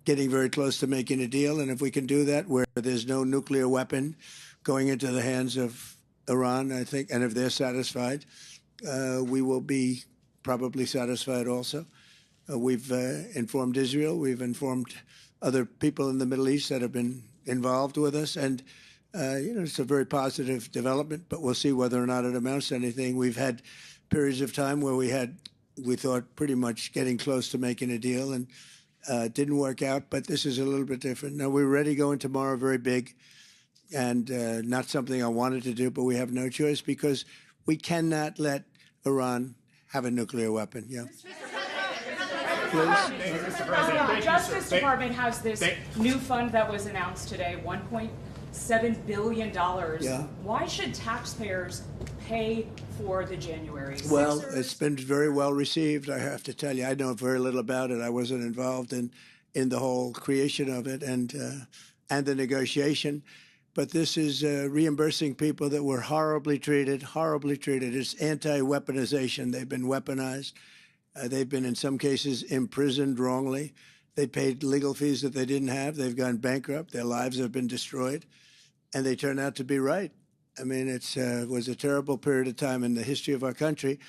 Getting very close to making a deal, and if we can do that where there's no nuclear weapon going into the hands of Iran, I think, and if they're satisfied, we will be probably satisfied also. We've informed Israel, we've informed other people in the Middle East that have been involved with us, and it's a very positive development, but we'll see whether or not it amounts to anything. We've had periods of time where we thought pretty much getting close to making a deal, and didn't work out, but this is a little bit different. Now, we're ready going tomorrow very big, and not something I wanted to do, but we have no choice because we cannot let Iran have a nuclear weapon. Yeah. The Justice Department has this new fund that was announced today, $1.7 billion. Yeah. Why should taxpayers pay for the January 6th? Well, it's been very well received, I have to tell you. I know very little about it. I wasn't involved in the whole creation of it and the negotiation. But this is reimbursing people that were horribly treated, horribly treated. It's anti-weaponization. They've been weaponized. They've been, in some cases, imprisoned wrongly. They paid legal fees that they didn't have. They've gone bankrupt. Their lives have been destroyed. And they turn out to be right. I mean, it was a terrible period of time in the history of our country,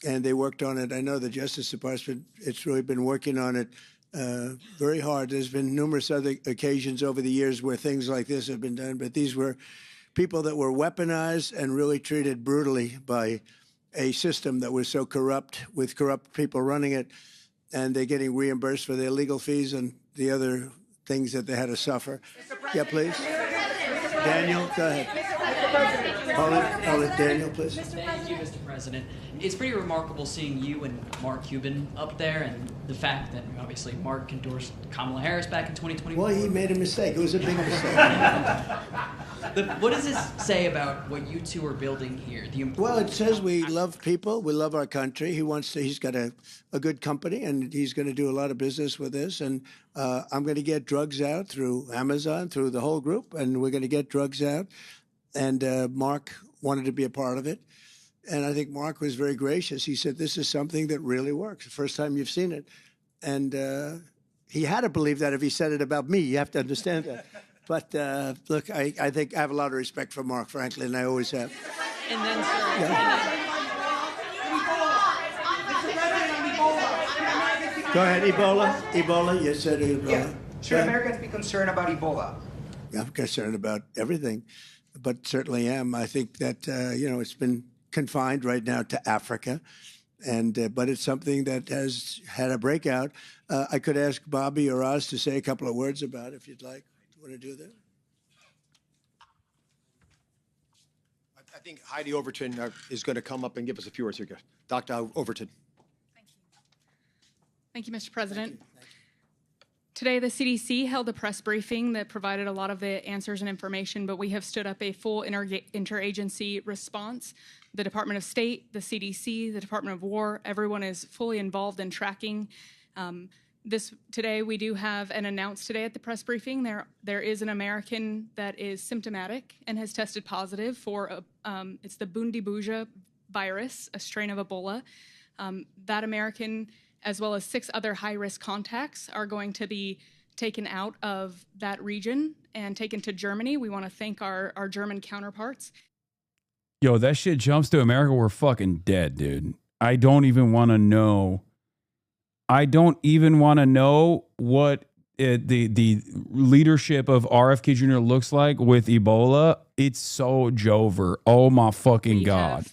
and they worked on it. I know the Justice Department, it's really been working on it very hard. There's been numerous other occasions over the years where things like this have been done, but these were people that were weaponized and really treated brutally by a system that was so corrupt, with corrupt people running it, and they're getting reimbursed for their legal fees and the other things that they had to suffer. Yeah, please. Daniel, go ahead. Hold it, Daniel, please. Thank you, Mr. President. It's pretty remarkable seeing you and Mark Cuban up there, and the fact that obviously Mark endorsed Kamala Harris back in 2021. Well, he made a mistake. It was a big mistake. But what does this say about what you two are building here? Well, it says we love people, we love our country. He's got a good company, and he's going to do a lot of business with this. And I'm going to get drugs out through Amazon, through the whole group, and we're going to get drugs out. And Mark wanted to be a part of it. And I think Mark was very gracious. He said, this is something that really works. The first time you've seen it. And he had to believe that if he said it about me. You have to understand that. But look, I think I have a lot of respect for Mark, frankly, and I always have. And then, sir, Go ahead, Ebola. Ebola, you said Ebola. Yeah. Should Americans be concerned about Ebola? I'm concerned about everything, but certainly am. I think that, it's been confined right now to Africa, and but it's something that has had a breakout. I could ask Bobby or Oz to say a couple of words about it, if you'd like. You want to do that? I think Heidi Overton is going to come up and give us a few words here. Dr. Overton. Thank you, Mr. President. Today, the CDC held a press briefing that provided a lot of the answers and information, but we have stood up a full interagency response. The Department of State, the CDC, the Department of War, everyone is fully involved in tracking Today we do have an announced today at the press briefing. There is an American that is symptomatic and has tested positive for it's the Bundibuja virus, a strain of Ebola. That American, as well as 6 other high-risk contacts, are going to be taken out of that region and taken to Germany. We want to thank our German counterparts. Yo, that shit jumps to America, we're fucking dead, dude. I don't even want to know. I don't even want to know what the leadership of RFK Jr. looks like with Ebola. It's so Jover. Oh my fucking God.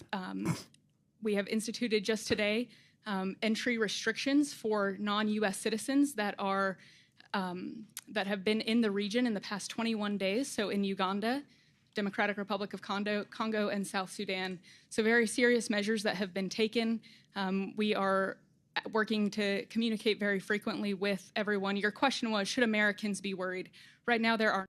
We have instituted just today entry restrictions for non-U.S. citizens that have been in the region in the past 21 days. So in Uganda, Democratic Republic of Congo, and South Sudan. So very serious measures that have been taken. We are working to communicate very frequently with everyone. Your question was, should Americans be worried? Right now, there are.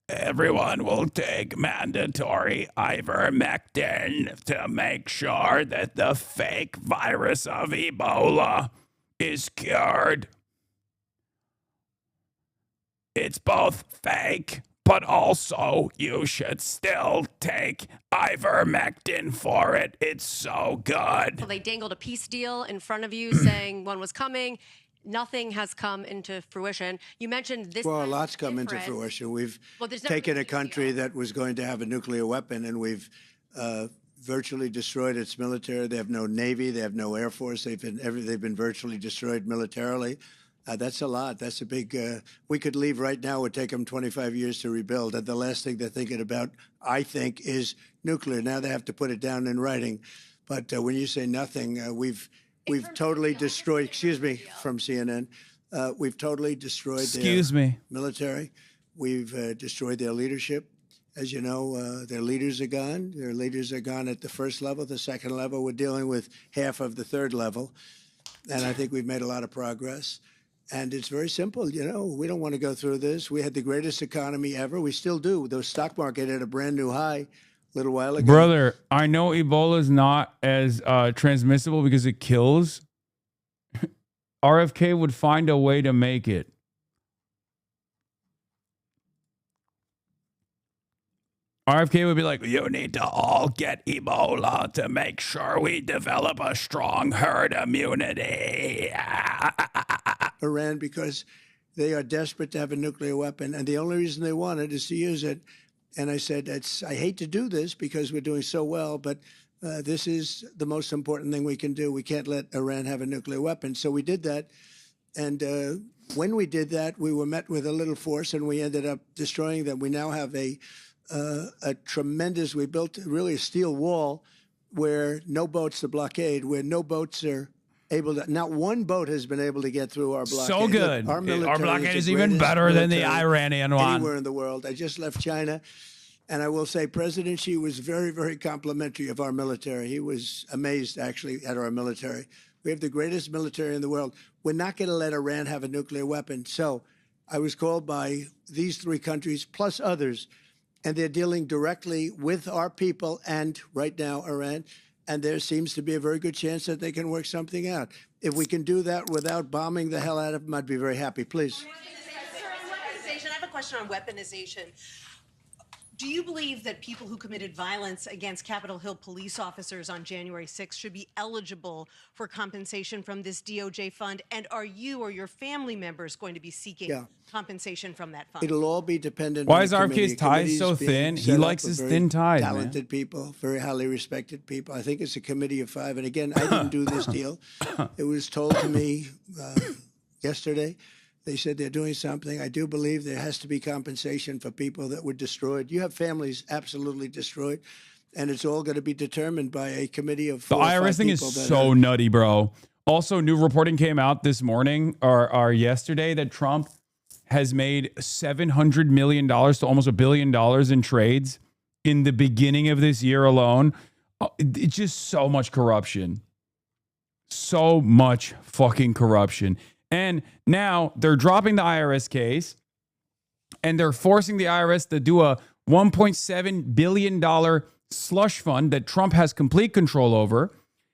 Everyone will take mandatory ivermectin to make sure that the fake virus of Ebola is cured. It's both fake, but also you should still take ivermectin for it. It's so good. Well, they dangled a peace deal in front of you saying one was coming. Nothing has come into fruition. You mentioned this. Well, a lot's come into fruition. We've taken a country that was going to have a nuclear weapon, and we've virtually destroyed its military. They have no Navy. They have no Air Force. They've been virtually destroyed militarily. That's a lot. That's a big. We could leave right now. It would take them 25 years to rebuild. And the last thing they're thinking about, I think, is nuclear. Now they have to put it down in writing. But when you say nothing, we've totally destroyed. Excuse me, from CNN. We've totally destroyed their military. We've destroyed their leadership. As you know, their leaders are gone. Their leaders are gone at the first level. The second level, we're dealing with half of the third level. And I think we've made a lot of progress. And it's very simple. You know, we don't want to go through this. We had the greatest economy ever. We still do. The stock market hit a brand new high a little while ago. Brother, I know Ebola is not as transmissible because it kills. RFK would find a way to make it. RFK would be like, you need to all get Ebola to make sure we develop a strong herd immunity. Iran, because they are desperate to have a nuclear weapon, and the only reason they want it is to use it. And I said, I hate to do this because we're doing so well, but this is the most important thing we can do. We can't let Iran have a nuclear weapon. So we did that. And when we did that, we were met with a little force, and we ended up destroying them. We now have a tremendous, we built really a steel wall where no boats to blockade, where no boats are able to, not one boat has been able to get through our blockade. So good. Look, our blockade is even better than the Iranian one. Anywhere in the world. I just left China, and I will say President Xi was very, very complimentary of our military. He was amazed, actually, at our military. We have the greatest military in the world. We're not going to let Iran have a nuclear weapon. So I was called by these 3 countries, plus others, and they're dealing directly with our people and, right now, Iran. And there seems to be a very good chance that they can work something out. If we can do that without bombing the hell out of them, I'd be very happy. Please. I have a question on weaponization. Do you believe that people who committed violence against Capitol Hill police officers on January 6th should be eligible for compensation from this DOJ fund? And are you or your family members going to be seeking compensation from that fund? It'll all be dependent. Why is RFK's ties so thin? He likes his thin ties, man. Talented people, very highly respected people. I think it's a committee of 5. And again, I didn't do this deal. It was told to me yesterday. They said they're doing something. I do believe there has to be compensation for people that were destroyed. You have families absolutely destroyed, and it's all going to be determined by a committee of 4 or 5 people. The IRS thing is so nutty, bro. Also, new reporting came out this morning or yesterday that Trump has made $700 million to almost $1 billion in trades in the beginning of this year alone. It's just so much corruption. So much fucking corruption. And now they're dropping the IRS case, and they're forcing the IRS to do a $1.7 billion slush fund that Trump has complete control over.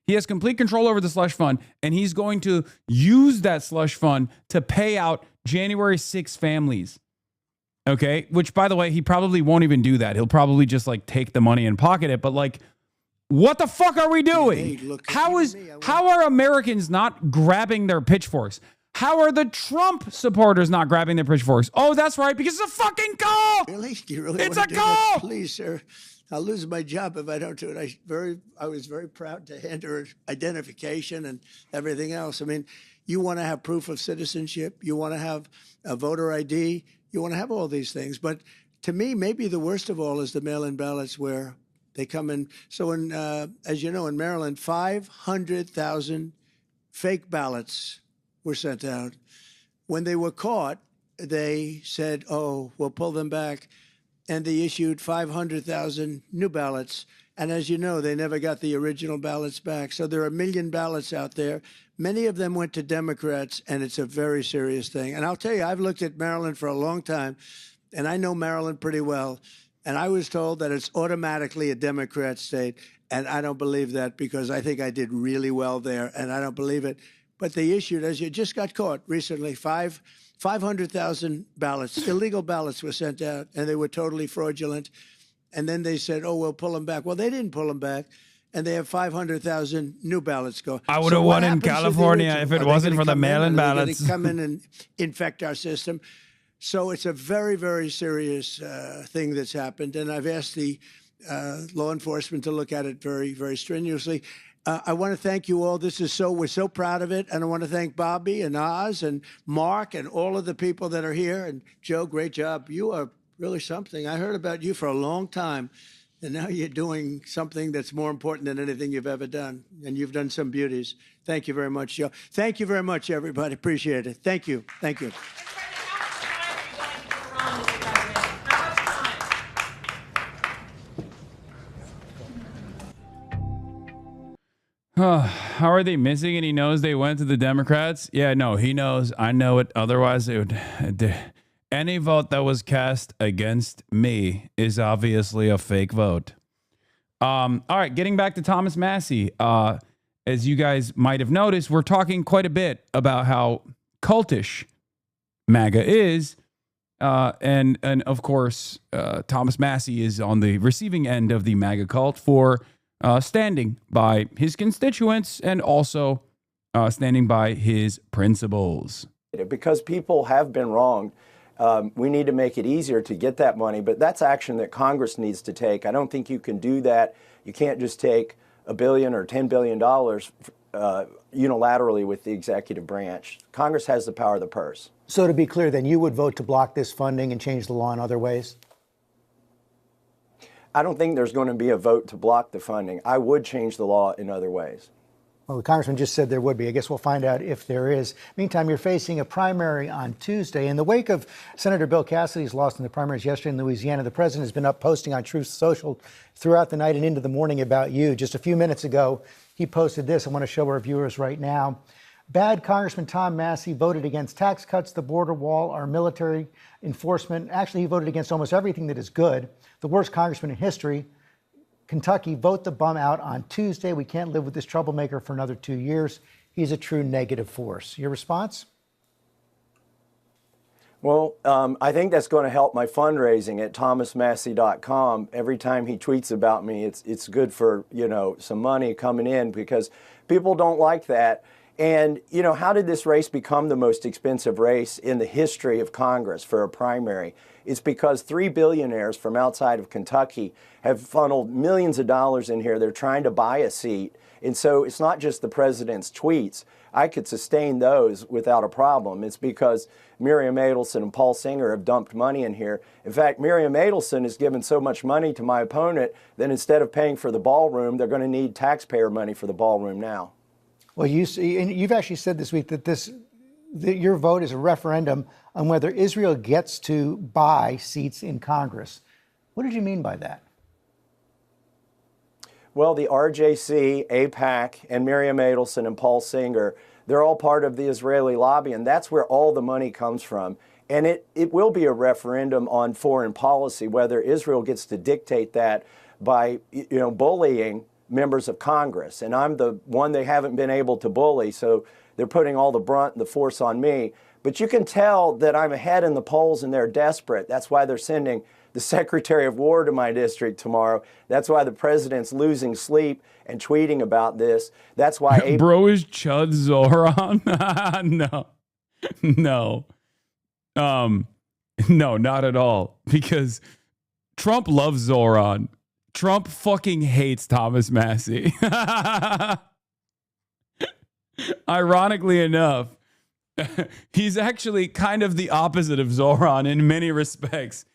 He has complete control over the slush fund, and he's going to use that slush fund to pay out January 6 families. Okay, which, by the way, he probably won't even do that. He'll probably just like take the money and pocket it. But like, what the fuck are we doing? How are Americans not grabbing their pitchforks? How are the Trump supporters not grabbing their pitchforks? Oh, that's right, because it's a fucking call. Really? Do you really It's want a to do call. that? Please, sir. I'll lose my job if I don't do it. I was very proud to hand her identification and everything else. I mean, you want to have proof of citizenship. You want to have a voter ID. You want to have all these things. But to me, maybe the worst of all is the mail-in ballots where they come in. So, as you know, in Maryland, 500,000 fake ballots were sent out. When they were caught, they said, oh, we'll pull them back. And they issued 500,000 new ballots. And as you know, they never got the original ballots back. So there are 1 million ballots out there. Many of them went to Democrats, and it's a very serious thing. And I'll tell you, I've looked at Maryland for a long time, and I know Maryland pretty well. And I was told that it's automatically a Democrat state. And I don't believe that because I think I did really well there, and I don't believe it. But they issued, as you just got caught recently, 500,000 ballots, illegal ballots were sent out, and they were totally fraudulent. And then they said, oh, we'll pull them back. Well, they didn't pull them back, and they have 500,000 new ballots go. I would have won in California if it wasn't for the mail-in ballots. They come in and infect our system. So it's a very, very serious thing that's happened, and I've asked the law enforcement to look at it very, very strenuously. I want to thank you all. We're so proud of it. And I want to thank Bobby and Oz and Mark and all of the people that are here. And Joe, great job. You are really something. I heard about you for a long time. And now you're doing something that's more important than anything you've ever done. And you've done some beauties. Thank you very much, Joe. Thank you very much, everybody. Appreciate it. Thank you. Thank you. How are they missing it? He knows they went to the Democrats. Yeah, no, he knows. I know it. Otherwise, it would. Any vote that was cast against me is obviously a fake vote. All right, getting back to Thomas Massie. As you guys might have noticed, we're talking quite a bit about how cultish MAGA is. And of course, Thomas Massie is on the receiving end of the MAGA cult for standing by his constituents and also standing by his principles. Because people have been wronged, we need to make it easier to get that money, but that's action that Congress needs to take. I don't think you can do that. You can't just take $1 billion or $10 billion unilaterally with the executive branch. Congress has the power of the purse. So to be clear, then you would vote to block this funding and change the law in other ways? I don't think there's going to be a vote to block the funding. I would change the law in other ways. Well, the congressman just said there would be. I guess we'll find out if there is. Meantime, you're facing a primary on Tuesday. In the wake of Senator Bill Cassidy's loss in the primaries yesterday in Louisiana, the president has been up posting on Truth Social throughout the night and into the morning about you. Just a few minutes ago, he posted this. I want to show our viewers right now. Bad Congressman Tom Massie voted against tax cuts, the border wall, our military enforcement. Actually, he voted against almost everything that is good. The worst congressman in history. Kentucky, vote the bum out on Tuesday. We can't live with this troublemaker for another 2 years. He's a true negative force. Your response? Well, I think that's going to help my fundraising at thomasmassie.com. Every time he tweets about me, it's good for, some money coming in because people don't like that. And, how did this race become the most expensive race in the history of Congress for a primary? It's because 3 billionaires from outside of Kentucky have funneled millions of dollars in here. They're trying to buy a seat. And so it's not just the president's tweets. I could sustain those without a problem. It's because Miriam Adelson and Paul Singer have dumped money in here. In fact, Miriam Adelson has given so much money to my opponent that instead of paying for the ballroom, they're going to need taxpayer money for the ballroom now. Well, you've actually said this week that your vote is a referendum on whether Israel gets to buy seats in Congress. What did you mean by that? Well, the RJC, AIPAC, and Miriam Adelson and Paul Singer, they're all part of the Israeli lobby, and that's where all the money comes from. And it will be a referendum on foreign policy, whether Israel gets to dictate that by bullying members of Congress, and I'm the one they haven't been able to bully, so they're putting all the brunt and the force on me. But you can tell that I'm ahead in the polls and they're desperate. That's why they're sending the Secretary of War to my district tomorrow. That's why the president's losing sleep and tweeting about this. That's why... Bro, is Chud Zoran? No. No, not at all. Because Trump loves Zoran. Trump fucking hates Thomas Massie. Ironically enough, he's actually kind of the opposite of Zoran in many respects,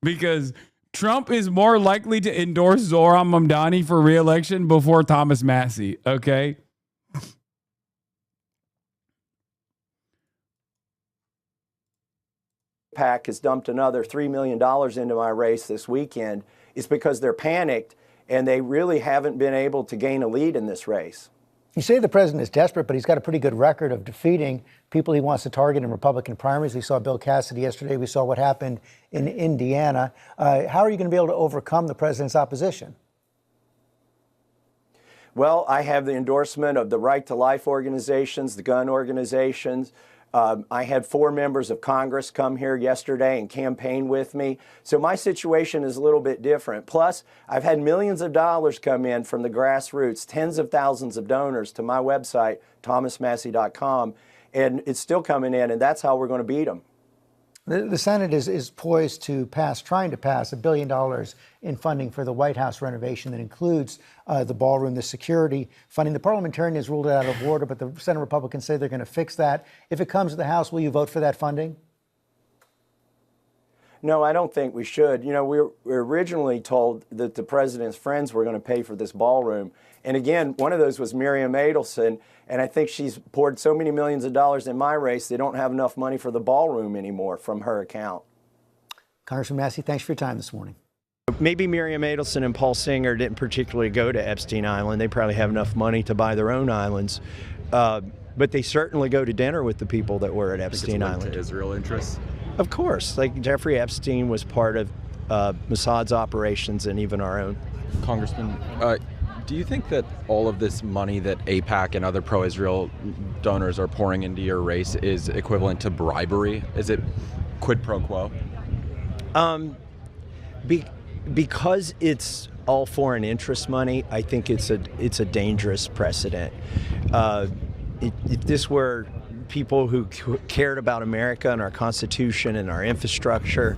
because Trump is more likely to endorse Zoran Mamdani for re-election before Thomas Massie, okay? PAC has dumped another $3 million into my race this weekend. It's because they're panicked and they really haven't been able to gain a lead in this race. You say the president is desperate, but he's got a pretty good record of defeating people he wants to target in Republican primaries. We saw Bill Cassidy yesterday. We saw what happened in Indiana. How are you going to be able to overcome the president's opposition? Well, I have the endorsement of the Right to Life organizations, the gun organizations. I had 4 members of Congress come here yesterday and campaign with me. So my situation is a little bit different. Plus, I've had millions of dollars come in from the grassroots, tens of thousands of donors to my website, thomasmassie.com, and it's still coming in, and that's how we're going to beat them. The Senate is poised to trying to pass $1 billion in funding for the White House renovation that includes the ballroom, the security funding. The parliamentarian has ruled it out of order, but the Senate Republicans say they're going to fix that. If it comes to the House, will you vote for that funding? No, I don't think we should. You know, we were originally told that the president's friends were going to pay for this ballroom. And again, one of those was Miriam Adelson, and I think she's poured so many millions of dollars in my race, they don't have enough money for the ballroom anymore from her account. Congressman Massie, thanks for your time this morning. Maybe Miriam Adelson and Paul Singer didn't particularly go to Epstein Island. They probably have enough money to buy their own islands. But they certainly go to dinner with the people that were at Epstein Island. To Israel interests? Of course. Like Jeffrey Epstein was part of Mossad's operations and even our own. Congressman, do you think that all of this money that AIPAC and other pro-Israel donors are pouring into your race is equivalent to bribery? Is it quid pro quo? Because it's all foreign interest money, I think it's a dangerous precedent. If this were people who cared about America and our Constitution and our infrastructure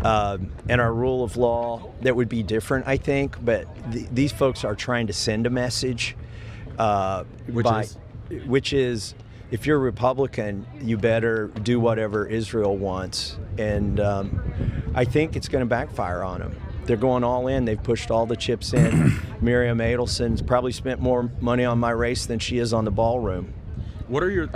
and our rule of law, that would be different, I think. But these folks are trying to send a message, which is, if you're a Republican, you better do whatever Israel wants. And I think it's going to backfire on them. They're going all in. They've pushed all the chips in. Miriam Adelson's probably spent more money on my race than she is on the ballroom. What are your,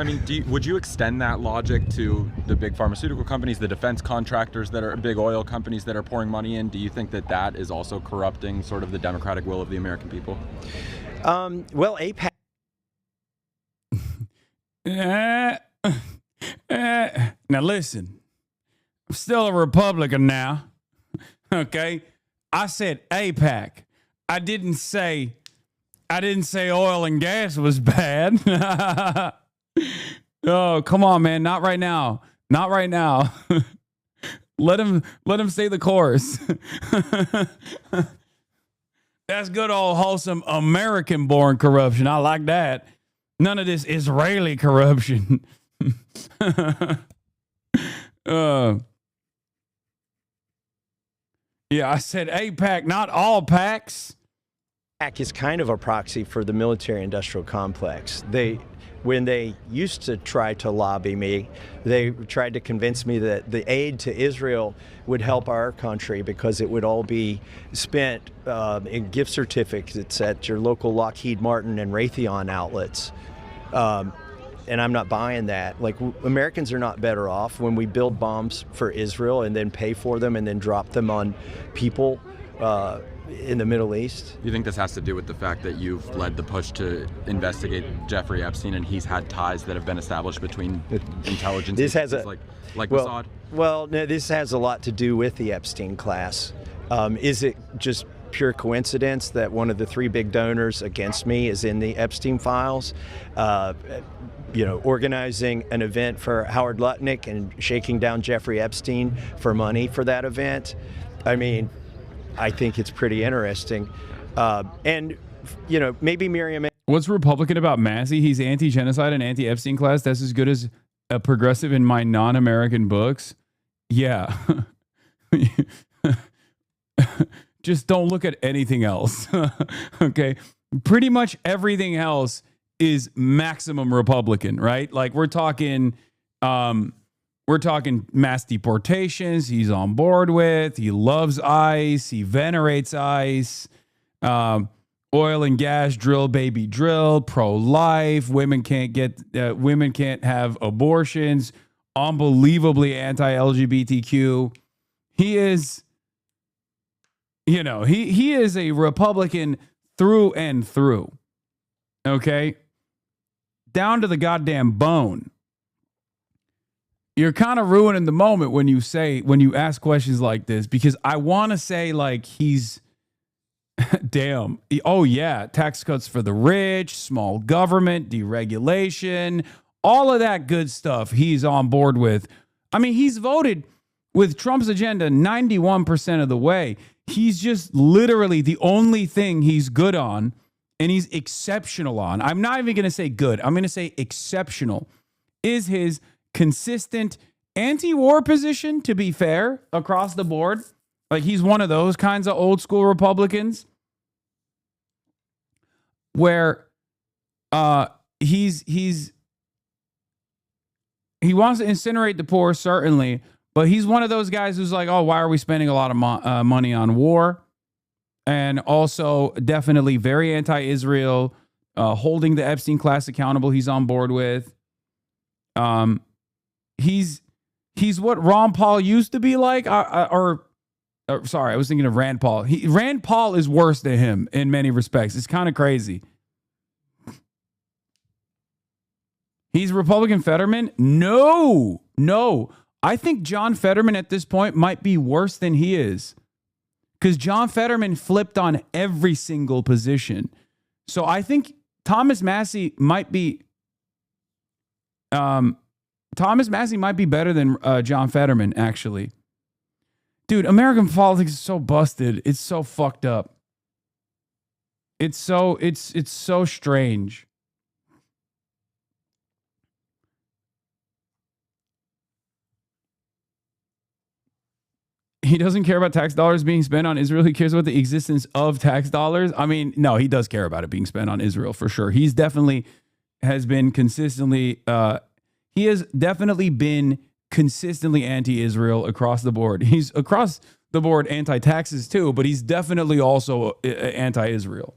would you extend that logic to the big pharmaceutical companies, the defense contractors that are big oil companies that are pouring money in? Do you think that that is also corrupting sort of the democratic will of the American people? Well, AIPAC. Now listen, I'm still a Republican now. Okay, I said AIPAC. I didn't say oil and gas was bad. Oh, come on, man. Not right now. Not right now. Let him say the chorus. That's good old wholesome American-born corruption. I like that. None of this Israeli corruption. Yeah, I said AIPAC, not all PACs. AIPAC is kind of a proxy for the military-industrial complex. When they used to try to lobby me, they tried to convince me that the aid to Israel would help our country because it would all be spent in gift certificates at your local Lockheed Martin and Raytheon outlets. And I'm not buying that. Like, Americans are not better off when we build bombs for Israel and then pay for them and then drop them on people in the Middle East. You think this has to do with the fact that you've led the push to investigate Jeffrey Epstein, and he's had ties that have been established between intelligence agencies like Mossad? Well, no, this has a lot to do with the Epstein class. Is it just pure coincidence that one of the 3 big donors against me is in the Epstein files. Organizing an event for Howard Lutnick and shaking down Jeffrey Epstein for money for that event. I mean, I think it's pretty interesting. Maybe Miriam. What's Republican about Massey? He's anti-genocide and anti-Epstein class. That's as good as a progressive in my non-American books. Yeah. Just don't look at anything else. Okay. Pretty much everything else is maximum Republican, right? Like we're talking mass deportations. He's on board with. He loves ICE. He venerates ICE. Oil and gas, drill, baby, drill. Pro-life. Women can't have abortions. Unbelievably anti-LGBTQ. He is, he is a Republican through and through. Okay. Down to the goddamn bone. You're kind of ruining the moment when you ask questions like this, because I want to say like he's damn. Oh yeah. Tax cuts for the rich, small government, deregulation, all of that good stuff he's on board with. I mean, he's voted with Trump's agenda 91% of the way. He's just literally the only thing he's good on and he's exceptional on. I'm not even going to say good. I'm going to say exceptional is his consistent anti-war position, to be fair, across the board. Like he's one of those kinds of old school Republicans where he wants to incinerate the poor, certainly, but he's one of those guys who's like, oh, why are we spending a lot of money on war? And also definitely very anti-Israel, holding the Epstein class accountable. He's on board with. He's what Ron Paul used to be like, sorry, I was thinking of Rand Paul. Rand Paul is worse than him in many respects. It's kind of crazy. He's Republican Fetterman? No. I think John Fetterman at this point might be worse than he is. Because John Fetterman flipped on every single position. So I think Thomas Massey might be better than John Fetterman, actually. Dude, American politics is so busted. It's so fucked up. It's so strange. He doesn't care about tax dollars being spent on Israel. He cares about the existence of tax dollars. I mean, no, he does care about it being spent on Israel for sure. He has definitely been consistently anti-Israel across the board. He's across the board anti-taxes too, but he's definitely also anti-Israel.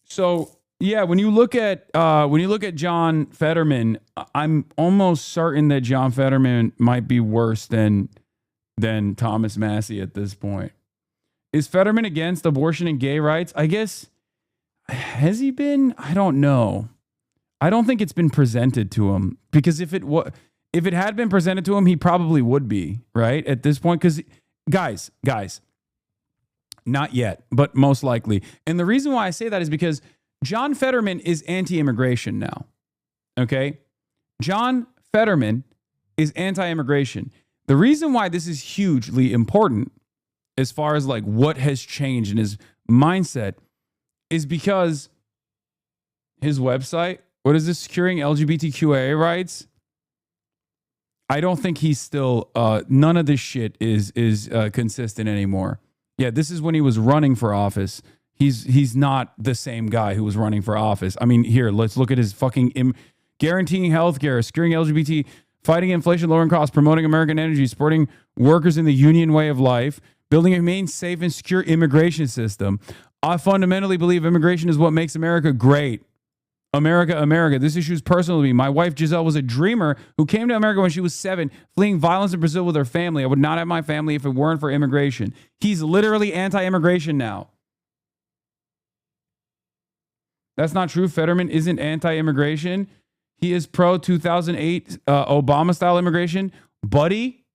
So yeah, when you look at John Fetterman, I'm almost certain that John Fetterman might be worse than Thomas Massey at this point. Is Fetterman against abortion and gay rights? I guess, has he been? I don't know. I don't think it's been presented to him, because if it had been presented to him, he probably would be, right, at this point. Because guys, not yet, but most likely. And the reason why I say that is because John Fetterman is anti-immigration now. Okay? John Fetterman is anti-immigration. The reason why this is hugely important as far as like what has changed in his mindset is because his website, what is this, securing LGBTQIA rights? I don't think he's still, none of this shit is consistent anymore. Yeah, this is when he was running for office. He's not the same guy who was running for office. I mean, here, let's look at his fucking guaranteeing healthcare, securing LGBT, fighting inflation, lowering costs, promoting American energy, supporting workers in the union way of life, building a humane, safe, and secure immigration system. I fundamentally believe immigration is what makes America great. America. This issue is personal to me. My wife, Giselle, was a dreamer who came to America when she was 7, fleeing violence in Brazil with her family. I would not have my family if it weren't for immigration. He's literally anti-immigration now. That's not true. Fetterman isn't anti-immigration. He is pro-2008 Obama-style immigration. Buddy,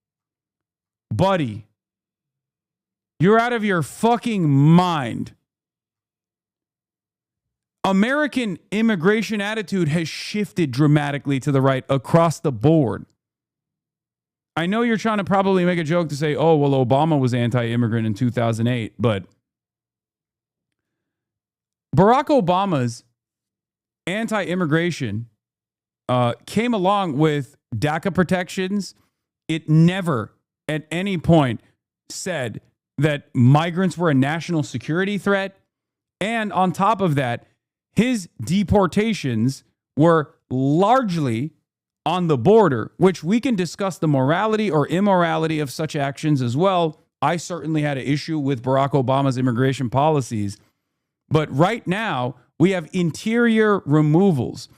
You're out of your fucking mind. American immigration attitude has shifted dramatically to the right across the board. I know you're trying to probably make a joke to say, oh, well, Obama was anti-immigrant in 2008, but Barack Obama's anti-immigration came along with DACA protections. It never at any point said that migrants were a national security threat. And on top of that, his deportations were largely on the border, which we can discuss the morality or immorality of such actions as well. I certainly had an issue with Barack Obama's immigration policies. But right now, we have interior removals.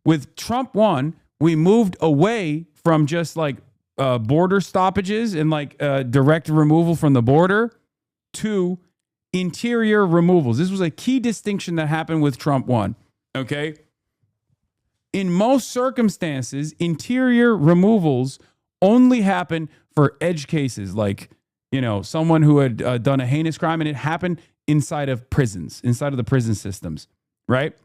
With Trump 1, we moved away from just like border stoppages and like direct removal from the border to interior removals. This was a key distinction that happened with Trump 1, okay? In most circumstances, interior removals only happen for edge cases, like, you know, someone who had done a heinous crime, and it happened inside of prisons, inside of the prison systems, right?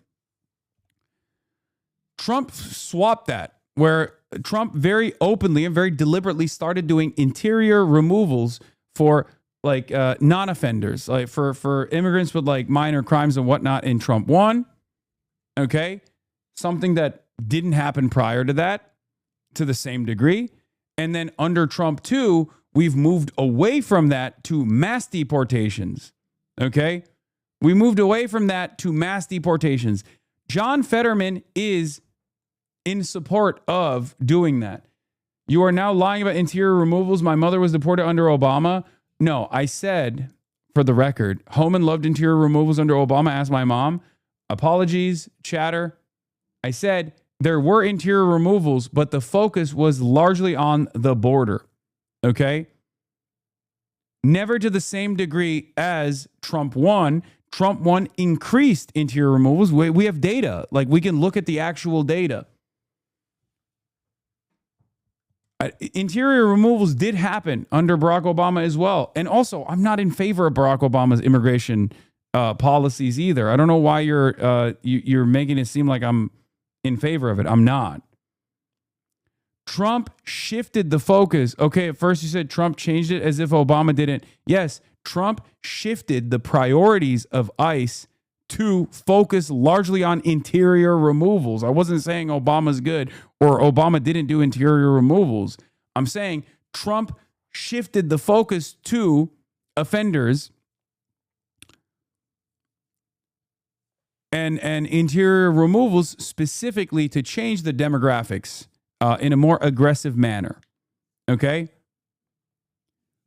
Trump swapped that, where Trump very openly and very deliberately started doing interior removals for like non-offenders, like for immigrants with like minor crimes and whatnot in Trump 1, okay? Something that didn't happen prior to that to the same degree. And then under Trump 2, we've moved away from that to mass deportations, okay? We moved away from that to mass deportations. John Fetterman is in support of doing that. You are now lying about interior removals. My mother was deported under Obama. No, I said, for the record, Homan loved interior removals under Obama. Asked my mom. Apologies, chatter. I said there were interior removals, but the focus was largely on the border. Okay? Never to the same degree as Trump 1. Trump 1 increased interior removals. We have data. Like, we can look at the actual data. Interior removals did happen under Barack Obama as well. And also, I'm not in favor of Barack Obama's immigration policies either. I don't know why you're making it seem like I'm in favor of it. I'm not. Trump shifted the focus. Okay, at first you said Trump changed it as if Obama didn't. Yes, Trump shifted the priorities of ICE to focus largely on interior removals. I wasn't saying Obama's good or Obama didn't do interior removals. I'm saying Trump shifted the focus to offenders and interior removals specifically to change the demographics in a more aggressive manner. Okay?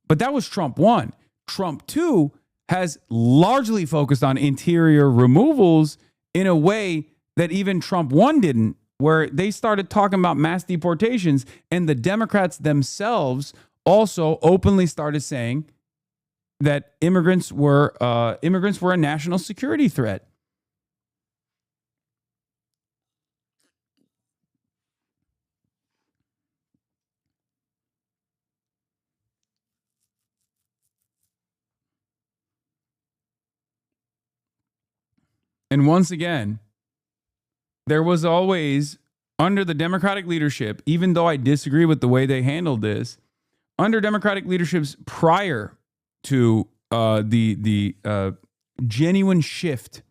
But that was Trump 1. Trump 2 has largely focused on interior removals in a way that even Trump 1 didn't, where they started talking about mass deportations, and the Democrats themselves also openly started saying that immigrants were a national security threat. And once again, there was always, under the Democratic leadership, even though I disagree with the way they handled this, under Democratic leaderships prior to the genuine shift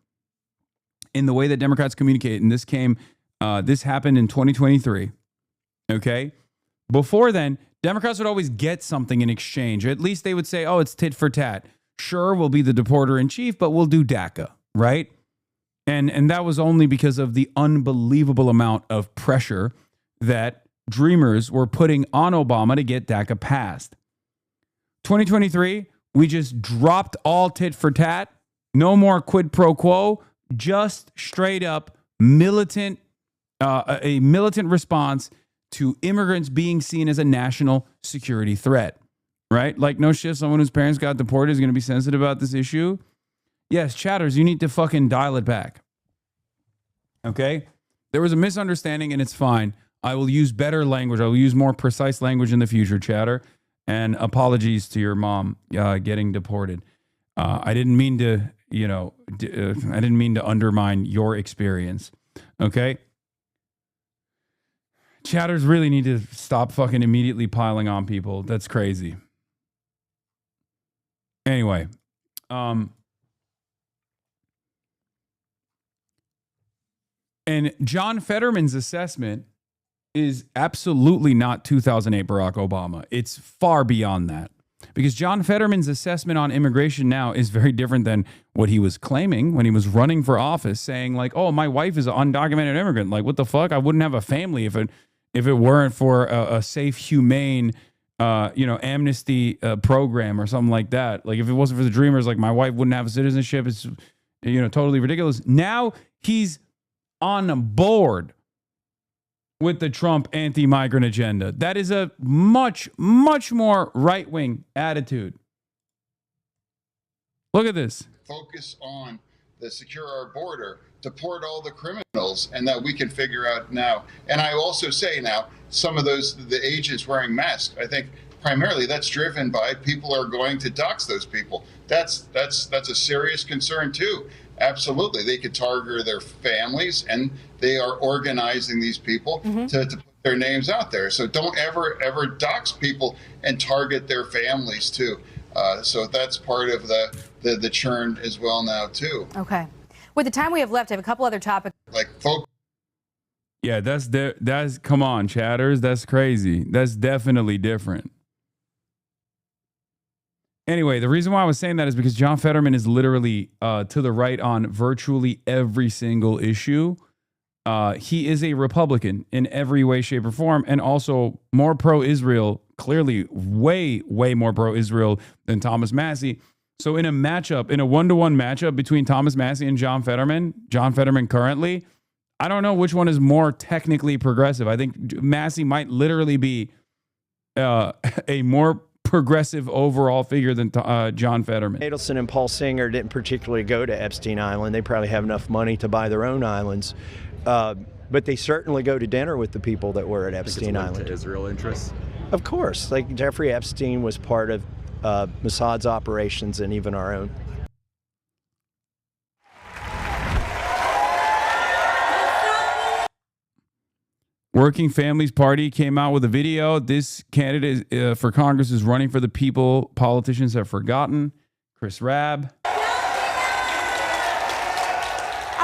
in the way that Democrats communicate, and this happened in 2023, okay? Before then, Democrats would always get something in exchange. At least they would say, oh, it's tit for tat. Sure, we'll be the deporter in chief, but we'll do DACA, right? And that was only because of the unbelievable amount of pressure that Dreamers were putting on Obama to get DACA passed. 2023, we just dropped all tit for tat. No more quid pro quo. Just straight up militant, a militant response to immigrants being seen as a national security threat, right? Like, no shit, someone whose parents got deported is going to be sensitive about this issue. Yes, chatters, you need to fucking dial it back. Okay? There was a misunderstanding, and it's fine. I will use better language. I will use more precise language in the future, chatter. And apologies to your mom getting deported. I didn't mean to, I didn't mean to undermine your experience. Okay? Chatters really need to stop fucking immediately piling on people. That's crazy. Anyway, and John Fetterman's assessment is absolutely not 2008 Barack Obama. It's far beyond that. Because John Fetterman's assessment on immigration now is very different than what he was claiming when he was running for office, saying like, "Oh, my wife is an undocumented immigrant." Like, what the fuck? I wouldn't have a family if it weren't for a safe, humane, amnesty program or something like that. Like, if it wasn't for the Dreamers, like, my wife wouldn't have a citizenship. It's totally ridiculous. Now he's on board with the Trump anti-migrant agenda. That is a much, much more right-wing attitude. Look at this. Focus on the secure our border, deport all the criminals, and that we can figure out now. And I also say now, some of the agents wearing masks, I think primarily that's driven by people are going to dox those people. That's a serious concern too. Absolutely. They could target their families, and they are organizing these people to put their names out there. So don't ever dox people and target their families too. So that's part of the churn as well now too. Okay. With the time we have left, I have a couple other topics. Like folks. Yeah, that's come on, chatters. That's crazy. That's definitely different. Anyway, the reason why I was saying that is because John Fetterman is literally to the right on virtually every single issue. He is a Republican in every way, shape, or form, and also more pro-Israel, clearly way, way more pro-Israel than Thomas Massie. So in a one-to-one matchup between Thomas Massie and John Fetterman currently, I don't know which one is more technically progressive. I think Massie might literally be a more progressive overall figure than John Fetterman. Adelson and Paul Singer didn't particularly go to Epstein Island. They probably have enough money to buy their own islands. But they certainly go to dinner with the people that were at Epstein Island. To Israel interests? Of course. Like Jeffrey Epstein was part of Mossad's operations and even our own. Working Families Party came out with a video. This candidate for Congress is running for the people politicians have forgotten. Chris Rabb. Are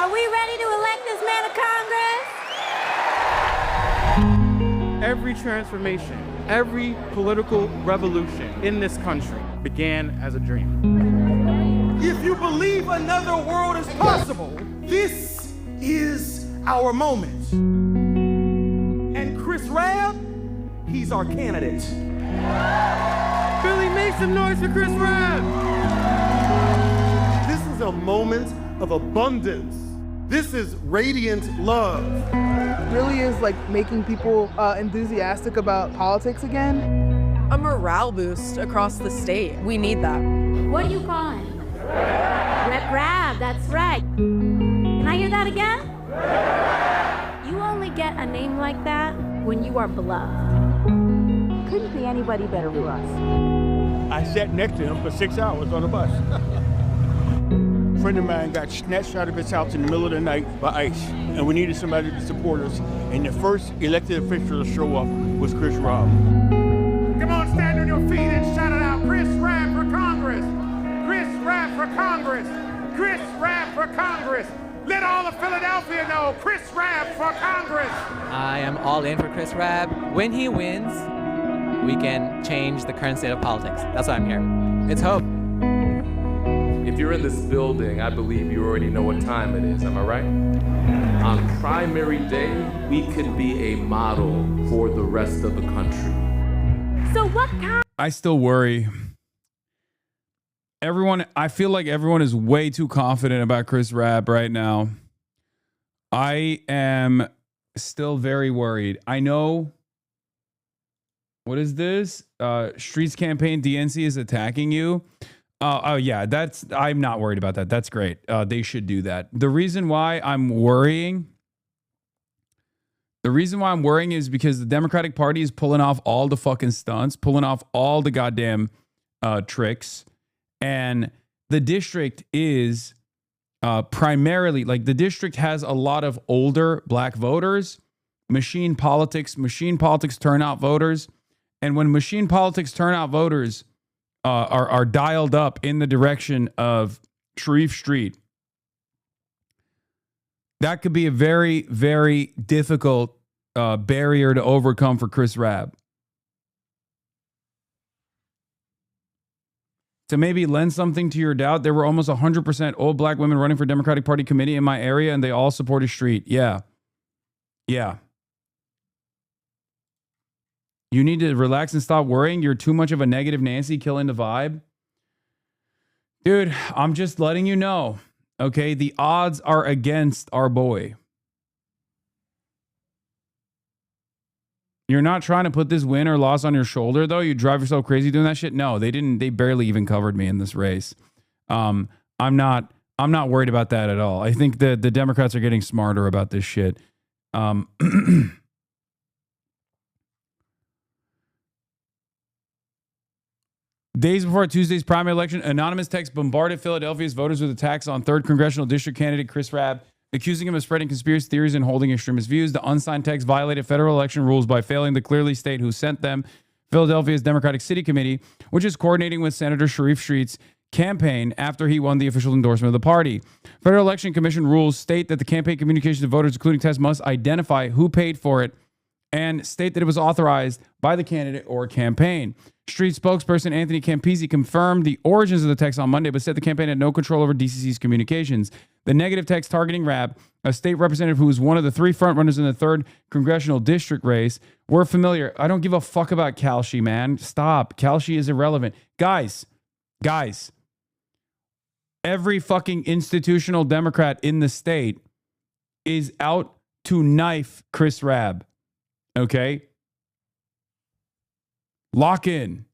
we ready to elect this man to Congress? Every transformation, every political revolution in this country began as a dream. If you believe another world is possible, this is our moment. And Chris Rabb, he's our candidate. Billy, make some noise for Chris Rabb. This is a moment of abundance. This is radiant love. Really is like making people enthusiastic about politics again. A morale boost across the state. We need that. What do you call him? Rep Rabb, that's right. Can I hear that again? You only get a name like that when you are beloved. Couldn't be anybody better for us. I sat next to him for 6 hours on a bus. A friend of mine got snatched out of his house in the middle of the night by ICE, and we needed somebody to support us. And the first elected official to show up was Chris Rabb. Come on, stand on your feet and shout it out. Chris Rabb for Congress. Chris Rabb for Congress. Chris Rabb for Congress. Let all of Philadelphia know, Chris Rabb for Congress. I am all in for Chris Rabb. When he wins, we can change the current state of politics. That's why I'm here. It's hope. If you're in this building, I believe you already know what time it is, am I right? On primary day, we could be a model for the rest of the country. So what kind? I still worry. I feel like everyone is way too confident about Chris Rabb right now. I am still very worried. I know. What is this? Streets Campaign DNC is attacking you. Oh yeah, I'm not worried about that. That's great. They should do that. The reason why I'm worrying The reason why I'm worrying is because the Democratic Party is pulling off all the fucking stunts, pulling off all the goddamn tricks. And the district is primarily, like, the district has a lot of older black voters, machine politics turnout voters. And when machine politics turnout voters are dialed up in the direction of Sharif Street, that could be a very, very difficult barrier to overcome for Chris Rabb. To maybe lend something to your doubt, there were almost 100% old black women running for Democratic Party committee in my area, and they all supported Street. Yeah. Yeah. You need to relax and stop worrying. You're too much of a negative Nancy killing the vibe. Dude, I'm just letting you know. Okay, the odds are against our boy. You're not trying to put this win or loss on your shoulder, though. You drive yourself crazy doing that shit. No, they didn't. They barely even covered me in this race. I'm not worried about that at all. I think the Democrats are getting smarter about this shit. Days before Tuesday's primary election, anonymous text bombarded Philadelphia's voters with attacks on 3rd Congressional District candidate Chris Rabb, accusing him of spreading conspiracy theories and holding extremist views. The unsigned text violated federal election rules by failing to clearly state who sent them. Philadelphia's Democratic City Committee, which is coordinating with Senator Sharif Street's campaign after he won the official endorsement of the party. Federal Election Commission rules state that the campaign communication to voters, including text, must identify who paid for it and state that it was authorized by the candidate or campaign. Street spokesperson Anthony Campisi confirmed the origins of the text on Monday, but said the campaign had no control over DCC's communications. The negative text targeting Rabb, a state representative who was one of the 3 frontrunners in the 3rd Congressional District race, were familiar. I don't give a fuck about Kalshi, man. Stop. Kalshi is irrelevant. Guys, every fucking institutional Democrat in the state is out to knife Chris Rabb. Okay? Lock in.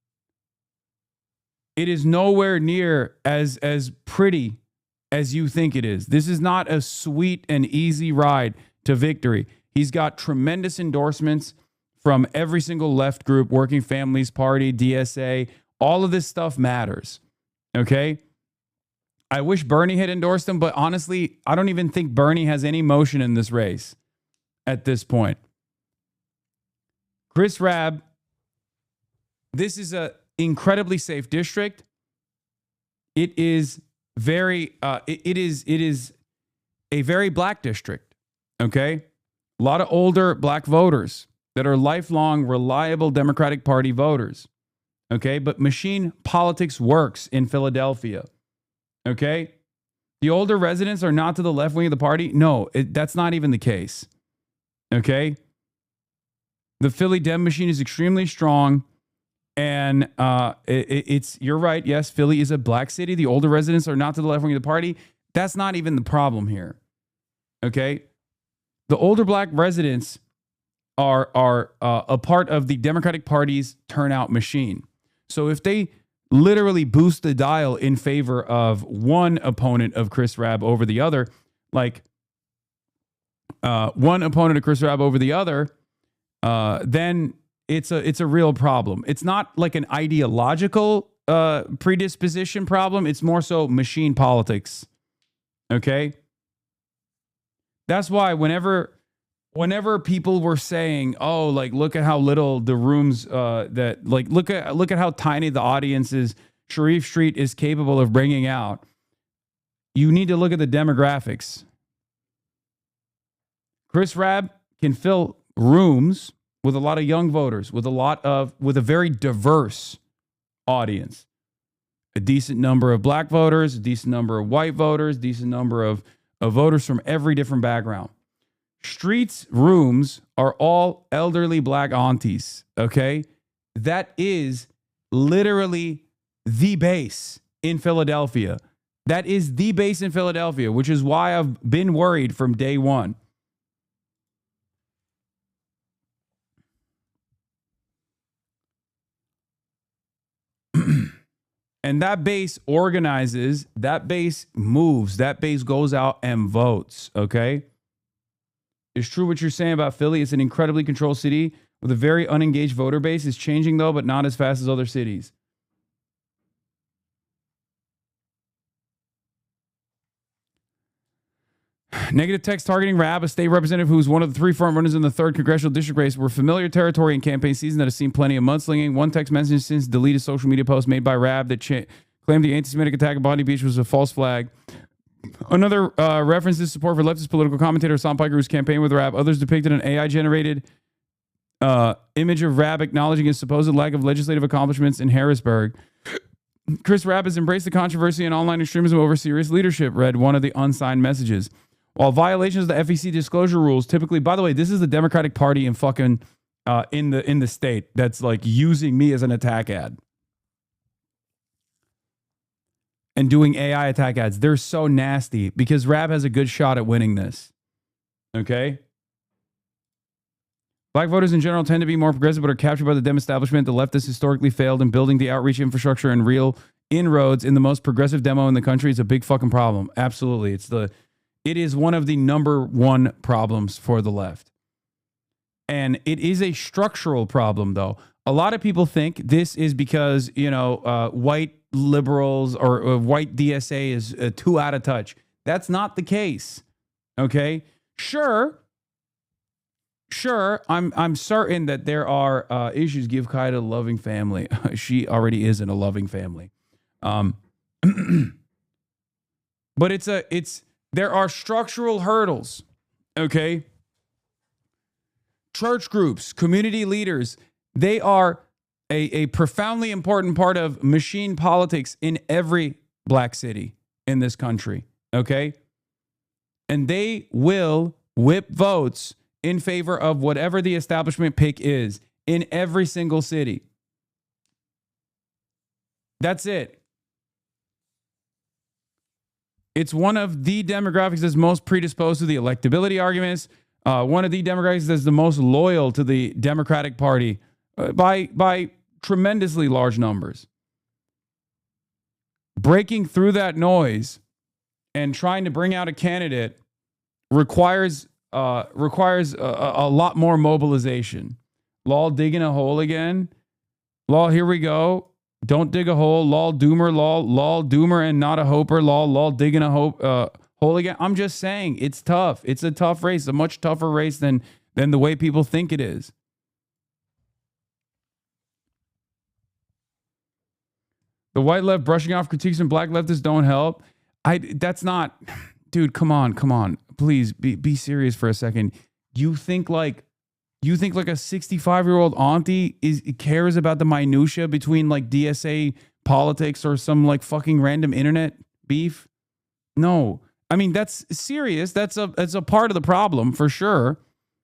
It is nowhere near as pretty as you think it is. This is not a sweet and easy ride to victory. He's got tremendous endorsements from every single left group, Working Families Party, DSA. All of this stuff matters. Okay? I wish Bernie had endorsed him, but honestly, I don't even think Bernie has any motion in this race at this point. Chris Rabb, this is a incredibly safe district. It is very it is a very black district. Okay? A lot of older black voters that are lifelong, reliable Democratic Party voters. Okay? But machine politics works in Philadelphia. Okay? The older residents are not to the left wing of the party. No, that's not even the case. Okay? The Philly Dem machine is extremely strong. And it's, you're right. Yes, Philly is a black city. The older residents are not to the left wing of the party. That's not even the problem here. Okay. The older black residents are a part of the Democratic Party's turnout machine. So if they literally boost the dial in favor of one opponent of Chris Rabb over the other, like one opponent of Chris Rabb over the other, then it's a real problem. It's not like an ideological predisposition problem. It's more so machine politics. Okay? That's why whenever people were saying, "Oh, like look at how little the rooms look at how tiny the audiences Sharif Street is capable of bringing out," you need to look at the demographics. Chris Rabb can fill rooms with a lot of young voters, with a very diverse audience. A decent number of black voters, a decent number of white voters, decent number of voters from every different background. Street's rooms are all elderly black aunties, okay? That is literally the base in Philadelphia. That is the base in Philadelphia, which is why I've been worried from day one. And that base organizes, that base moves, that base goes out and votes, okay? It's true what you're saying about Philly. It's an incredibly controlled city with a very unengaged voter base. It's changing, though, but not as fast as other cities. Negative text targeting Raab, a state representative who was one of the 3 frontrunners in the 3rd congressional district race, were familiar territory in campaign season that has seen plenty of mudslinging. One text message since deleted social media post made by Raab that claimed the anti-Semitic attack at Bondi Beach was a false flag. Another references support for leftist political commentator Hasan Piker, whose campaign with Raab. Others depicted an AI-generated image of Raab acknowledging his supposed lack of legislative accomplishments in Harrisburg. Chris Raab has embraced the controversy and online extremism over serious leadership, read one of the unsigned messages. While violations of the FEC disclosure rules typically, by the way, this is the Democratic Party in fucking in the state that's like using me as an attack ad and doing AI attack ads. They're so nasty because Raab has a good shot at winning this. Okay. Black voters in general tend to be more progressive, but are captured by the Dem establishment. The left has historically failed in building the outreach infrastructure and real inroads in the most progressive demo in the country. It's a big fucking problem. Absolutely. It is one of the number one problems for the left. And it is a structural problem, though. A lot of people think this is because, white liberals or white DSA is too out of touch. That's not the case. Okay? Sure, I'm certain that there are issues. Give Kai a loving family. She already is in a loving family. But there are structural hurdles, okay? Church groups, community leaders, they are a profoundly important part of machine politics in every black city in this country, okay? And they will whip votes in favor of whatever the establishment pick is in every single city. That's it. It's one of the demographics that's most predisposed to the electability arguments. One of the demographics that's the most loyal to the Democratic Party by tremendously large numbers. Breaking through that noise and trying to bring out a candidate requires a lot more mobilization. Lol digging a hole again. Lol, here we go. Don't dig a hole. Lol doomer. Lol doomer and not a hoper. Lol digging a hole again. I'm just saying it's tough. It's a tough race, a much tougher race than the way people think it is. The white left brushing off critiques and black leftists don't help. That's not, dude, come on. Please be serious for a second. You think like a 65-year-old auntie cares about the minutia between like DSA politics or some like fucking random internet beef? No. I mean, that's serious. That's a part of the problem for sure.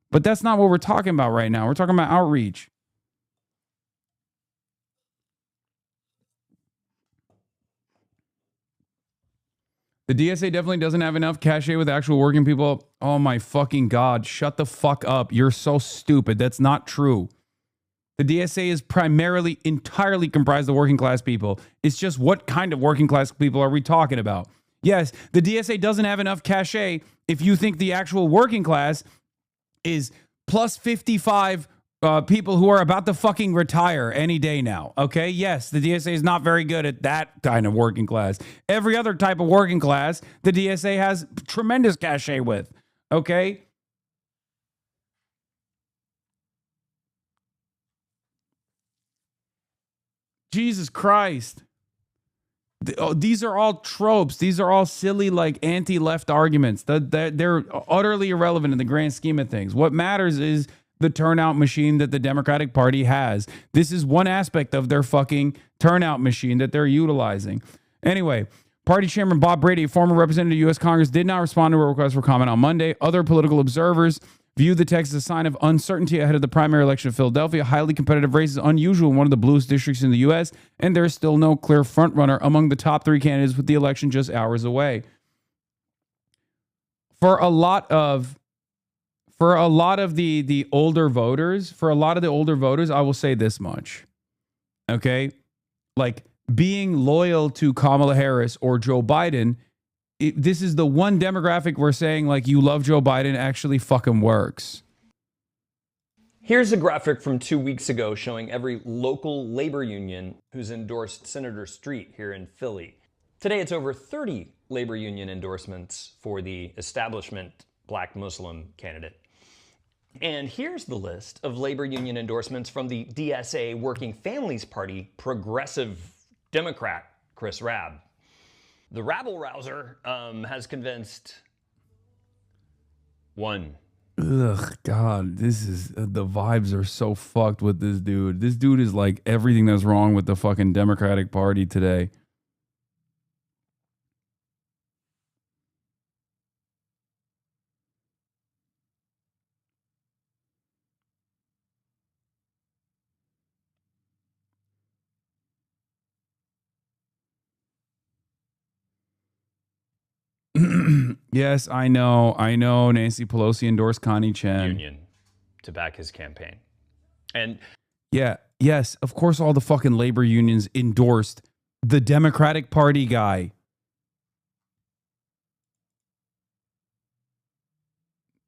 But that's not what we're talking about right now. We're talking about outreach. The DSA definitely doesn't have enough cachet with actual working people. Oh my fucking God. Shut the fuck up. You're so stupid. That's not true. The DSA is entirely comprised of working class people. It's just what kind of working class people are we talking about? Yes, the DSA doesn't have enough cachet if you think the actual working class is plus 55 people who are about to fucking retire any day now. Okay. Yes, the DSA is not very good at that kind of working class. Every other type of working class, the DSA has tremendous cachet with. Okay. Jesus Christ. These are all tropes. These are all silly, like anti-left arguments. They're utterly irrelevant in the grand scheme of things. What matters is the turnout machine that the Democratic Party has. This is one aspect of their fucking turnout machine that they're utilizing. Anyway, Party Chairman Bob Brady, a former representative of U.S. Congress, did not respond to a request for comment on Monday. Other political observers viewed the text as a sign of uncertainty ahead of the primary election of Philadelphia. Highly competitive race is unusual in one of the bluest districts in the U.S., and there is still no clear frontrunner among the top 3 candidates with the election just hours away. For a lot of the older voters, I will say this much. Okay? Like being loyal to Kamala Harris or Joe Biden this is the one demographic where saying like you love Joe Biden actually fucking works. Here's a graphic from 2 weeks ago showing every local labor union who's endorsed Senator Street here in Philly. Today, it's over 30 labor union endorsements for the establishment black Muslim candidate. And here's the list of labor union endorsements from the DSA Working Families Party progressive Democrat, Chris Rabb. The rabble-rouser has convinced one. Ugh, God, this is the vibes are so fucked with this dude. This dude is like everything that's wrong with the fucking Democratic Party today. Yes, I know. Nancy Pelosi endorsed Connie Chen. Union to back his campaign. And yeah, yes, of course all the fucking labor unions endorsed the Democratic Party guy.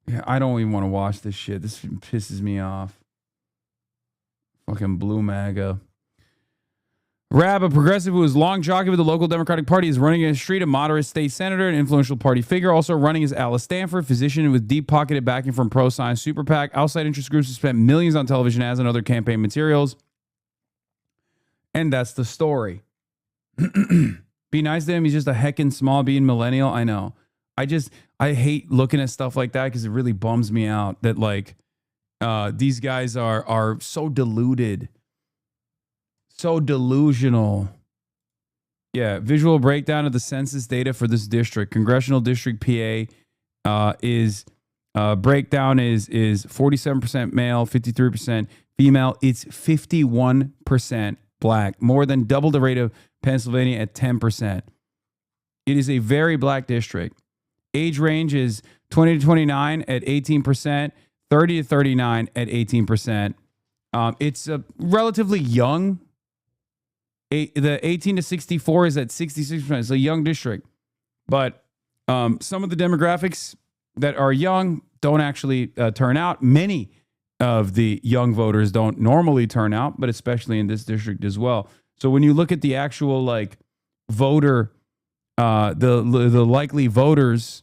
Yeah, I don't even want to watch this shit. This pisses me off. Fucking blue MAGA. Rabb, a progressive who is long jockey with the local Democratic Party, is running against Street, a moderate state senator and influential party figure. Also running is Alice Stanford, physician with deep-pocketed backing from pro-science super PAC. Outside interest groups have spent millions on television ads and other campaign materials. And that's the story. Be nice to him. He's just a heckin' small bean millennial. I know. I hate looking at stuff like that because it really bums me out that like these guys are so deluded. So delusional. Yeah, visual breakdown of the census data for this district. Congressional District PA breakdown is 47% male, 53% female. It's 51% black, more than double the rate of Pennsylvania at 10%. It is a very black district. Age range is 20 to 29 at 18%, 30 to 39 at 18%. It's a relatively young. The 18 to 64 is at 66%. It's a young district. But some of the demographics that are young don't actually turn out. Many of the young voters don't normally turn out, but especially in this district as well. So when you look at the actual like voter, the likely voters,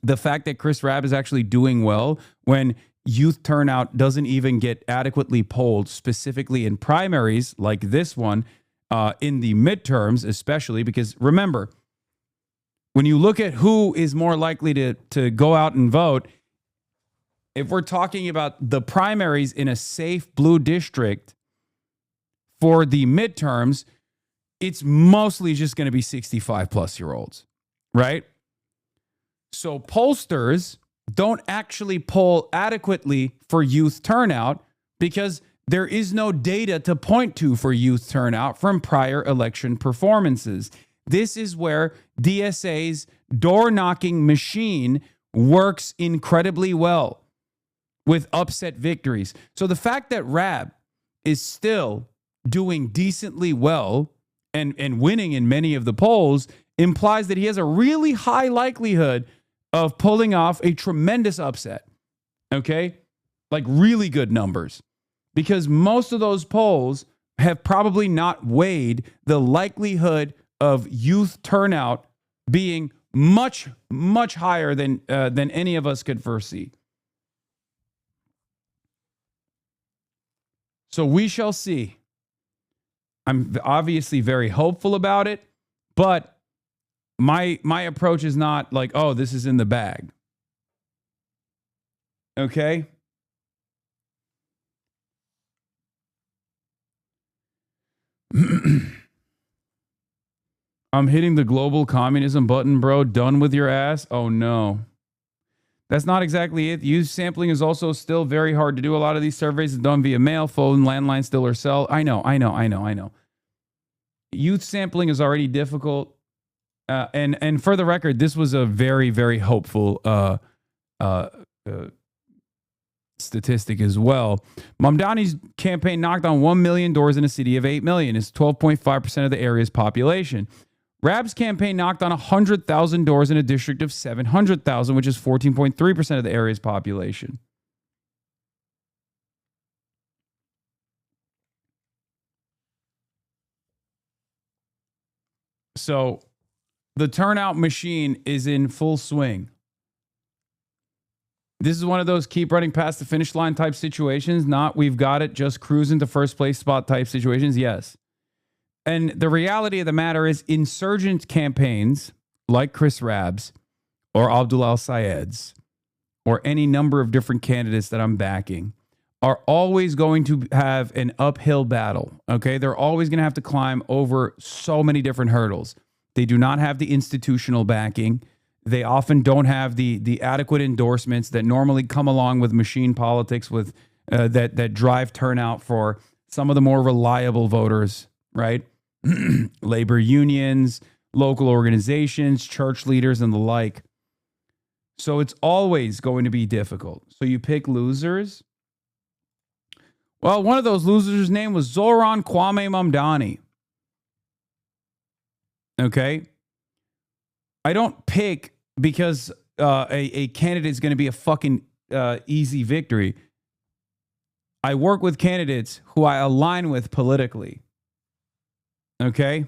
the fact that Chris Rabb is actually doing well when youth turnout doesn't even get adequately polled, specifically in primaries like this one, in the midterms, especially because remember, when you look at who is more likely to go out and vote, if we're talking about the primaries in a safe blue district for the midterms, it's mostly just going to be 65 plus year olds, right? So pollsters don't actually poll adequately for youth turnout because there is no data to point to for youth turnout from prior election performances. This is where DSA's door-knocking machine works incredibly well with upset victories. So the fact that Rabb is still doing decently well and winning in many of the polls implies that he has a really high likelihood of pulling off a tremendous upset, okay? Like really good numbers. Because most of those polls have probably not weighed the likelihood of youth turnout being much, much higher than any of us could foresee. So we shall see. I'm obviously very hopeful about it, but my approach is not like, oh, this is in the bag. Okay? I'm hitting the global communism button, bro. Done with your ass? Oh, no. That's not exactly it. Youth sampling is also still very hard to do. A lot of these surveys are done via mail, phone, landline, still or cell. I know. Youth sampling is already difficult. And for the record, this was a very, very hopeful statistic as well. Mamdani's campaign knocked on 1 million doors in a city of 8 million. It's 12.5% of the area's population. Raab's campaign knocked on 100,000 doors in a district of 700,000, which is 14.3% of the area's population. So the turnout machine is in full swing. This is one of those keep running past the finish line type situations, not we've got it, just cruising to first place spot type situations. Yes. And the reality of the matter is insurgent campaigns like Chris Raab's or Abdul al-Sayed's or any number of different candidates that I'm backing are always going to have an uphill battle, okay? They're always going to have to climb over so many different hurdles. They do not have the institutional backing. They often don't have the adequate endorsements that normally come along with machine politics with that drive turnout for some of the more reliable voters, right? Labor unions, local organizations, church leaders, and the like. So it's always going to be difficult. So you pick losers. Well, one of those losers' name was Zoran Kwame Mamdani. Okay? I don't pick because a candidate is going to be a fucking easy victory. I work with candidates who I align with politically. Okay?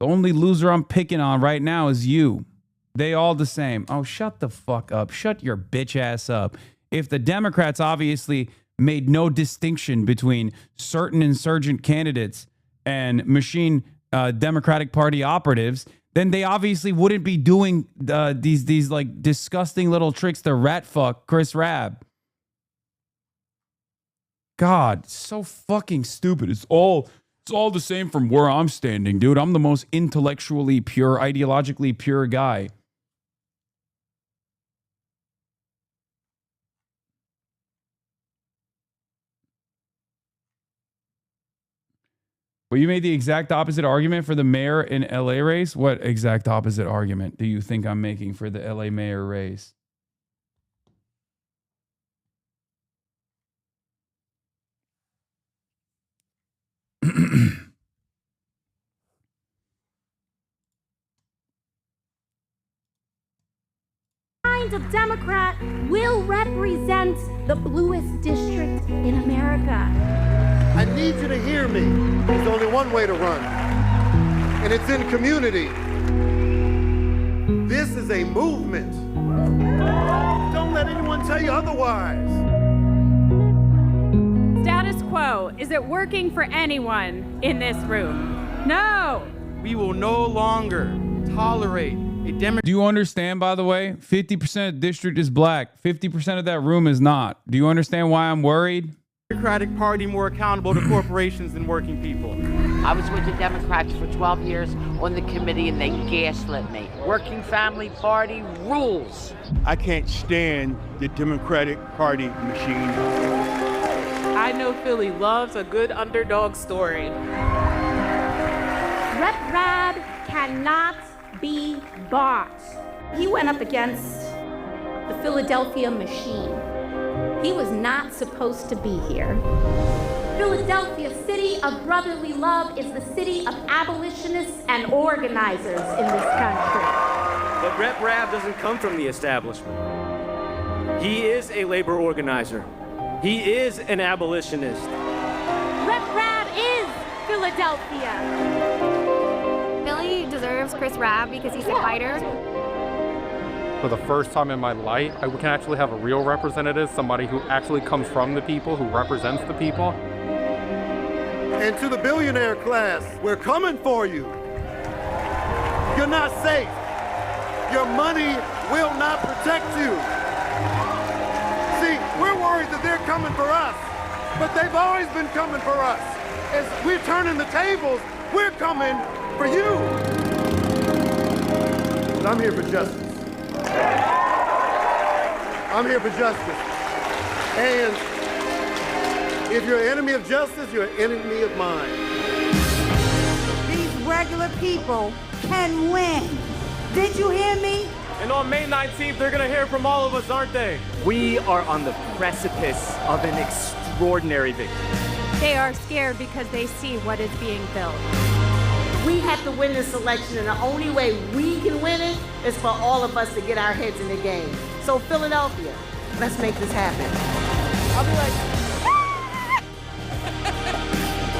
The only loser I'm picking on right now is you. They all the same. Oh, shut the fuck up. Shut your bitch ass up. If the Democrats obviously made no distinction between certain insurgent candidates and machine Democratic Party operatives, then they obviously wouldn't be doing these like disgusting little tricks to rat fuck Chris Raab. God, so fucking stupid. It's all the same from where I'm standing, dude. I'm the most intellectually pure, ideologically pure guy. Well, you made the exact opposite argument for the mayor in LA race. What exact opposite argument do you think I'm making for the LA mayor race? Kind of Democrat will represent the bluest district in America. I need you to hear me. There's only one way to run, and it's in community. This is a movement. Don't let anyone tell you otherwise. Status quo, is it working for anyone in this room? No! We will no longer tolerate a Democrat. Do you understand, by the way? 50% of the district is black. 50% of that room is not. Do you understand why I'm worried? Democratic Party more accountable to corporations than working people. I was with the Democrats for 12 years on the committee and they gaslit me. Working Family Party rules. I can't stand the Democratic Party machine. I know Philly loves a good underdog story. Rep Raab cannot be bought. He went up against the Philadelphia machine. He was not supposed to be here. Philadelphia, city of brotherly love, is the city of abolitionists and organizers in this country. But Rep Raab doesn't come from the establishment. He is a labor organizer. He is an abolitionist. Rep Raab is Philadelphia. Philly deserves Chris Raab because he's a fighter. For the first time in my life, I can actually have a real representative, somebody who actually comes from the people, who represents the people. And to the billionaire class, we're coming for you. You're not safe. Your money will not protect you. See, we're worried that they're coming for us, but they've always been coming for us. As we're turning the tables, we're coming for you. But I'm here for justice. I'm here for justice. And if you're an enemy of justice, you're an enemy of mine. These regular people can win. Did you hear me? And on May 19th, they're going to hear from all of us, aren't they? We are on the precipice of an extraordinary victory. They are scared because they see what is being built. We have to win this election, and the only way we can win it is for all of us to get our heads in the game. So Philadelphia, let's make this happen. I'll be like,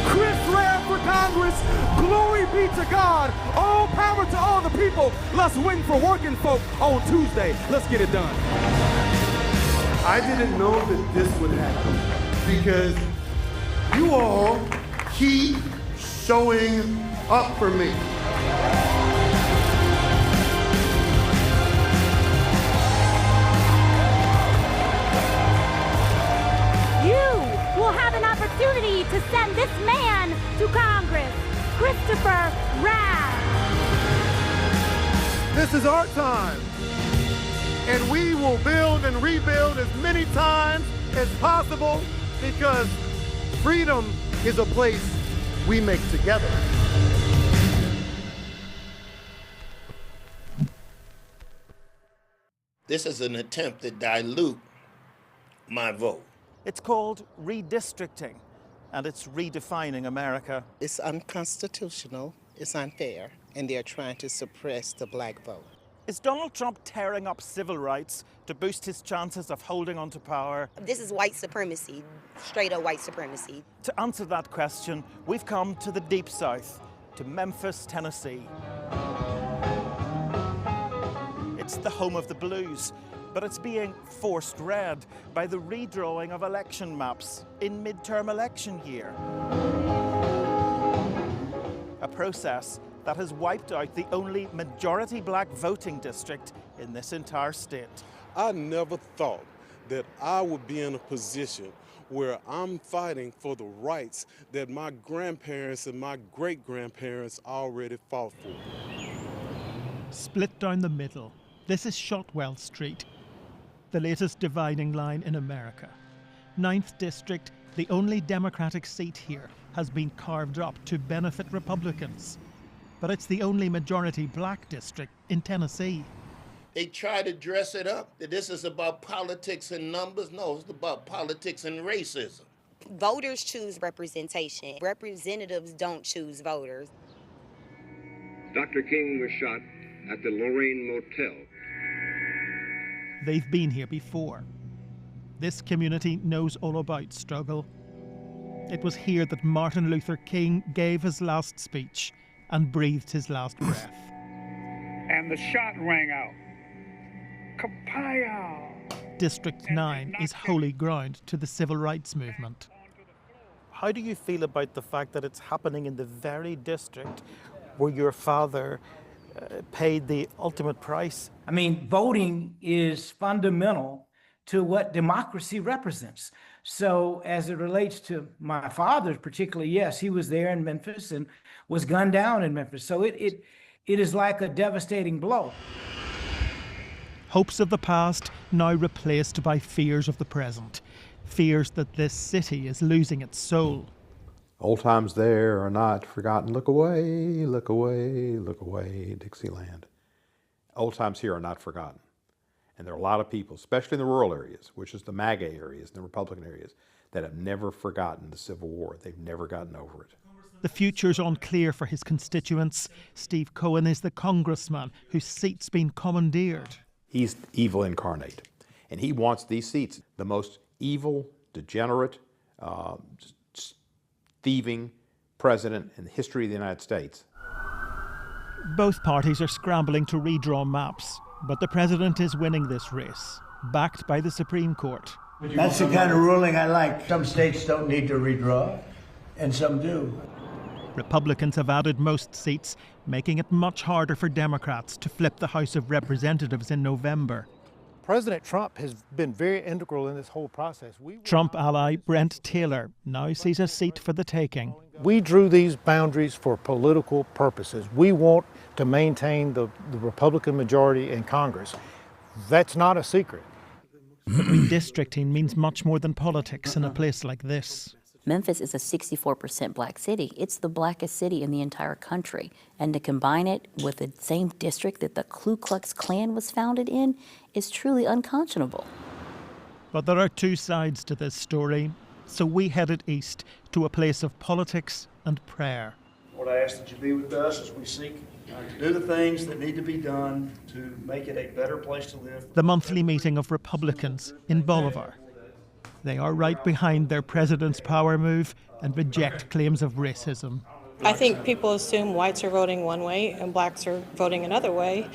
Chris ran for Congress. Glory be to God. All power to all the people. Let's win for working folk on Tuesday. Let's get it done. I didn't know that this would happen because you all keep showing up for me. You will have an opportunity to send this man to Congress, Christopher Rabb. This is our time, and we will build and rebuild as many times as possible because freedom is a place we make together. This is an attempt to dilute my vote. It's called redistricting, and it's redefining America. It's unconstitutional, it's unfair, and they're trying to suppress the black vote. Is Donald Trump tearing up civil rights to boost his chances of holding on to power? This is white supremacy, straight up white supremacy. To answer that question, we've come to the Deep South, to Memphis, Tennessee. It's the home of the blues, but it's being forced red by the redrawing of election maps in midterm election year. A process that has wiped out the only majority black voting district in this entire state. I never thought that I would be in a position where I'm fighting for the rights that my grandparents and my great-grandparents already fought for. Split down the middle. This is Shotwell Street, the latest dividing line in America. 9th District, the only Democratic seat here, has been carved up to benefit Republicans. But it's the only majority black district in Tennessee. They try to dress it up, that this is about politics and numbers. No, it's about politics and racism. Voters choose representation. Representatives don't choose voters. Dr. King was shot at the Lorraine Motel. They've been here before. This community knows all about struggle. It was here that Martin Luther King gave his last speech and breathed his last breath. And the shot rang out. Kapow! District 9 is holy ground to the civil rights movement. How do you feel about the fact that it's happening in the very district where your father paid the ultimate price? I mean, voting is fundamental to what democracy represents. So as it relates to my father, particularly, yes, he was there in Memphis and was gunned down in Memphis. So it is like a devastating blow. Hopes of the past now replaced by fears of the present. Fears that this city is losing its soul. Old times there are not forgotten. Look away, look away, look away, Dixieland. Old times here are not forgotten. And there are a lot of people, especially in the rural areas, which is the MAGA areas and the Republican areas, that have never forgotten the Civil War. They've never gotten over it. The future's unclear for his constituents. Steve Cohen is the congressman whose seat's been commandeered. He's evil incarnate. And he wants these seats. The most evil, degenerate, thieving president in the history of the United States. Both parties are scrambling to redraw maps, but the president is winning this race, backed by the Supreme Court. That's the kind of ruling I like. Some states don't need to redraw, and some do. Republicans have added most seats, making it much harder for Democrats to flip the House of Representatives in November. President Trump has been very integral in this whole process. Trump ally Brent Taylor now sees a seat for the taking. We drew these boundaries for political purposes. We want to maintain the Republican majority in Congress. That's not a secret. Redistricting means much more than politics in a place like this. Memphis is a 64% black city. It's the blackest city in the entire country. And to combine it with the same district that the Ku Klux Klan was founded in is truly unconscionable. But there are two sides to this story. So we headed east to a place of politics and prayer. Lord, I ask that you be with us as we seek to do the things that need to be done to make it a better place to live. The monthly meeting of Republicans in Bolivar. They are right behind their president's power move and reject claims of racism. I think people assume whites are voting one way and blacks are voting another way,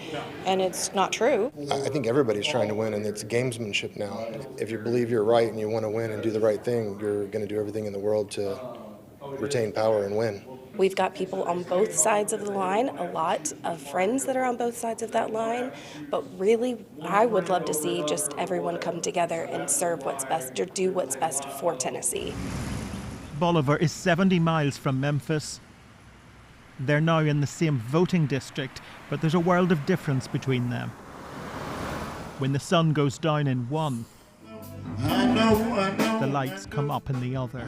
and it's not true. I think everybody's trying to win, and it's gamesmanship now. If you believe you're right and you want to win and do the right thing, you're going to do everything in the world to retain power and win. We've got people on both sides of the line, a lot of friends that are on both sides of that line, but really, I would love to see just everyone come together and serve what's best, or do what's best for Tennessee. Bolivar is 70 miles from Memphis. They're now in the same voting district, but there's a world of difference between them. When the sun goes down in one, the lights come up in the other.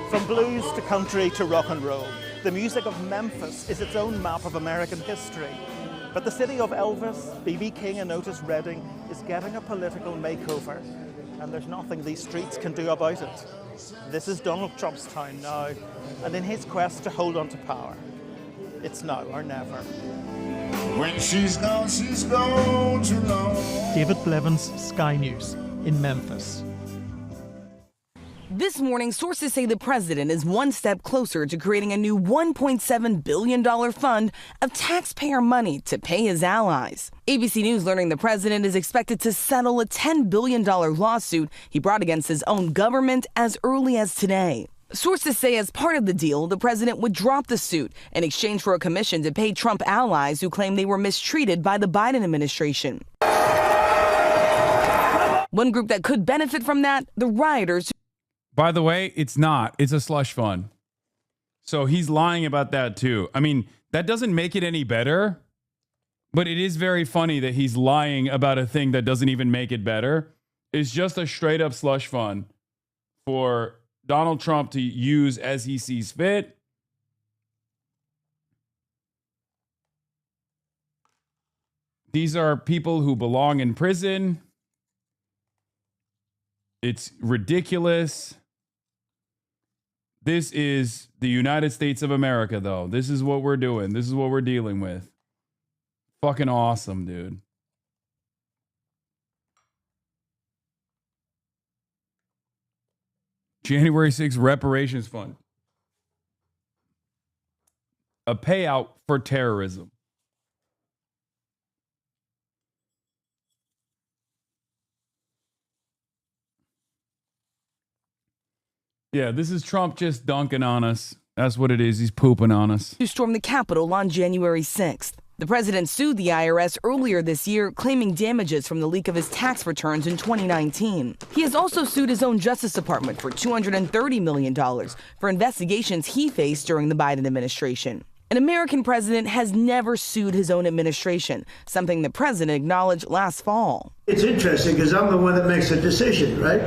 From blues to country to rock and roll, the music of Memphis is its own map of American history. But the city of Elvis, B.B. King and Otis Redding is getting a political makeover, and there's nothing these streets can do about it. This is Donald Trump's town now, and in his quest to hold on to power, it's now or never. When she's gone too long. David Blevins, Sky News in Memphis. This morning, sources say the president is one step closer to creating a new $1.7 billion fund of taxpayer money to pay his allies. ABC News learning the president is expected to settle a $10 billion lawsuit he brought against his own government as early as today. Sources say as part of the deal, the president would drop the suit in exchange for a commission to pay Trump allies who claim they were mistreated by the Biden administration. One group that could benefit from that, the rioters. By the way, it's not. It's a slush fund. So he's lying about that too. I mean, that doesn't make it any better, but it is very funny that he's lying about a thing that doesn't even make it better. It's just a straight up slush fund for Donald Trump to use as he sees fit. These are people who belong in prison. It's ridiculous. This is the United States of America, though. This is what we're doing. This is what we're dealing with. Fucking awesome, dude. January 6th reparations fund. A payout for terrorism. Yeah, this is Trump just dunking on us. That's what it is. He's pooping on us. Who stormed the Capitol on January 6th. The president sued the IRS earlier this year, claiming damages from the leak of his tax returns in 2019. He has also sued his own Justice Department for $230 million for investigations he faced during the Biden administration. An American president has never sued his own administration, something the president acknowledged last fall. It's interesting because I'm the one that makes the decision, right?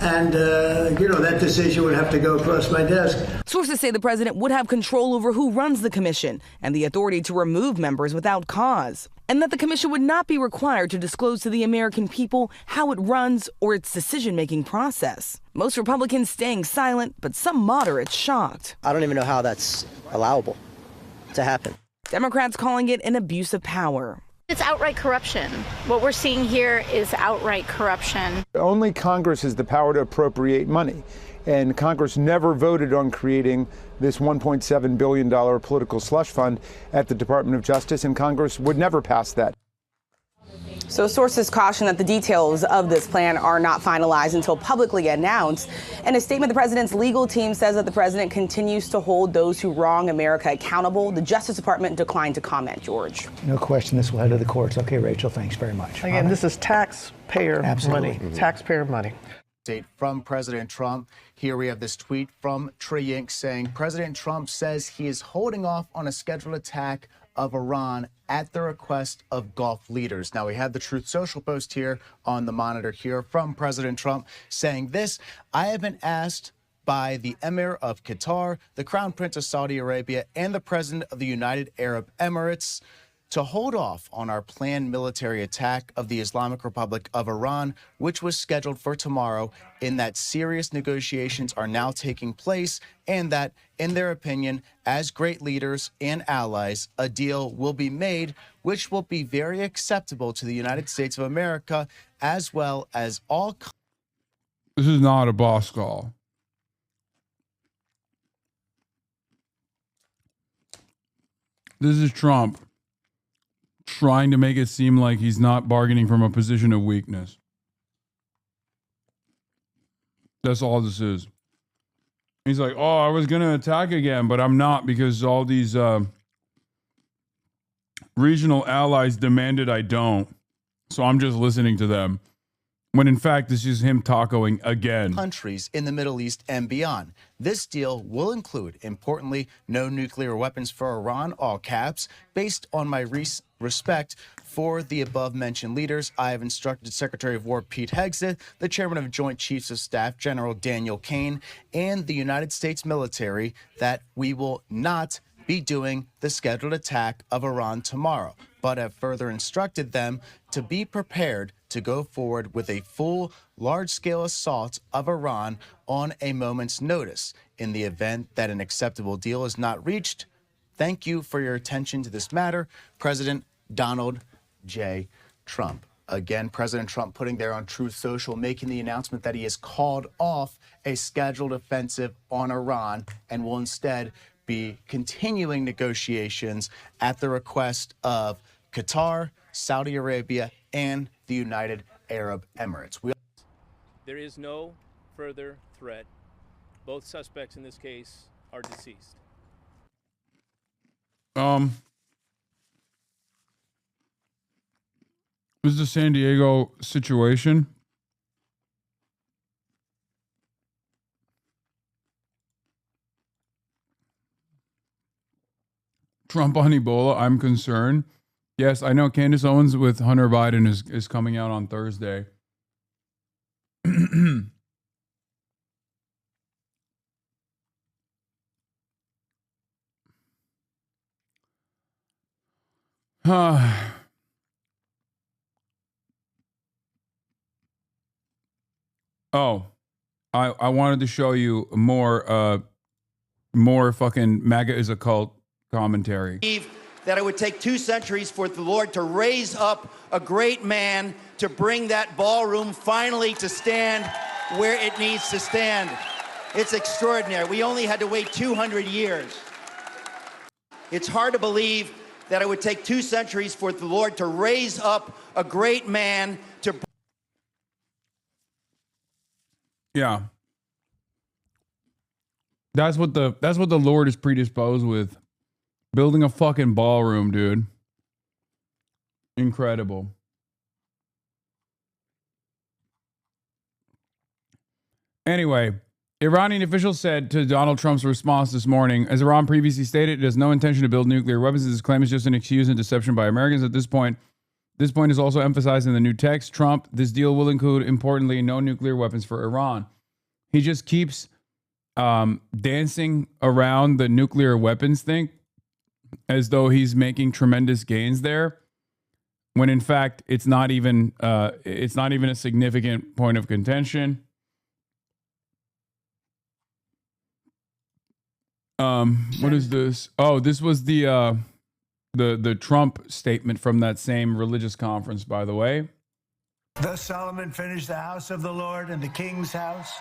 And, that decision would have to go across my desk. Sources say the president would have control over who runs the commission and the authority to remove members without cause, and that the commission would not be required to disclose to the American people how it runs or its decision-making process. Most Republicans staying silent, but some moderates shocked. I don't even know how that's allowable to happen. Democrats calling it an abuse of power. It's outright corruption. What we're seeing here is outright corruption. Only Congress has the power to appropriate money, and Congress never voted on creating this $1.7 billion political slush fund at the Department of Justice, and Congress would never pass that. So sources caution that the details of this plan are not finalized until publicly announced. In a statement, the president's legal team says that the president continues to hold those who wrong America accountable. The Justice Department declined to comment, George. No question this will head to the courts. Okay, Rachel, thanks very much. Again, this is taxpayer money. Mm-hmm. Taxpayer money. From President Trump. Here we have this tweet from Trey Inc. saying President Trump says he is holding off on a scheduled attack of Iran at the request of Gulf leaders. Now, we have the Truth Social post here on the monitor here from President Trump saying this: I have been asked by the Emir of Qatar, the Crown Prince of Saudi Arabia, and the President of the United Arab Emirates to hold off on our planned military attack of the Islamic Republic of Iran, which was scheduled for tomorrow, in that serious negotiations are now taking place, and that, in their opinion, as great leaders and allies, a deal will be made which will be very acceptable to the United States of America, as well as all. This is not a boss call. This is Trump trying to make it seem like he's not bargaining from a position of weakness. That's all this is. He's like, oh, I was going to attack again, but I'm not because all these regional allies demanded I don't. So I'm just listening to them. When in fact, this is him tacoing again. Countries in the Middle East and beyond. This deal will include, importantly, no nuclear weapons for Iran, all caps. Based on my respect for the above-mentioned leaders, I have instructed Secretary of War Pete Hegseth, the Chairman of Joint Chiefs of Staff General Daniel Kane, and the United States military that we will not be doing the scheduled attack of Iran tomorrow, but have further instructed them to be prepared to go forward with a full, large-scale assault of Iran on a moment's notice in the event that an acceptable deal is not reached. Thank you for your attention to this matter, President Donald J. Trump. Again, President Trump putting there on Truth Social, making the announcement that he has called off a scheduled offensive on Iran and will instead be continuing negotiations at the request of Qatar, Saudi Arabia, and the United Arab Emirates. There is no further threat. Both suspects in this case are deceased. This is the San Diego situation. Trump on Ebola, I'm concerned. Yes, I know Candace Owens with Hunter Biden is coming out on Thursday. Oh, I wanted to show you more fucking MAGA is a cult commentary. That it would take 2 centuries for the Lord to raise up a great man to bring that ballroom finally to stand where it needs to stand. It's extraordinary. We only had to wait 200 years. It's hard to believe that it would take 2 centuries for the Lord to raise up a great man to. Yeah. That's what the Lord is predisposed with. Building a fucking ballroom, dude. Incredible. Anyway, Iranian officials said to Donald Trump's response this morning, as Iran previously stated, it has no intention to build nuclear weapons. This claim is just an excuse and deception by Americans at this point. This point is also emphasized in the new text. Trump, this deal will include, importantly, no nuclear weapons for Iran. He just keeps dancing around the nuclear weapons thing as though he's making tremendous gains there, when in fact it's not even a significant point of contention. What is this? Oh, this was the Trump statement from that same religious conference, by the way. Thus Solomon finished the house of the Lord and the king's house,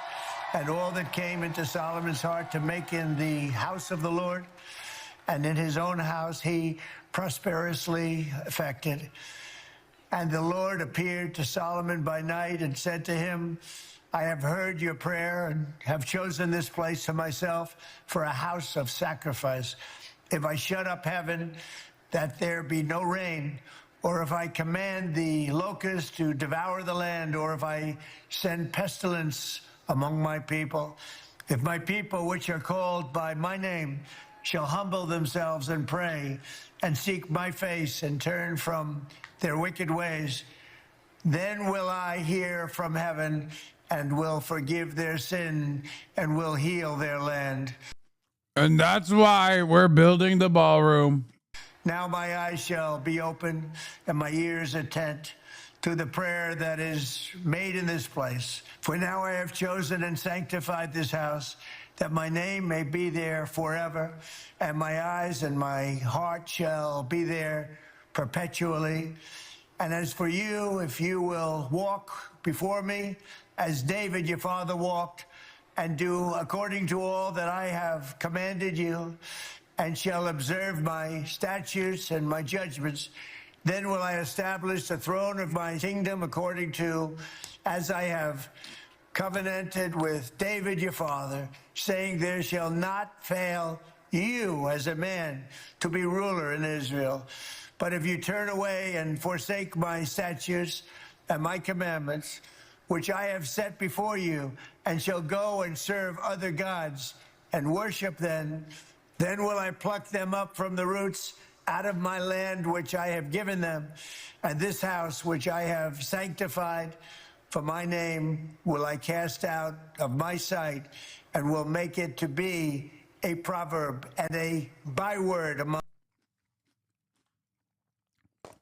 and all that came into Solomon's heart to make in the house of the Lord, and in his own house he prosperously effected. And the Lord appeared to Solomon by night and said to him, I have heard your prayer and have chosen this place to myself for a house of sacrifice. If I shut up heaven, that there be no rain, or if I command the locusts to devour the land, or if I send pestilence among my people, if my people which are called by my name shall humble themselves and pray and seek my face and turn from their wicked ways, then will I hear from heaven and will forgive their sin and will heal their land. And that's why we're building the ballroom. Now my eyes shall be open and my ears attent to the prayer that is made in this place. For now I have chosen and sanctified this house, that my name may be there forever, and my eyes and my heart shall be there perpetually. And as for you, if you will walk before me as David your father walked, and do according to all that I have commanded you, and shall observe my statutes and my judgments, then will I establish the throne of my kingdom according to as I have covenanted with David your father, saying, there shall not fail you as a man to be ruler in Israel. But if you turn away and forsake my statutes and my commandments, which I have set before you, and shall go and serve other gods and worship them, then will I pluck them up from the roots out of my land which I have given them, and this house which I have sanctified for my name will I cast out of my sight, and will make it to be a proverb and a byword among.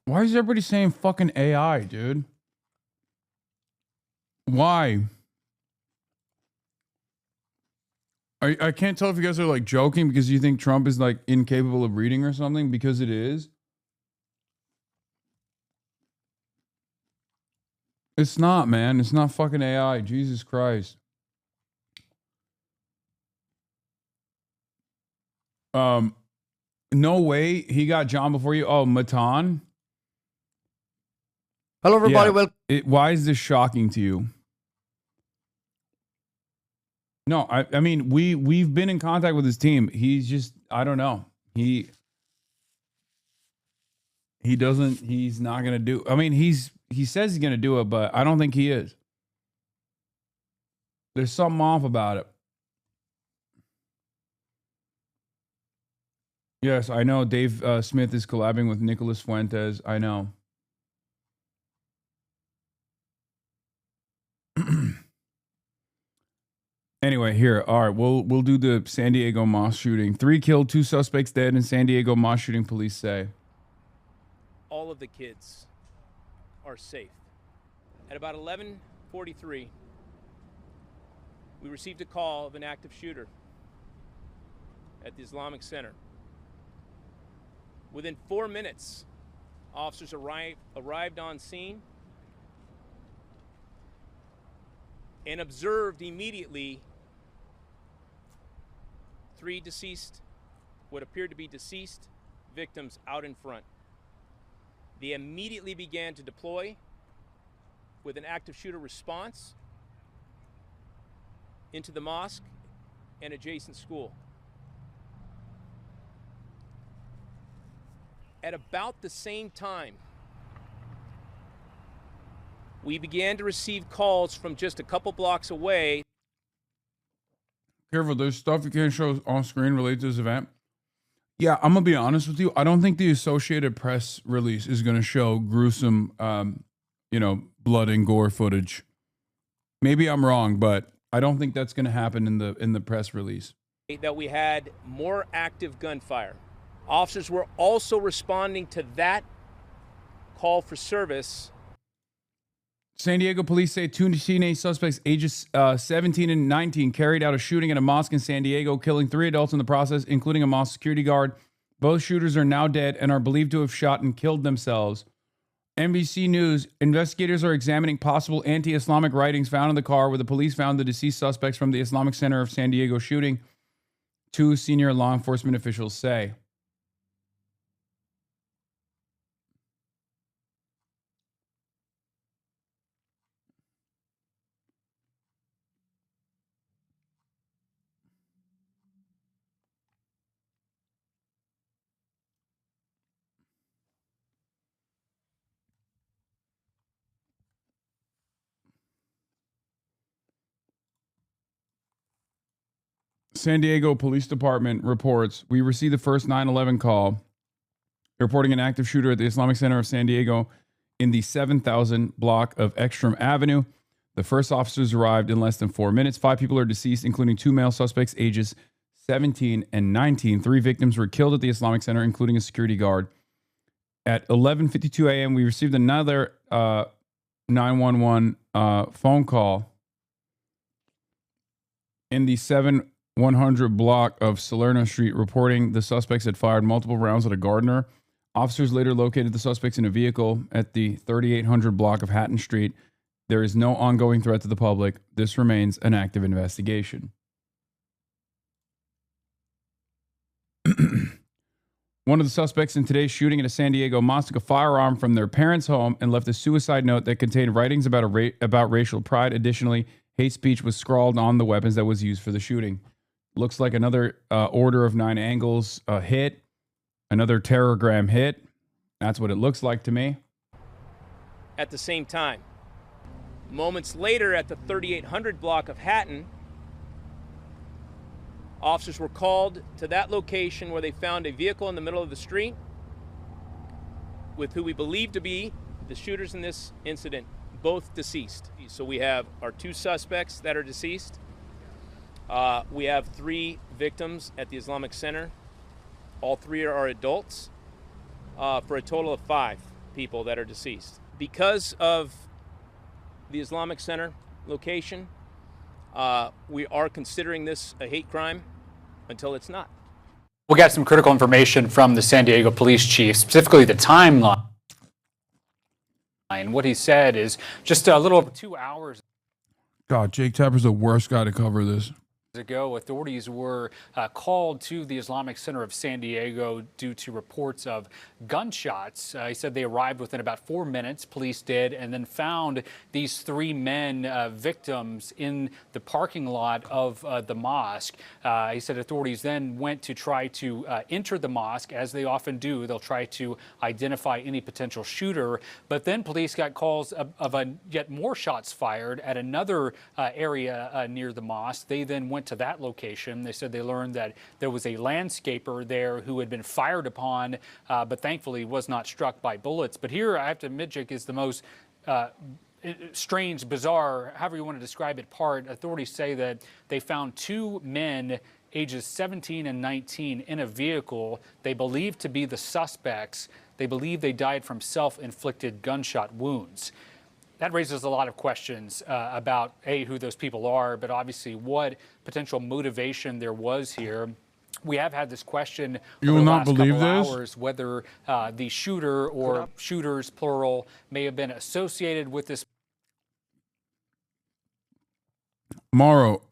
Why is everybody saying fucking AI, dude? Why? I can't tell if you guys are like joking because you think Trump is like incapable of reading or something, because it is. It's not, man. It's not fucking AI. Jesus Christ. No way he got John before you. Oh, Matan. Hello, everybody. Yeah. Why is this shocking to you? No, I mean, we've been in contact with his team. He's just, I don't know. He's not going to do, I mean, he says he's going to do it, but I don't think he is. There's something off about it. Yes, I know Dave Smith is collabing with Nicholas Fuentes. I know. Anyway, here. All right, we'll do the San Diego mosque shooting. 3 killed, 2 suspects dead in San Diego mosque shooting, police say. All of the kids are safe. At about 11:43, we received a call of an active shooter at the Islamic Center. Within 4 minutes, officers arrived on scene and observed immediately 3 deceased, what appeared to be deceased victims out in front. They immediately began to deploy with an active shooter response into the mosque and adjacent school. At about the same time, we began to receive calls from just a couple blocks away. Careful, there's stuff you can't show on screen related to this event. Yeah, I'm going to be honest with you. I don't think the Associated Press release is going to show gruesome, blood and gore footage. Maybe I'm wrong, but I don't think that's going to happen in the press release. That we had more active gunfire. Officers were also responding to that call for service. San Diego police say 2 teenage suspects ages 17 and 19 carried out a shooting at a mosque in San Diego, killing 3 adults in the process, including a mosque security guard. Both shooters are now dead and are believed to have shot and killed themselves. NBC News, investigators are examining possible anti-Islamic writings found in the car where the police found the deceased suspects from the Islamic Center of San Diego shooting, 2 senior law enforcement officials say. San Diego Police Department reports, we received the first 9/11 call reporting an active shooter at the Islamic Center of San Diego in the 7000 block of Ekstrom Avenue. The first officers arrived in less than 4 minutes. 5 people are deceased, including 2 male suspects ages 17 and 19. 3 victims were killed at the Islamic Center, including a security guard. At 11:52 a.m., we received another 911 phone call in the 7100 block of Salerno Street, reporting the suspects had fired multiple rounds at a gardener. Officers later located the suspects in a vehicle at the 3800 block of Hatton Street. There is no ongoing threat to the public. This remains an active investigation. One of the suspects in today's shooting at a San Diego mosque took a firearm from their parents' home and left a suicide note that contained writings about about racial pride. Additionally, hate speech was scrawled on the weapons that was used for the shooting. Looks like another Order of 9 Angles hit, another terrorgram hit. That's what it looks like to me. At the same time, moments later at the 3800 block of Hatton, officers were called to that location where they found a vehicle in the middle of the street with who we believe to be the shooters in this incident, both deceased. So we have our 2 suspects that are deceased. We have 3 victims at the Islamic Center. All 3 are adults, for a total of 5 people that are deceased. Because of the Islamic Center location, we are considering this a hate crime until it's not. We got some critical information from the San Diego police chief, specifically the timeline. What he said is just a little over 2 hours God, Jake Tapper's the worst guy to cover this. ago, authorities were called to the Islamic Center of San Diego due to reports of gunshots. He said they arrived within about 4 minutes, police did, and then found these 3 men victims in the parking lot of the mosque. He said authorities then went to try to enter the mosque, as they often do. They'll try to identify any potential shooter, but then police got calls of yet more shots fired at another area near the mosque. They then went to that location. They said they learned that there was a landscaper there who had been fired upon, but thankfully was not struck by bullets. But here, I have to admit, Jake, is the most strange, bizarre, however you want to describe it, part. Authorities say that they found 2 men ages 17 and 19 in a vehicle they believe to be the suspects. They believe they died from self-inflicted gunshot wounds. That raises a lot of questions about, A, who those people are, but obviously what potential motivation there was here. We have had this question You will not believe this? hours, whether the shooter or shooters, plural, may have been associated with this. Mauro,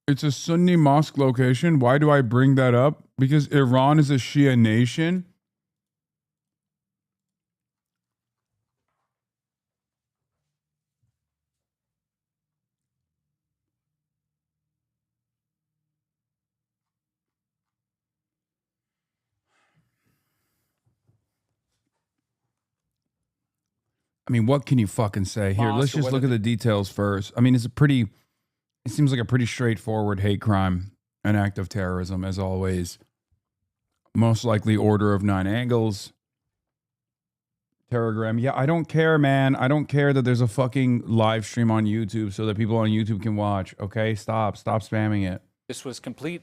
it's a Sunni mosque location. Why do I bring that up? Because Iran is a Shia nation. I mean, what can you fucking say? Here, let's just look at the details first. I mean, it seems like a pretty straightforward hate crime, an act of terrorism, as always. Most likely Order of 9 Angles. Terrorgram. Yeah, I don't care, man. I don't care that there's a fucking live stream on YouTube so that people on YouTube can watch. Okay, stop spamming it. This was complete,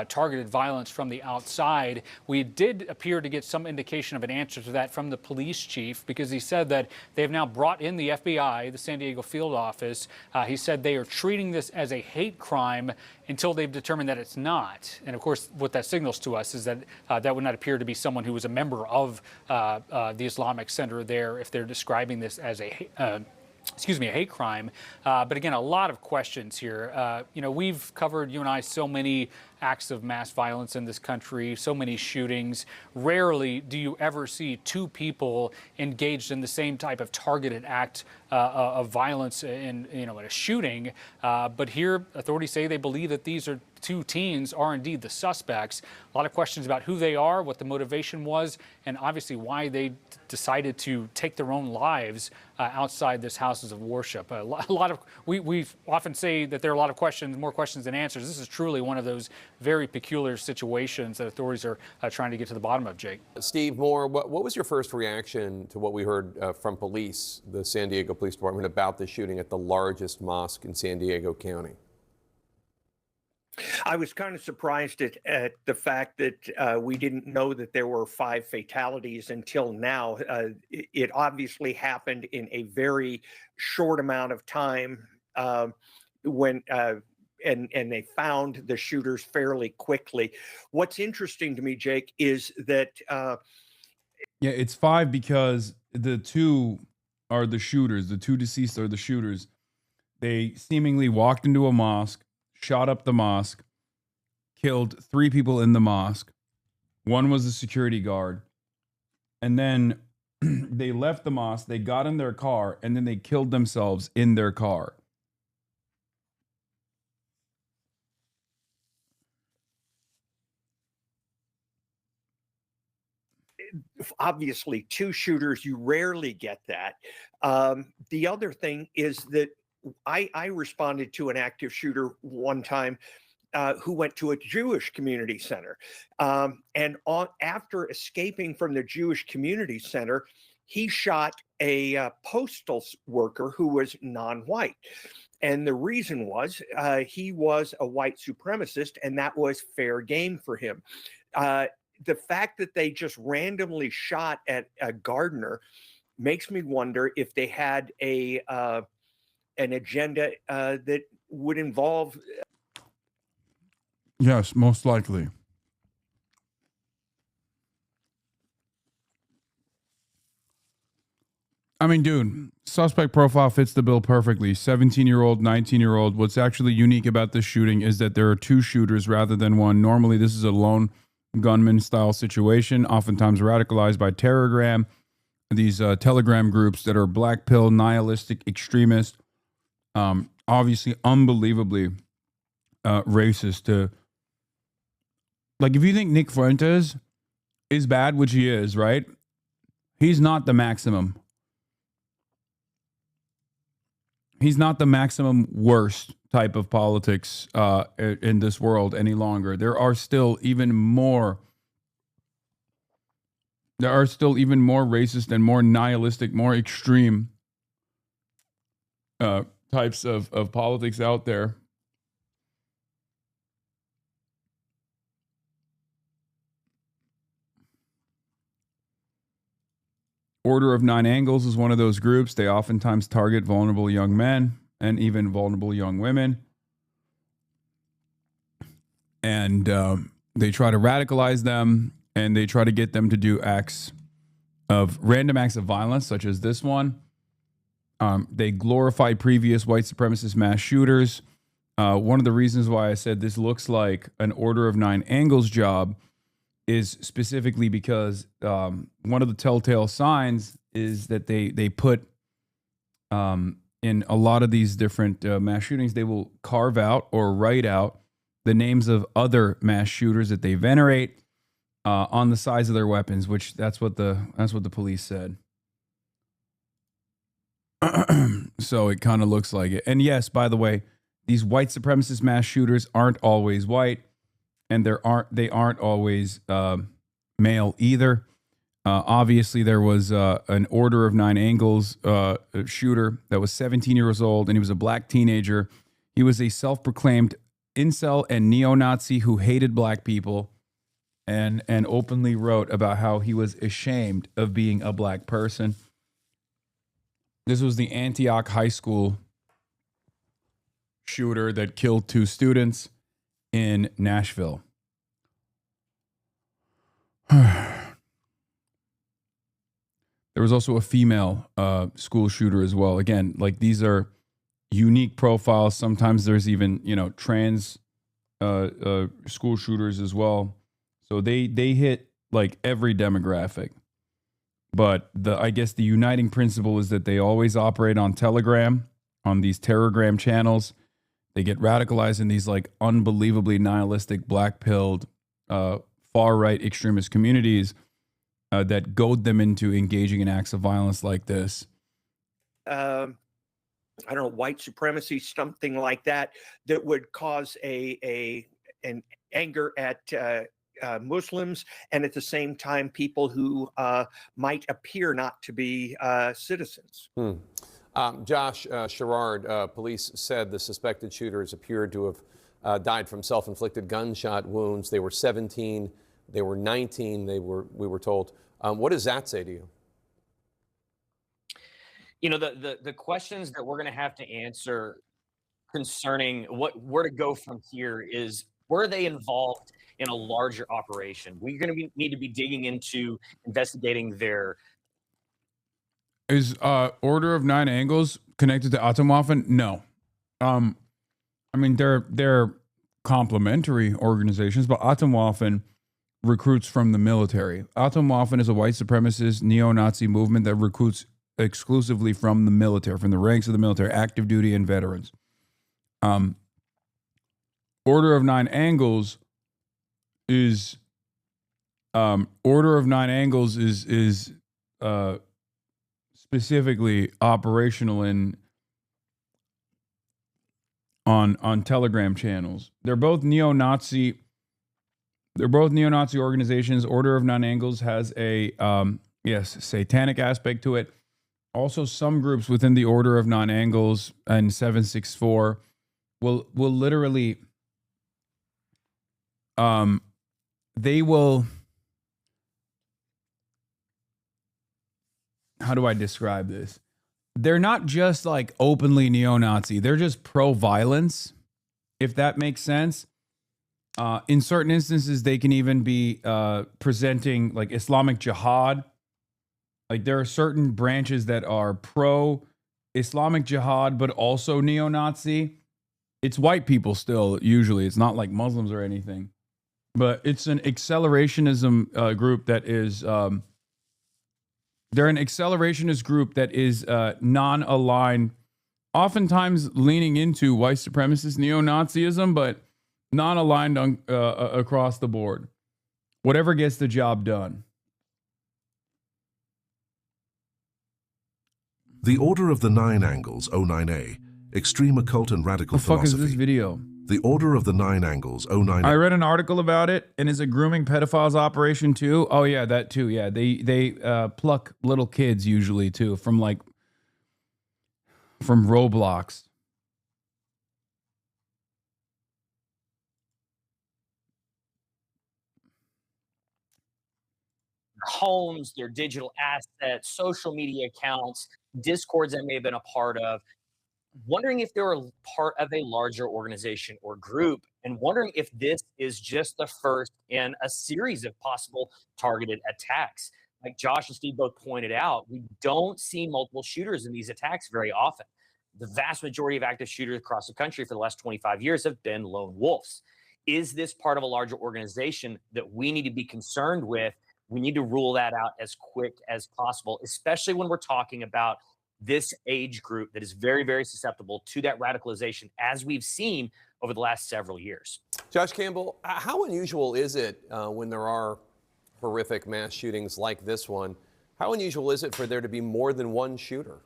targeted violence from the outside. We did appear to get some indication of an answer to that from the police chief, because he said that they've now brought in the FBI, the San Diego field office. He said they are treating this as a hate crime until they've determined that it's not. And of course, what that signals to us is that that would not appear to be someone who was a member of the Islamic Center there if they're describing this as a hate crime. But again, a lot of questions here. We've covered, you and I, so many acts of mass violence in this country, so many shootings. Rarely do you ever see 2 people engaged in the same type of targeted act of violence in a shooting. But here, authorities say they believe that these are 2 teens are indeed the suspects. A lot of questions about who they are, what the motivation was, and obviously why they decided to take their own lives outside this houses of worship. We often say that there are a lot of questions, more questions than answers. This is truly one of those very peculiar situations that authorities are trying to get to the bottom of, Jake. Steve Moore, what was your first reaction to what we heard from police, the San Diego Police Department, about the shooting at the largest mosque in San Diego County? I was kind of surprised at the fact that we didn't know that there were 5 fatalities until now. It obviously happened in a very short amount of time when. And they found the shooters fairly quickly. What's interesting to me, Jake, is that Yeah, it's 5 because the 2 are the shooters. The 2 deceased are the shooters. They seemingly walked into a mosque, shot up the mosque, killed 3 people in the mosque. 1 was a security guard. And then they left the mosque, they got in their car, and then they killed themselves in their car. obviously 2 shooters, you rarely get that. The other thing is that I responded to an active shooter one time who went to a Jewish community center. After escaping from the Jewish community center, he shot a postal worker who was non-white. And the reason was he was a white supremacist, and that was fair game for him. The fact that they just randomly shot at a gardener makes me wonder if they had an agenda that would involve. Yes, most likely. I mean, dude, suspect profile fits the bill perfectly. 17-year-old, 19-year-old. What's actually unique about this shooting is that there are 2 shooters rather than 1. Normally, this is a lone gunman style situation, oftentimes radicalized by Terrorgram, these Telegram groups that are black pill, nihilistic, extremist, obviously unbelievably racist. Like, if you think Nick Fuentes is bad, which he is, right? He's not the maximum. He's not the maximum worst type of politics in this world any longer. There are still even more racist and more nihilistic, more extreme types of politics out there. Order of Nine Angles is one of those groups. They oftentimes target vulnerable young men and even vulnerable young women. And they try to radicalize them, and they try to get them to do random acts of violence, such as this one. They glorify previous white supremacist mass shooters. One of the reasons why I said this looks like an Order of Nine Angles job is specifically because one of the telltale signs is that they put in a lot of these different mass shootings, they will carve out or write out the names of other mass shooters that they venerate on the sides of their weapons, which that's what the police said. So it kind of looks like it. And yes, by the way, these white supremacist mass shooters aren't always white. And they aren't always male either. Obviously, there was an Order of Nine Angles shooter that was 17 years old, and he was a black teenager. He was a self-proclaimed incel and neo-Nazi who hated black people and openly wrote about how he was ashamed of being a black person. This was the Antioch High School shooter that killed 2 students in Nashville. There was also a female school shooter as well. Again, like, these are unique profiles. Sometimes there's even, trans school shooters as well. So they hit like every demographic. But I guess the uniting principle is that they always operate on Telegram, on these Terrorgram channels. They get radicalized in these like unbelievably nihilistic, black-pilled, far-right extremist communities that goad them into engaging in acts of violence like this. I don't know, white supremacy, something like that would cause an anger at Muslims, and at the same time, people who might appear not to be citizens. Josh Sherrard, police said the suspected shooters appeared to have died from self-inflicted gunshot wounds. They were 17. They were 19. We were told. What does that say to you? You know, the questions that we're going to have to answer concerning where to go from here is, were they involved in a larger operation? We're going to need to be digging into investigating their. Is Order of Nine Angles connected to Atomwaffen? No. I mean, they're complementary organizations, but Atomwaffen recruits from the military. Atomwaffen is a white supremacist neo-Nazi movement that recruits exclusively from the military, from the ranks of the military, active duty and veterans. Order of Nine Angles is specifically operational on Telegram channels. They're both neo-Nazi organizations. Order of Nine Angles has a satanic aspect to it. Also, some groups within the Order of Nine Angles and 764 will literally they will, how do I describe this? They're not just like openly neo-Nazi. They're just pro-violence, if that makes sense. In certain instances, they can even be presenting like Islamic jihad. Like there are certain branches that are pro-Islamic jihad, but also neo-Nazi. It's white people still, usually. It's not like Muslims or anything. But it's an accelerationism group that is... they're an accelerationist group that is non-aligned, oftentimes leaning into white supremacist neo-Nazism, but non-aligned across the board. Whatever gets the job done. The Order of the Nine Angles, O9A, extreme occult and radical philosophy. What the fuck is this video? The Order of the Nine Angles, O9A. I read an article about it, and it's a grooming pedophiles operation too. Oh yeah, that too. Yeah, they pluck little kids usually too from Roblox. Homes, their digital assets, social media accounts, discords that may have been a part of, wondering if they were part of a larger organization or group, and wondering if this is just the first in a series of possible targeted attacks. Like Josh and Steve both pointed out, we don't see multiple shooters in these attacks very often. The vast majority of active shooters across the country for the last 25 years have been lone wolves. Is this part of a larger organization that we need to be concerned with? We need to rule that out as quick as possible, especially when we're talking about this age group that is very, very susceptible to that radicalization, as we've seen over the last several years. Josh Campbell, how unusual is it when there are horrific mass shootings like this one? How unusual is it for there to be more than one shooter?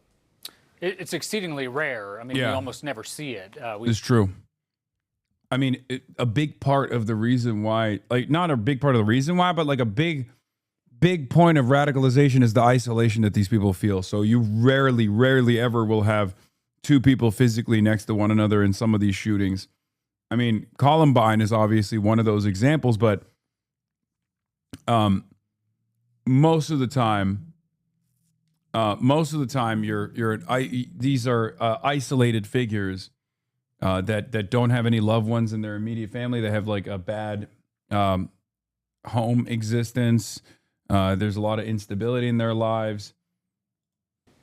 It's exceedingly rare. I mean, we almost never see it. It's true. I mean, a big part of the reason why, like not a big part of the reason why, but like a big point of radicalization is the isolation that these people feel. So you rarely ever will have two people physically next to one another in some of these shootings. I mean, Columbine is obviously one of those examples, but most of the time these are isolated figures that don't have any loved ones in their immediate family. They have like a bad home existence. There's a lot of instability in their lives.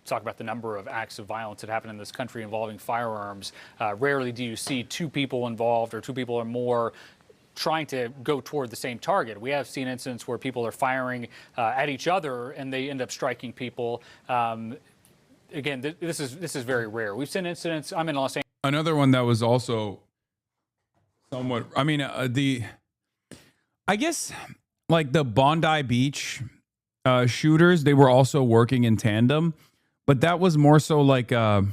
Talk about the number of acts of violence that happen in this country involving firearms. Rarely do you see two people involved or two people or more trying to go toward the same target. We have seen incidents where people are firing at each other and they end up striking people. Again, this is very rare. We've seen incidents. I'm in Los Angeles. Another one that was also somewhat, I mean, I guess like the Bondi Beach shooters, they were also working in tandem, but that was more so like that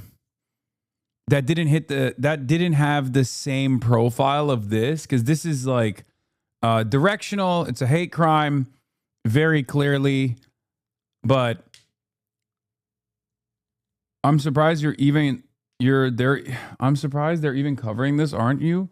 didn't have the same profile of this, because this is like directional. It's a hate crime very clearly, but I'm surprised I'm surprised they're even covering this, aren't you?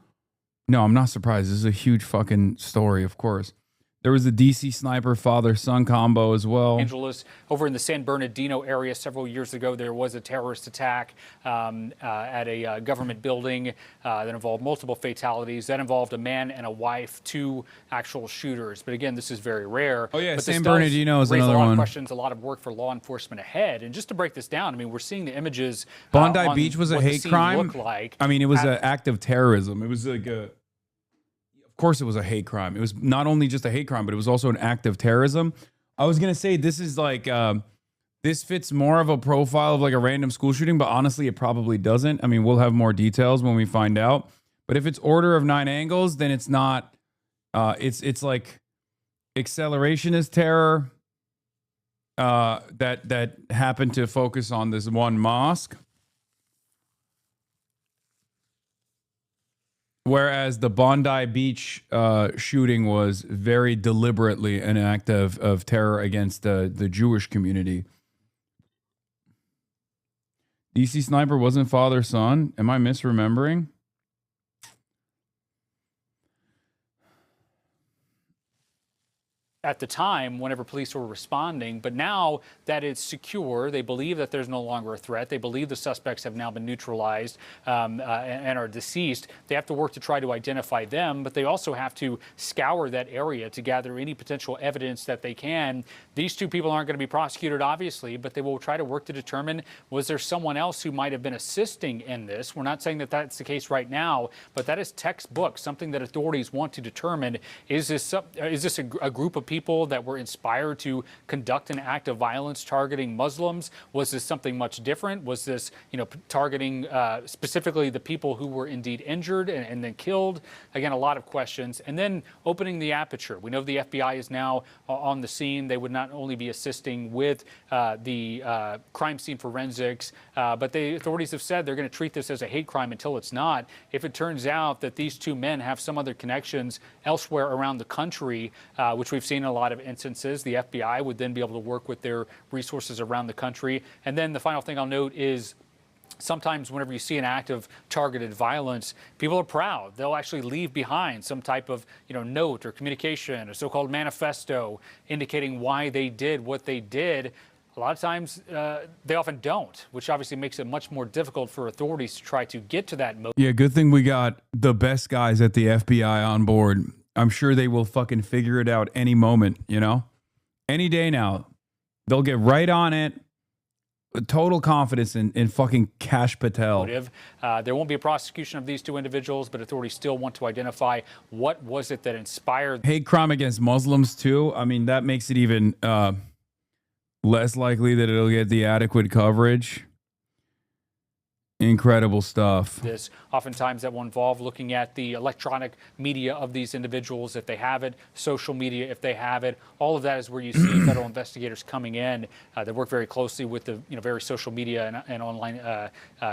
No, I'm not surprised. This is a huge fucking story, of course. There was a DC sniper father-son combo as well. Angeles, over in the San Bernardino area several years ago, there was a terrorist attack at a government building that involved multiple fatalities. That involved a man and a wife, 2 actual shooters. But again, this is very rare. Oh yeah, but San Bernardino is another a lot one. of questions, a lot of work for law enforcement ahead. And just to break this down, I mean, we're seeing the images. Bondi Beach was a what the hate scene crime. looked like. I mean, it was an act of terrorism. It was like a. Of course, it was a hate crime. It was not only just a hate crime, but it was also an act of terrorism. I was gonna say this is like this fits more of a profile of like a random school shooting, but honestly, it probably doesn't. I mean, we'll have more details when we find out. But if it's order of 9 angles, then it's not. It's like accelerationist terror that happened to focus on this one mosque. Whereas the Bondi Beach shooting was very deliberately an act of terror against the Jewish community. DC sniper wasn't father-son. Am I misremembering? At the time, whenever police were responding, but now that it's secure, they believe that there's no longer a threat. They believe the suspects have now been neutralized and are deceased. They have to work to try to identify them, but they also have to scour that area to gather any potential evidence that they can. These 2 people aren't going to be prosecuted, obviously, but they will try to work to determine, was there someone else who might have been assisting in this? We're not saying that that's the case right now, but that is textbook, something that authorities want to determine. Is this a group of people that were inspired to conduct an act of violence targeting Muslims? Was this something much different? Was this, targeting specifically the people who were indeed injured and then killed? Again, a lot of questions. And then opening the aperture. We know the FBI is now on the scene. They would not only be assisting with the crime scene forensics, but the authorities have said they're going to treat this as a hate crime until it's not. If it turns out that these 2 men have some other connections elsewhere around the country, which we've seen in a lot of instances, the FBI would then be able to work with their resources around the country. And then the final thing I'll note is sometimes whenever you see an act of targeted violence, people are proud. They'll actually leave behind some type of note or communication, a so-called manifesto indicating why they did what they did. A lot of times they often don't, which obviously makes it much more difficult for authorities to try to get to that motive. Yeah, good thing we got the best guys at the FBI on board. I'm sure they will fucking figure it out any moment, any day now. They'll get right on it. Total confidence in fucking Kash Patel. There won't be a prosecution of these 2 individuals, but authorities still want to identify what was it that inspired. Hate crime against Muslims too. I mean, that makes it even less likely that it'll get the adequate coverage. Incredible stuff. This oftentimes that will involve looking at the electronic media of these individuals if they have it, social media if they have it. All of that is where you see federal investigators coming in. They work very closely with the various social media and online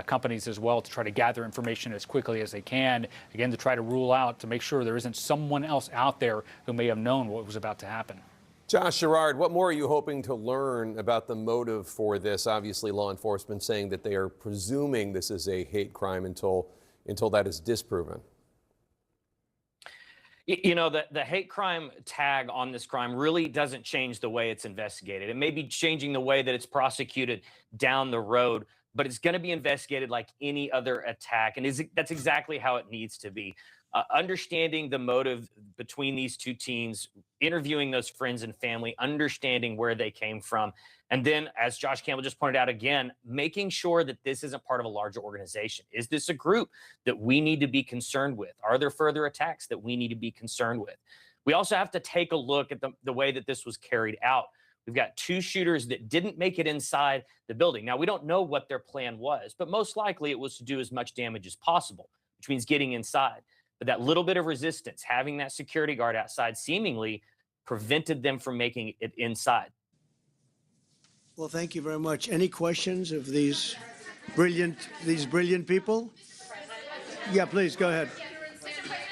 companies as well to try to gather information as quickly as they can. Again, to try to rule out, to make sure there isn't someone else out there who may have known what was about to happen. Josh Sherrard, what more are you hoping to learn about the motive for this? Obviously, law enforcement saying that they are presuming this is a hate crime until that is disproven. The hate crime tag on this crime really doesn't change the way it's investigated. It may be changing the way that it's prosecuted down the road, but it's going to be investigated like any other attack. And that's exactly how it needs to be. Understanding the motive between these 2 teens, interviewing those friends and family, understanding where they came from. And then, as Josh Campbell just pointed out again, making sure that this isn't part of a larger organization. Is this a group that we need to be concerned with? Are there further attacks that we need to be concerned with? We also have to take a look at the way that this was carried out. We've got 2 shooters that didn't make it inside the building. Now, we don't know what their plan was, but most likely it was to do as much damage as possible, which means getting inside. But that little bit of resistance, having that security guard outside, seemingly prevented them from making it inside. Well, thank you very much. Any questions of these brilliant people? Yeah, please, go ahead.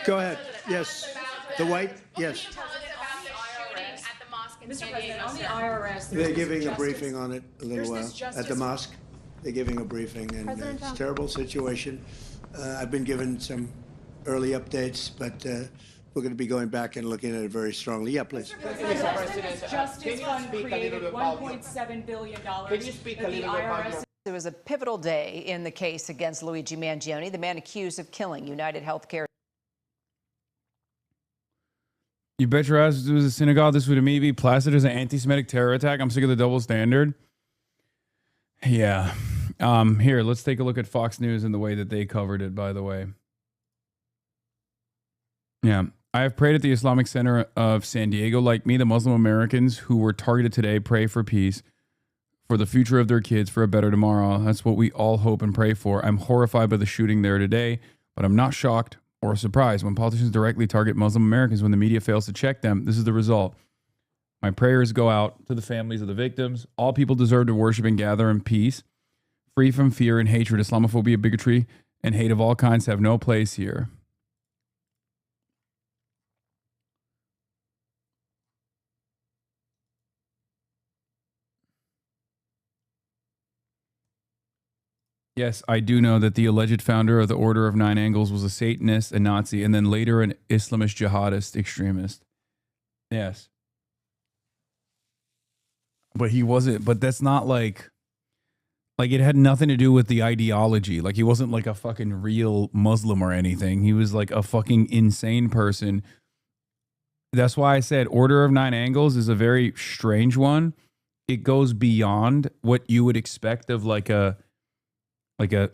Go ahead. Yes. The white? Yes. Mr. President, on the IRS, they're giving a briefing on it a little while at the mosque. They're giving a briefing, and it's a terrible situation. I've been given some early updates, but we're going to be going back and looking at it very strongly. Yeah, please. Mr. President, Justice Fund created $1.7 billion. Can you speak a little bit about your... It was a pivotal day in the case against Luigi Mangione, the man accused of killing United Healthcare. You bet your ass if it was a synagogue, this would immediately be placid as an anti-Semitic terror attack. I'm sick of the double standard. Yeah. Here, let's take a look at Fox News and the way that they covered it, by the way. Yeah. I have prayed at the Islamic Center of San Diego. Like me, the Muslim Americans who were targeted today pray for peace, for the future of their kids, for a better tomorrow. That's what we all hope and pray for. I'm horrified by the shooting there today, but I'm not shocked or surprised. When politicians directly target Muslim Americans when the media fails to check them, this is the result. My prayers go out to the families of the victims. All people deserve to worship and gather in peace, free from fear and hatred. Islamophobia, bigotry, and hate of all kinds have no place here. Yes, I do know that the alleged founder of the Order of Nine Angles was a Satanist, a Nazi, and then later an Islamist jihadist extremist. Yes. But he wasn't, but that's not like it had nothing to do with the ideology. Like he wasn't like a fucking real Muslim or anything. He was like a fucking insane person. That's why I said Order of Nine Angles is a very strange one. It goes beyond what you would expect of like a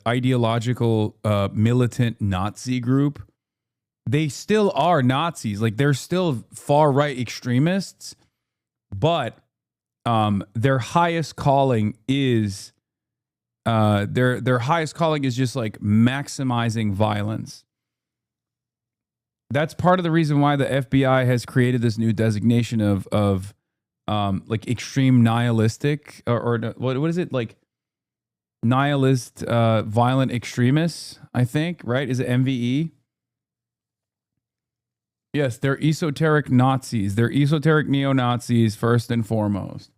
ideological militant Nazi group. They still are Nazis. Like they're still far right extremists, but their highest calling is their highest calling is just like maximizing violence. That's part of the reason why the FBI has created this new designation of like extreme nihilistic or what is it, like nihilist violent extremists, I think, right? Is it MVE? Yes, they're esoteric Nazis. They're esoteric neo-Nazis first and foremost.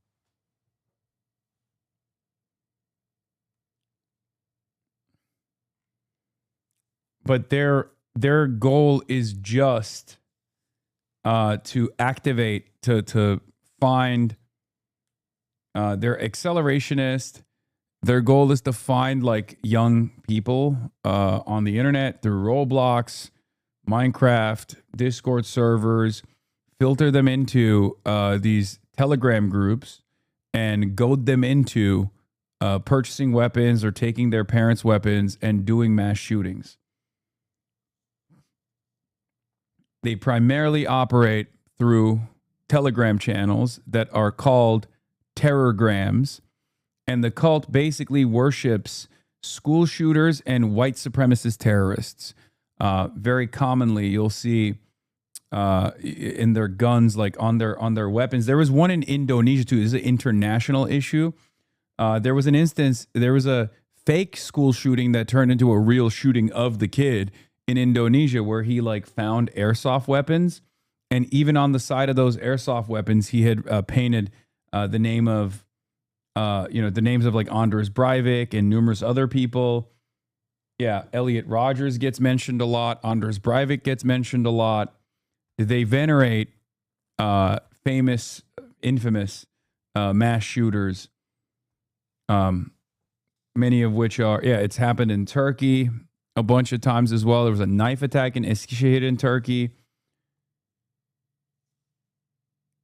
But their goal is just to activate, to find they're accelerationist. Their goal is to find like young people on the internet through Roblox, Minecraft, Discord servers, filter them into these Telegram groups and goad them into purchasing weapons or taking their parents' weapons and doing mass shootings. They primarily operate through Telegram channels that are called terrorgrams. And the cult basically worships school shooters and white supremacist terrorists. Very commonly, you'll see in their guns, like on their weapons. There was one in Indonesia too. This is an international issue. There was an instance. There was a fake school shooting that turned into a real shooting of the kid in Indonesia, where he like found airsoft weapons, and even on the side of those airsoft weapons, he had painted the name of. The names of like Anders Breivik and numerous other people. Yeah, Elliot Rodgers gets mentioned a lot. Anders Breivik gets mentioned a lot. They venerate famous, infamous mass shooters, many of which are, it's happened in Turkey a bunch of times as well. There was a knife attack in Eskişehir in Turkey.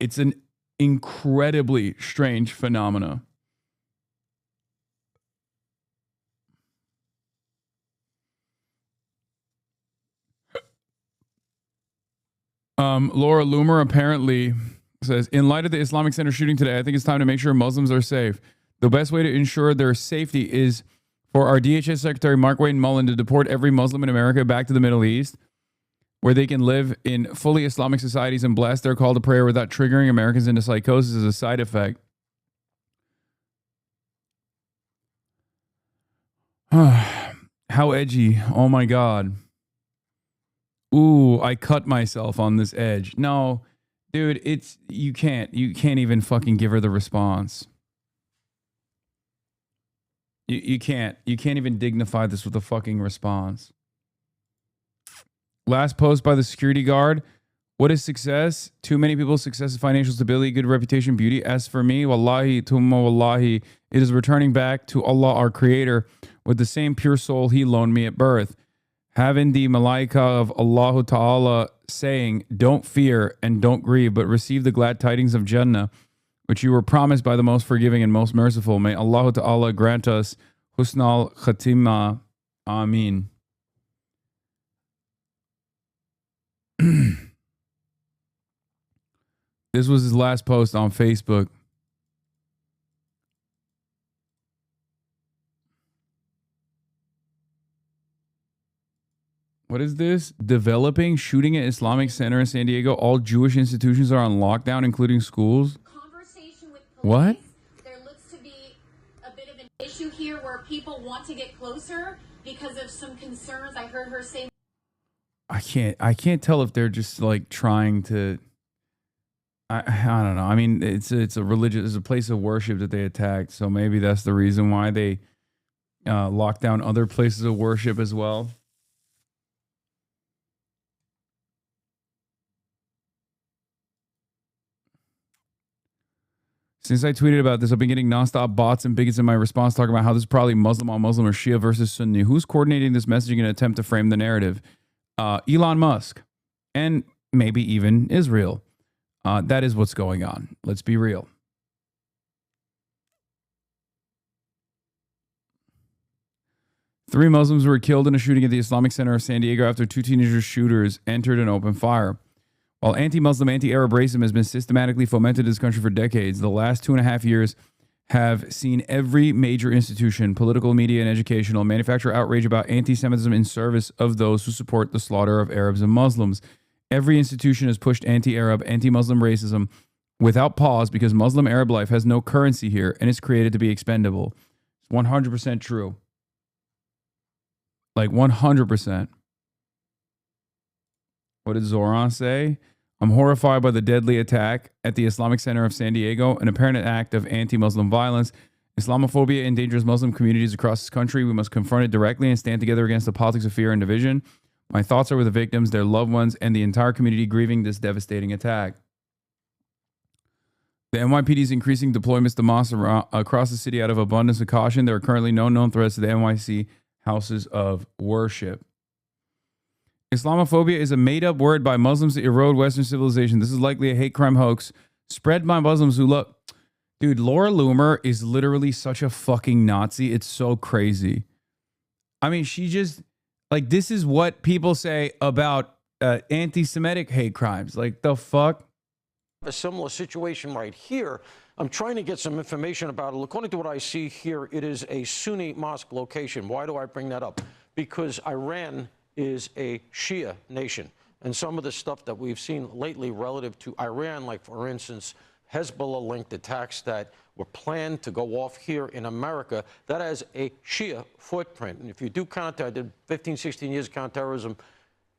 It's an incredibly strange phenomena. Laura Loomer apparently says, in light of the Islamic Center shooting today, I think it's time to make sure Muslims are safe. The best way to ensure their safety is for our DHS Secretary Mark Wayne Mullen to deport every Muslim in America back to the Middle East, where they can live in fully Islamic societies and blast their call to prayer without triggering Americans into psychosis as a side effect. How edgy. Oh my God. Ooh, I cut myself on this edge. No, dude, you can't even fucking give her the response. You can't even dignify this with a fucking response. Last post by the security guard. What is success? Too many people. Success is financial stability, good reputation, beauty. As for me, wallahi, tumma wallahi, it is returning back to Allah, our creator, with the same pure soul he loaned me at birth. Having the malaika of Allah Ta'ala saying, don't fear and don't grieve, but receive the glad tidings of Jannah, which you were promised by the most forgiving and most merciful. May Allah Ta'ala grant us husnal khatima. Ameen. This was his last post on Facebook. What is this? Developing shooting at Islamic Center in San Diego. All Jewish institutions are on lockdown, including schools. What? There looks to be a bit of an issue here where people want to get closer because of some concerns. I heard her say. I can't tell if they're just like trying to. I don't know. I mean, it's a religious, it's a place of worship that they attacked. So maybe that's the reason why they locked down other places of worship as well. Since I tweeted about this, I've been getting nonstop bots and bigots in my response talking about how this is probably Muslim on Muslim or Shia versus Sunni. Who's coordinating this messaging in an attempt to frame the narrative? Elon Musk and maybe even Israel. That is what's going on. Let's be real. Three Muslims were killed in a shooting at the Islamic Center of San Diego after two teenager shooters entered an open fire. While anti-Muslim, anti-Arab racism has been systematically fomented in this country for decades, the last 2.5 years have seen every major institution, political, media, and educational, manufacture outrage about anti-Semitism in service of those who support the slaughter of Arabs and Muslims. Every institution has pushed anti-Arab, anti-Muslim racism without pause because Muslim Arab life has no currency here and is created to be expendable. It's 100% true. Like 100%. What did Zoran say? I'm horrified by the deadly attack at the Islamic Center of San Diego, an apparent act of anti-Muslim violence. Islamophobia endangers Muslim communities across this country. We must confront it directly and stand together against the politics of fear and division. My thoughts are with the victims, their loved ones, and the entire community grieving this devastating attack. The NYPD is increasing deployments to mosques across the city out of abundance of caution. There are currently no known threats to the NYC houses of worship. Islamophobia is a made-up word by Muslims to erode Western civilization. This is likely a hate crime hoax spread by Muslims who look... Dude, Laura Loomer is literally such a fucking Nazi. It's so crazy. I mean, she just... Like, this is what people say about anti-Semitic hate crimes. Like, the fuck? A similar situation right here. I'm trying to get some information about it. According to what I see here, it is a Sunni mosque location. Why do I bring that up? Because Iran is a Shia nation. And some of the stuff that we've seen lately relative to Iran, like, for instance, Hezbollah-linked attacks that were planned to go off here in America, that has a Shia footprint. And if you do counter, I did 15, 16 years of counterterrorism,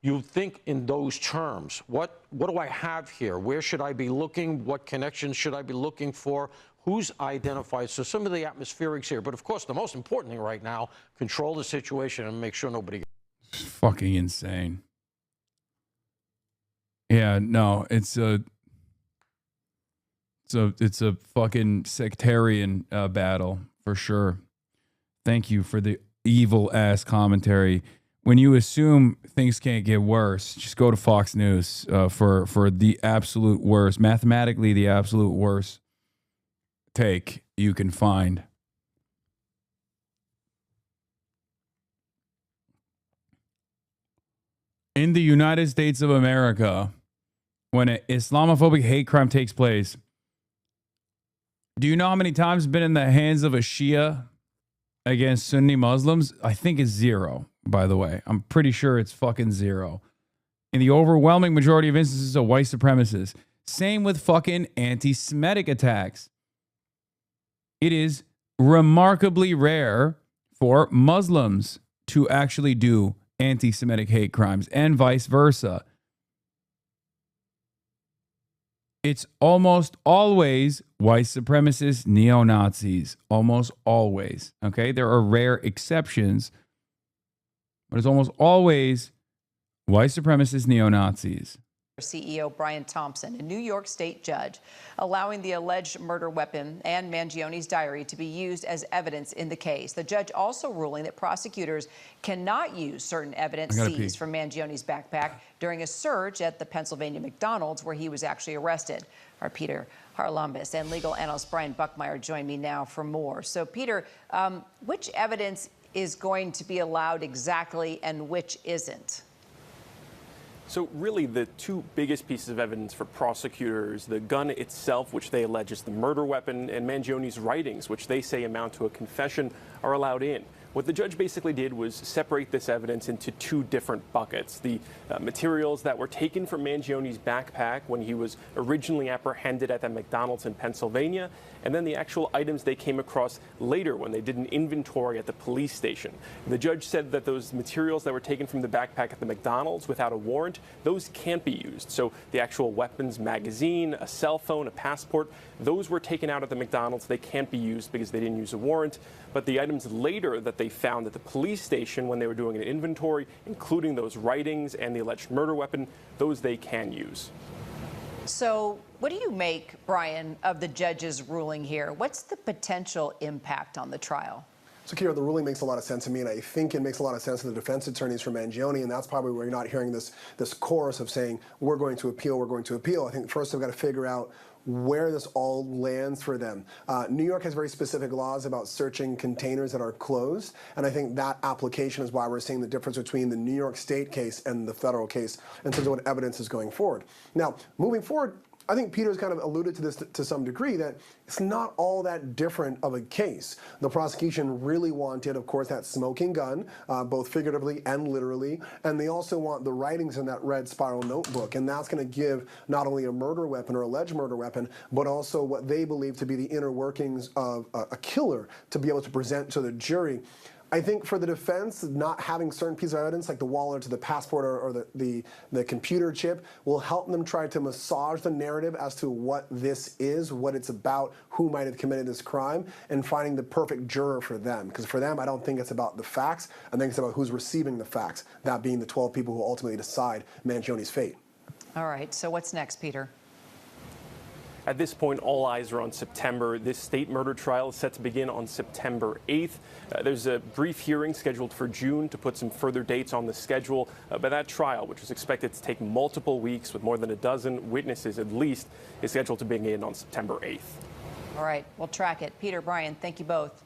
you think in those terms. What do I have here? Where should I be looking? What connections should I be looking for? Who's identified? So some of the atmospherics here. But, of course, the most important thing right now, control the situation and make sure nobody gets... Fucking insane. Yeah, no, it's a fucking sectarian battle for sure. Thank you for the evil ass commentary. When you assume things can't get worse, just go to Fox News for the absolute worst, mathematically the absolute worst take you can find. In the United States of America, when an Islamophobic hate crime takes place, do you know how many times it's been in the hands of a Shia against Sunni Muslims? I think it's 0, by the way. I'm pretty sure it's fucking 0. In the overwhelming majority of instances of white supremacists. Same with fucking anti-Semitic attacks. It is remarkably rare for Muslims to actually do anti-Semitic hate crimes and vice versa. It's almost always white supremacists, neo-Nazis. Almost always. Okay? There are rare exceptions, but it's almost always White supremacist neo-Nazis. CEO Brian Thompson, a New York State judge, allowing the alleged murder weapon and Mangione's diary to be used as evidence in the case. The judge also ruling that prosecutors cannot use certain evidence seized from Mangione's backpack during a search at the Pennsylvania McDonald's where he was actually arrested. Our Peter Harlambus and legal analyst Brian Buckmeyer join me now for more. So, Peter, which evidence is going to be allowed exactly and which isn't? So really the two biggest pieces of evidence for prosecutors, the gun itself, which they allege is the murder weapon, and Mangione's writings, which they say amount to a confession, are allowed in. What the judge basically did was separate this evidence into two different buckets. The materials that were taken from Mangione's backpack when he was originally apprehended at that McDonald's in Pennsylvania, and then the actual items they came across later when they did an inventory at the police station. The judge said that those materials that were taken from the backpack at the McDonald's without a warrant, those can't be used. So the actual weapons magazine, a cell phone, a passport, those were taken out at the McDonald's. They can't be used because they didn't use a warrant. But the items later that they found at the police station when they were doing an inventory, including those writings and the alleged murder weapon, those they can use. So what do you make, Brian, of the judge's ruling here? What's the potential impact on the trial? So, Kira, the ruling makes a lot of sense to me, and I think it makes a lot of sense to the defense attorneys for Mangione, and that's probably where you're not hearing this chorus of saying, we're going to appeal, we're going to appeal. I think first they've got to figure out where this all lands for them. New York has very specific laws about searching containers that are closed, and I think that application is why we're seeing the difference between the New York State case and the federal case in terms of what evidence is going forward. Now, moving forward, I think Peter's kind of alluded to this to some degree, that it's not all that different of a case. The prosecution really wanted, of course, that smoking gun, both figuratively and literally, and they also want the writings in that red spiral notebook, and that's going to give not only a murder weapon or alleged murder weapon, but also what they believe to be the inner workings of a killer to be able to present to the jury. I think for the defense, not having certain pieces of evidence like the wallet or the passport or the computer chip will help them try to massage the narrative as to what this is, what it's about, who might have committed this crime, and finding the perfect juror for them. Because for them, I don't think it's about the facts. I think it's about who's receiving the facts, that being the 12 people who ultimately decide Mangione's fate. All right, so what's next, Peter? At this point, all eyes are on September. This state murder trial is set to begin on September 8th. There's a brief hearing scheduled for June to put some further dates on the schedule. But that trial, which is expected to take multiple weeks with more than a dozen witnesses at least, is scheduled to begin on September 8th. All right, we'll track it. Peter, Brian, thank you both.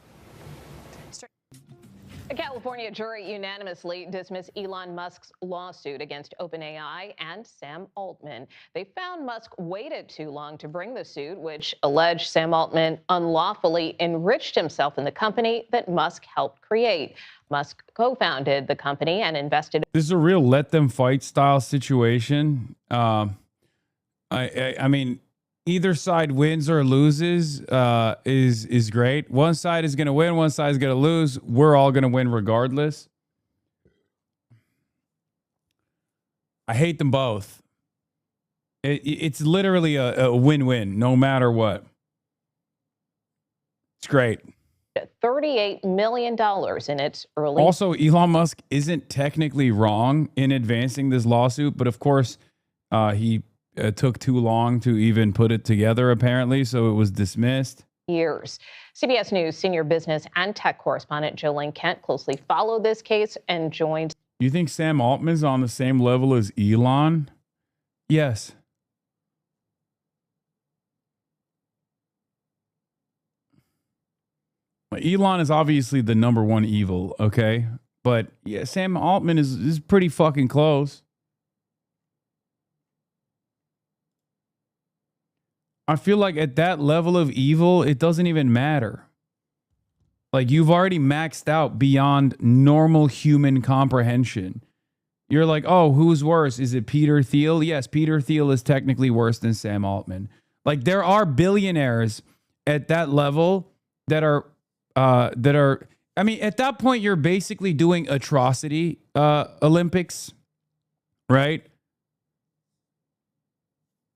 A California jury unanimously dismissed Elon Musk's lawsuit against OpenAI and Sam Altman. They found Musk waited too long to bring the suit, which alleged Sam Altman unlawfully enriched himself in the company that Musk helped create. Musk co-founded the company and invested. This is a real let them fight style situation. I mean, either side wins or loses is great. One side is going to win, one side is going to lose. We're all going to win regardless. I hate them both. It's literally a win-win, no matter what. It's great. $38 million in its early. Also, Elon Musk isn't technically wrong in advancing this lawsuit, but of course, he took too long to even put it together, apparently, so it was dismissed. Years. CBS News senior business and tech correspondent Jolene Kent closely followed this case and joined. You think Sam Altman's on the same level as Elon? Yes. Elon is obviously the number one evil, okay? But yeah, Sam Altman is pretty fucking close. I feel like at that level of evil, it doesn't even matter. Like, you've already maxed out beyond normal human comprehension. You're like, oh, who's worse? Is it Peter Thiel? Yes, Peter Thiel is technically worse than Sam Altman. Like, there are billionaires at that level that are, I mean, at that point, you're basically doing atrocity Olympics, right?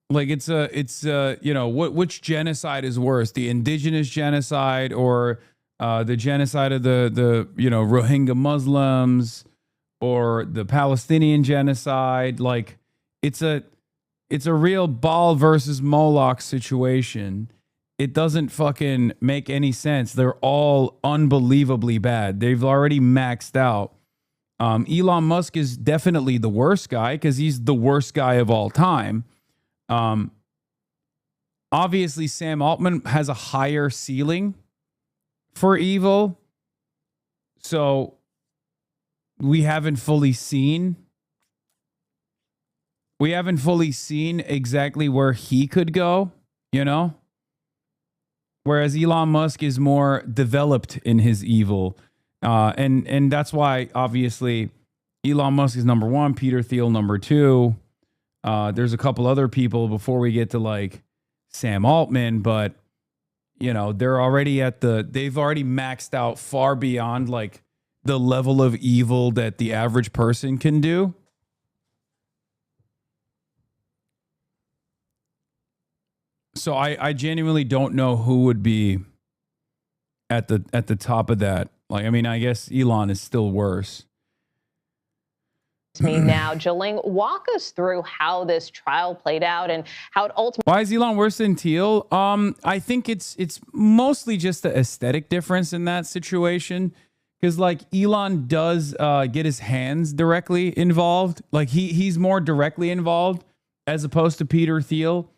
Like it's you know, which genocide is worse, the indigenous genocide or the genocide of the you know, Rohingya Muslims or the Palestinian genocide. Like, it's a real Baal versus Moloch situation. It doesn't fucking make any sense. They're all unbelievably bad. They've already maxed out. Elon Musk is definitely the worst guy because he's the worst guy of all time. Obviously, Sam Altman has a higher ceiling for evil. So we haven't fully seen exactly where he could go, you know? Whereas Elon Musk is more developed in his evil. And that's why, obviously, Elon Musk is number one, Peter Thiel number two. There's a couple other people before we get to, like, Sam Altman, but, you know, they've already maxed out far beyond, like, the level of evil that the average person can do. So I genuinely don't know who would be at the top of that. Like, I mean, I guess Elon is still worse. Me now, Jilling, walk us through how this trial played out and how it ultimately. Why is Elon worse than Thiel? I think it's mostly just the aesthetic difference in that situation. Because, like, Elon does get his hands directly involved. Like, he's more directly involved as opposed to Peter Thiel.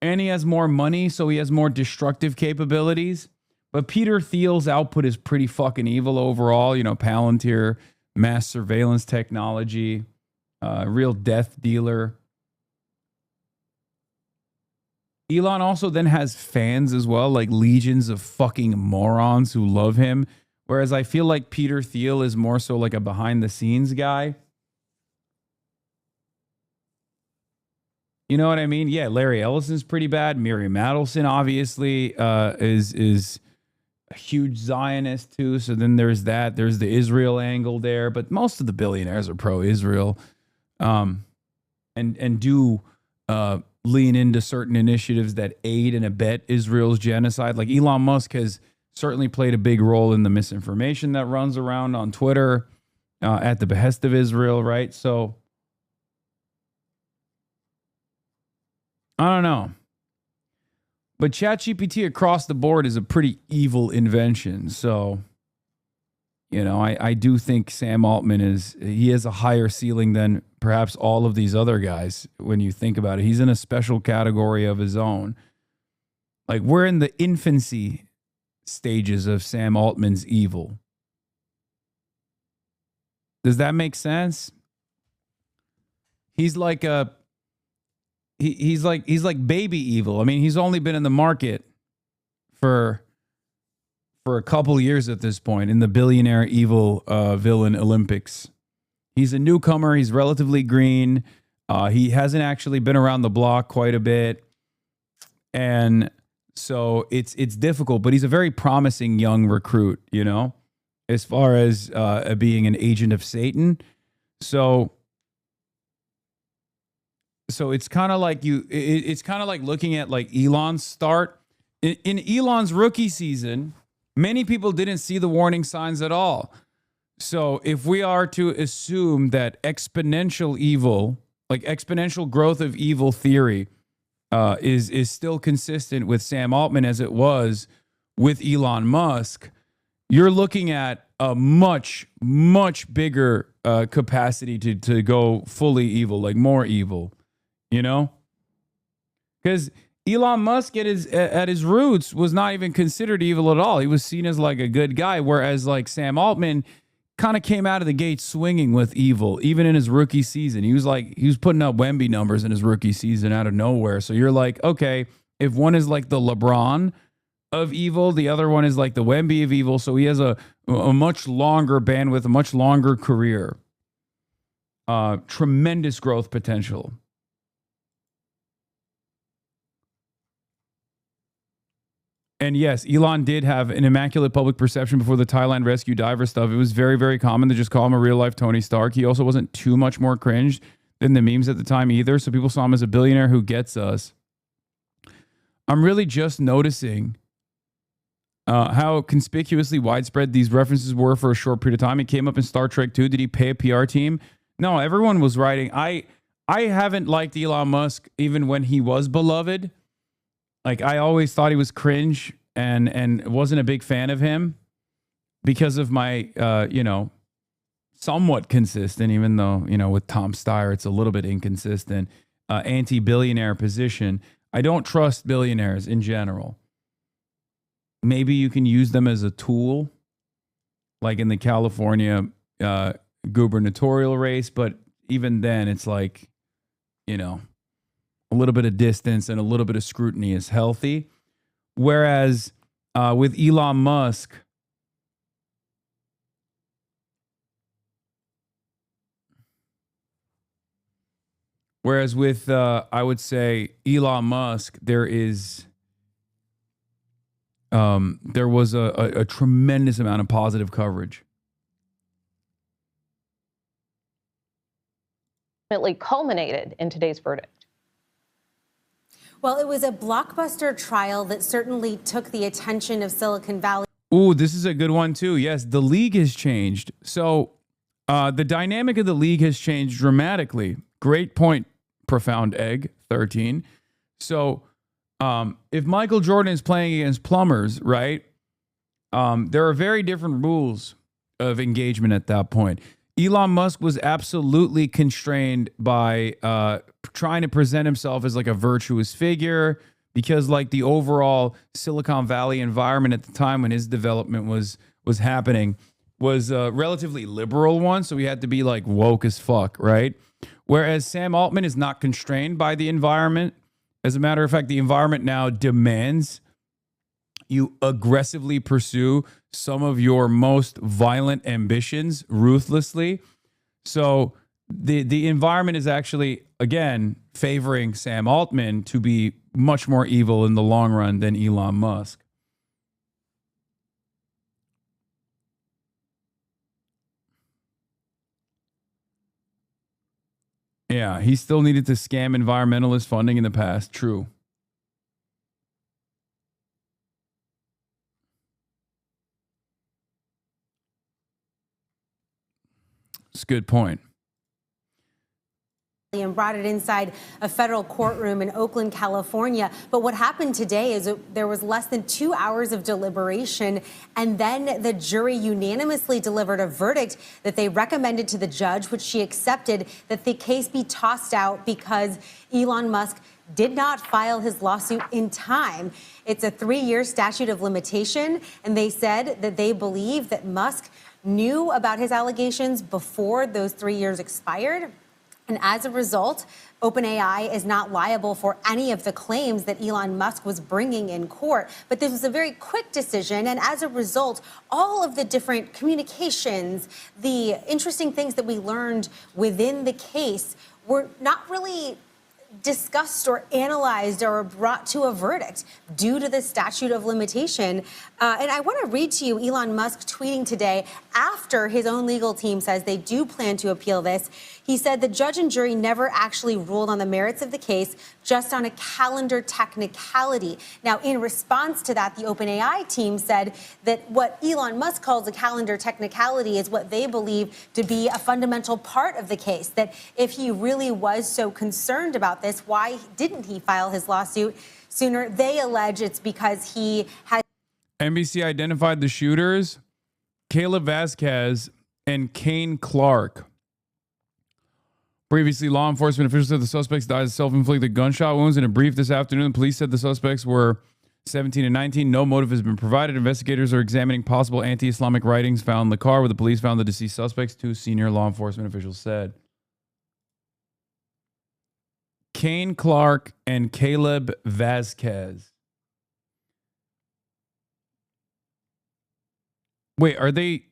And he has more money, so he has more destructive capabilities. But Peter Thiel's output is pretty fucking evil overall. You know, Palantir, mass surveillance technology, real death dealer. Elon also then has fans as well, like legions of fucking morons who love him. Whereas I feel like Peter Thiel is more so like a behind the scenes guy. You know what I mean? Yeah, Larry Ellison's pretty bad. Miriam Adelson obviously is a huge Zionist too. So then there's that. There's the Israel angle there. But most of the billionaires are pro-Israel, and do lean into certain initiatives that aid and abet Israel's genocide. Like Elon Musk has certainly played a big role in the misinformation that runs around on Twitter at the behest of Israel, right? So I don't know. But ChatGPT across the board is a pretty evil invention. So, you know, I do think Sam Altman he has a higher ceiling than perhaps all of these other guys when you think about it. He's in a special category of his own. Like, we're in the infancy stages of Sam Altman's evil. Does that make sense? He's like he's like baby evil. I mean, he's only been in the market for a couple years at this point in the billionaire evil villain Olympics. He's a newcomer. He's relatively green. He hasn't actually been around the block quite a bit. And so it's difficult, but he's a very promising young recruit, you know, as far as being an agent of Satan. So it's kind of like it's kind of like looking at like Elon's start. In Elon's rookie season, many people didn't see the warning signs at all. So if we are to assume that exponential evil, like exponential growth of evil theory, is still consistent with Sam Altman as it was with Elon Musk, you're looking at a much, much bigger capacity to go fully evil, like more evil. You know, because Elon Musk at his roots was not even considered evil at all. He was seen as like a good guy, whereas like Sam Altman kind of came out of the gate swinging with evil, even in his rookie season. He was putting up Wemby numbers in his rookie season out of nowhere. So you're like, okay, if one is like the LeBron of evil, the other one is like the Wemby of evil. So he has a much longer bandwidth, a much longer career, tremendous growth potential. And yes, Elon did have an immaculate public perception before the Thailand rescue diver stuff. It was very, very common to just call him a real-life Tony Stark. He also wasn't too much more cringe than the memes at the time either, so people saw him as a billionaire who gets us. I'm really just noticing how conspicuously widespread these references were for a short period of time. It came up in Star Trek too. Did he pay a PR team? No, everyone was writing. I haven't liked Elon Musk even when he was beloved. Like, I always thought he was cringe and wasn't a big fan of him because of my, somewhat consistent, even though, with Tom Steyer, it's a little bit inconsistent, anti-billionaire position. I don't trust billionaires in general. Maybe you can use them as a tool, like in the California gubernatorial race, but even then it's like, a little bit of distance and a little bit of scrutiny is healthy. Whereas with Elon Musk, I would say Elon Musk, there was a tremendous amount of positive coverage. Ultimately culminated in today's verdict. Well, it was a blockbuster trial that certainly took the attention of Silicon Valley. Ooh, this is a good one too. Yes, the league has changed. So the dynamic of the league has changed dramatically. Great point, Profound Egg 13. So if Michael Jordan is playing against plumbers, right, there are very different rules of engagement at that point. Elon Musk was absolutely constrained by trying to present himself as like a virtuous figure because like the overall Silicon Valley environment at the time when his development was happening was a relatively liberal one. So he had to be like woke as fuck, right? Whereas Sam Altman is not constrained by the environment. As a matter of fact, the environment now demands you aggressively pursue some of your most violent ambitions ruthlessly. So the environment is actually, again, favoring Sam Altman to be much more evil in the long run than Elon Musk. Yeah, he still needed to scam environmentalist funding in the past. True. It's a good point. And brought it inside a federal courtroom in Oakland, California. But what happened today is there was less than 2 hours of deliberation, and then the jury unanimously delivered a verdict that they recommended to the judge, which she accepted, that the case be tossed out because Elon Musk did not file his lawsuit in time. It's a 3-year statute of limitation, and they said that they believe that Musk knew about his allegations before those 3 years expired. And as a result, OpenAI is not liable for any of the claims that Elon Musk was bringing in court. But this was a very quick decision. And as a result, all of the different communications, the interesting things that we learned within the case were not really discussed or analyzed or brought to a verdict due to the statute of limitation. And I want to read to you Elon Musk tweeting today after his own legal team says they do plan to appeal this. He said the judge and jury never actually ruled on the merits of the case, just on a calendar technicality. Now, in response to that, the OpenAI team said that what Elon Musk calls a calendar technicality is what they believe to be a fundamental part of the case, that if he really was so concerned about this, why didn't he file his lawsuit sooner? They allege it's because he has... NBC identified the shooters, Caleb Vasquez and Kane Clark. Previously, law enforcement officials said the suspects died of self-inflicted gunshot wounds. In a brief this afternoon, police said the suspects were 17 and 19. No motive has been provided. Investigators are examining possible anti-Islamic writings found in the car where the police found the deceased suspects, 2 senior law enforcement officials said. Kane Clark and Caleb Vasquez. Wait, are they...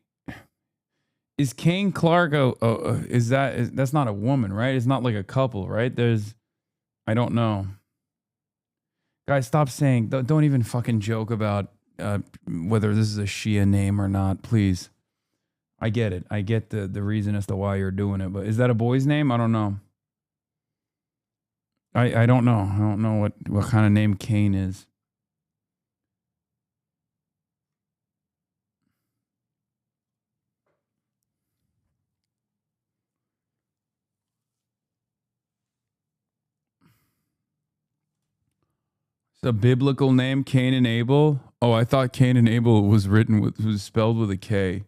Is Kane Clark that's not a woman, right? It's not like a couple, right? I don't know. Guys, stop saying, don't even fucking joke about whether this is a Shia name or not, please. I get it. I get the reason as to why you're doing it, but is that a boy's name? I don't know. I don't know. I don't know what kind of name Kane is. It's a biblical name, Cain and Abel. Oh, I thought Cain and Abel was spelled with a K.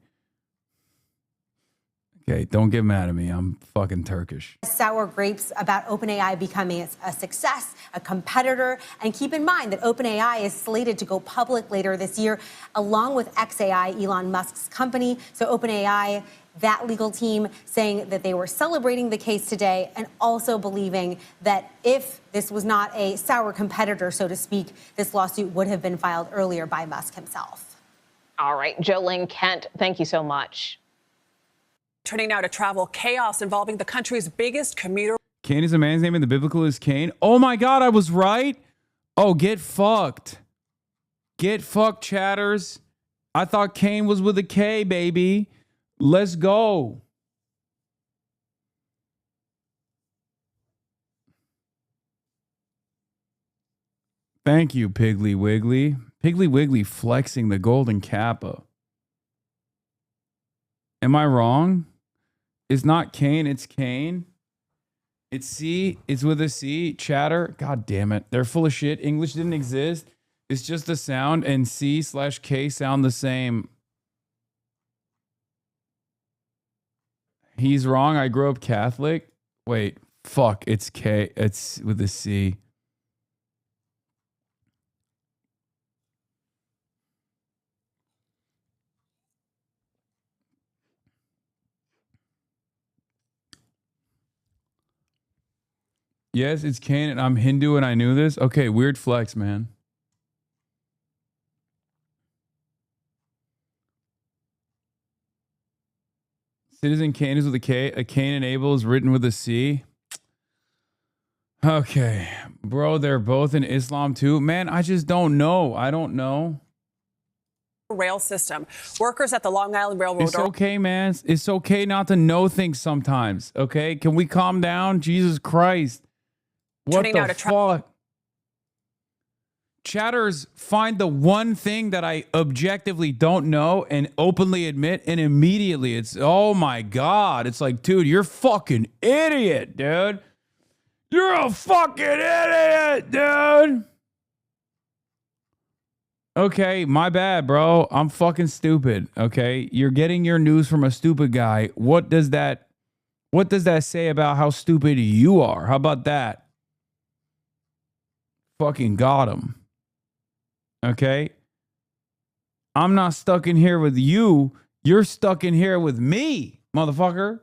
Okay, don't get mad at me. I'm fucking Turkish. Sour grapes about OpenAI becoming a success, a competitor. And keep in mind that OpenAI is slated to go public later this year, along with xAI, Elon Musk's company. So OpenAI, that legal team, saying that they were celebrating the case today and also believing that if this was not a sour competitor, so to speak, this lawsuit would have been filed earlier by Musk himself. All right, Jolene Kent, thank you so much. Turning now to travel chaos involving the country's biggest commuter. Cain is a man's name and the biblical is Cain. Oh my God, I was right. Oh, get fucked. Get fucked, chatters. I thought Cain was with a K, baby. Let's go. Thank you, Piggly Wiggly. Piggly Wiggly flexing the golden kappa. Am I wrong? It's not Cain, it's Cain. It's C, it's with a C. Chatter. God damn it. They're full of shit. English didn't exist. It's just the sound, and C/K sound the same. He's wrong. I grew up Catholic. Wait, fuck. It's K. It's with a C. Yes, it's Cain, and I'm Hindu, and I knew this. Okay, weird flex, man. Citizen Cain is with a K. A Cain and Abel is written with a C. Okay, bro, they're both in Islam too. Man, I just don't know. I don't know. Rail system. Workers at the Long Island Railroad. It's okay, man. It's okay not to know things sometimes. Okay, can we calm down? Jesus Christ. What the fuck? Chatters find the one thing that I objectively don't know and openly admit, and immediately it's, oh my God. It's like, dude, you're fucking idiot, dude. You're a fucking idiot, dude. Okay, my bad, bro. I'm fucking stupid. Okay, you're getting your news from a stupid guy. What does that say about how stupid you are? How about that? Fucking got him. Okay? I'm not stuck in here with you. You're stuck in here with me, motherfucker.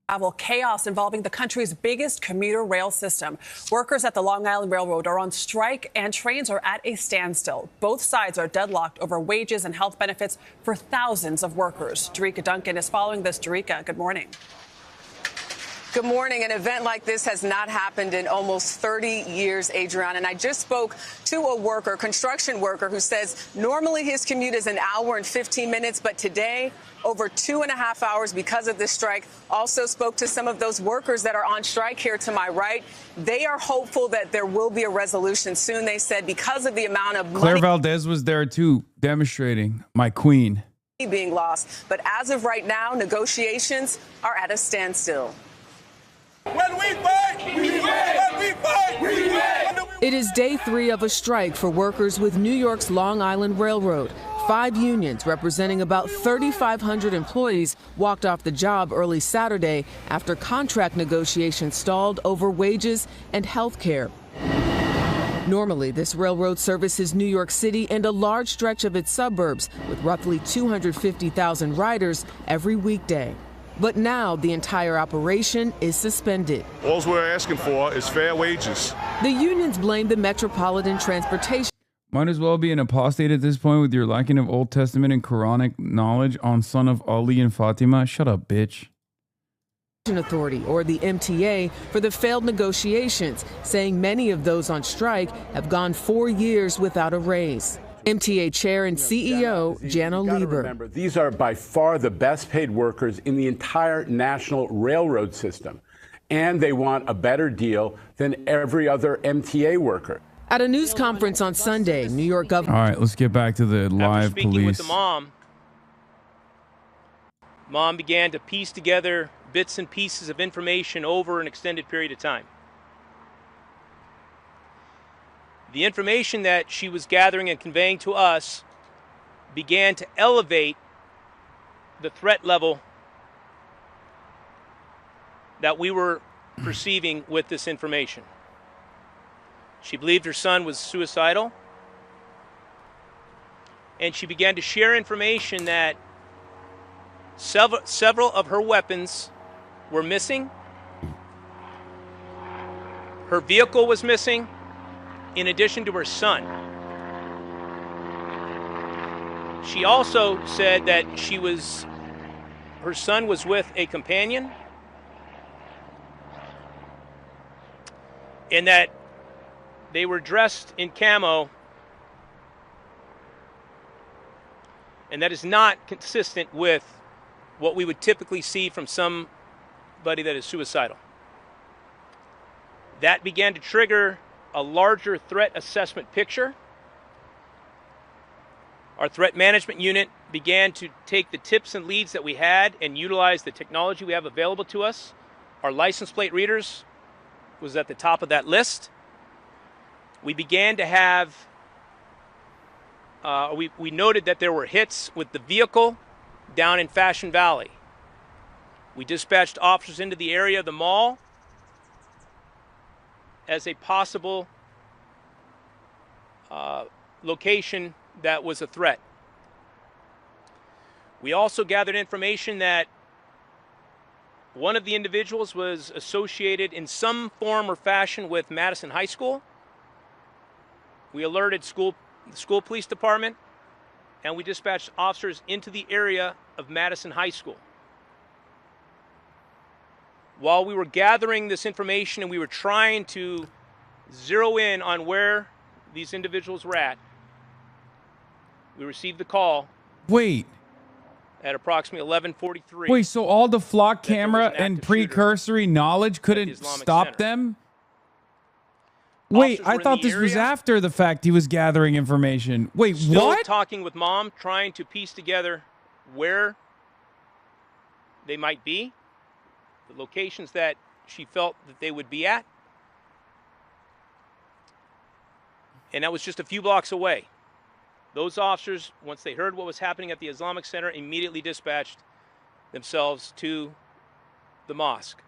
Travel chaos involving the country's biggest commuter rail system. Workers at the Long Island Railroad are on strike and trains are at a standstill. Both sides are deadlocked over wages and health benefits for thousands of workers. Jerika Duncan is following this. Jerika, good morning. Good morning. An event like this has not happened in almost 30 years, Adrian. And I just spoke to a construction worker, who says normally his commute is an hour and 15 minutes, but today over 2.5 hours because of this strike. Also spoke to some of those workers that are on strike here to my right. They are hopeful that there will be a resolution soon. They said because of the amount of Claire money Valdez was there too, demonstrating. My queen. being lost. But as of right now, negotiations are at a standstill. When we fight, we win. When we fight, we win. It is day 3 of a strike for workers with New York's Long Island Railroad. 5 unions representing about 3,500 employees walked off the job early Saturday after contract negotiations stalled over wages and health care. Normally, this railroad services New York City and a large stretch of its suburbs with roughly 250,000 riders every weekday. But now the entire operation is suspended. All we're asking for is fair wages. The unions blame the Metropolitan Transportation. Might as well be an apostate at this point with your lacking of Old Testament and Quranic knowledge on son of Ali and Fatima. Shut up, bitch. Authority, or the MTA, for the failed negotiations, saying many of those on strike have gone 4 years without a raise. MTA Chair and CEO Jano Lieber. Remember, these are by far the best paid workers in the entire national railroad system, and they want a better deal than every other MTA worker. At a news conference on Sunday, New York Governor. All right, let's get back to the live Speaking police. with the mom began to piece together bits and pieces of information over an extended period of time. The information that she was gathering and conveying to us began to elevate the threat level that we were perceiving with this information. She believed her son was suicidal, and she began to share information that several of her weapons were missing. Her vehicle was missing, in addition to her son. She also said that her son was with a companion, and that they were dressed in camo, and that is not consistent with what we would typically see from somebody that is suicidal. That began to trigger a larger threat assessment picture. Our threat management unit began to take the tips and leads that we had and utilize the technology we have available to us. Our license plate readers was at the top of that list. We began to have, we noted that there were hits with the vehicle down in Fashion Valley. We dispatched officers into the area of the mall as a possible location that was a threat. We also gathered information that one of the individuals was associated in some form or fashion with Madison High School. We alerted the school police department, and we dispatched officers into the area of Madison High School. While we were gathering this information and we were trying to zero in on where these individuals were at, we received the call. Wait. At approximately 11:43. Wait, so all the flock camera and precursory knowledge couldn't stop them? Wait, I thought this was after the fact he was gathering information. Wait, Still what? talking with mom, trying to piece together where they might be, the locations that she felt that they would be at. And that was just a few blocks away. Those officers, once they heard what was happening at the Islamic Center, immediately dispatched themselves to the mosque.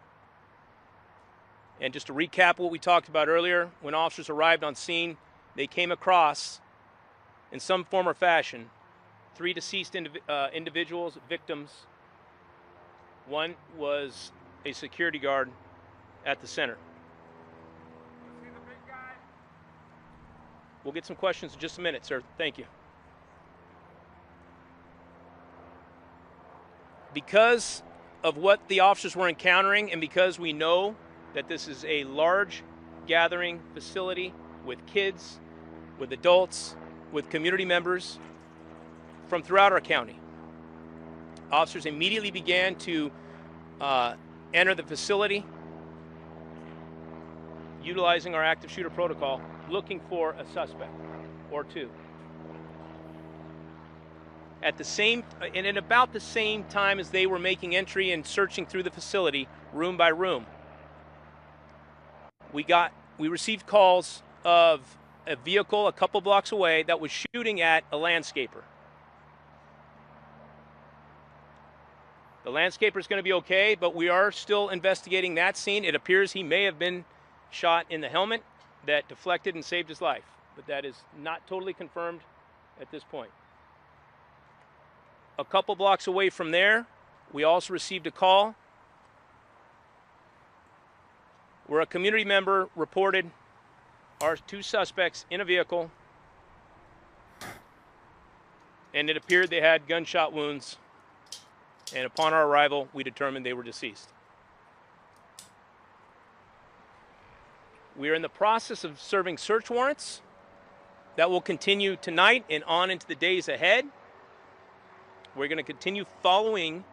And just to recap what we talked about earlier, when officers arrived on scene, they came across, in some form or fashion, 3 deceased individuals, victims. One was a security guard at the center. We'll get some questions in just a minute, sir. Thank you. Because of what the officers were encountering, and because we know that this is a large gathering facility with kids, with adults, with community members from throughout our county, officers immediately began to enter the facility, utilizing our active shooter protocol, looking for a suspect or two. At about the same time as they were making entry and searching through the facility, room by room, we received calls of a vehicle a couple blocks away that was shooting at a landscaper. The landscaper is going to be okay, but we are still investigating that scene. It appears he may have been shot in the helmet that deflected and saved his life, but that is not totally confirmed at this point. A couple blocks away from there, we also received a call where a community member reported our 2 suspects in a vehicle, and it appeared they had gunshot wounds, and upon our arrival, we determined they were deceased. We are in the process of serving search warrants that will continue tonight and on into the days ahead. We're going to continue following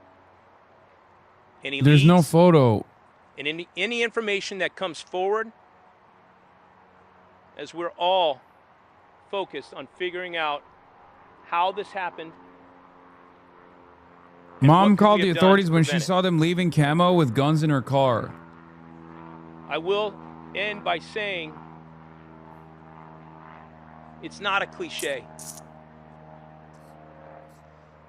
any There's leads no photo. and any information that comes forward as we're all focused on figuring out how this happened. Mom called the authorities when she saw them leaving camo with guns in her car. I will end by saying it's not a cliche.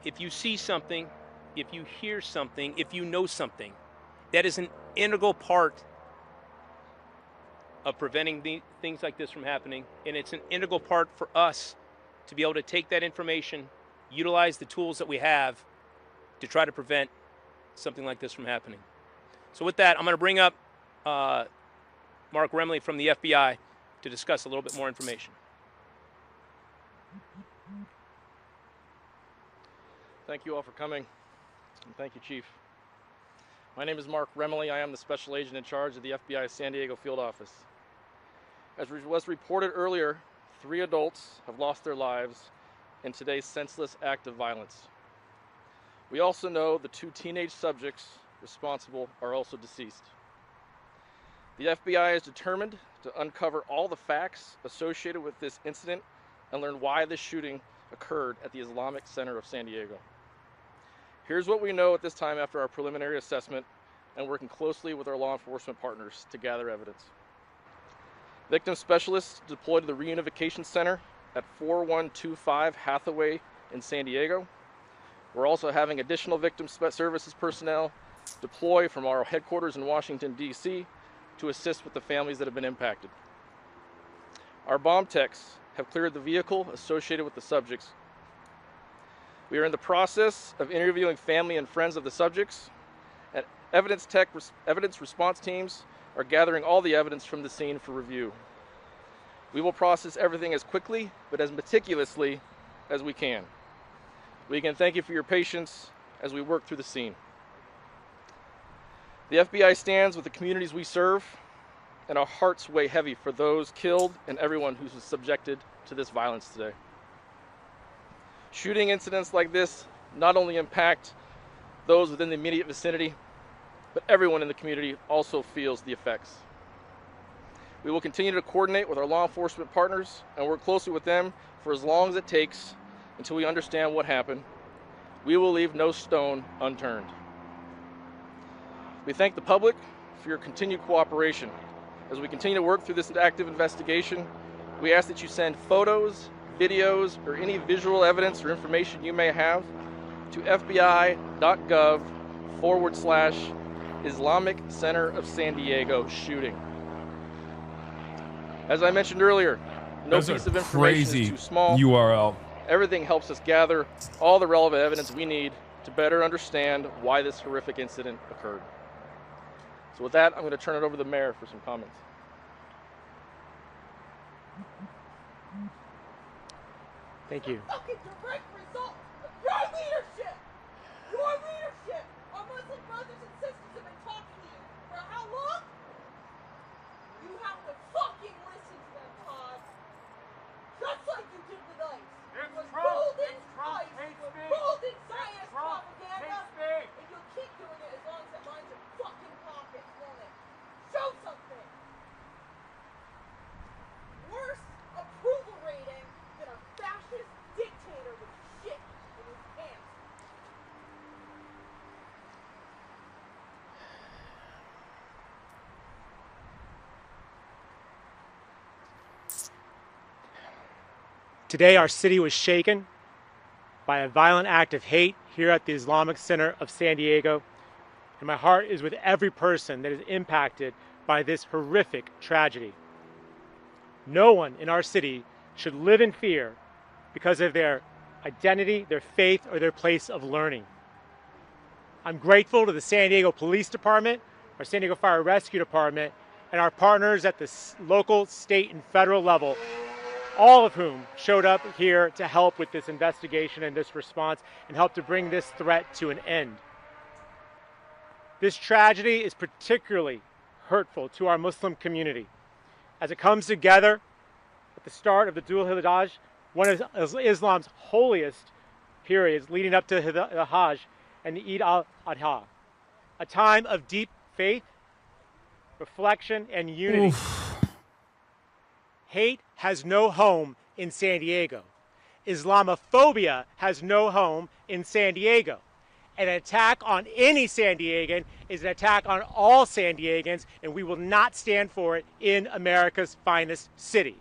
If you see something, if you hear something, if you know something, that is an integral part of preventing things like this from happening, and it's an integral part for us to be able to take that information, utilize the tools that we have to try to prevent something like this from happening. So with that, I'm going to bring up Mark Remley from the FBI to discuss a little bit more information. Thank you all for coming, and thank you, Chief. My name is Mark Remley. I am the Special Agent in charge of the FBI's San Diego Field Office. As was reported earlier, 3 adults have lost their lives in today's senseless act of violence. We also know the 2 teenage subjects responsible are also deceased. The FBI is determined to uncover all the facts associated with this incident and learn why this shooting occurred at the Islamic Center of San Diego. Here's what we know at this time after our preliminary assessment and working closely with our law enforcement partners to gather evidence. Victim specialists deployed to the Reunification Center at 4125 Hathaway in San Diego. We're also having additional victim services personnel deploy from our headquarters in Washington, D.C. to assist with the families that have been impacted. Our bomb techs have cleared the vehicle associated with the subjects. We are in the process of interviewing family and friends of the subjects, and evidence response teams are gathering all the evidence from the scene for review. We will process everything as quickly but as meticulously as we can. We again thank you for your patience as we work through the scene. The FBI stands with the communities we serve, and our hearts weigh heavy for those killed and everyone who was subjected to this violence today. Shooting incidents like this not only impact those within the immediate vicinity, but everyone in the community also feels the effects. We will continue to coordinate with our law enforcement partners and work closely with them for as long as it takes until we understand what happened. We will leave no stone unturned. We thank the public for your continued cooperation. As we continue to work through this active investigation, we ask that you send photos, videos, or any visual evidence or information you may have to fbi.gov/Islamic Center of San Diego shooting. As I mentioned earlier, no piece of information is too small. URL. Everything helps us gather all the relevant evidence we need to better understand why this horrific incident occurred. So with that, I'm going to turn it over to the mayor for some comments. Thank you. Fucking direct result of your leadership! Your leadership! Our Muslim brothers and sisters have been talking to you for how long? You have to fucking listen to them, Todd. Just like you did with ICE. It was golden ICE. Golden science propaganda. And you'll keep doing it as long as it lines your fucking pockets, won't it? Show something! Worse approval rating than a fascist dictator with shit in his pants. Today, our city was shaken by a violent act of hate here at the Islamic Center of San Diego, and my heart is with every person that is impacted by this horrific tragedy. No one in our city should live in fear because of their identity, their faith, or their place of learning. I'm grateful to the San Diego Police Department, our San Diego Fire Rescue Department, and our partners at the local, state, and federal level, all of whom showed up here to help with this investigation and this response and help to bring this threat to an end. This tragedy is particularly hurtful to our Muslim community as it comes together at the start of the Dhul Hijjah, one of Islam's holiest periods leading up to the Hajj and the Eid al-Adha, a time of deep faith, reflection, and unity. Hate has no home in San Diego. Islamophobia has no home in San Diego. An attack on any San Diegan is an attack on all San Diegans, and we will not stand for it in America's finest city.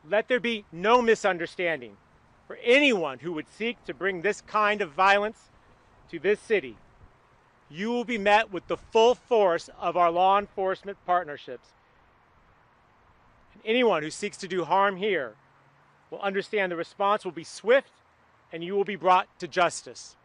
Let there be no misunderstanding. For anyone who would seek to bring this kind of violence to this city, you will be met with the full force of our law enforcement partnerships. And anyone who seeks to do harm here will understand the response will be swift and you will be brought to justice.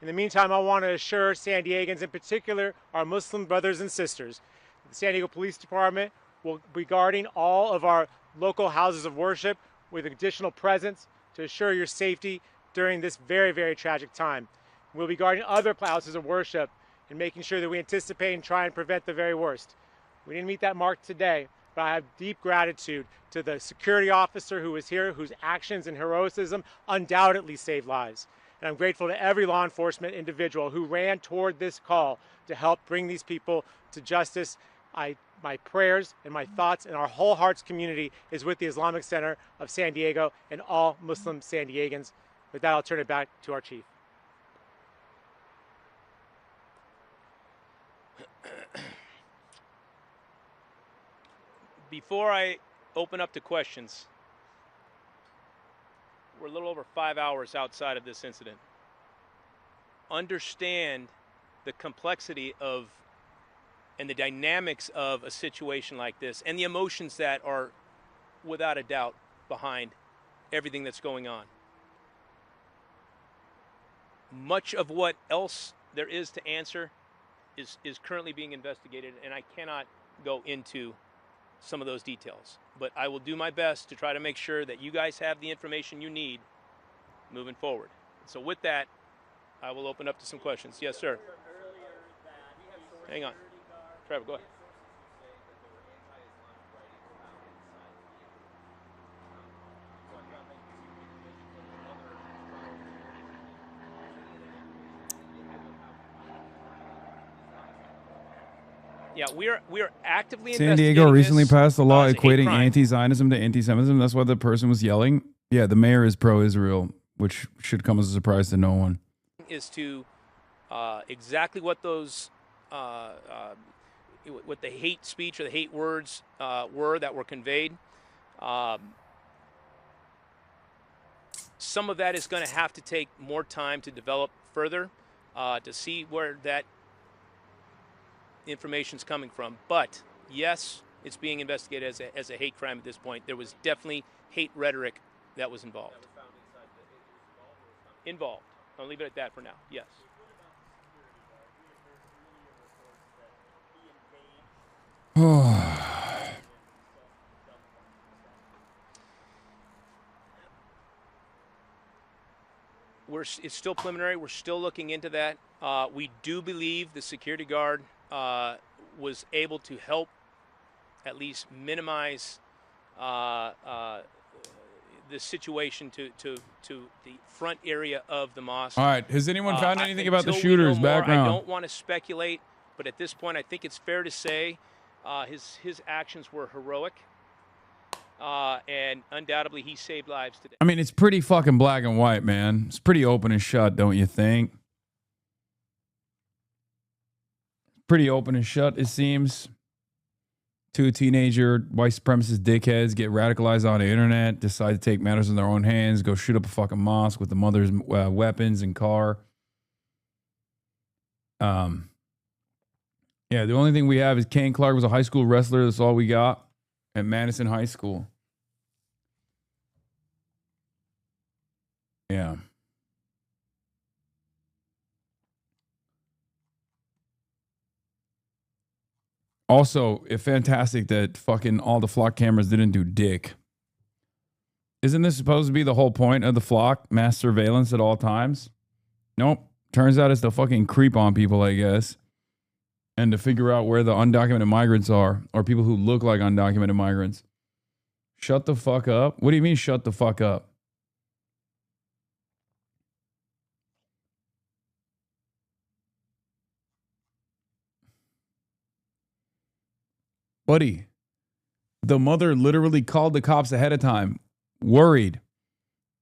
In the meantime, I want to assure San Diegans, in particular our Muslim brothers and sisters, the San Diego Police Department will be guarding all of our local houses of worship with additional presence to assure your safety during this very, very tragic time. We'll be guarding other houses of worship and making sure that we anticipate and try and prevent the very worst. We didn't meet that mark today, but I have deep gratitude to the security officer who was here, whose actions and heroism undoubtedly saved lives. And I'm grateful to every law enforcement individual who ran toward this call to help bring these people to justice. My prayers and my thoughts and our whole hearts community is with the Islamic Center of San Diego and all Muslim San Diegans. With that, I'll turn it back to our chief. Before I open up to questions, we're a little over 5 hours outside of this incident. Understand the complexity of and the dynamics of a situation like this and the emotions that are without a doubt behind everything that's going on. Much of what else there is to answer is currently being investigated, and I cannot go into some of those details. But I will do my best to try to make sure that you guys have the information you need moving forward. So with that, I will open up to some questions. Yes, sir. Hang on. Trevor, go ahead. Yeah, we are actively San Diego recently passed a law as a hate equating crime. anti-Zionism to anti-Semitism. That's why the person was yelling. Yeah, the mayor is pro-Israel, which should come as a surprise to no one. Is to exactly what those what the hate speech or the hate words were that were conveyed. Some of that is going to have to take more time to develop further to see where that information's coming from. But yes, it's being investigated as a hate crime at this point. There was definitely hate rhetoric that was involved. Involved. I'll leave it at that for now. Yes. It's still preliminary. We're still looking into that. We do believe the security guard was able to help at least minimize the situation to the front area of the mosque. All right. Has anyone found anything about the Until we know shooter's more, background? I don't want to speculate, but at this point, I think it's fair to say his actions were heroic, and undoubtedly he saved lives today. I mean, it's pretty fucking black and white, man. It's pretty open and shut, don't you think? Pretty open and shut, it seems. Two teenager white supremacist dickheads get radicalized on the internet, decide to take matters in their own hands, go shoot up a fucking mosque with the mother's weapons and car. Yeah, the only thing we have is Kane Clark was a high school wrestler. That's all we got at Madison High School. Yeah. Also, it's fantastic that fucking all the flock cameras didn't do dick. Isn't this supposed to be the whole point of the flock? Mass surveillance at all times? Nope. Turns out it's to fucking creep on people, I guess. And to figure out where the undocumented migrants are, or people who look like undocumented migrants. Shut the fuck up. What do you mean shut the fuck up? Buddy, the mother literally called the cops ahead of time, worried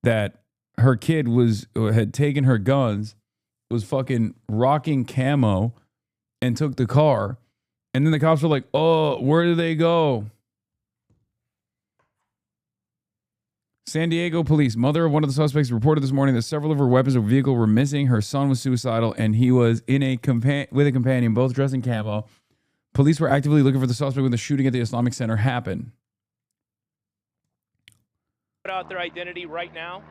that her kid had taken her guns, was fucking rocking camo, and took the car. And then the cops were like, oh, where did they go? San Diego police, mother of one of the suspects, reported this morning that several of her weapons or vehicle were missing. Her son was suicidal, and he was in with a companion, both dressed in camo. Police were actively looking for the suspect when the shooting at the Islamic Center happened. Put out their identity right now.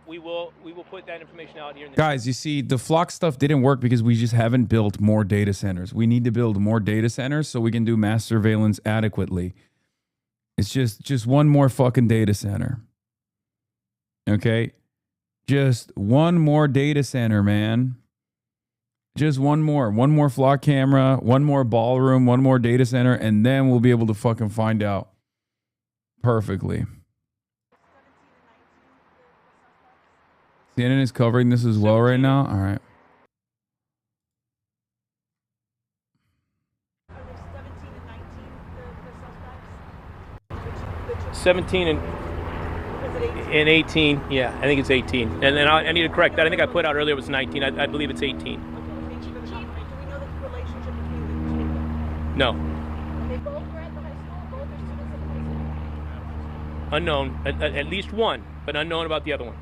We will put that information out here. Guys, you see, the Flock stuff didn't work because we just haven't built more data centers. We need to build more data centers so we can do mass surveillance adequately. It's just one more fucking data center. Okay? Just one more data center, man. Just one more Flock camera, one more ballroom, one more data center, and then we'll be able to fucking find out perfectly. CNN is covering this as well right now. All right. 17 and 18. Yeah, I think it's 18. And then I need to correct that. I think I put out earlier it was 19. I believe it's 18. No. Unknown. At least one, but unknown about the other one.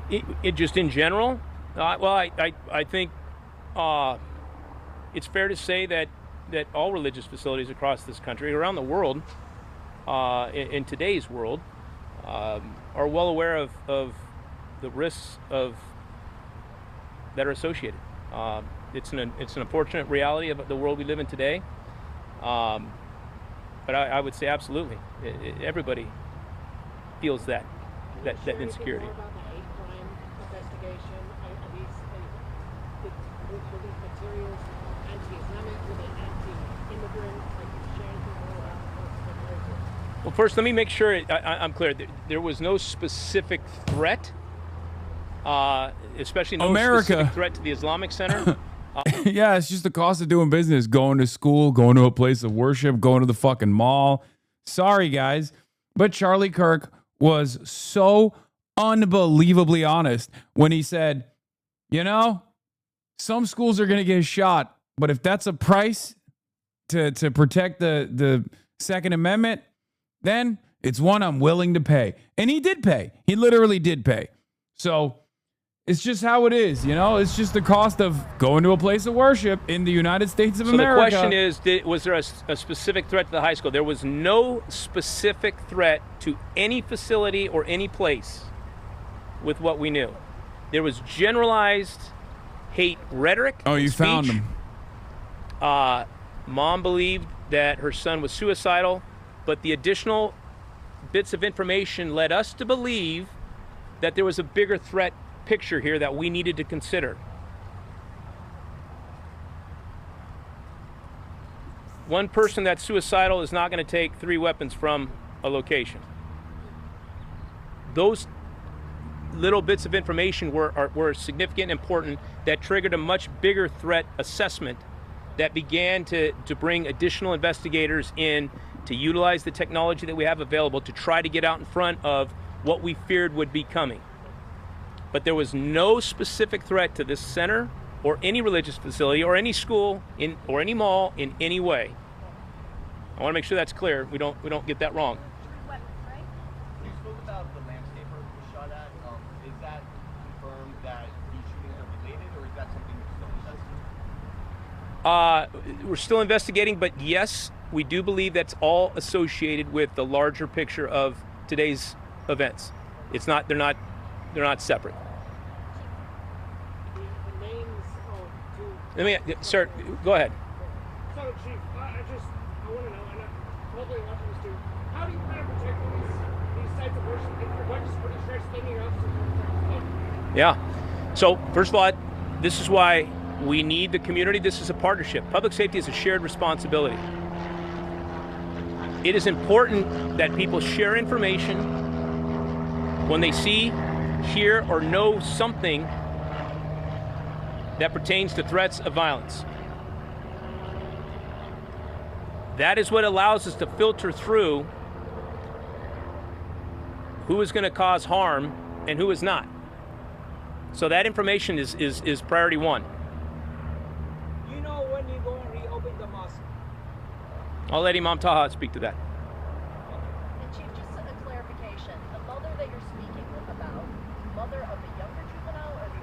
It just in general, I think it's fair to say that all religious facilities across this country, around the world, in today's world, are well aware of the risks that are associated. It's an unfortunate reality of the world we live in today, but I would say absolutely, everybody feels that insecurity. Well, first, let me make sure I'm clear. There was no specific threat, especially no specific threat to the Islamic Center. Yeah, it's just the cost of doing business, going to school, going to a place of worship, going to the fucking mall. Sorry, guys, but Charlie Kirk was so unbelievably honest when he said, you know, some schools are going to get shot, but if that's a price to protect the Second Amendment, then it's one I'm willing to pay. And he did pay. He literally did pay. So it's just how it is, you know? It's just the cost of going to a place of worship in the United States of America. So the question is, was there a specific threat to the high school? There was no specific threat to any facility or any place with what we knew. There was generalized hate rhetoric. Oh, you speech. found him. Mom believed that her son was suicidal, but the additional bits of information led us to believe that there was a bigger threat picture here that we needed to consider. One person that's suicidal is not going to take 3 weapons from a location. Those little bits of information were significant and important that triggered a much bigger threat assessment that began to bring additional investigators in to utilize the technology that we have available to try to get out in front of what we feared would be coming. But there was no specific threat to this center or any religious facility or any school or any mall in any way. I want to make sure that's clear. We don't get that wrong. You spoke about the landscaper who was shot at. Is that confirmed that these shootings are related, or is that something you're still investigating? We're still investigating, but yes, we do believe that's all associated with the larger picture of today's events. It's not. They're not separate. Sir, go ahead. So, Chief, I want to know, and I'm totally watching this too. How do you plan to protect these sites of worship if your budget's pretty stretched and your officers are Yeah. So, first of all, this is why we need the community. This is a partnership. Public safety is a shared responsibility. It is important that people share information when they see, hear, or know something that pertains to threats of violence. That is what allows us to filter through who is going to cause harm and who is not. So that information is priority one. You know when you're going to reopen the mosque? I'll let Imam Taha speak to that. And Chief, just a clarification. The mother that you're speaking about, mother of the younger juvenile or the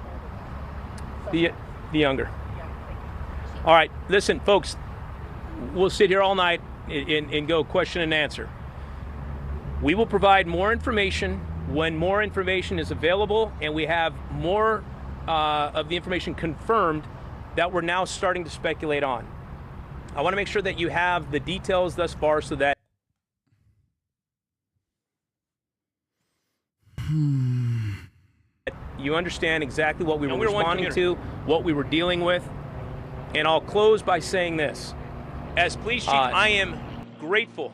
older one? The younger. All right, listen, folks, we'll sit here all night and go question and answer. We will provide more information when more information is available and we have more of the information confirmed that we're now starting to speculate on. I want to make sure that you have the details thus far so that you understand exactly what we were responding to, what we were dealing with. And I'll close by saying this. As police chief, I am grateful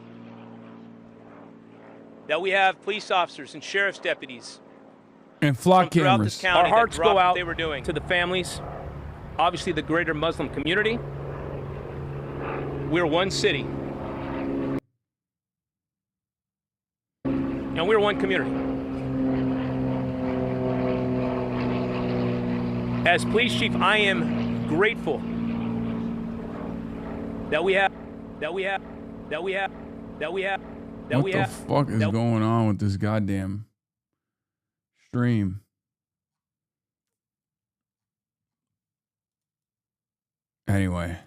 that we have police officers and sheriff's deputies and flock throughout cameras. this county. Our hearts go out they were doing to the families, obviously the greater Muslim community. We're one city. And we're one community. As police chief, I am grateful that we have. What the fuck is going on with this goddamn stream? Anyway,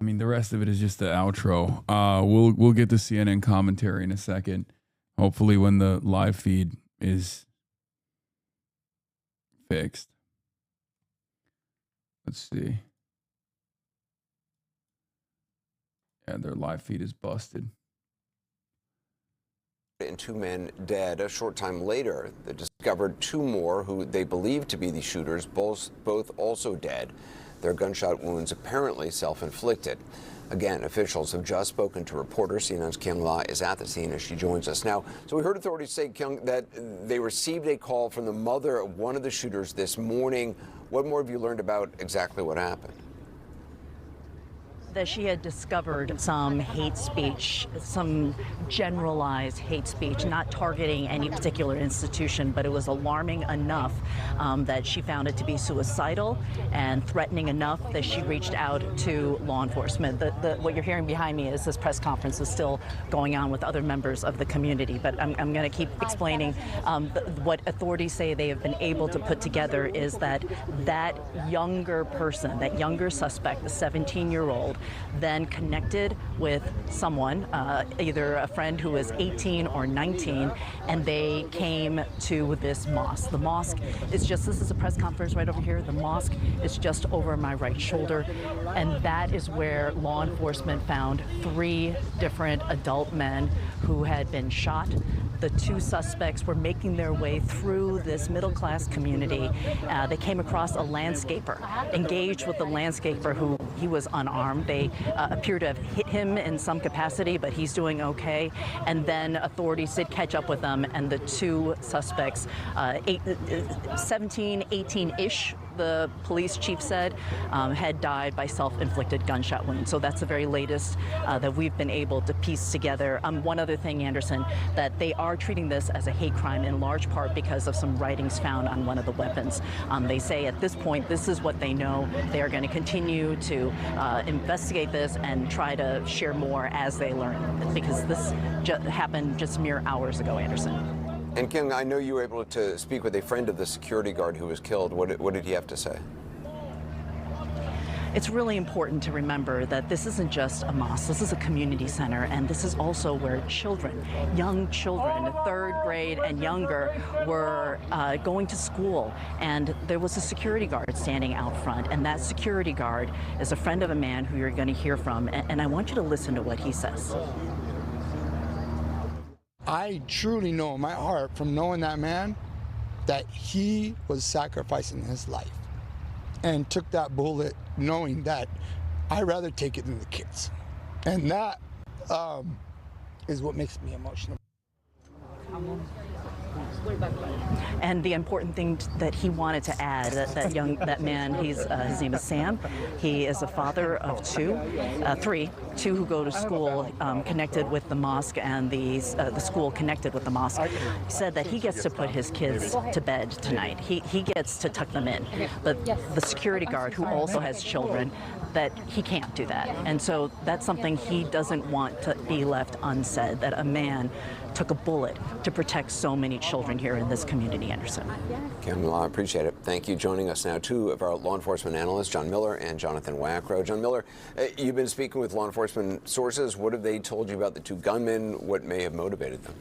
I mean, the rest of it is just the outro. We'll get the CNN commentary in a second. Hopefully, when the live feed is fixed. Let's see. Yeah, their live feed is busted. And 2 men dead. A short time later, they discovered 2 more who they believe to be the shooters, both also dead. Their gunshot wounds apparently self-inflicted. Again, officials have just spoken to reporters. CNN's Kyung La is at the scene as she joins us now. So we heard authorities say, Kyung, that they received a call from the mother of one of the shooters this morning. What more have you learned about exactly what happened? That she had discovered some hate speech, some generalized hate speech, not targeting any particular institution, but it was alarming enough that she found it to be suicidal and threatening enough that she reached out to law enforcement. What you're hearing behind me is this press conference is still going on with other members of the community, but I'm going to keep explaining what authorities say they have been able to put together is that younger person, that younger suspect, the 17-year-old, then connected with someone, either a friend who was 18 or 19, and they came to this mosque. The mosque is just, this is a press conference right over here, the mosque is just over my right shoulder, and that is where law enforcement found 3 different adult men who had been shot. The 2 suspects were making their way through this middle-class community. They came across a landscaper, engaged with the landscaper who he was unarmed. They appear to have hit him in some capacity, but he's doing okay. And then authorities did catch up with them, and the 2 suspects, 17, 18-ish, the police chief said, had died by self-inflicted gunshot wounds. So that's the very latest that we've been able to piece together. One other thing, Anderson, that they are treating this as a hate crime in large part because of some writings found on one of the weapons. They say at this point, this is what they know. They are going to continue to investigate this and try to share more as they learn, because this happened just mere hours ago, Anderson. And Kyung, I know you were able to speak with a friend of the security guard who was killed. What did he have to say? It's really important to remember that this isn't just a mosque, this is a community center, and this is also where children, young children, 3rd grade and younger, were going to school, and there was a security guard standing out front, and that security guard is a friend of a man who you're going to hear from, and I want you to listen to what he says. I truly know in my heart from knowing that man that he was sacrificing his life and took that bullet knowing that I'd rather take it than the kids. And that is what makes me emotional. And the important thing that he wanted to add, that man, his name is Sam. He is a father of two who go to school connected with the mosque, and the school connected with the mosque. He said that he gets to put his kids to bed tonight. He gets to tuck them in. But the security guard, who also has children, that he can't do that. And so that's something he doesn't want to be left unsaid, that a man took a bullet to protect so many children here in this community, Anderson. Kim, I appreciate it. Thank you. Joining us now, two of our law enforcement analysts, John Miller and Jonathan Wackrow. John Miller, you've been speaking with law enforcement sources. What have they told you about the two gunmen? What may have motivated them?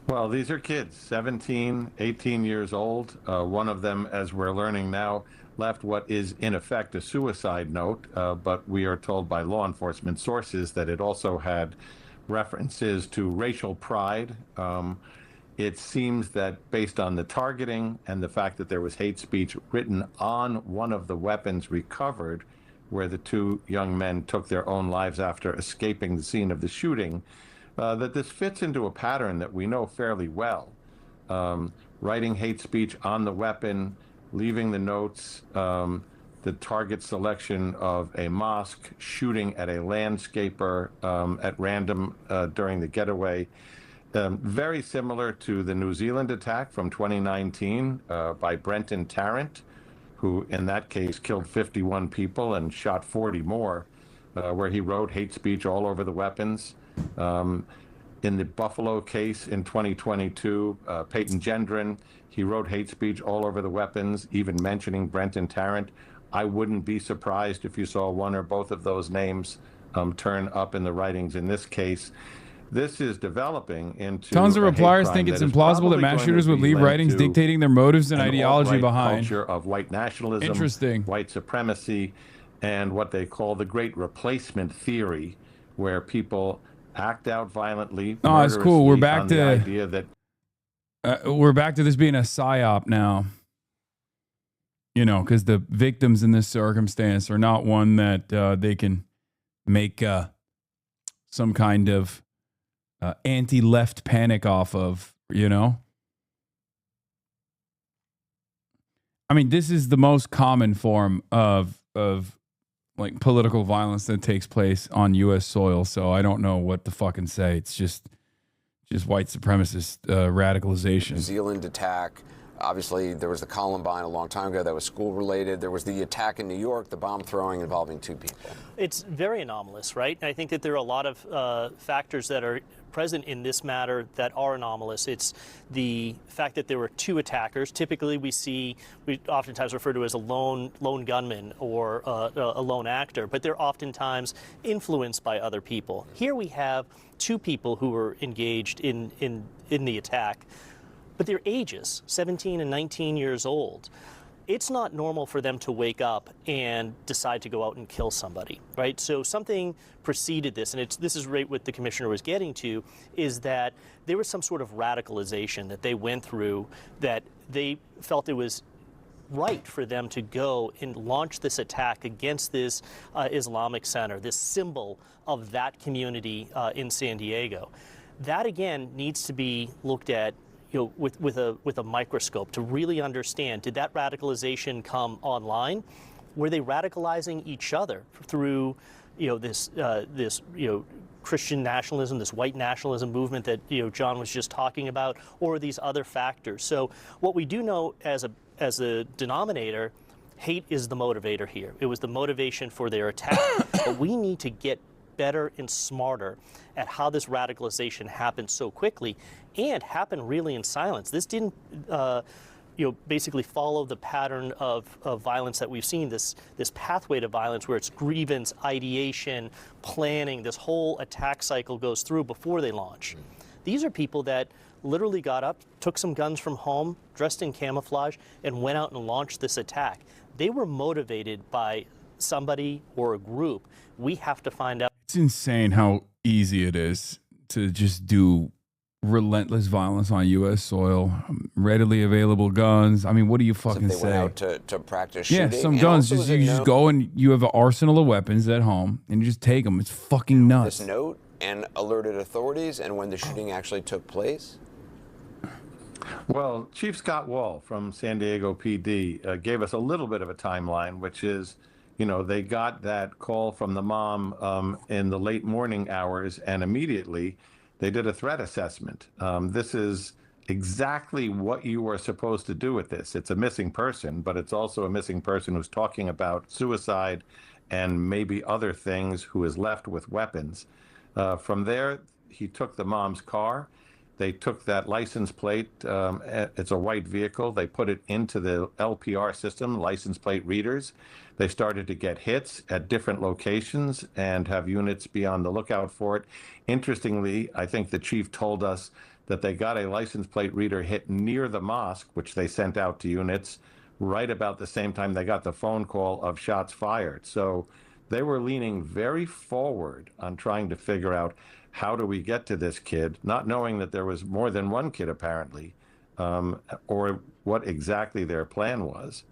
Well, these are kids, 17, 18 years old. One of them, as we're learning now, left what is in effect a suicide note, but we are told by law enforcement sources that it also had references to racial pride. It seems that based on the targeting and the fact that there was hate speech written on one of the weapons recovered, where the two young men took their own lives after escaping the scene of the shooting, that this fits into a pattern that we know fairly well. Writing hate speech on the weapon, leaving the notes, the target selection of a mosque, shooting at a landscaper at random during the getaway. Very similar to the New Zealand attack from 2019 by Brenton Tarrant, who in that case killed 51 people and shot 40 more, where he wrote hate speech all over the weapons. In the Buffalo case in 2022, Peyton Gendron, he wrote hate speech all over the weapons, even mentioning Brenton Tarrant. I wouldn't be surprised if you saw one or both of those names turn up in the writings in this case. This is developing into tons of repliers think it's implausible that mass shooters would leave writings dictating their motives and ideology behind. Culture of white nationalism, interesting, white supremacy, and what they call the Great Replacement theory, where people act out violently. Oh, it's cool. We're back to the idea that we're back to this being a psyop now. You know, because the victims in this circumstance are not one that they can make some kind of anti-left panic off of, you know? I mean, this is the most common form of like political violence that takes place on U.S. soil, so I don't know what to fucking say. It's just white supremacist radicalization. New Zealand attack. Obviously, there was the Columbine a long time ago that was school-related. There was the attack in New York, the bomb throwing involving two people. It's very anomalous, right? And I think that there are a lot of factors that are present in this matter that are anomalous. It's the fact that there were two attackers. Typically, we oftentimes refer to as a lone gunman or a lone actor, but they're oftentimes influenced by other people. Here we have two people who were engaged in the attack, but their ages, 17 and 19 years old. It's not normal for them to wake up and decide to go out and kill somebody, right? So something preceded this, and this is right what the commissioner was getting to, is that there was some sort of radicalization that they went through, that they felt it was right for them to go and launch this attack against this Islamic center, this symbol of that community in San Diego. That, again, needs to be looked at with a microscope to really understand, did that radicalization come online? Were they radicalizing each other through, this Christian nationalism, this white nationalism movement that John was just talking about, or these other factors? So what we do know as a denominator, hate is the motivator here. It was the motivation for their attack, but we need to get better and smarter at how this radicalization happened so quickly and happened really in silence. This didn't, basically follow the pattern of violence that we've seen, this pathway to violence where it's grievance, ideation, planning, this whole attack cycle goes through before they launch. These are people that literally got up, took some guns from home, dressed in camouflage, and went out and launched this attack. They were motivated by somebody or a group. We have to find out. It's insane how easy it is to just do relentless violence on U.S. soil, readily available guns. I mean, what do you fucking They say? went out to practice Yeah, shooting. some And guns. also Just, was you a just note- go and you have an arsenal of weapons at home and you just take them. It's fucking nuts. This note and alerted authorities, and when the shooting actually took place. Well, Chief Scott Wall from San Diego PD gave us a little bit of a timeline, which is, you know, they got that call from the mom in the late morning hours, and immediately they did a threat assessment. This is exactly what you are supposed to do with this. It's a missing person, but it's also a missing person who's talking about suicide and maybe other things, who is left with weapons. From there, he took the mom's car. They took that license plate. It's a white vehicle. They put it into the LPR system, license plate readers. They started to get hits at different locations and have units be on the lookout for it. Interestingly, I think the chief told us that they got a license plate reader hit near the mosque, which they sent out to units right about the same time they got the phone call of shots fired. So they were leaning very forward on trying to figure out, how do we get to this kid, not knowing that there was more than one kid apparently, or what exactly their plan was.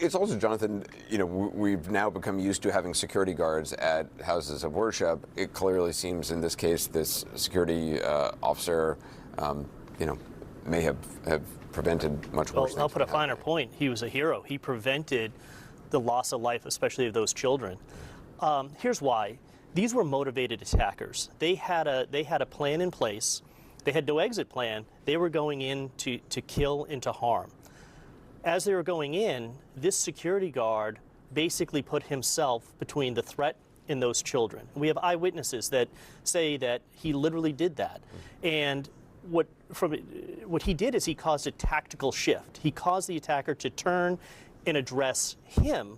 It's also, Jonathan, you know, we've now become used to having security guards at houses of worship. It clearly seems in this case, this security officer, you know, may have prevented much worse. Well, I'll put a finer point. He was a hero. He prevented the loss of life, especially of those children. Here's why. These were motivated attackers. They had a plan in place. They had no exit plan. They were going in to kill and to harm. As they were going in, this security guard basically put himself between the threat and those children. We have eyewitnesses that say that he literally did that. And what he did is he caused a tactical shift. He caused the attacker to turn and address him,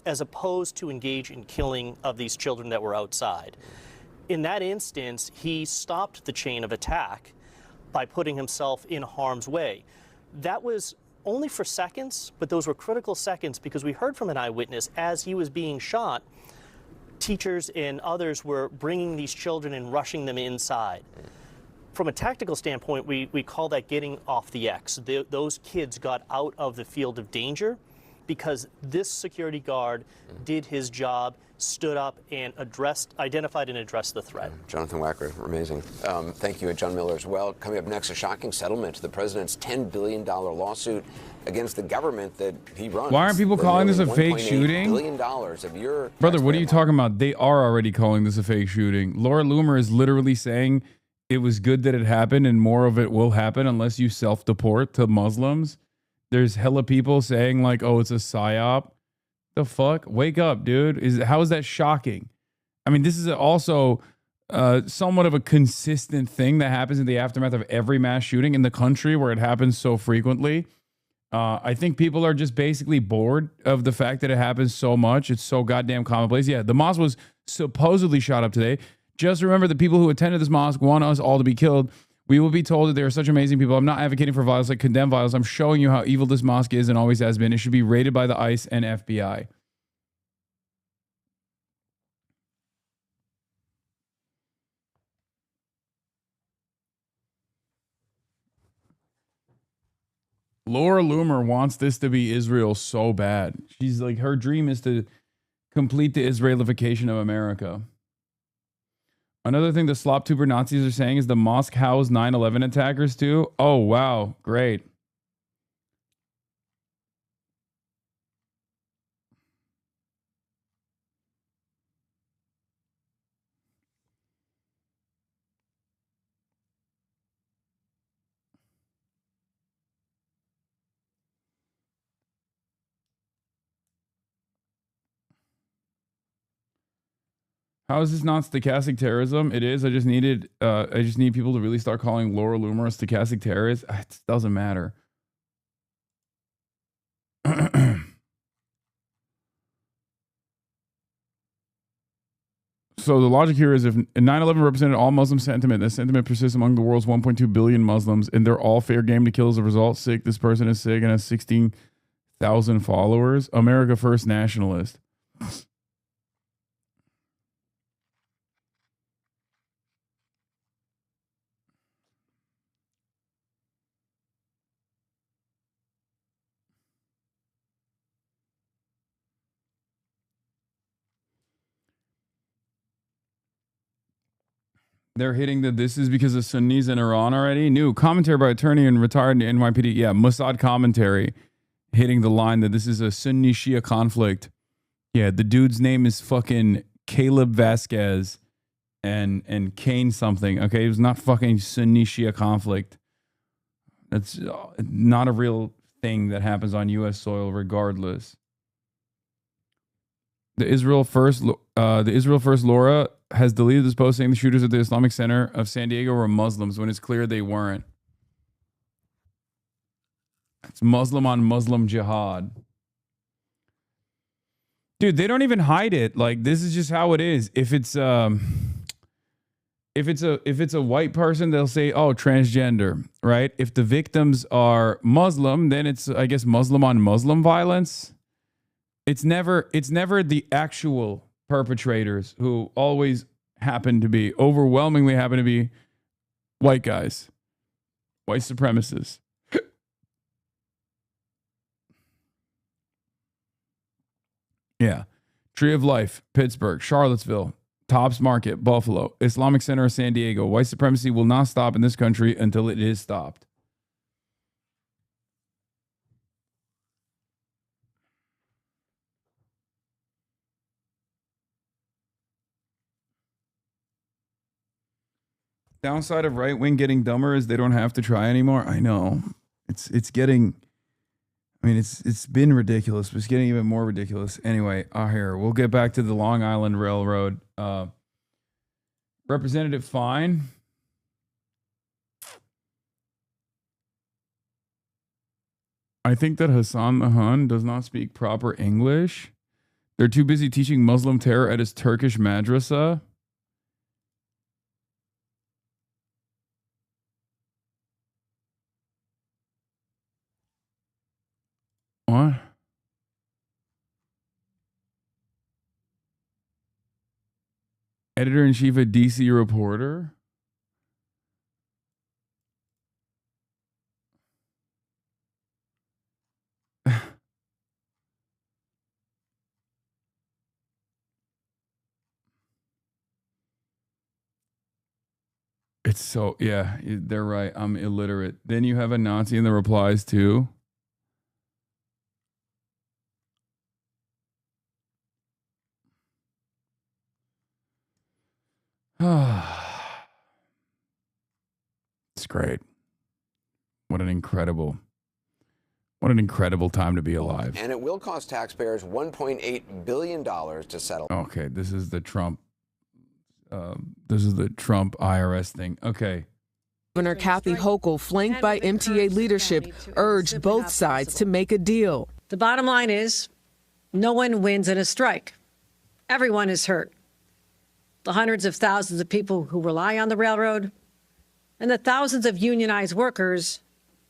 as opposed to engage in killing of these children that were outside. In that instance, he stopped the chain of attack by putting himself in harm's way. That was only for seconds, but those were critical seconds, because we heard from an eyewitness as he was being shot, teachers and others were bringing these children and rushing them inside. From a tactical standpoint, we call that getting off the X. Those kids got out of the field of danger because this security guard did his job, stood up and identified and addressed the threat. Jonathan Wacker, amazing. Thank you. And John Miller as well. Coming up next, a shocking settlement to the president's $10 billion lawsuit against the government that he runs. Why aren't people calling this a fake shooting? $1.8 billion of your Brother, what are you talking about? They are already calling this a fake shooting. Laura Loomer is literally saying it was good that it happened and more of it will happen unless you self-deport to Muslims. There's hella people saying like, oh, it's a psyop. The fuck? Wake up, dude. How is that shocking? I mean, this is also somewhat of a consistent thing that happens in the aftermath of every mass shooting in the country where it happens so frequently. I think people are just basically bored of the fact that it happens so much. It's so goddamn commonplace. Yeah, the mosque was supposedly shot up today. Just remember, the people who attended this mosque want us all to be killed. We will be told that they are such amazing people. I'm not advocating for violence, like condemn violence. I'm showing you how evil this mosque is and always has been. It should be raided by the ICE and FBI. Laura Loomer wants this to be Israel so bad. She's like, her dream is to complete the Israelification of America. Another thing the slop tuber Nazis are saying is the mosque housed 9/11 attackers too. Oh, wow. Great. How is this not stochastic terrorism? It is. I just need people to really start calling Laura Loomer a stochastic terrorist. It doesn't matter. So the logic here is if 9/11 represented all Muslim sentiment, that sentiment persists among the world's 1.2 billion Muslims, and they're all fair game to kill as a result. Sick. This person is sick and has 16,000 followers. America First nationalist. They're hitting the this is because of Sunnis in Iran already. New commentary by attorney and retired NYPD. Yeah, Mossad commentary hitting the line that this is a Sunni Shia conflict. Yeah, the dude's name is fucking Caleb Vasquez and Kane something. Okay, it was not fucking Sunni Shia conflict. That's not a real thing that happens on U.S. soil, regardless. The Israel First Laura has deleted this post saying the shooters at the Islamic Center of San Diego were Muslims when it's clear they weren't. It's Muslim on Muslim jihad. Dude, they don't even hide it. Like, this is just how it is. If it's a white person, they'll say, oh, transgender, right? If the victims are Muslim, then it's, I guess, Muslim on Muslim violence. It's never the actual perpetrators who always overwhelmingly happen to be white guys, white supremacists. Yeah. Tree of Life, Pittsburgh, Charlottesville, Tops Market, Buffalo, Islamic Center of San Diego. White supremacy will not stop in this country until it is stopped. Downside of right wing getting dumber is they don't have to try anymore. I know. It's getting, I mean, it's been ridiculous, but it's getting even more ridiculous. Anyway, here, we'll get back to the Long Island Railroad. Representative Fine. I think that Hasan the Hun does not speak proper English. They're too busy teaching Muslim terror at his Turkish madrasa. What? Editor-in-chief of DC Reporter? It's so, yeah, they're right. I'm illiterate. Then you have a Nazi in the replies too. It's great. What an incredible time to be alive. And it will cost taxpayers $1.8 billion to settle. Okay, this is the Trump IRS thing. Okay. Governor Kathy Hochul, flanked by MTA leadership, urged both sides to make a deal. The bottom line is no one wins in a strike. Everyone is hurt. The hundreds of thousands of people who rely on the railroad and the thousands of unionized workers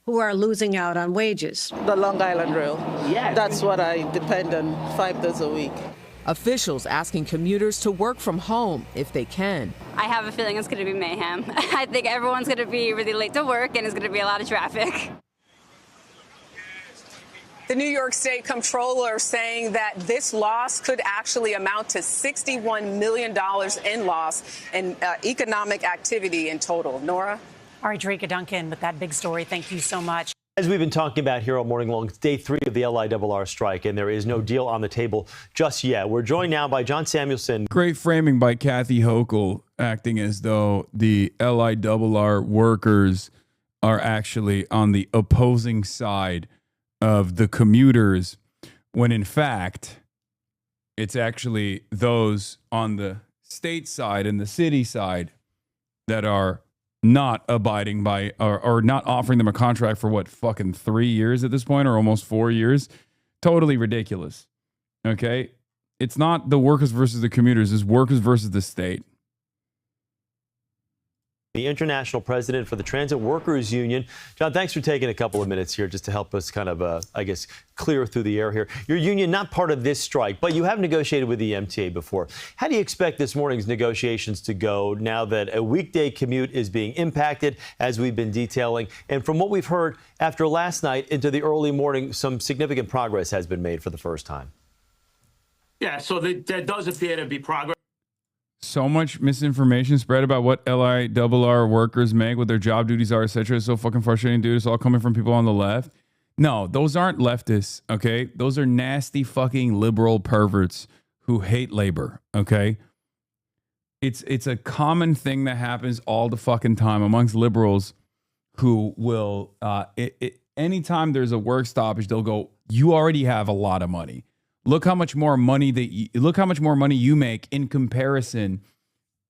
who are losing out on wages. The Long Island Rail. Yeah. That's what I depend on 5 days a week. Officials asking commuters to work from home if they can. I have a feeling it's going to be mayhem. I think everyone's going to be really late to work and it's going to be a lot of traffic. The New York State Comptroller saying that this loss could actually amount to $61 million in loss in economic activity in total. Nora? All right, Drika Duncan with that big story. Thank you so much. As we've been talking about here all morning long, it's day 3 of the LIRR strike, and there is no deal on the table just yet. We're joined now by John Samuelson. Great framing by Kathy Hochul, acting as though the LIRR workers are actually on the opposing side of the commuters, when in fact, it's actually those on the state side and the city side that are not abiding by or not offering them a contract for what, fucking 3 years at this point, or almost 4 years. Totally ridiculous. Okay. It's not the workers versus the commuters, it's workers versus the state. The international president for the Transit Workers Union. John, thanks for taking a couple of minutes here just to help us kind of, I guess, clear through the air here. Your union, not part of this strike, but you have negotiated with the MTA before. How do you expect this morning's negotiations to go now that a weekday commute is being impacted, as we've been detailing? And from what we've heard after last night into the early morning, some significant progress has been made for the first time. Yeah, so there does appear to be progress. so much misinformation spread about what LIRR workers make, what their job duties are, etc. It's so fucking frustrating, dude. It's all coming from people on the left. No, those aren't leftists, okay? Those are nasty fucking liberal perverts who hate labor, okay? It's a common thing that happens all the fucking time amongst liberals who will, anytime there's a work stoppage, they'll go, you already have a lot of money. Look how much more money look how much more money you make in comparison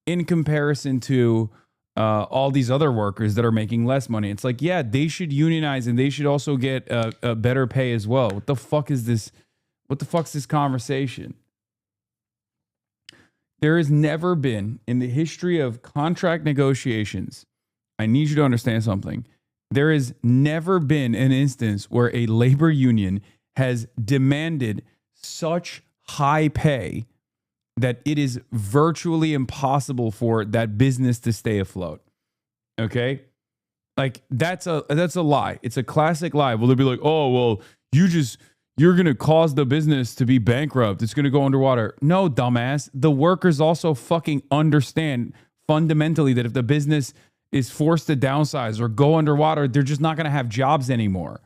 to all these other workers that are making less money. It's like, yeah, they should unionize and they should also get a better pay as well. What the fuck is this? What the fuck's this conversation? There has never been in the history of contract negotiations. I need you to understand something. There has never been an instance where a labor union has demanded such high pay that it is virtually impossible for that business to stay afloat. Okay? Like that's a lie. It's a classic lie. Well, they'll be like, "Oh, well, you're going to cause the business to be bankrupt. It's going to go underwater." No, dumbass. The workers also fucking understand fundamentally that if the business is forced to downsize or go underwater, they're just not going to have jobs anymore.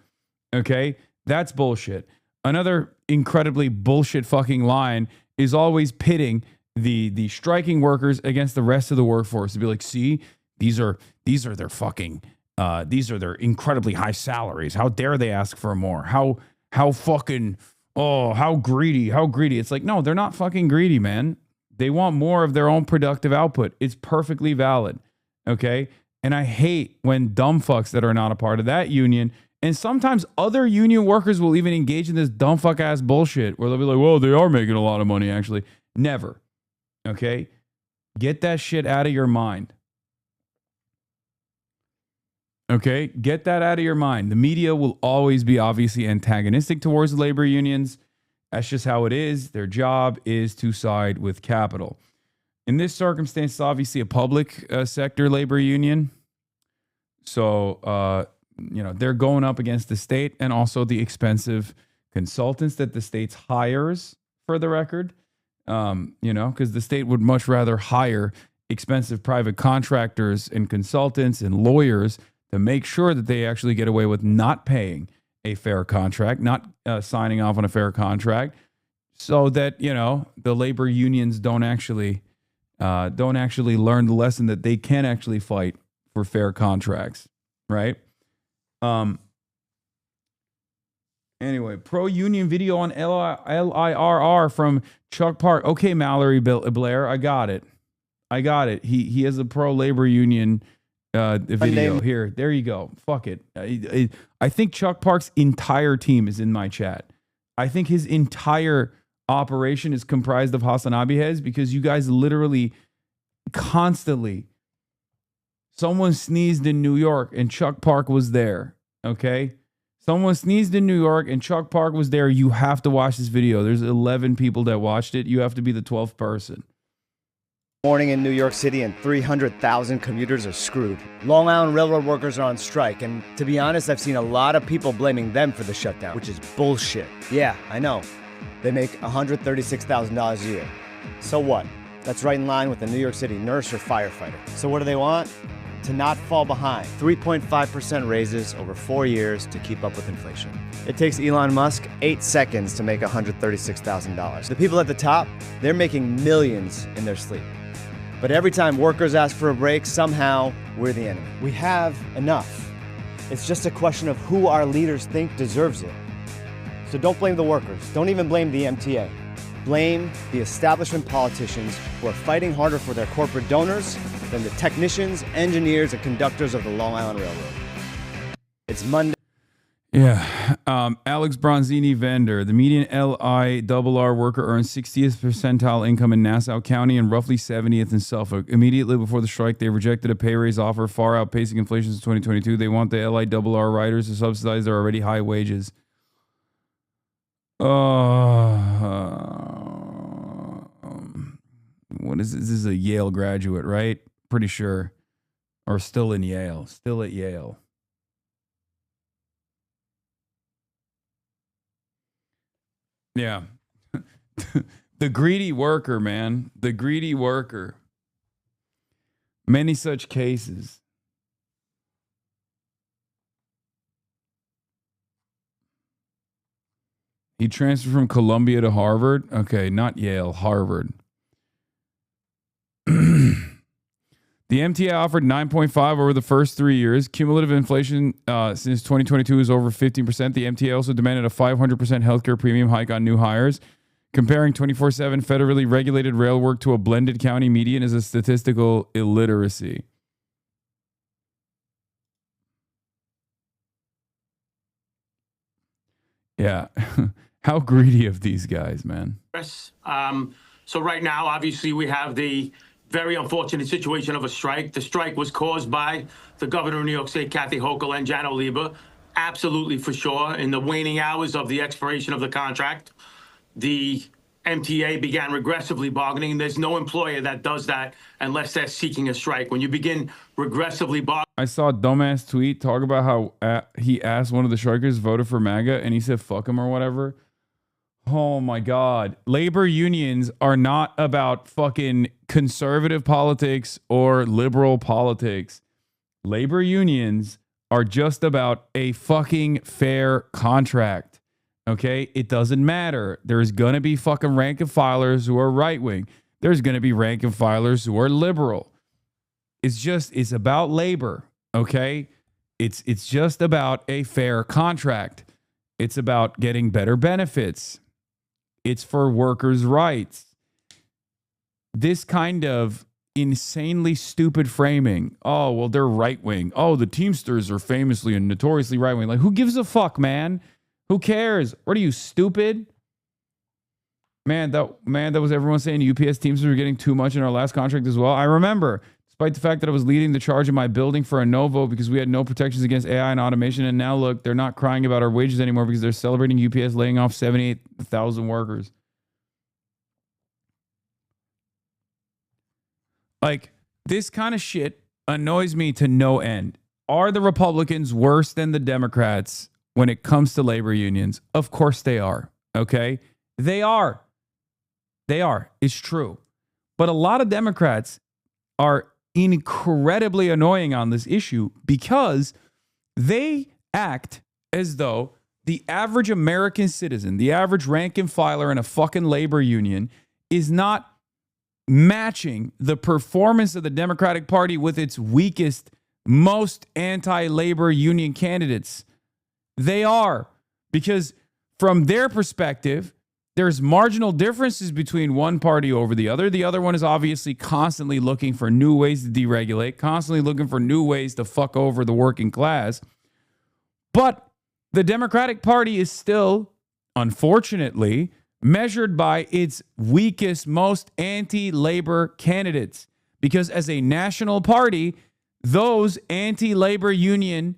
Okay? That's bullshit. Another incredibly bullshit fucking line is always pitting the striking workers against the rest of the workforce to be like, see, these are their fucking these are their incredibly high salaries. How dare they ask for more? How fucking how greedy. It's like, no, they're not fucking greedy, man. They want more of their own productive output. It's perfectly valid. Okay? And I hate when dumb fucks that are not a part of that union, and sometimes other union workers will even engage in this dumb fuck ass bullshit where they'll be like, well, they are making a lot of money, actually. Never. Okay? Get that shit out of your mind. Okay? Get that out of your mind. The media will always be obviously antagonistic towards labor unions. That's just how it is. Their job is to side with capital. In this circumstance, it's obviously a public sector labor union. So, they're going up against the state and also the expensive consultants that the state hires, for the record, because the state would much rather hire expensive private contractors and consultants and lawyers to make sure that they actually get away with not paying a fair contract, not signing off on a fair contract, so that, the labor unions don't actually learn the lesson that they can actually fight for fair contracts, right? Anyway, pro-union video on LIRR from Chuck Park. Okay, Mallory Blair, I got it. He has a pro-labor union video here. There you go. Fuck it. I think Chuck Park's entire team is in my chat. I think his entire operation is comprised of HasanAbi heads, because you guys literally constantly, someone sneezed in New York and Chuck Park was there. Okay? Someone sneezed in New York and Chuck Park was there. You have to watch this video. There's 11 people that watched it. You have to be the 12th person. Morning in New York City, and 300,000 commuters are screwed. Long Island Railroad workers are on strike, and to be honest, I've seen a lot of people blaming them for the shutdown, which is bullshit. Yeah, I know. They make $136,000 a year. So what? That's right in line with a New York City nurse or firefighter. So what do they want? To not fall behind. 3.5% raises over 4 years to keep up with inflation. It takes Elon Musk 8 seconds to make $136,000. The people at the top, they're making millions in their sleep. But every time workers ask for a break, somehow we're the enemy. We have enough. It's just a question of who our leaders think deserves it. So don't blame the workers. Don't even blame the MTA. Blame the establishment politicians who are fighting harder for their corporate donors than the technicians, engineers, and conductors of the Long Island Railroad. It's Monday. Yeah. Alex Bronzini vendor. The median LIRR worker earns 60th percentile income in Nassau County and roughly 70th in Suffolk. Immediately before the strike, they rejected a pay raise offer far outpacing inflation since 2022. They want the LIRR riders to subsidize their already high wages. What is this? This is a Yale graduate, right? Pretty sure. Or still in Yale. Still at Yale. Yeah. The greedy worker, man. The greedy worker. Many such cases. He transferred from Columbia to Harvard. Okay, not Yale, Harvard. The MTA offered 9.5 over the first 3 years. Cumulative inflation since 2022 is over 15%. The MTA also demanded a 500% healthcare premium hike on new hires. Comparing 24/7 federally regulated rail work to a blended county median is a statistical illiteracy. Yeah. How greedy of these guys, man. So right now, obviously, we have the very unfortunate situation of a strike. The strike was caused by the governor of New York State, Kathy Hochul, and Jan Oliva. Absolutely, for sure. In the waning hours of the expiration of the contract, the MTA began regressively bargaining. There's no employer that does that unless they're seeking a strike. When you begin regressively bargaining. I saw a dumbass tweet talk about how he asked one of the strikers voted for MAGA and he said fuck him or whatever. Oh my God. Labor unions are not about fucking conservative politics or liberal politics. Labor unions are just about a fucking fair contract. Okay? It doesn't matter. There's going to be fucking rank and filers who are right wing. There's going to be rank and filers who are liberal. It's about labor. Okay? It's just about a fair contract. It's about getting better benefits. It's for workers' rights. This kind of insanely stupid framing. Oh, well, they're right-wing. Oh, the Teamsters are famously and notoriously right-wing. Like, who gives a fuck, man? Who cares? What are you, stupid? Man, that was everyone saying UPS Teamsters were getting too much in our last contract as well. I remember, despite the fact that I was leading the charge in my building for a no vote because we had no protections against AI and automation. And now look, they're not crying about our wages anymore because they're celebrating UPS laying off 78,000 workers. Like, this kind of shit annoys me to no end. Are the Republicans worse than the Democrats when it comes to labor unions? Of course they are. Okay? They are. They are. It's true. But a lot of Democrats are incredibly annoying on this issue because they act as though the average American citizen, the average rank and filer in a fucking labor union is not matching the performance of the Democratic Party with its weakest, most anti-labor union candidates. They are, because from their perspective, there's marginal differences between one party over the other. The other one is obviously constantly looking for new ways to deregulate, constantly looking for new ways to fuck over the working class. But the Democratic Party is still, unfortunately, measured by its weakest, most anti-labor candidates. Because as a national party, those anti-labor union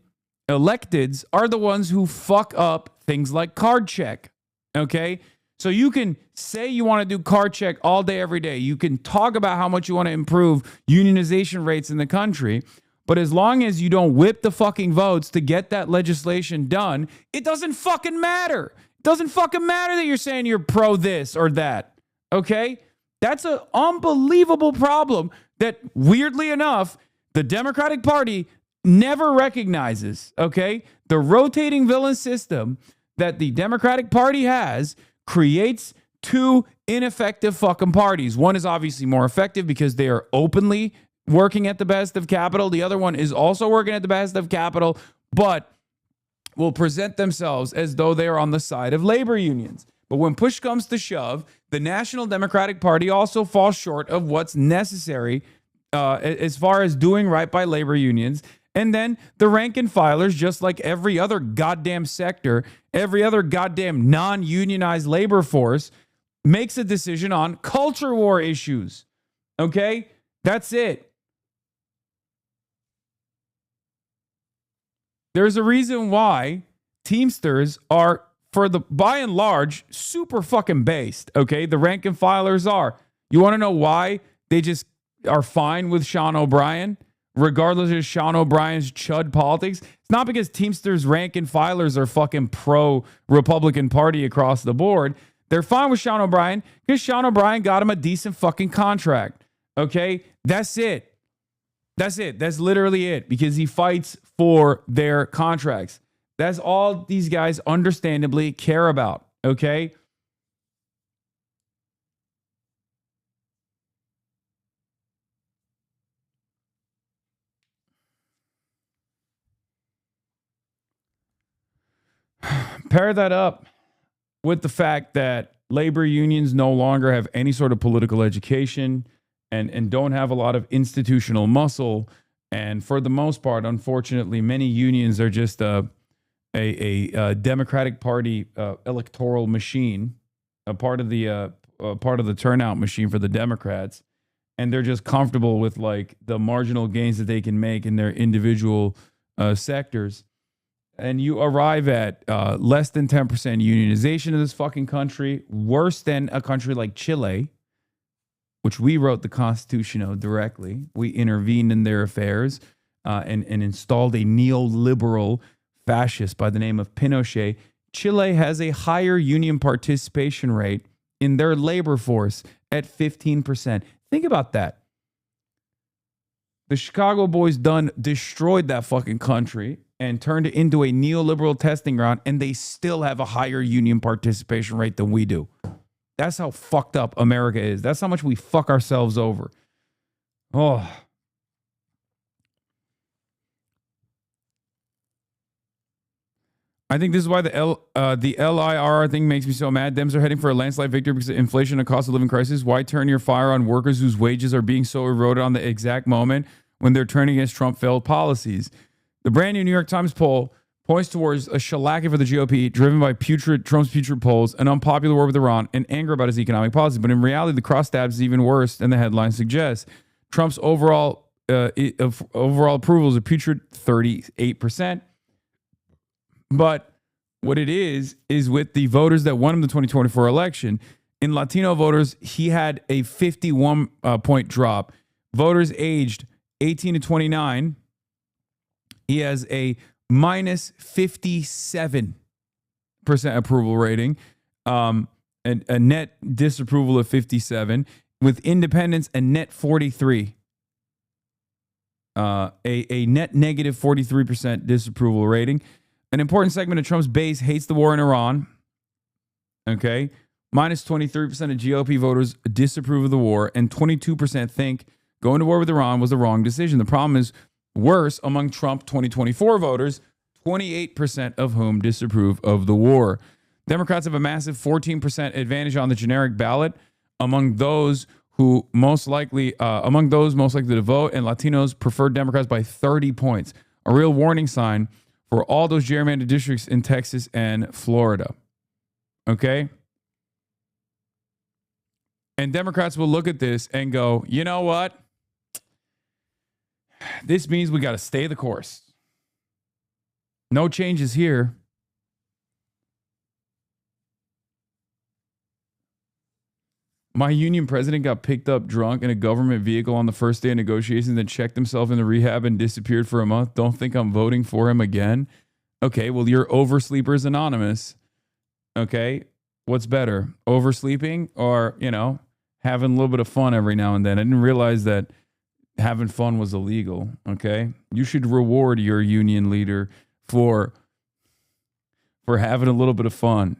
electeds are the ones who fuck up things like card check. Okay? So you can say you want to do card check all day, every day. You can talk about how much you want to improve unionization rates in the country. But as long as you don't whip the fucking votes to get that legislation done, it doesn't fucking matter. It doesn't fucking matter that you're saying you're pro this or that. Okay? That's an unbelievable problem that, weirdly enough, the Democratic Party never recognizes. Okay? The rotating villain system that the Democratic Party has creates two ineffective fucking parties. One is obviously more effective because they are openly working at the best of capital. The other one is also working at the best of capital, but will present themselves as though they are on the side of labor unions. But when push comes to shove, the National Democratic Party also falls short of what's necessary as far as doing right by labor unions. And then the rank and filers, just like every other goddamn sector, every other goddamn non-unionized labor force, makes a decision on culture war issues. Okay? That's it. There's a reason why Teamsters are, for the by and large, super fucking based. Okay? The rank and filers are. You want to know why they just are fine with Sean O'Brien? Regardless of Sean O'Brien's chud politics, it's not because Teamsters rank and filers are fucking pro-Republican Party across the board. They're fine with Sean O'Brien because Sean O'Brien got him a decent fucking contract. Okay? That's it. That's it. That's literally it because he fights for their contracts. That's all these guys understandably care about. Okay? Pair that up with the fact that labor unions no longer have any sort of political education and don't have a lot of institutional muscle. And for the most part, unfortunately, many unions are just a Democratic Party electoral machine, a part of the turnout machine for the Democrats. And they're just comfortable with like the marginal gains that they can make in their individual sectors. And you arrive at less than 10% unionization of this fucking country, worse than a country like Chile, which we wrote the Constitution of directly. We intervened in their affairs and installed a neoliberal fascist by the name of Pinochet. Chile has a higher union participation rate in their labor force at 15%. Think about that. The Chicago boys destroyed that fucking country and turned it into a neoliberal testing ground, and they still have a higher union participation rate than we do. That's how fucked up America is. That's how much we fuck ourselves over. Oh. I think this is why the LIRR thing makes me so mad. Dems are heading for a landslide victory because of inflation and cost of living crisis. Why turn your fire on workers whose wages are being so eroded on the exact moment when they're turning against Trump failed policies? The brand new New York Times poll points towards a shellacking for the GOP driven by Trump's putrid polls, an unpopular war with Iran, and anger about his economic policy. But in reality, the crosstabs is even worse than the headline suggests. Trump's overall approval is a putrid 38%. But what it is with the voters that won him the 2024 election, in Latino voters, he had a 51 point drop. Voters aged 18 to 29, he has a minus 57% approval rating, and a net disapproval of 57. With independents, a net 43. A net negative 43% disapproval rating. An important segment of Trump's base hates the war in Iran. Okay. Minus 23% of GOP voters disapprove of the war, and 22% think going to war with Iran was the wrong decision. The problem is worse among Trump 2024 voters, 28% of whom disapprove of the war. Democrats have a massive 14% advantage on the generic ballot among those most likely to vote, and Latinos prefer Democrats by 30 points. A real warning sign for all those gerrymandered districts in Texas and Florida. Okay? And Democrats will look at this and go, you know what? This means we got to stay the course. No changes here. My union president got picked up drunk in a government vehicle on the first day of negotiations, then checked himself into rehab and disappeared for a month. Don't think I'm voting for him again. Okay, well, you're Oversleepers Anonymous. Okay, what's better, oversleeping or, having a little bit of fun every now and then? I didn't realize that having fun was illegal. Okay, you should reward your union leader for having a little bit of fun.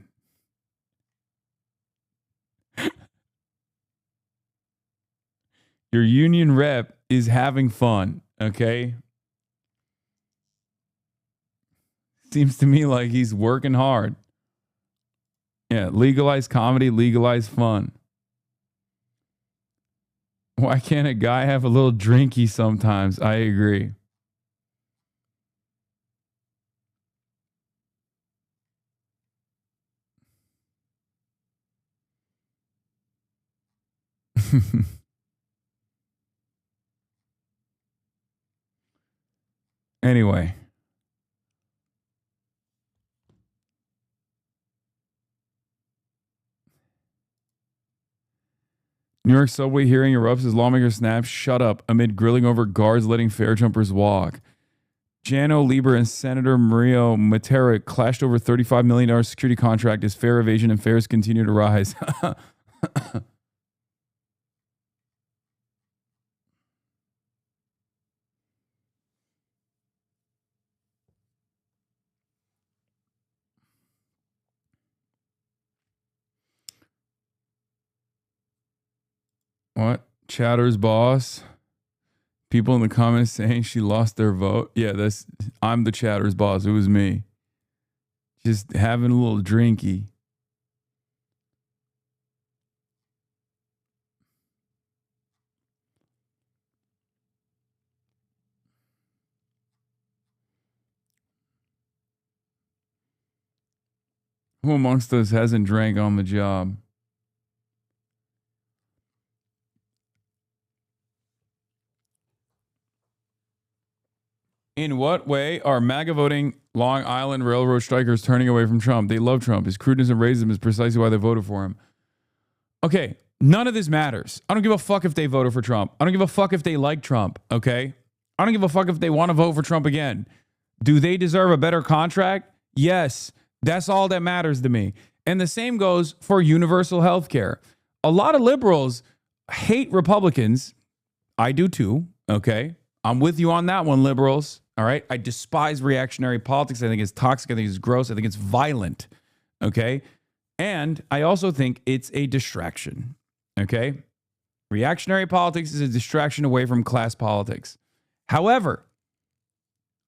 Your union rep is having fun, okay? Seems to me like he's working hard. Yeah, legalize comedy, legalize fun. Why can't a guy have a little drinky sometimes? I agree. Anyway. New York subway hearing erupts as lawmaker snaps shut up amid grilling over guards letting fair jumpers walk. Jano Lieber and Senator Mario Matera clashed over $35 million security contract as fare evasion and fares continue to rise. What? Chatter's boss? People in the comments saying she lost their vote. Yeah, I'm the Chatter's boss. It was me. Just having a little drinky. Who amongst us hasn't drank on the job? In what way are MAGA voting Long Island Railroad strikers turning away from Trump? They love Trump. His crudeness and racism is precisely why they voted for him. Okay, none of this matters. I don't give a fuck if they voted for Trump. I don't give a fuck if they like Trump, okay? I don't give a fuck if they want to vote for Trump again. Do they deserve a better contract? Yes. That's all that matters to me. And the same goes for universal health care. A lot of liberals hate Republicans. I do too, okay? I'm with you on that one, liberals. All right. I despise reactionary politics. I think it's toxic. I think it's gross. I think it's violent. Okay. And I also think it's a distraction. Okay. Reactionary politics is a distraction away from class politics. However,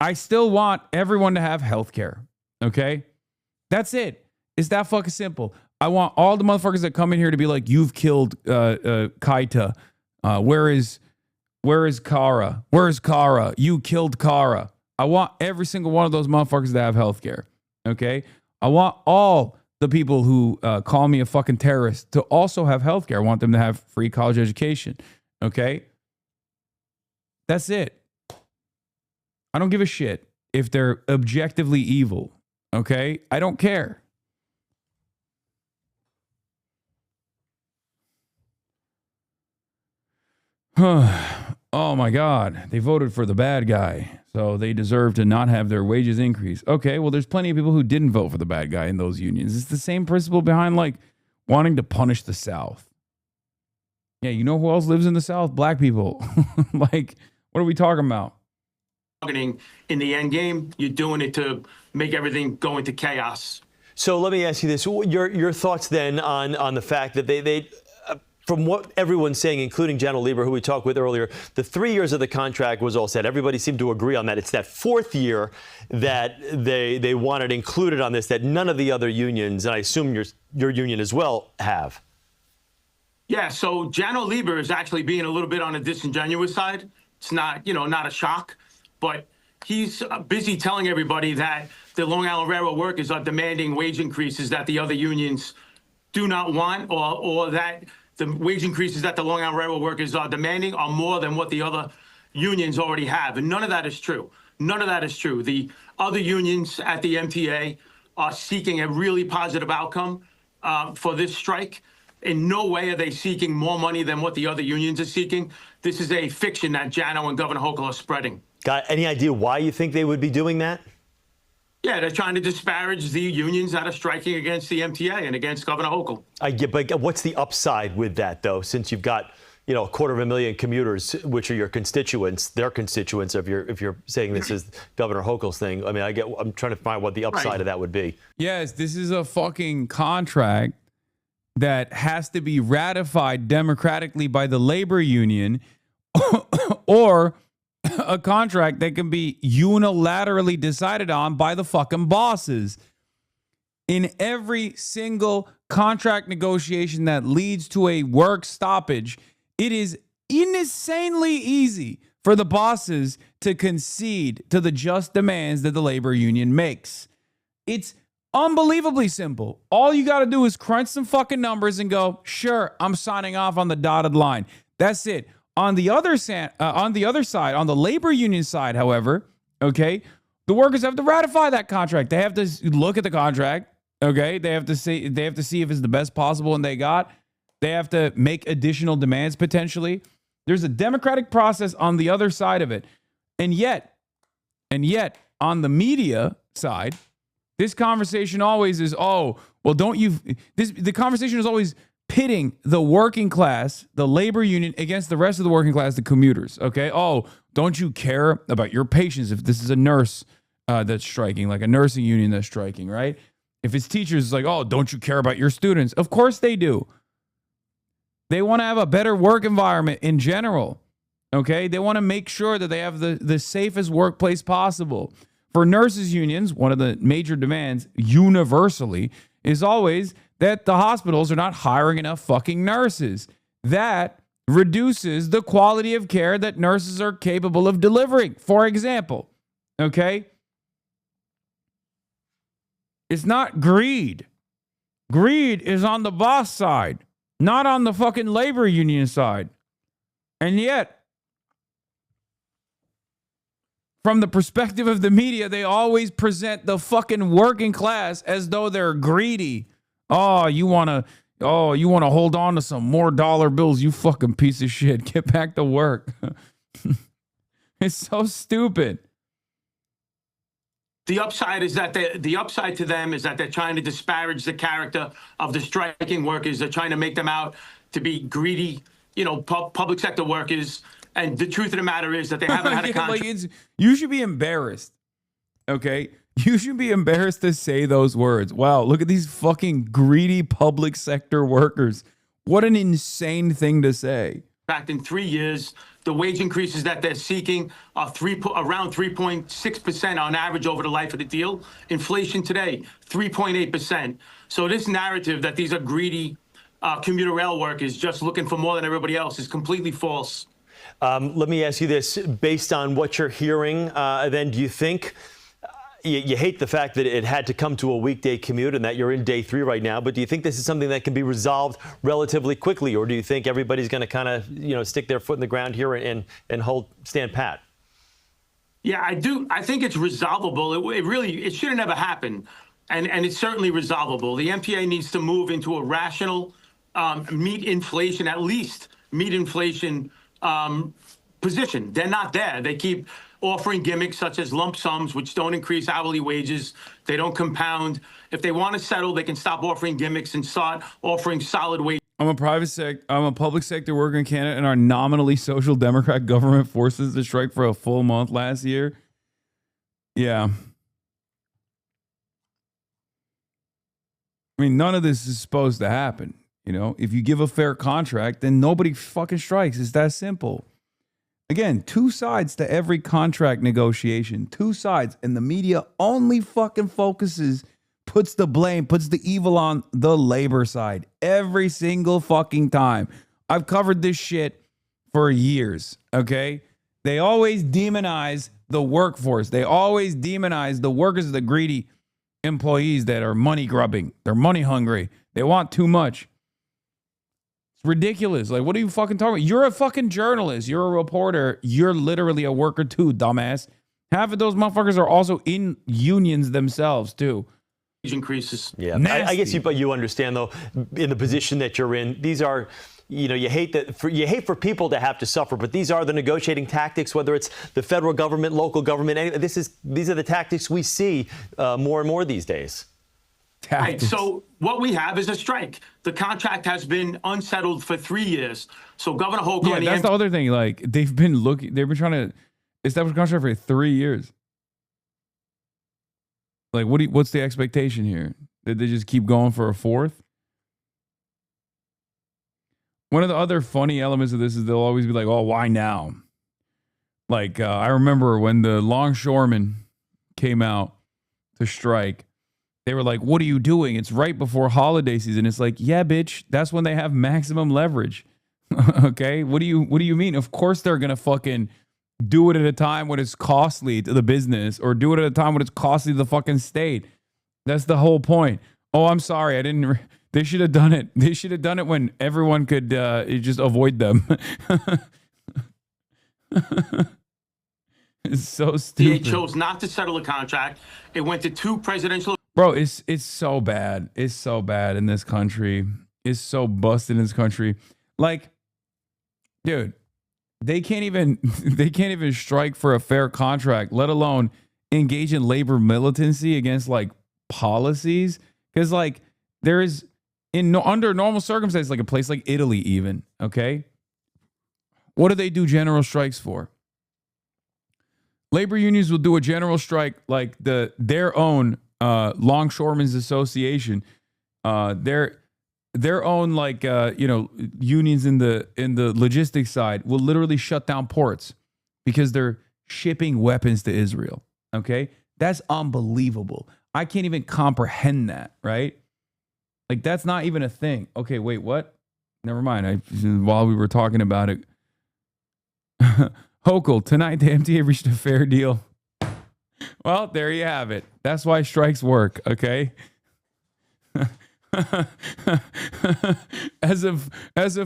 I still want everyone to have health care. Okay. That's it. It's that fucking simple. I want all the motherfuckers that come in here to be like, you've killed Kaita. Where is Kara? Where is Kara? You killed Kara. I want every single one of those motherfuckers to have health care. Okay? I want all the people who call me a fucking terrorist to also have health care. I want them to have free college education. Okay? That's it. I don't give a shit if they're objectively evil. Okay? I don't care. Oh my God, they voted for the bad guy, so they deserve to not have their wages increased. Okay, well, there's plenty of people who didn't vote for the bad guy in those unions. It's the same principle behind like wanting to punish the South. Yeah, you know who else lives in the South? Black people. Like, what are we talking about? In the end game, you're doing it to make everything go into chaos. So let me ask you this: your thoughts then on the fact that they from what everyone's saying, including General Lieber, who we talked with earlier, the 3 years of the contract was all set. Everybody seemed to agree on that. It's that fourth year that they wanted included on this that none of the other unions, and I assume your union as well, have. Yeah, so General Lieber is actually being a little bit on the disingenuous side. It's not, not a shock, but he's busy telling everybody that the Long Island Railroad workers are demanding wage increases that the other unions do not want, or that the wage increases that the Long Island Railroad workers are demanding are more than what the other unions already have. And none of that is true. None of that is true. The other unions at the MTA are seeking a really positive outcome for this strike. In no way are they seeking more money than what the other unions are seeking. This is a fiction that Jano and Governor Hochul are spreading. Got any idea why you think they would be doing that? Yeah, they're trying to disparage the unions that are striking against the MTA and against Governor Hochul. I get, but what's the upside with that, though, since you've got, 250,000 commuters, which are your constituents, their constituents, if you're saying this is Governor Hochul's thing. I mean, I'm trying to find what the upside of that would be. Yes, this is a fucking contract that has to be ratified democratically by the labor union or a contract that can be unilaterally decided on by the fucking bosses. In every single contract negotiation that leads to a work stoppage, it is insanely easy for the bosses to concede to the just demands that the labor union makes. It's unbelievably simple. All you got to do is crunch some fucking numbers and go, sure, I'm signing off on the dotted line. That's it. On the other side, on the labor union side, however, okay, the workers have to ratify that contract. They have to look at the contract, okay? They have to see if it's the best possible and they have to make additional demands potentially. There's a democratic process on the other side of it. And yet, And yet, on the media side, this conversation always is, oh, well, don't you... the conversation is always pitting the working class, the labor union, against the rest of the working class, the commuters, okay? Oh, don't you care about your patients if this is a nurse that's striking, like a nursing union that's striking, right? If it's teachers, it's like, oh, don't you care about your students? Of course they do. They want to have a better work environment in general, okay? They want to make sure that they have the safest workplace possible. For nurses unions, one of the major demands universally is always that the hospitals are not hiring enough fucking nurses. That reduces the quality of care that nurses are capable of delivering, for example, okay? It's not greed. Greed is on the boss side, not on the fucking labor union side. And yet, from the perspective of the media, they always present the fucking working class as though they're greedy. Oh, you want to hold on to some more dollar bills, you fucking piece of shit. Get back to work. It's so stupid. The upside is that the upside to them is that they're trying to disparage the character of the striking workers. They're trying to make them out to be greedy, public sector workers. And the truth of the matter is that they haven't had a contract. You should be embarrassed, okay? You should be embarrassed to say those words. Wow, look at these fucking greedy public sector workers. What an insane thing to say. In 3 years, the wage increases that they're seeking are around 3.6% on average over the life of the deal. Inflation today, 3.8%. So this narrative that these are greedy commuter rail workers just looking for more than everybody else is completely false. Let me ask you this. Based on what you're hearing, then, do you think you hate the fact that it had to come to a weekday commute and that you're in day 3 right now, but do you think this is something that can be resolved relatively quickly, or do you think everybody's going to kind of, stick their foot in the ground here and stand pat? Yeah, I do. I think it's resolvable. It should have never happened. And it's certainly resolvable. The MTA needs to move into a rational meet inflation position. They're not there. They keep offering gimmicks such as lump sums, which don't increase hourly wages. They don't compound. If they want to settle, they can stop offering gimmicks and start offering solid wages. I'm a public sector worker in Canada, and our nominally social democrat government forces to strike for a full month last year. Yeah. I mean, none of this is supposed to happen. If you give a fair contract, then nobody fucking strikes. It's that simple. Again, 2 sides to every contract negotiation. 2 sides. And the media only fucking puts the evil on the labor side every single fucking time. I've covered this shit for years, okay? They always demonize the workforce. They always demonize the workers, the greedy employees that are money grubbing. They're money hungry. They want too much. Ridiculous. Like, what are you fucking talking about? You're a fucking journalist. You're a reporter. You're literally a worker too, dumbass. Half of those motherfuckers are also in unions themselves too. Increases. Yeah, I guess you understand though, in the position that you're in. These are, you hate for people to have to suffer, but these are the negotiating tactics. Whether it's the federal government, local government, these are the tactics we see more and more these days. Right, so what we have is a strike. The contract has been unsettled for 3 years. So Governor Hochul... Yeah, that's the other thing. Like, they've been trying to establish a contract for 3 years. Like, what's the expectation here? Did they just keep going for a 4th? One of the other funny elements of this is they'll always be like, oh, why now? Like, I remember when the longshoremen came out to strike, they were like, what are you doing? It's right before holiday season. It's like, yeah, bitch, that's when they have maximum leverage. Okay? What do you mean? Of course they're going to fucking do it at a time when it's costly to the business, or do it at a time when it's costly to the fucking state. That's the whole point. Oh, I'm sorry. They should have done it. They should have done it when everyone could just avoid them. It's so stupid. They chose not to settle a contract. It went to 2 presidential... Bro, it's so bad. It's so bad in this country. It's so busted in this country. Like, dude, they can't even strike for a fair contract, let alone engage in labor militancy against like policies. Because like there is under normal circumstances, like a place like Italy, even okay. What do they do general strikes for? Labor unions will do a general strike like their own Longshoremen's Association, their own like unions in the logistics side will literally shut down ports because they're shipping weapons to Israel. Okay, that's unbelievable. I can't even comprehend that. Right? Like that's not even a thing. Okay, wait, what? Never mind. While we were talking about it. Hochul, tonight the MTA reached a fair deal. Well, there you have it. That's why strikes work, okay? As of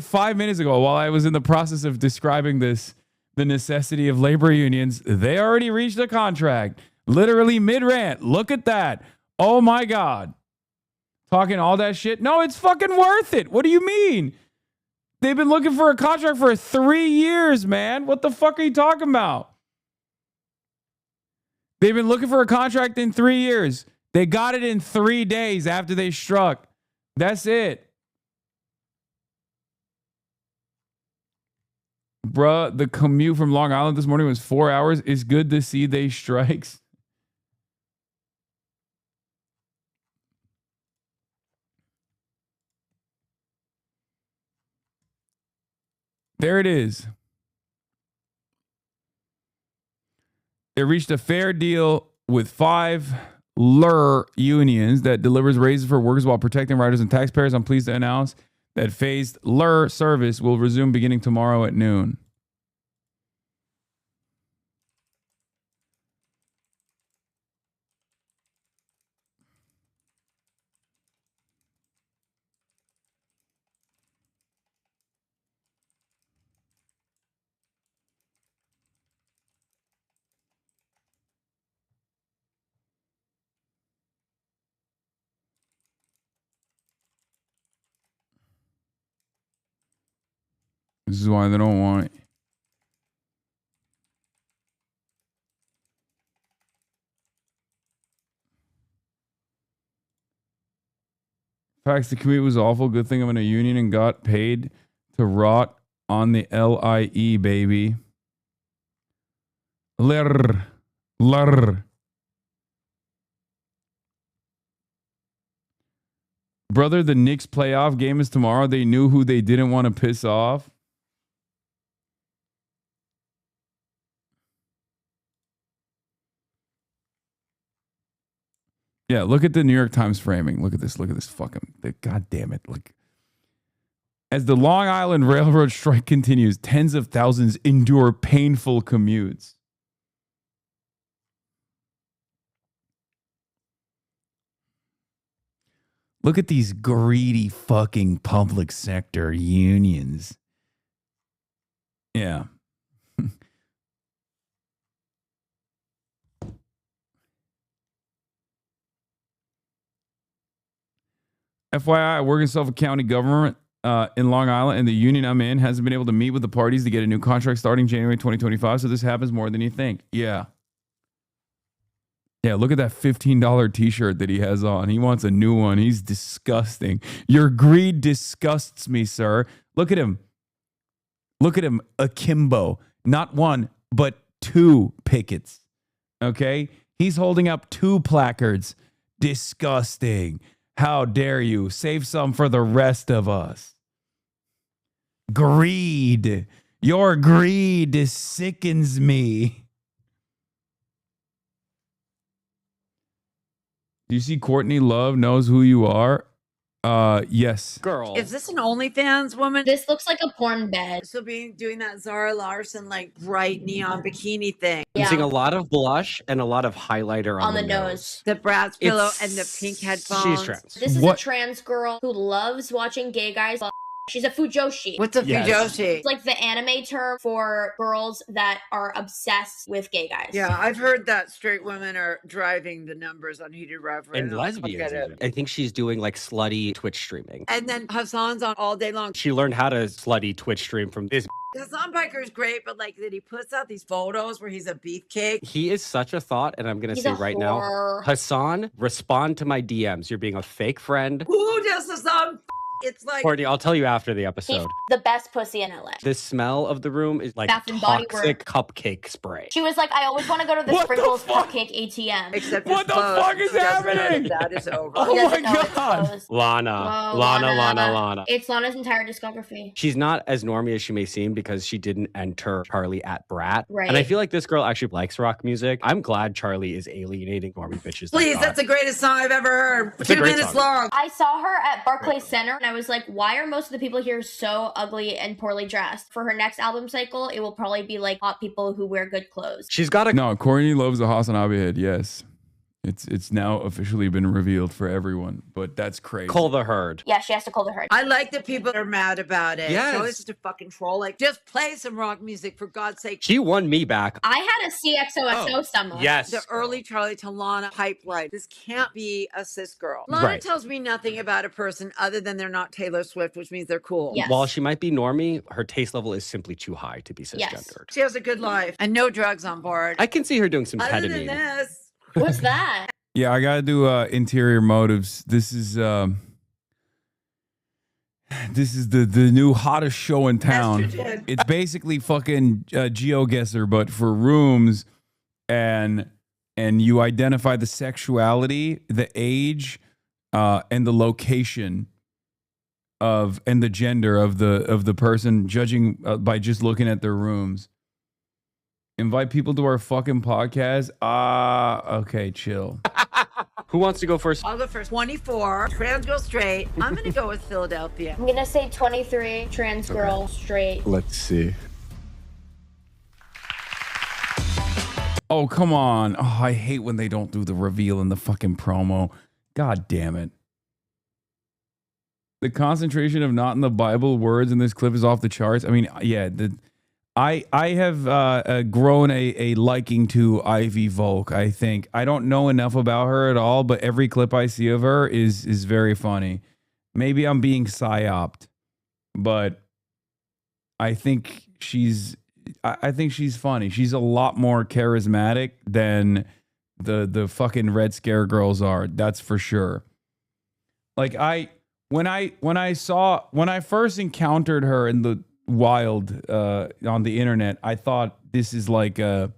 5 minutes ago, while I was in the process of describing the necessity of labor unions, they already reached a contract. Literally mid-rant. Look at that. Oh my God. Talking all that shit. No, it's fucking worth it. What do you mean? They've been looking for a contract for 3 years, man. What the fuck are you talking about? They've been looking for a contract in 3 years. They got it in 3 days after they struck. That's it. Bruh, the commute from Long Island this morning was 4 hours. It's good to see they strikes. There it is. They reached a fair deal with 5 LUR unions that delivers raises for workers while protecting riders and taxpayers. I'm pleased to announce that phased LUR service will resume beginning tomorrow at noon. This is why they don't want it. Facts, the commute was awful. Good thing I'm in a union and got paid to rot on the LIE, baby. Lur. Brother, the Knicks playoff game is tomorrow. They knew who they didn't want to piss off. Yeah, look at the New York Times framing. Look at this fucking, God damn it. Look. As the Long Island Railroad strike continues, tens of thousands endure painful commutes. Look at these greedy fucking public sector unions. Yeah. FYI, I work in Suffolk County government in Long Island, and the union I'm in hasn't been able to meet with the parties to get a new contract starting January 2025, so this happens more than you think. Yeah. Yeah, look at that $15 t-shirt that he has on. He wants a new one. He's disgusting. Your greed disgusts me, sir. Look at him. Look at him akimbo. Not one, but 2 pickets. Okay? He's holding up 2 placards. Disgusting. How dare you? Save some for the rest of us. Greed. Your greed sickens me. Do you see Courtney Love knows who you are? Yes. Girl. Is this an OnlyFans woman? This looks like a porn bed. So doing that Zara Larson like bright neon bikini thing. Yeah. Using a lot of blush and a lot of highlighter on the nose. The brass pillow and the pink headphones. She's trans. This is a trans girl who loves watching gay guys She's a fujoshi. What's a fujoshi? It's like the anime term for girls that are obsessed with gay guys. Yeah, I've heard that straight women are driving the numbers on Heated Reverend. And lesbians. I think she's doing like slutty Twitch streaming. And then Hasan's on all day long. She learned how to slutty Twitch stream from this. Hasan Piker's great, but like that he puts out these photos where he's a beefcake. He is such a thought, and I'm going to He's say a right whore. now, Hasan, respond to my DMs. You're being a fake friend. Who does Hasan? It's like Courtney, I'll tell you after the He's episode. the best pussy in LA. The smell of the room is like Bath and Body toxic Works. cupcake spray. She was like, I always want to go to the What the Sprinkles fuck? Cupcake ATM. Except What the fuck is happening? That is over. Oh He doesn't my know it's God. closed. Lana, Whoa, Lana. It's Lana's entire discography. She's not as normie as she may seem because she didn't enter Charlie at Brat. Right. And I feel like this girl actually likes rock music. I'm glad Charlie is alienating normie bitches. like Please, that. that's the greatest song I've ever heard. It's a 2 great minutes song. long. I saw her at Barclays Center and I was like, why are most of the people here so ugly and poorly dressed? For her next album cycle, it will probably be like hot people who wear good clothes. She's got a No, Courtney loves the HasanAbi head. Yes, it's now officially been revealed for everyone. But that's crazy. Call the herd. Yeah, she has to call the herd. I like that people are mad about it. Yes. So it's just a fucking troll. Like, just play some rock music for God's sake. She won me back. I had a CXOXO summer. Yes. The early Charlie to Lana pipeline. This can't be a cis girl. Lana Right. tells me nothing about a person other than they're not Taylor Swift, which means they're cool. While she might be normie, her taste level is simply too high to be cisgendered. Yes. She has a good life and no drugs on board. I can see her doing some Other than ketamine. this. What's that? Yeah, I gotta do interior motives. This is the new hottest show in town. Estrogen. It's basically fucking GeoGuessr, but for rooms, and you identify the sexuality, the age, and the location of and the gender of the person, judging by just looking at their rooms. Invite people to our fucking podcast. Okay, chill. Who wants to go first? I'll go first. 24, trans girl straight. I'm going to go with Philadelphia. I'm gonna say 23, trans girl, straight. Let's see. Oh, come on. Oh, I hate when they don't do the reveal in the fucking promo. God damn it. The concentration of not in the Bible words in this clip is off the charts. I mean, yeah, I have grown a liking to Ivy Volk, I think. I don't know enough about her at all, but every clip I see of her is very funny. Maybe I'm being psyoped, but I think she's funny. She's a lot more charismatic than the fucking Red Scare girls are. That's for sure. Like when I first encountered her in the wild on the internet, I thought this is like a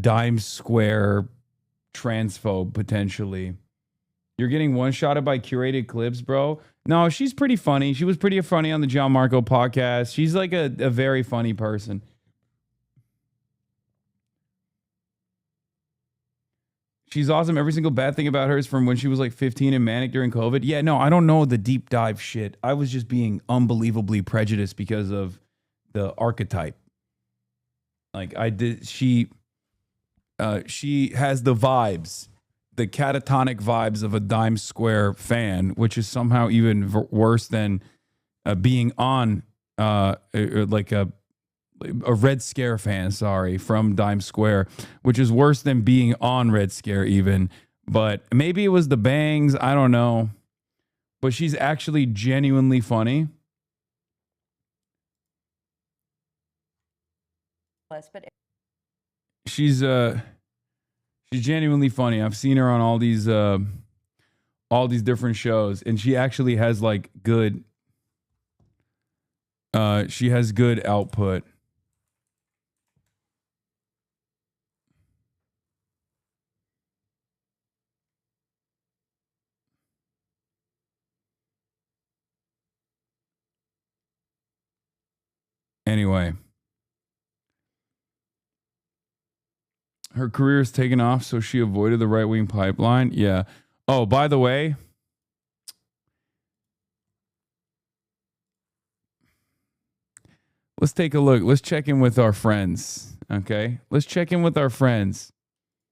dime square transphobe potentially. You're getting one-shotted by curated clips, bro. No, she's pretty funny. She was pretty funny on the John Marco podcast. She's like a very funny person. She's awesome. Every single bad thing about her is from when she was like 15 and manic during COVID. Yeah, no, I don't know the deep dive shit. I was just being unbelievably prejudiced because of the archetype. Like she has the vibes, the catatonic vibes of a dime square fan, which is somehow even worse than being on like a Red Scare fan, from Dime Square, which is worse than being on Red Scare even. But maybe it was the bangs, I don't know. But she's actually genuinely funny. But She's genuinely funny. I've seen her on all these different shows, and she actually has like good she has good output. Anyway, her career is taken off, so she avoided the right-wing pipeline. Yeah. Oh, by the way, let's take a look. Let's check in with our friends. Okay? Let's check in with our friends.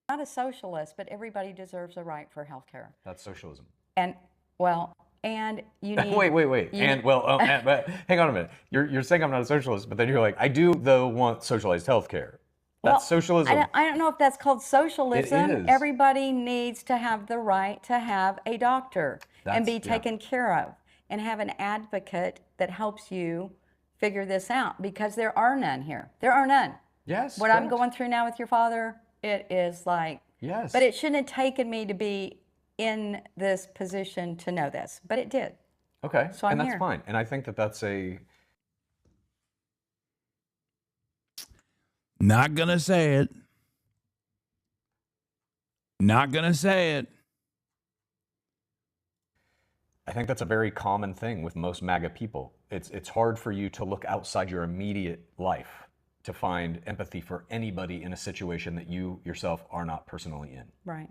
not a socialist, but everybody deserves a right for health care. That's socialism. And, well, and you need. Wait. And but hang on a minute. You're saying I'm not a socialist, but then you're like, I do though want socialized healthcare. That's socialism. I don't know if that's called socialism. It is. Everybody needs to have the right to have a doctor and be taken care of, and have an advocate that helps you figure this out, because there are none here. There are none. Yes. What I'm going through now with your father, it is like. Yes. But it shouldn't have taken me to be in this position to know this, but it did. Okay. So I'm and that's here. fine. And I think that that's a. Not gonna say it. Not gonna say it. I think that's a very common thing with most MAGA people. It's hard for you to look outside your immediate life to find empathy for anybody in a situation that you yourself are not personally in. Right.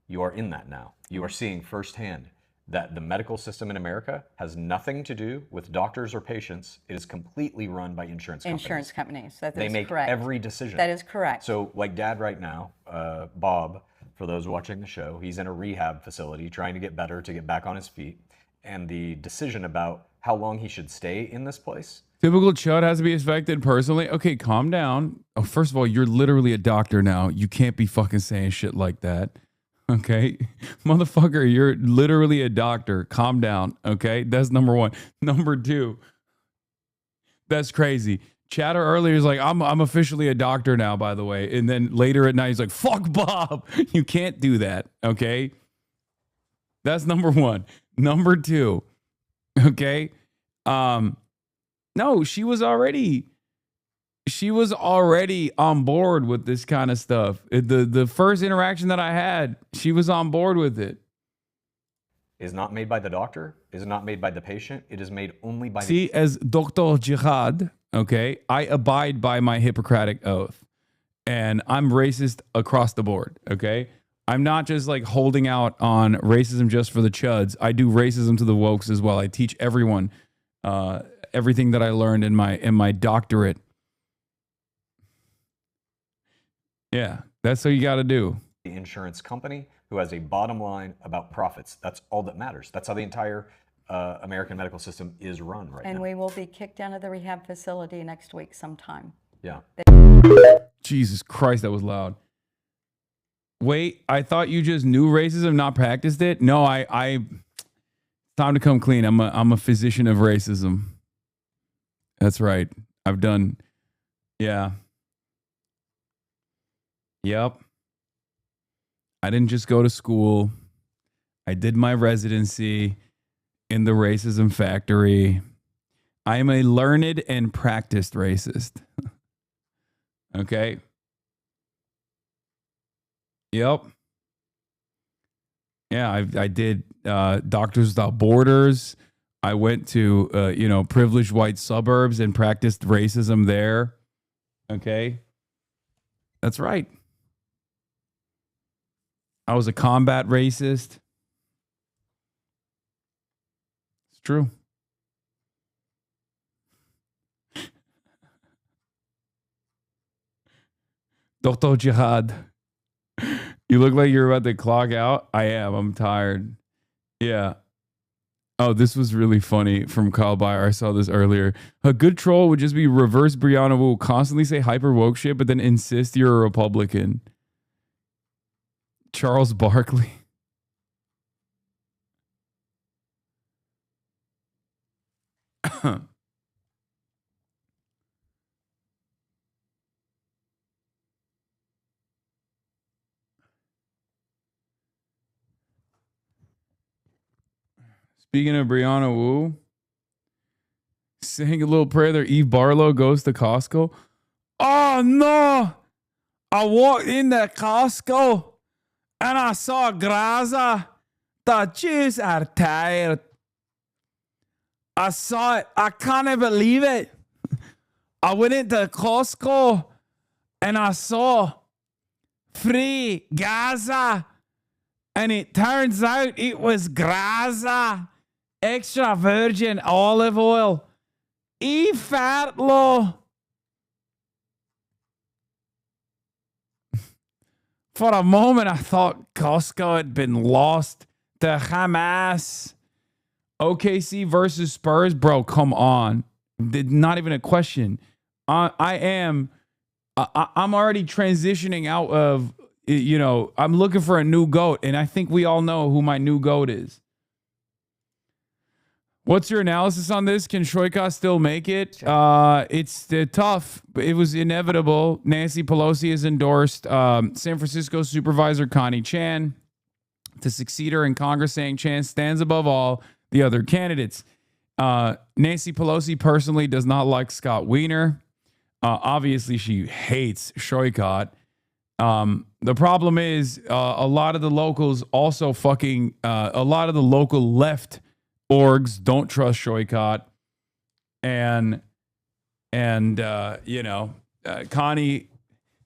You are in that now. You are seeing firsthand that the medical system in America has nothing to do with doctors or patients. It is completely run by insurance companies. Insurance companies. That is They make correct. every decision. That is correct. So like Dad right now, Bob, for those watching the show, he's in a rehab facility trying to get better, to get back on his feet. And the decision about how long he should stay in this place. Typical chud has to be affected personally. Okay, calm down. Oh, first of all, you're literally a doctor now. You can't be fucking saying shit like that. Okay, motherfucker, you're literally a doctor. Calm down. Okay, that's number one. Number two, that's crazy. Chatter earlier is like, I'm officially a doctor now, by the way. And then later at night, he's like, fuck Bob. You can't do that. Okay, that's number one. Number two, okay. No, she was already on board with this kind of stuff. The first interaction that I had, she was on board with it. Is not made by the doctor, is not made by the patient. It is made only by See, as Dr. Jihad, okay, I abide by my Hippocratic oath. And I'm racist across the board, okay? I'm not just like holding out on racism just for the chuds. I do racism to the wokes as well. I teach everyone everything that I learned in my doctorate. Yeah, that's what you got to do. The insurance company who has a bottom line about profits. That's all that matters. That's how the entire American medical system is run right now. And we will be kicked out of the rehab facility next week sometime. Yeah. Jesus Christ, that was loud. Wait, I thought you just knew racism, not practiced it? No, I time to come clean. I'm a physician of racism. That's right. I've done, yeah. Yep. I didn't just go to school. I did my residency in the racism factory. I am a learned and practiced racist. Okay. Yep. Yeah, I did Doctors Without Borders. I went to privileged white suburbs and practiced racism there. Okay. That's right. I was a combat racist. It's true. Dr. Jihad. You look like you're about to clock out. I am. I'm tired. Yeah. Oh, this was really funny from Kyle Byer. I saw this earlier. A good troll would just be reverse Brianna, who will constantly say hyper woke shit, but then insist you're a Republican. Charles Barkley. Speaking of Brianna Wu, saying a little prayer there, Eve Barlow goes to Costco. Oh, no. I walked in the Costco and I saw Graza. The Jews are tired. I saw it. I can't believe it. I went into Costco and I saw free Gaza. And it turns out it was Graza. Extra virgin olive oil. Fatlo. For a moment, I thought Costco had been lost to Hamas. OKC versus Spurs, bro, come on. Not even a question. I'm already transitioning out of, I'm looking for a new GOAT, and I think we all know who my new GOAT is. What's your analysis on this? Can Shoika still make it? It's tough. It was inevitable. Nancy Pelosi has endorsed San Francisco Supervisor Connie Chan to succeed her in Congress, saying Chan stands above all the other candidates. Nancy Pelosi personally does not like Scott Wiener. Obviously, she hates Shoika. The problem is a lot of the locals also a lot of the local left orgs don't trust Shoika. And Connie,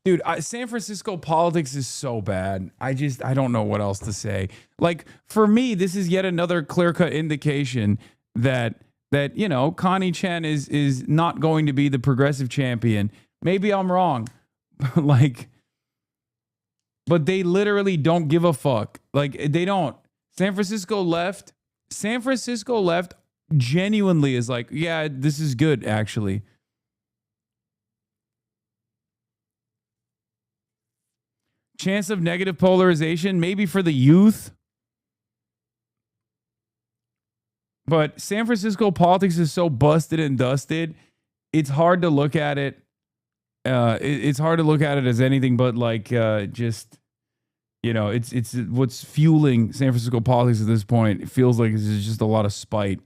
dude, San Francisco politics is so bad. I don't know what else to say. Like, for me, this is yet another clear-cut indication that Connie Chan is not going to be the progressive champion. Maybe I'm wrong. But they literally don't give a fuck. Like, they don't. San Francisco left genuinely is like, yeah, this is good, actually. Chance of negative polarization, maybe for the youth. But San Francisco politics is so busted and dusted, it's hard to look at it. It's hard to look at it as anything but it's what's fueling San Francisco politics at this point. It feels like it's just a lot of spite.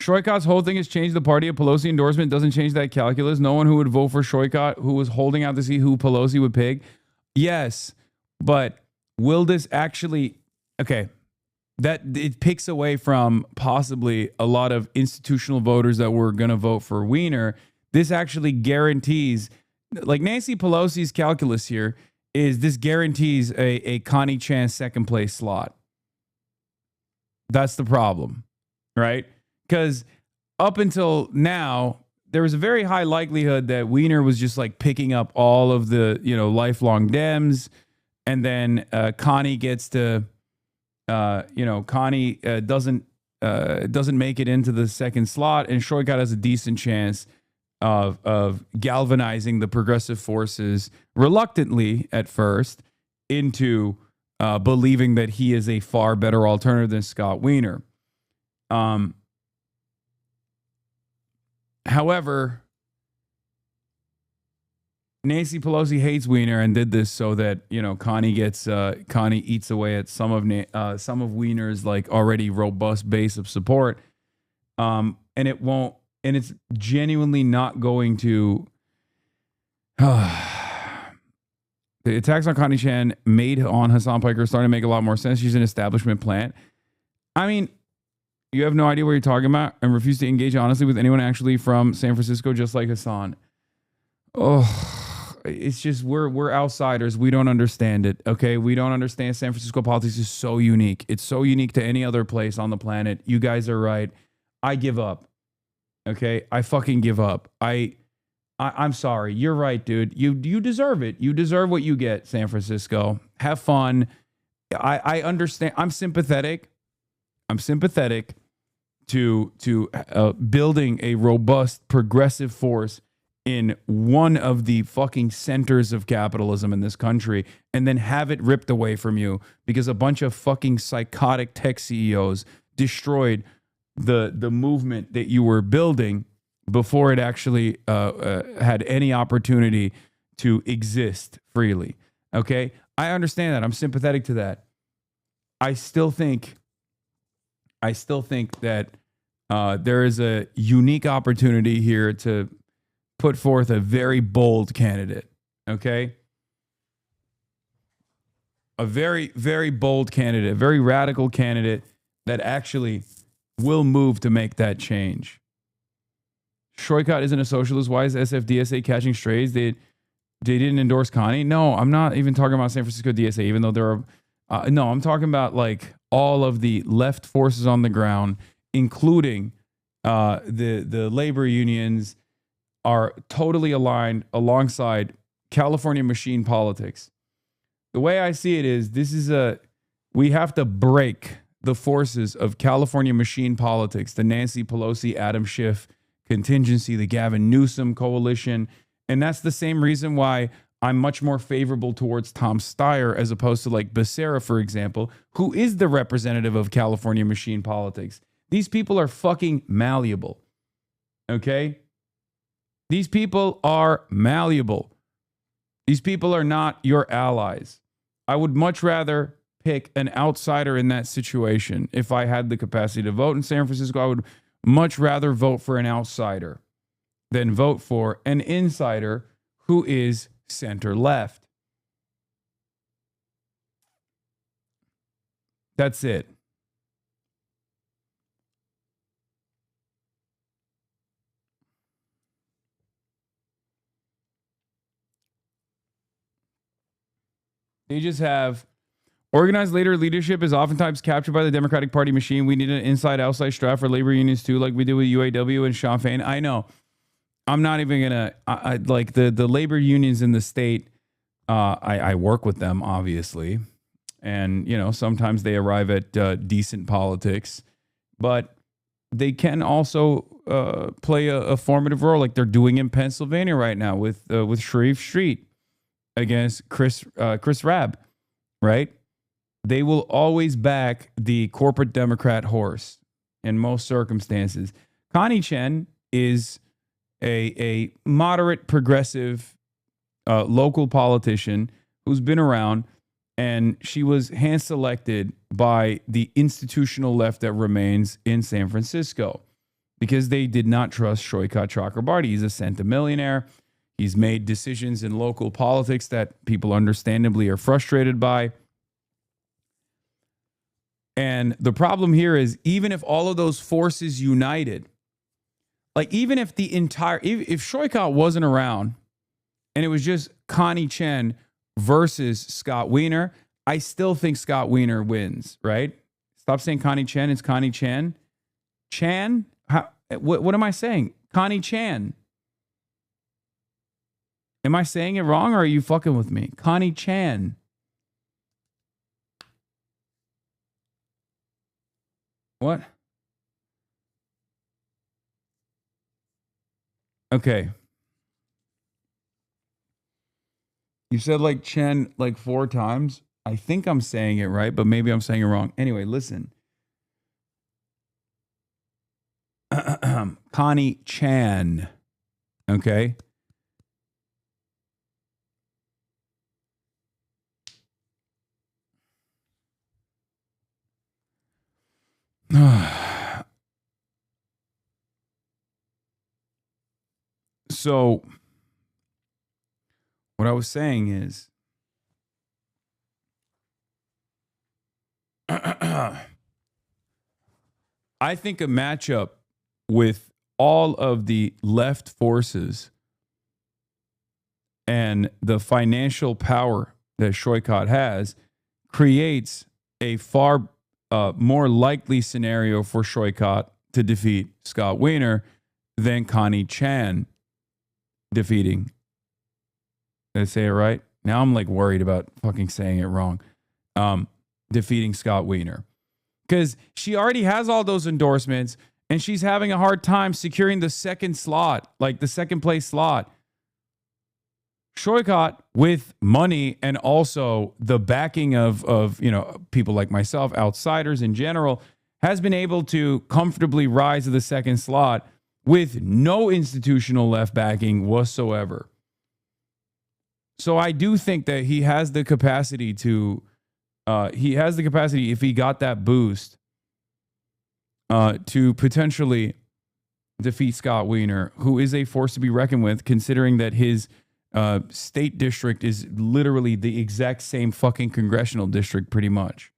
Shoikat's whole thing has changed the party. A Pelosi endorsement doesn't change that calculus. No one who would vote for Shoikat who was holding out to see who Pelosi would pick. Yes, but will this actually... Okay, that it picks away from possibly a lot of institutional voters that were going to vote for Wiener. This actually guarantees, like Nancy Pelosi's calculus here, is this guarantees a Connie Chan second place slot. That's the problem, right? Because up until now, there was a very high likelihood that Wiener was just like picking up all of the, lifelong Dems. And then Connie gets to, Connie doesn't make it into the second slot. And Shoikat has a decent chance of galvanizing the progressive forces reluctantly at first into believing that he is a far better alternative than Scott Wiener. However, Nancy Pelosi hates Wiener and did this so that Connie eats away at some of Wiener's like already robust base of support, and it's genuinely not going to. The attacks on Connie Chan made on Hasan Piker starting to make a lot more sense. She's an establishment plant. I mean, you have no idea what you're talking about and refuse to engage honestly with anyone actually from San Francisco, just like Hasan. Oh, it's just we're outsiders. We don't understand it. Okay, we don't understand. San Francisco politics is so unique. It's so unique to any other place on the planet. You guys are right. I give up. Okay, I fucking give up. I'm sorry. You're right, dude. You deserve it. You deserve what you get, San Francisco. Have fun. I understand. I'm sympathetic. To building a robust progressive force in one of the fucking centers of capitalism in this country, and then have it ripped away from you because a bunch of fucking psychotic tech CEOs destroyed the movement that you were building before it actually had any opportunity to exist freely. Okay? I understand that. I'm sympathetic to that. I still think that there is a unique opportunity here to put forth a very bold candidate. Okay? A very, very bold candidate, a very radical candidate that actually will move to make that change. Shoikat isn't a socialist. Why is SFDSA catching strays? They didn't endorse Connie. No, I'm not even talking about San Francisco DSA, even though there are... no, I'm talking about like all of the left forces on the ground, including the labor unions, are totally aligned alongside California machine politics. The way I see it is we have to break the forces of California machine politics, the Nancy Pelosi, Adam Schiff contingency, the Gavin Newsom coalition. And that's the same reason why I'm much more favorable towards Tom Steyer as opposed to like Becerra, for example, who is the representative of California machine politics. These people are fucking malleable. Okay? These people are malleable. These people are not your allies. I would much rather pick an outsider in that situation. If I had the capacity to vote in San Francisco, I would much rather vote for an outsider than vote for an insider who is center left. That's it. They just have organized leadership is oftentimes captured by the Democratic Party machine. We need an inside-outside strat for labor unions too, like we do with UAW and Sean Fain. I know. I'm not even gonna like the labor unions in the state. I work with them, obviously, and you know sometimes they arrive at decent politics, but they can also play a formative role, like they're doing in Pennsylvania right now with Sharif Street against Chris Rabb, right? They will always back the corporate Democrat horse in most circumstances. Connie Chen is a moderate progressive local politician who's been around, and she was hand selected by the institutional left that remains in San Francisco because they did not trust Shoykat Chakrabarti. He's a centimillionaire. He's made decisions in local politics that people understandably are frustrated by. And the problem here is, even if all of those forces united, like even if if Shoykat wasn't around and it was just Connie Chen versus Scott Wiener, I still think Scott Wiener wins, right? Stop saying Connie Chen, it's Connie Chan. Chan? What am I saying? Connie Chan. Am I saying it wrong or are you fucking with me? Connie Chan. What? Okay. You said like Chen like 4 times. I think I'm saying it right, but maybe I'm saying it wrong. Anyway, listen. Connie Chan. Okay. So what I was saying is I think a matchup with all of the left forces and the financial power that Shoykat has creates a far more likely scenario for Shoykat to defeat Scott Wiener than Connie Chan defeating. Did I say it right? Now I'm like worried about fucking saying it wrong. Defeating Scott Wiener. Because she already has all those endorsements and she's having a hard time securing the second slot, like the second place slot. Shoykat, with money and also the backing of you know people like myself, outsiders in general, has been able to comfortably rise to the second slot with no institutional left backing whatsoever. So I do think that he has the capacity to, if he got that boost, to potentially defeat Scott Wiener, who is a force to be reckoned with, considering that his state district is literally the exact same fucking congressional district, pretty much.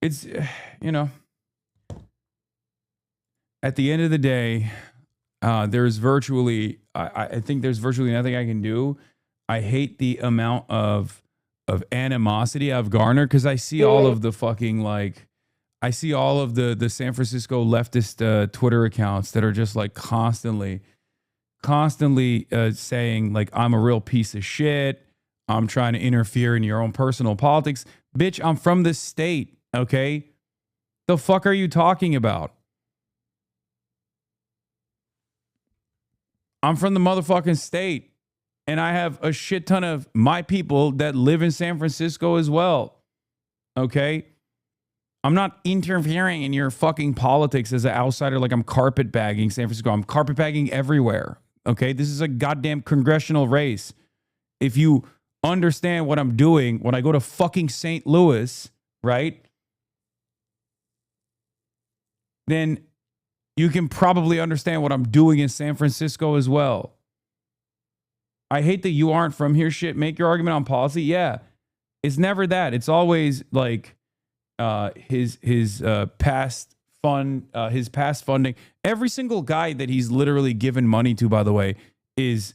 It's, you know, at the end of the day, there's virtually, I think there's virtually nothing I can do. I hate the amount of animosity I've garnered because I see all of the fucking like, I see all of the San Francisco leftist Twitter accounts that are just like constantly saying like, I'm a real piece of shit. I'm trying to interfere in your own personal politics. Bitch, I'm from this state, okay? The fuck are you talking about? I'm from the motherfucking state, and I have a shit ton of my people that live in San Francisco as well, okay? I'm not interfering in your fucking politics as an outsider like I'm carpetbagging San Francisco. I'm carpetbagging everywhere, okay? This is a goddamn congressional race. If you understand what I'm doing when I go to fucking St. Louis, right? Then you can probably understand what I'm doing in San Francisco as well. I hate that you aren't from here shit. Make your argument on policy. Yeah. It's never that. It's always like his past funding. Every single guy that he's literally given money to, by the way, is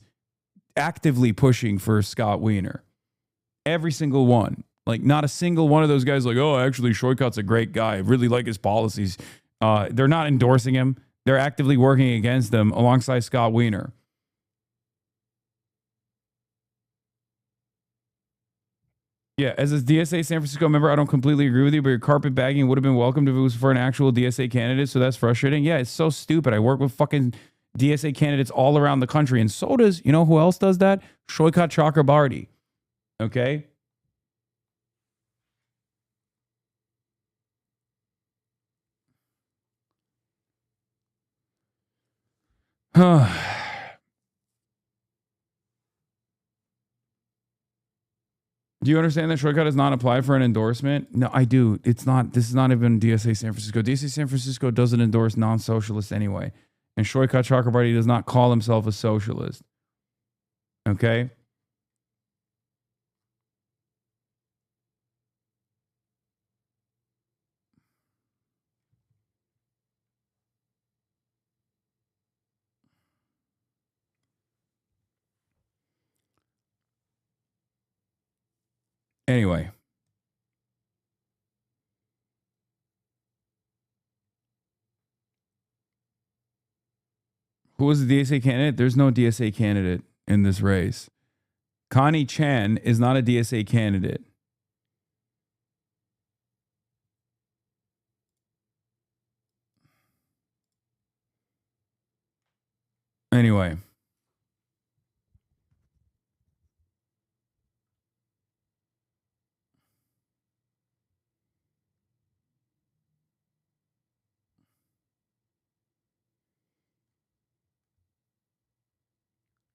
actively pushing for Scott Wiener. Every single one. Like, not a single one of those guys like, oh, actually, Shoykot's a great guy. I really like his policies. They're not endorsing him. They're actively working against him alongside Scott Wiener. Yeah, as a DSA San Francisco member, I don't completely agree with you, but your carpetbagging would have been welcomed if it was for an actual DSA candidate, so that's frustrating. Yeah, it's so stupid. I work with fucking DSA candidates all around the country, and so does, you know who else does that? Shoykot Chakrabarti. Okay? Do you understand that Shoykot does not apply for an endorsement? No, I do. It's not. This is not even DSA San Francisco. DSA San Francisco doesn't endorse non-socialists anyway. And Shoykot Chakrabarti does not call himself a socialist. Okay? Anyway. Who was the DSA candidate? There's no DSA candidate in this race. Connie Chan is not a DSA candidate. Anyway.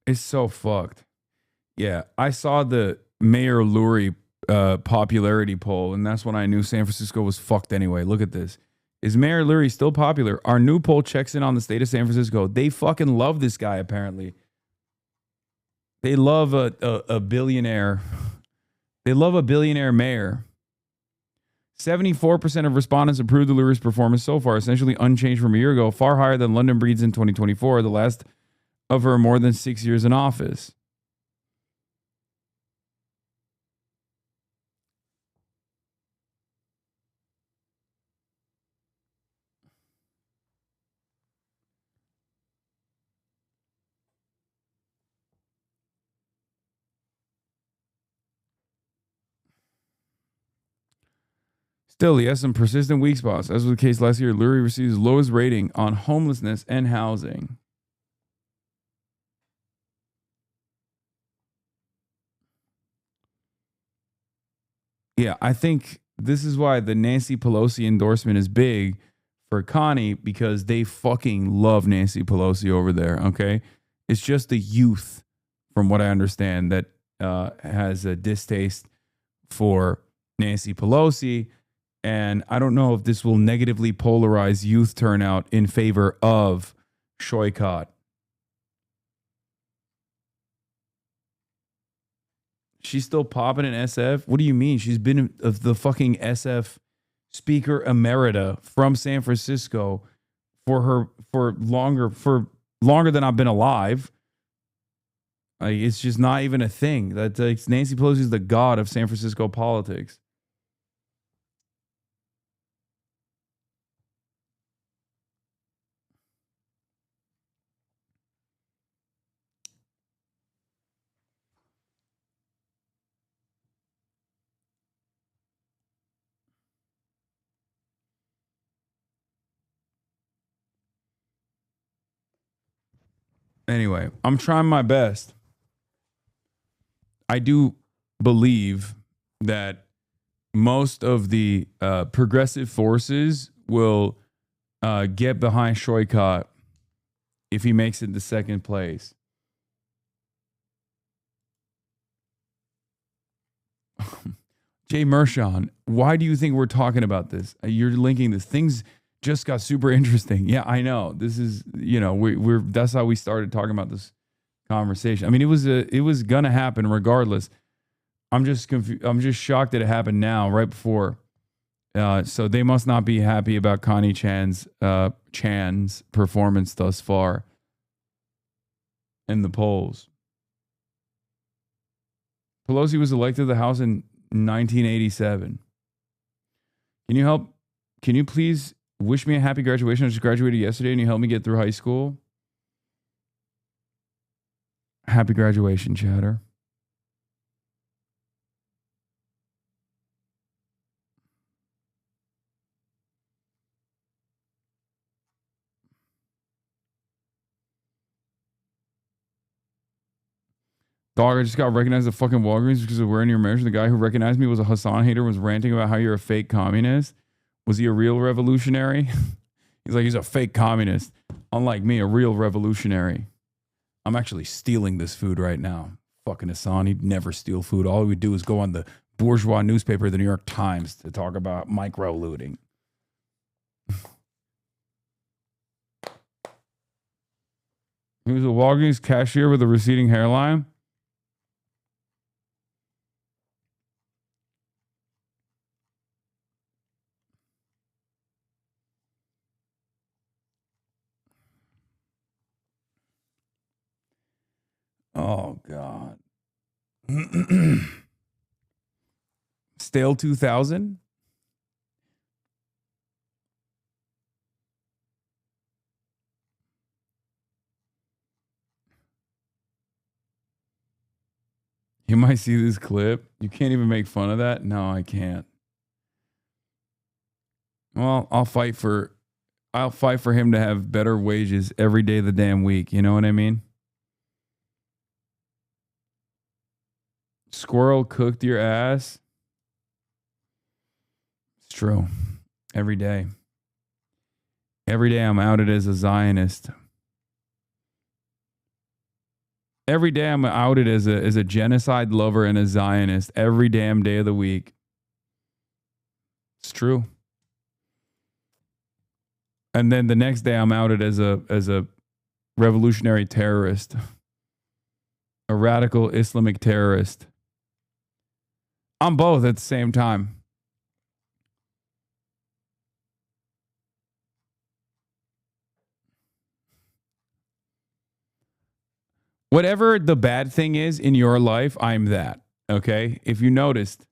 It's so fucked. Yeah, I saw the Mayor Lurie popularity poll, and that's when I knew San Francisco was fucked anyway. Look at this. Is Mayor Lurie still popular? Our new poll checks in on the state of San Francisco. They fucking love this guy, apparently. They love a billionaire. They love a billionaire mayor. 74% of respondents approved of Lurie's performance so far, essentially unchanged from a year ago, far higher than London Breed's in 2024, the last of her more than 6 years in office. Still, he has some persistent weak spots. As was the case last year, Lurie receives lowest rating on homelessness and housing. Yeah, I think this is why the Nancy Pelosi endorsement is big for Connie, because they fucking love Nancy Pelosi over there, okay? It's just the youth, from what I understand, that has a distaste for Nancy Pelosi. And I don't know if this will negatively polarize youth turnout in favor of Shoykot. She's still popping in SF? What do you mean? She's been the fucking SF speaker emerita from San Francisco for longer than I've been alive. Like, it's just not even a thing. That's like, Nancy Pelosi is the god of San Francisco politics. Anyway, I'm trying my best. I do believe that most of the progressive forces will get behind Shoykot if he makes it to second place. Jay Mershon, why do you think we're talking about this? You're linking this. Things just got super interesting. Yeah, I know. This is, we're that's how we started talking about this conversation. I mean, it was gonna happen regardless. I'm just confused. I'm just shocked that it happened now, right before. So they must not be happy about Connie Chan's performance thus far in the polls. Pelosi was elected to the House in 1987. Can you please wish me a happy graduation? I just graduated yesterday and you helped me get through high school. Happy graduation, chatter. Dog, I just got recognized at fucking Walgreens because of wearing your merch. The guy who recognized me was a Hasan hater, was ranting about how you're a fake communist. Was he a real revolutionary? He's like, he's a fake communist. Unlike me, a real revolutionary. I'm actually stealing this food right now. Fucking Hasan, he'd never steal food. All he would do is go on the bourgeois newspaper, the New York Times, to talk about micro-looting. He was a Walgreens cashier with a receding hairline. Oh, God. Stale 2000? You might see this clip. You can't even make fun of that? No, I can't. Well, I'll fight for him to have better wages every day of the damn week. You know what I mean? Squirrel cooked your ass. It's true. Every day. Every day I'm outed as a Zionist. Every day I'm outed as a genocide lover and a Zionist. Every damn day of the week. It's true. And then the next day I'm outed as a revolutionary terrorist. A radical Islamic terrorist. I'm both at the same time. Whatever the bad thing is in your life, I'm that. Okay? If you noticed,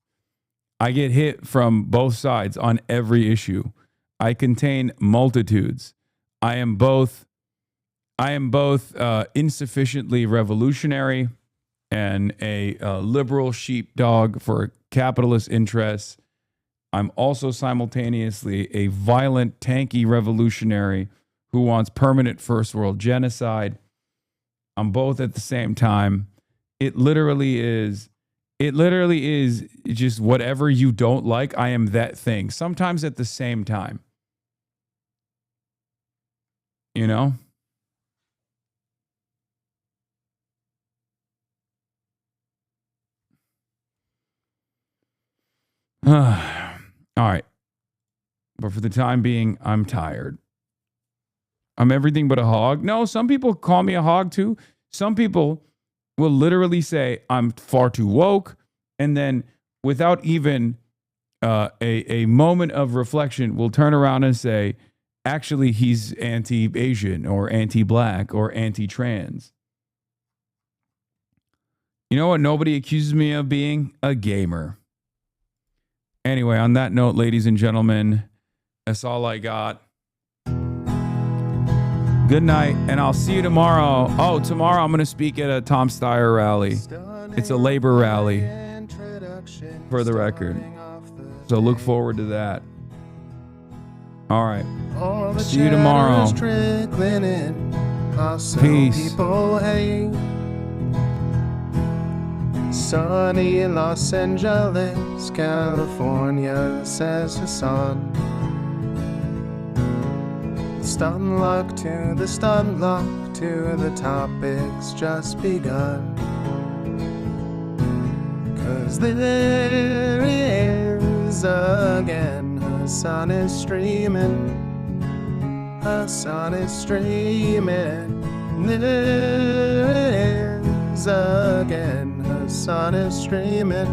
I get hit from both sides on every issue. I contain multitudes. I am both insufficiently revolutionary and a liberal sheepdog for capitalist interests. I'm also simultaneously a violent, tanky revolutionary who wants permanent first world genocide. I'm both at the same time. It literally is just whatever you don't like, I am that thing. Sometimes at the same time. You know? All right. But for the time being, I'm tired. I'm everything but a hog. No, some people call me a hog too. Some people will literally say I'm far too woke. And then without even a moment of reflection, will turn around and say, actually, he's anti-Asian or anti-black or anti-trans. You know what nobody accuses me of being? A gamer. Anyway, on that note, ladies and gentlemen, that's all I got. Good night, and I'll see you tomorrow. Oh, tomorrow I'm going to speak at a Tom Steyer rally. It's a labor rally, for the record. So look forward to that. All right. See you tomorrow. hustle Peace. people hate. Sunny Los Angeles, California, says Hasan. The stun luck to the stun luck to the topic's just begun. 'Cause there he is again, Hasan is streaming. Hasan is streaming. There it is again, Hasan is streaming.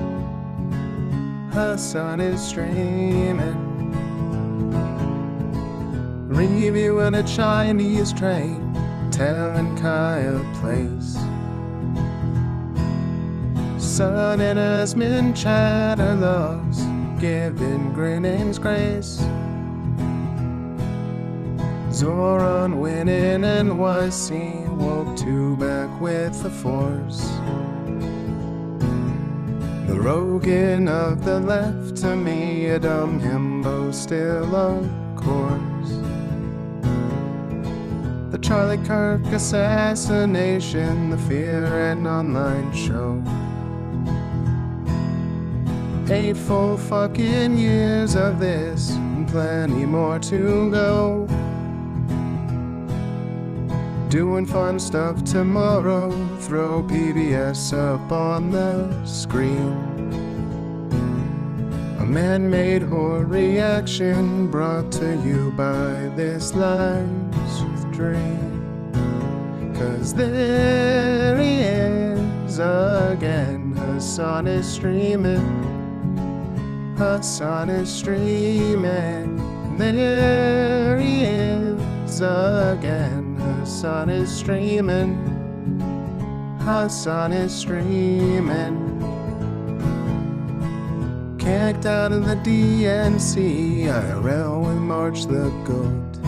Hasan is streaming. Reviewing a Chinese train, telling Kaya place. Son and Asmin chatter loves, giving Greening's grace. Zoran winning NYC, woke two back with the force. The Rogan of the left, to me a dumb himbo still of course. The Charlie Kirk assassination, the Fear and Online show. 8 full fucking years of this, and plenty more to go. Doing fun stuff tomorrow, throw PBS up on the screen. A man-made horror reaction brought to you by this life's dream. 'Cause there he is again, Hasan is streaming. Hasan is streaming. There he is again, Hasan is streaming. Hasan is streaming. Kicked out of the DNC, IRL we march the goat.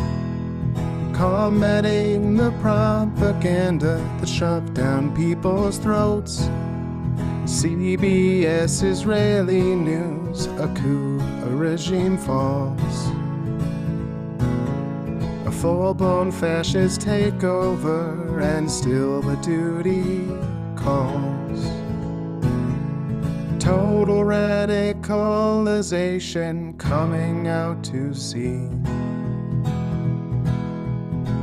Combating the propaganda that shoved down people's throats. CBS Israeli news, a coup, a regime falls. A full-blown fascist takeover, and still the duty calls. Total radicalization coming out to see.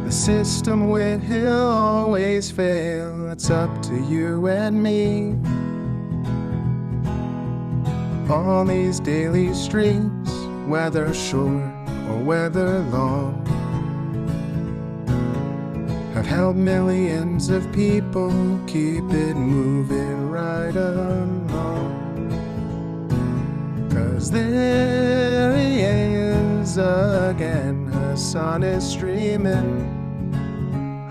The system will always fail, it's up to you and me. On these daily streets, whether short or whether long, have helped millions of people keep it moving right along. 'Cause there he is again, Hasan is streaming.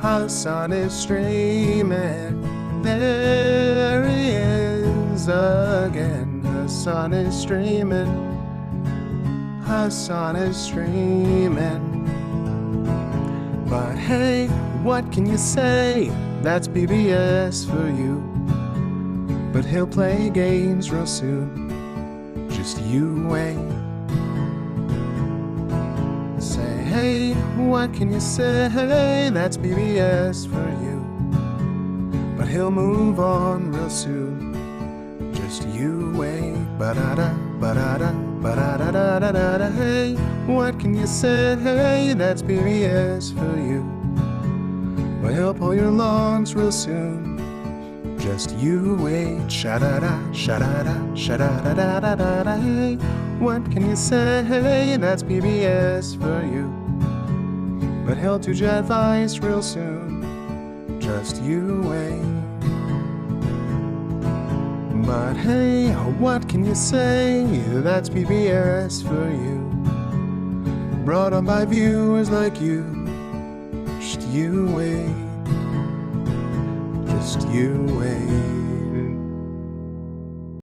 Hasan is streaming. There he is again, Hasan is streaming. Hasan is streaming. But hey, what can you say? That's PBS for you. But he'll play games real soon. Just you wait. Say, hey, what can you say? That's PBS for you. But he'll move on real soon. Just you wait. Ba-da-da, ba-da-da, ba-da-da-da-da-da. Hey, what can you say? That's PBS for you. But he'll pull your lawns real soon. Just you wait. Sha-da-da, sha-da-da, sha-da-da-da-da-da. Hey, what can you say? That's PBS for you. But he'll do jet advice real soon. Just you wait. But hey, what can you say? That's PBS for you. Brought on by viewers like you. Just you wait. Just you wait.